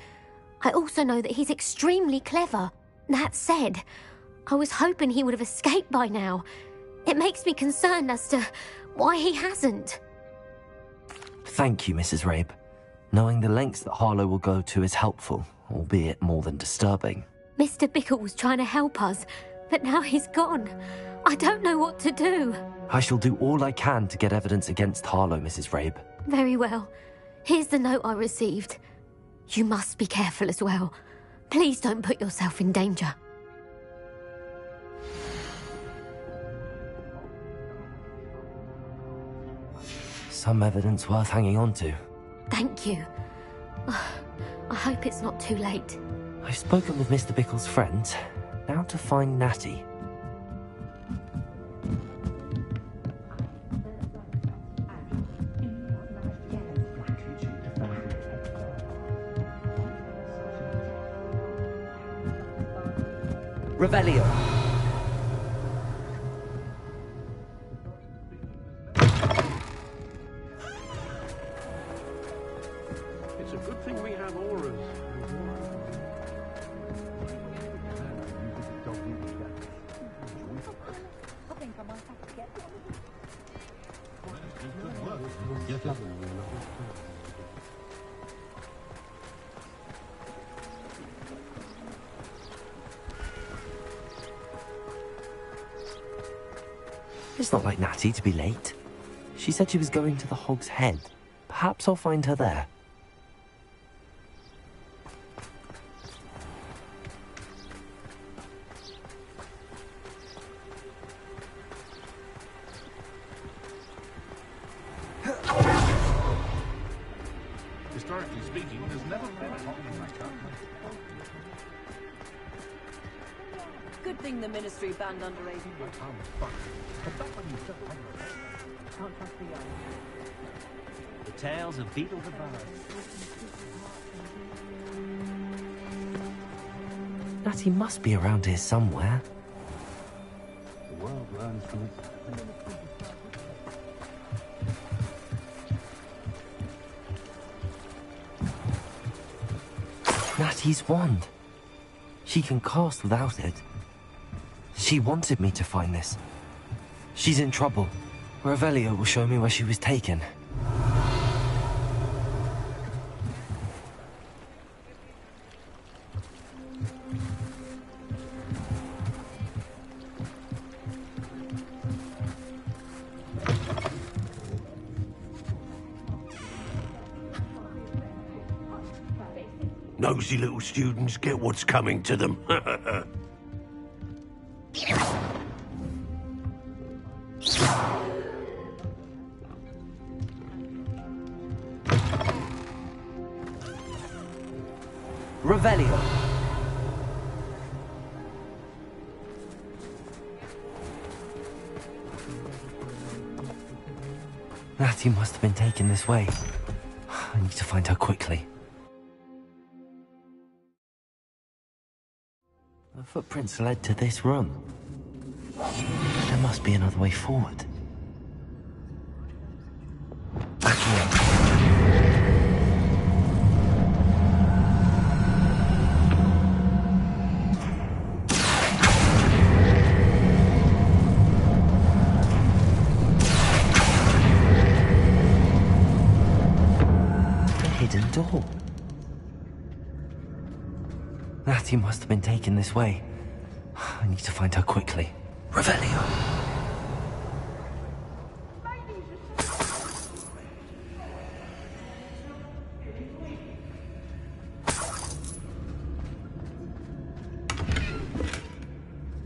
I also know that he's extremely clever. That said, I was hoping he would have escaped by now. It makes me concerned as to why he hasn't. Thank you, Mrs. Rabe. Knowing the lengths that Harlow will go to is helpful, albeit more than disturbing. Mr. Bickle was trying to help us, but now he's gone. I don't know what to do. I shall do all I can to get evidence against Harlow, Mrs. Rabe. Very well. Here's the note I received. You must be careful as well. Please don't put yourself in danger. Some evidence worth hanging on to. Thank you. I hope it's not too late. I've spoken with Mr. Bickle's friends. Now to find Natty. Revelio. It's a good thing we have auras. I think I might have to get one. It's not like Natty to be late. She said she was going to the Hog's Head. Perhaps I'll find her there. Historically speaking, there's never been a hog like that. Good thing the Ministry banned underage. Can't trust the young. The tales of Beetle the Bard. Natty must be around here somewhere. The world learns from its... Natty's wand. She can cast without it. She wanted me to find this. She's in trouble. Revelio will show me where she was taken. Nosy little students get what's coming to them. Revelio. Natty must have been taken this way. I need to find her quickly. The footprints led to this room. There must be another way forward. Backing up. Hidden door. Natty must have been taken this way. I need to find her quickly. Revelio.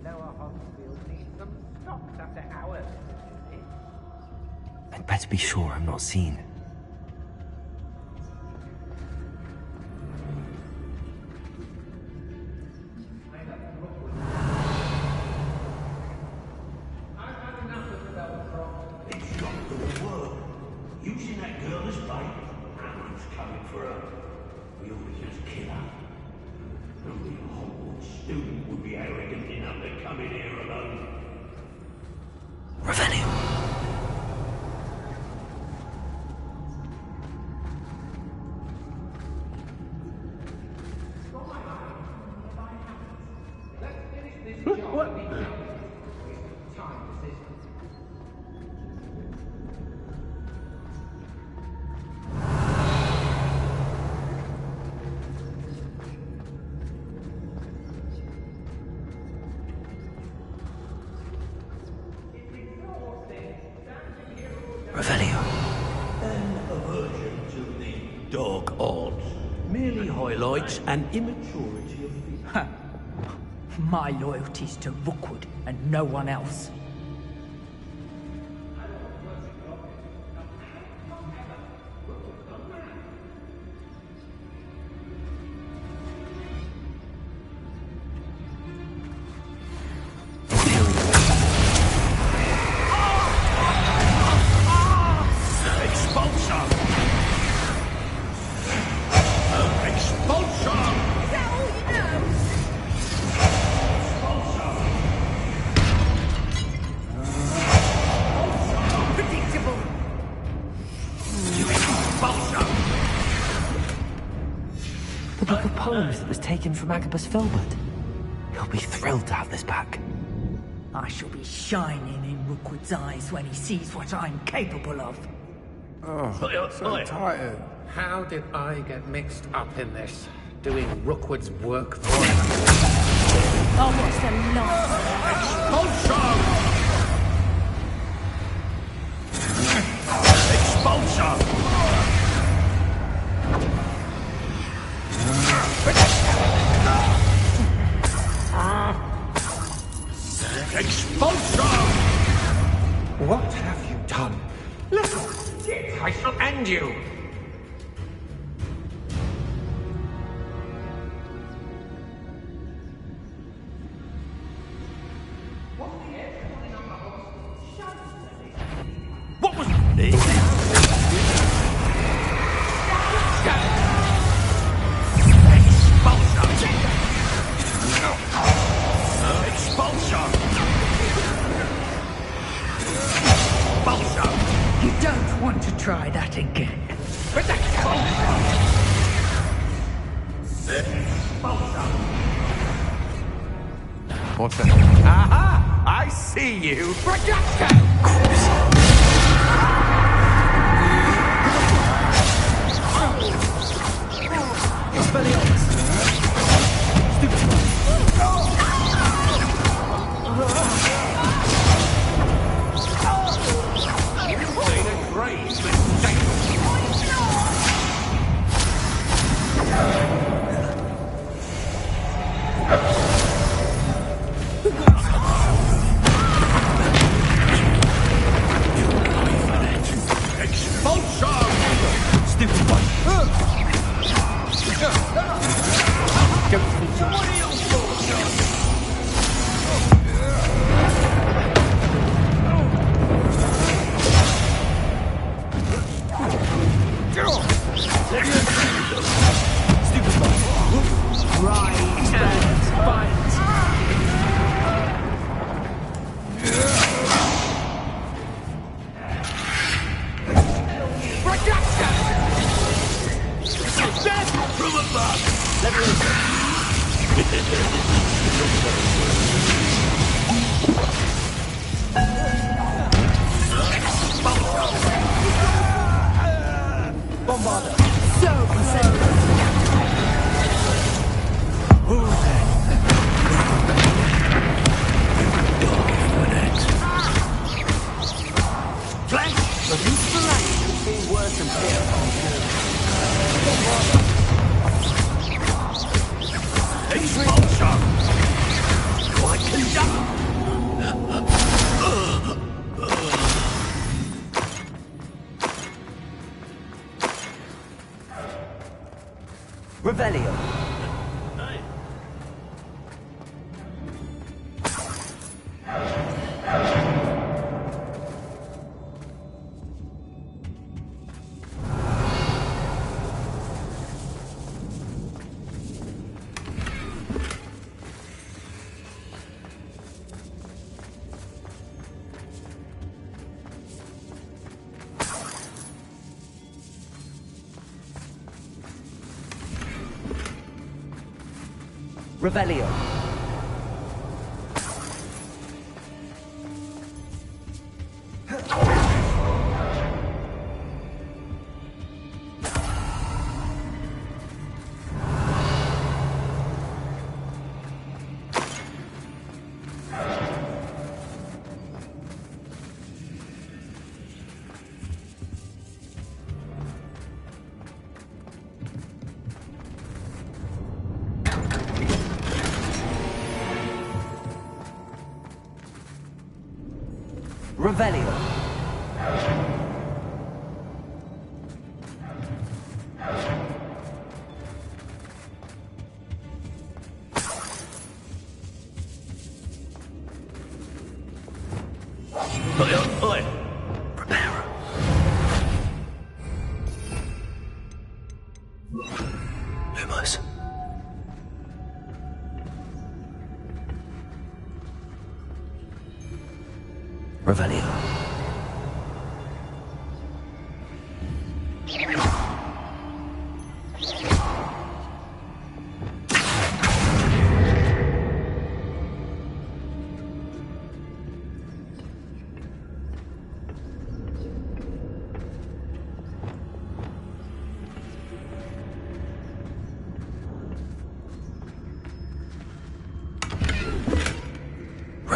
Lower Hogsfield needs some stocks after hours. I'd better be sure I'm not seen. Using that girl as bait. Everyone's coming for her. We ought to just kill her. Only a Hogwarts student would be arrogant enough to come in here alone. Revelio. Revelio. An aversion to the dark arts merely highlights an immaturity of feeling. My loyalty's to Rookwood and no one else. The book of poems that was taken from Agabus Filbert. He'll be thrilled to have this back. I shall be shining in Rookwood's eyes when he sees what I'm capable of. Oh, so tired. How did I get mixed up in this? Doing Rookwood's work for him? Oh, what's the nonsense? Expulsion! Expulsion! What have you done? Little dick, I shall end you! What was this? Expulsion! Expulsion! You don't want to try that again. But What's that? aha! I see you! Revelio. Revelio. Revelio. Prepare. Lumos. Revelio.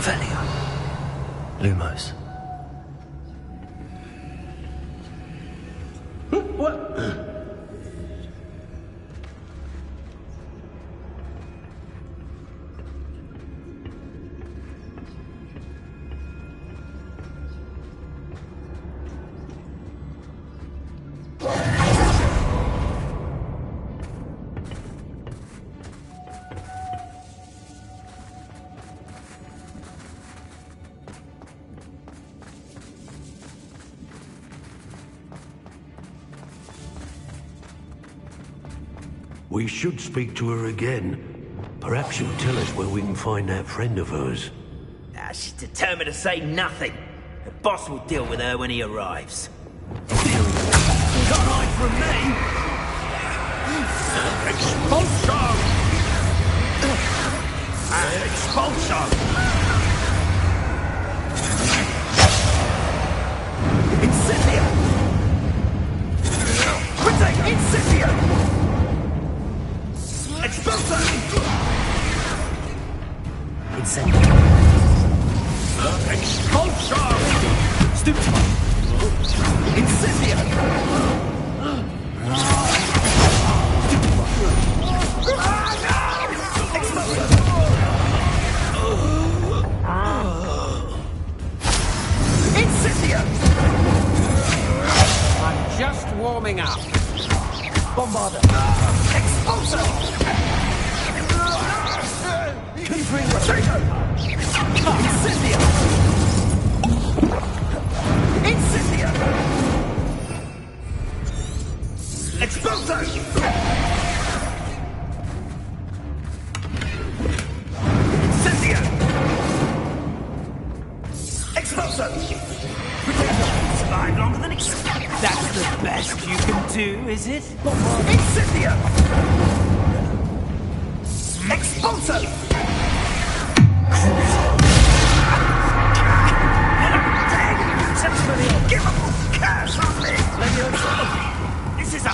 Revelio. Lumos. What? We should speak to her again. Perhaps she'll tell us where we can find that friend of hers. She's determined to say nothing. The boss will deal with her when he arrives. Can't hide from me! Expulsion! Expulsion! Incendio! Protect Incendio! Expulsion! Incendio. Expulsion! Stupid! Incendio! Incendio! I'm just warming up. Bombarder! Expulsion! Confering potato! Incendio! Incendio! Expulso! Incendio! Expulso! Survive longer than expected. That's the best you can do, is it? Incendio! Expulso! Give up curse on me! This is a...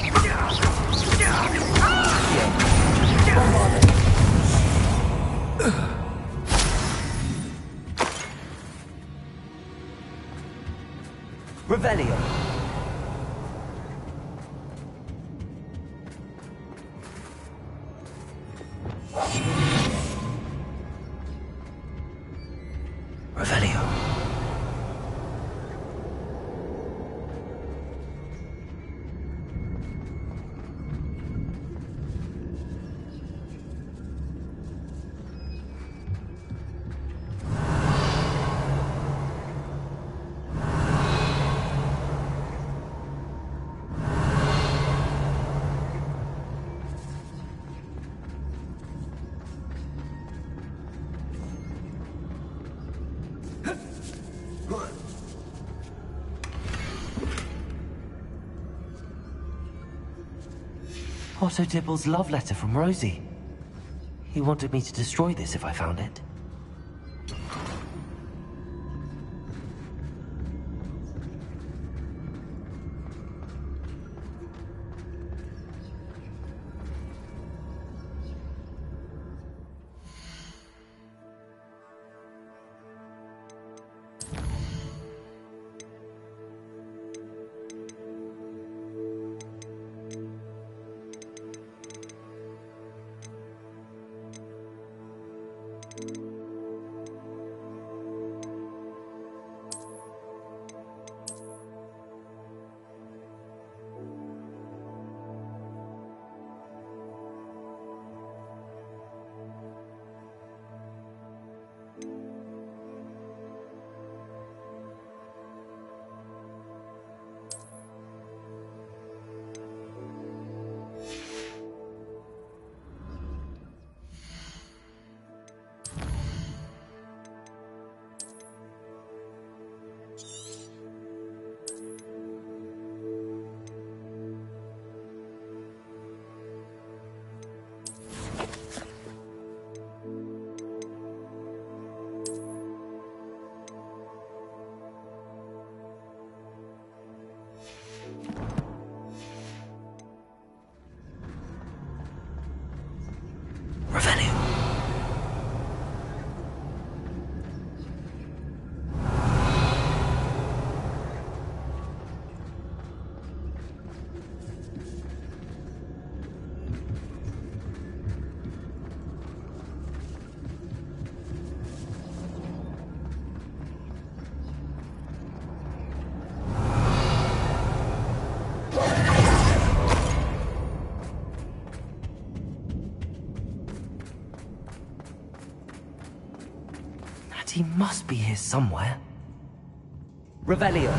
Revelio. Revelio. Otto Dibble's love letter from Rosie. He wanted me to destroy this if I found it. Natty must be here somewhere. Revelio.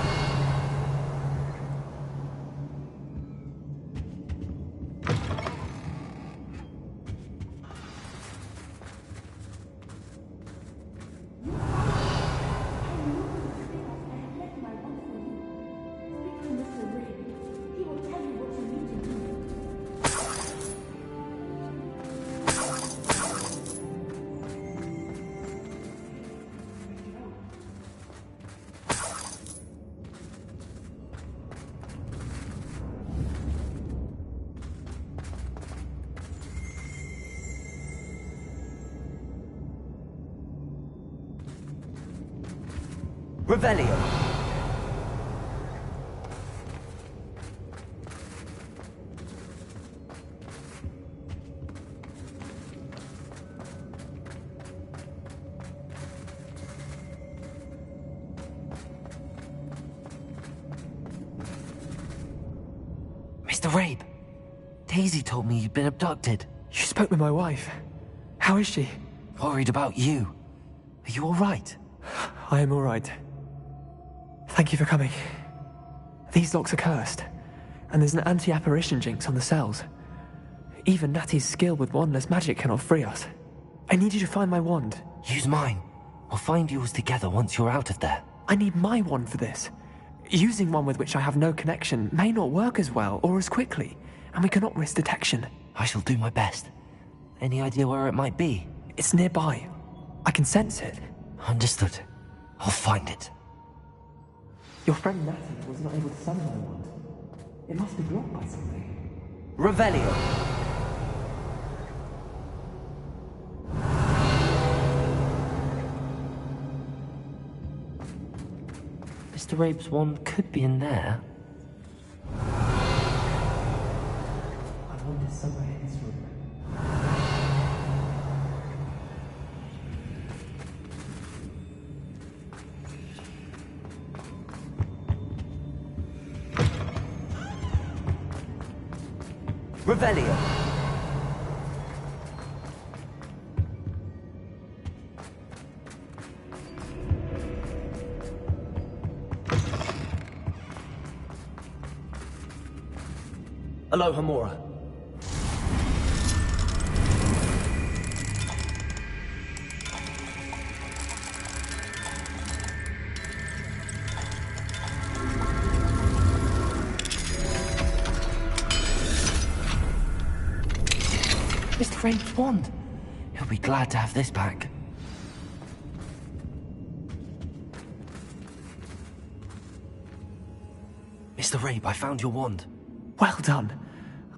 Revelio. Mr. Rabe, Daisy told me you'd been abducted. You spoke with my wife. How is she? Worried about you. Are you all right? I am all right. Thank you for coming. These locks are cursed, and there's an anti-apparition jinx on the cells. Even Natty's skill with wandless magic cannot free us. I need you to find my wand. Use mine. We'll find yours together once you're out of there. I need my wand for this. Using one with which I have no connection may not work as well or as quickly, and we cannot risk detection. I shall do my best. Any idea where it might be? It's nearby. I can sense it. Understood. I'll find it. Your friend Natty was not able to summon my wand. It must be blocked by something. Revelio. Mr. Rabe's wand could be in there. My wand is somewhere in this room. Revelio. Aloha Mora. Mr. Rabe's wand. He'll be glad to have this back. Mr. Rabe, I found your wand. Well done.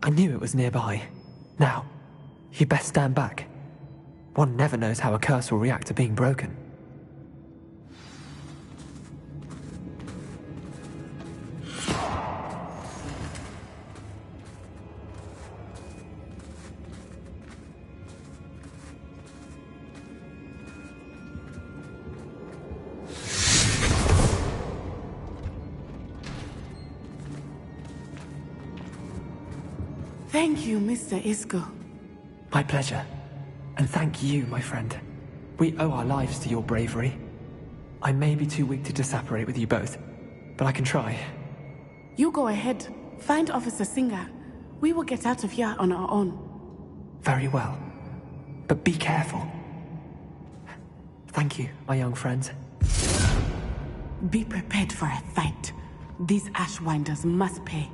I knew it was nearby. Now, you best stand back. One never knows how a curse will react to being broken. Thank you, Mr. Isco. My pleasure. And thank you, my friend. We owe our lives to your bravery. I may be too weak to disapparate with you both, but I can try. You go ahead. Find Officer Singer. We will get out of here on our own. Very well. But be careful. Thank you, my young friends. Be prepared for a fight. These Ashwinders must pay.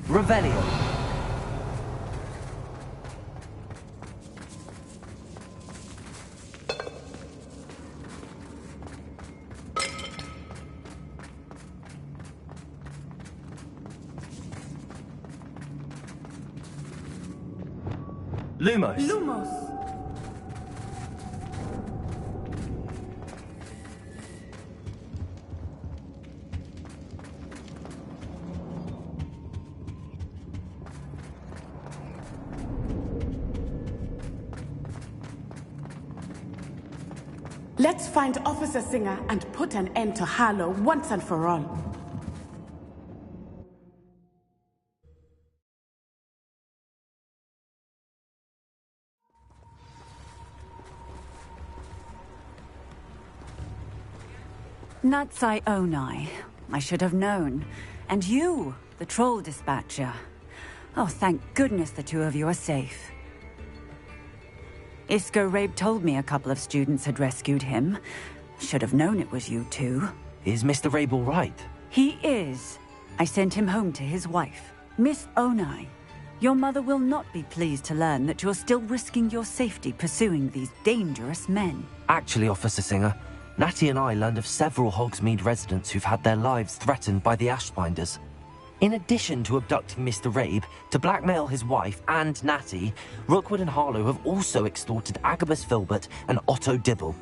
Revelio. Lumos. Lumos. Let's find Officer Singer and put an end to Harlow once and for all. Natsai Onai. I should have known. And you, the troll dispatcher. Oh, thank goodness the two of you are safe. Isco Rabe told me a couple of students had rescued him. Should have known it was you two. Is Mr. Rabe all right? He is. I sent him home to his wife. Miss Onai, your mother will not be pleased to learn that you're still risking your safety pursuing these dangerous men. Actually, Officer Singer, Natty and I learned of several Hogsmeade residents who've had their lives threatened by the Ashbinders. In addition to abducting Mr. Rabe, to blackmail his wife and Natty, Rookwood and Harlow have also extorted Agabus Filbert and Otto Dibble.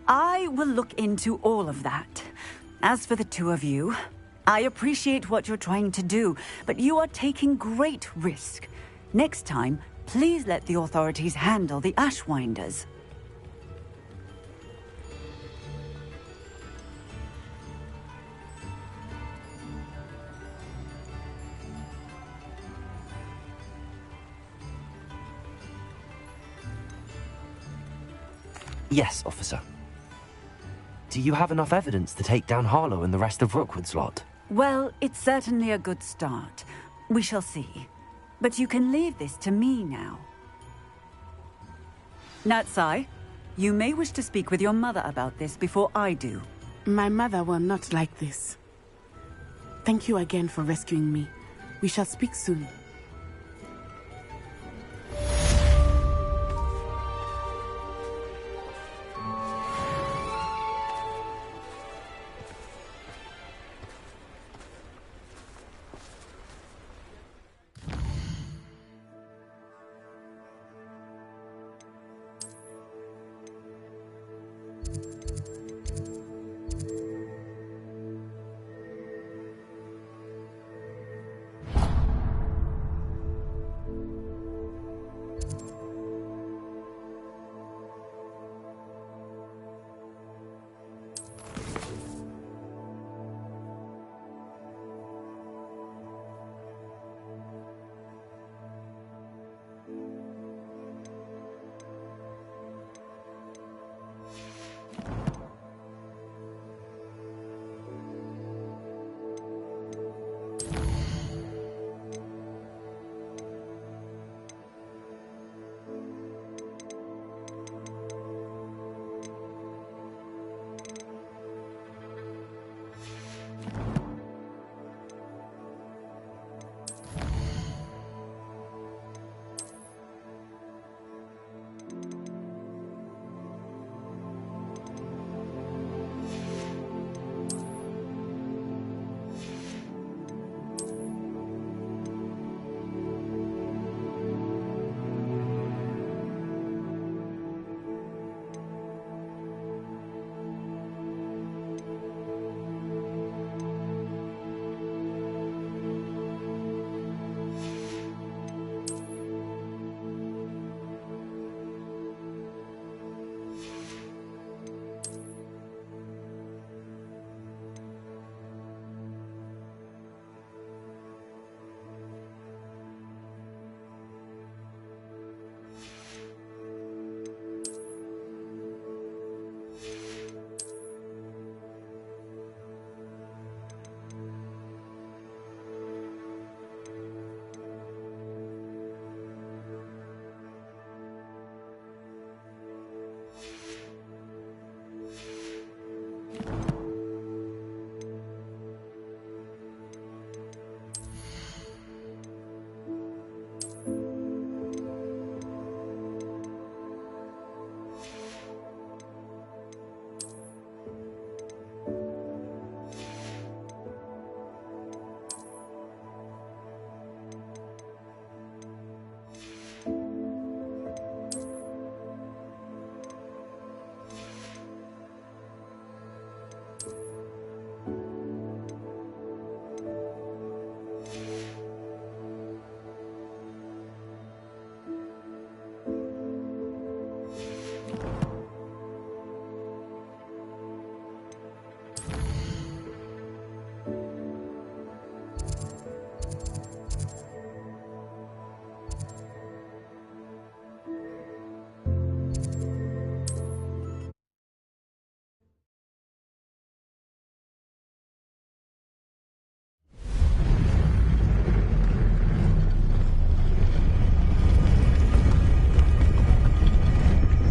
I will look into all of that. As for the two of you, I appreciate what you're trying to do, but you are taking great risk. Next time, please let the authorities handle the Ashwinders. Yes, officer. Do you have enough evidence to take down Harlow and the rest of Rookwood's lot? Well, it's certainly a good start. We shall see. But you can leave this to me now. Natsai, you may wish to speak with your mother about this before I do. My mother will not like this. Thank you again for rescuing me. We shall speak soon.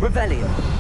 Revelio.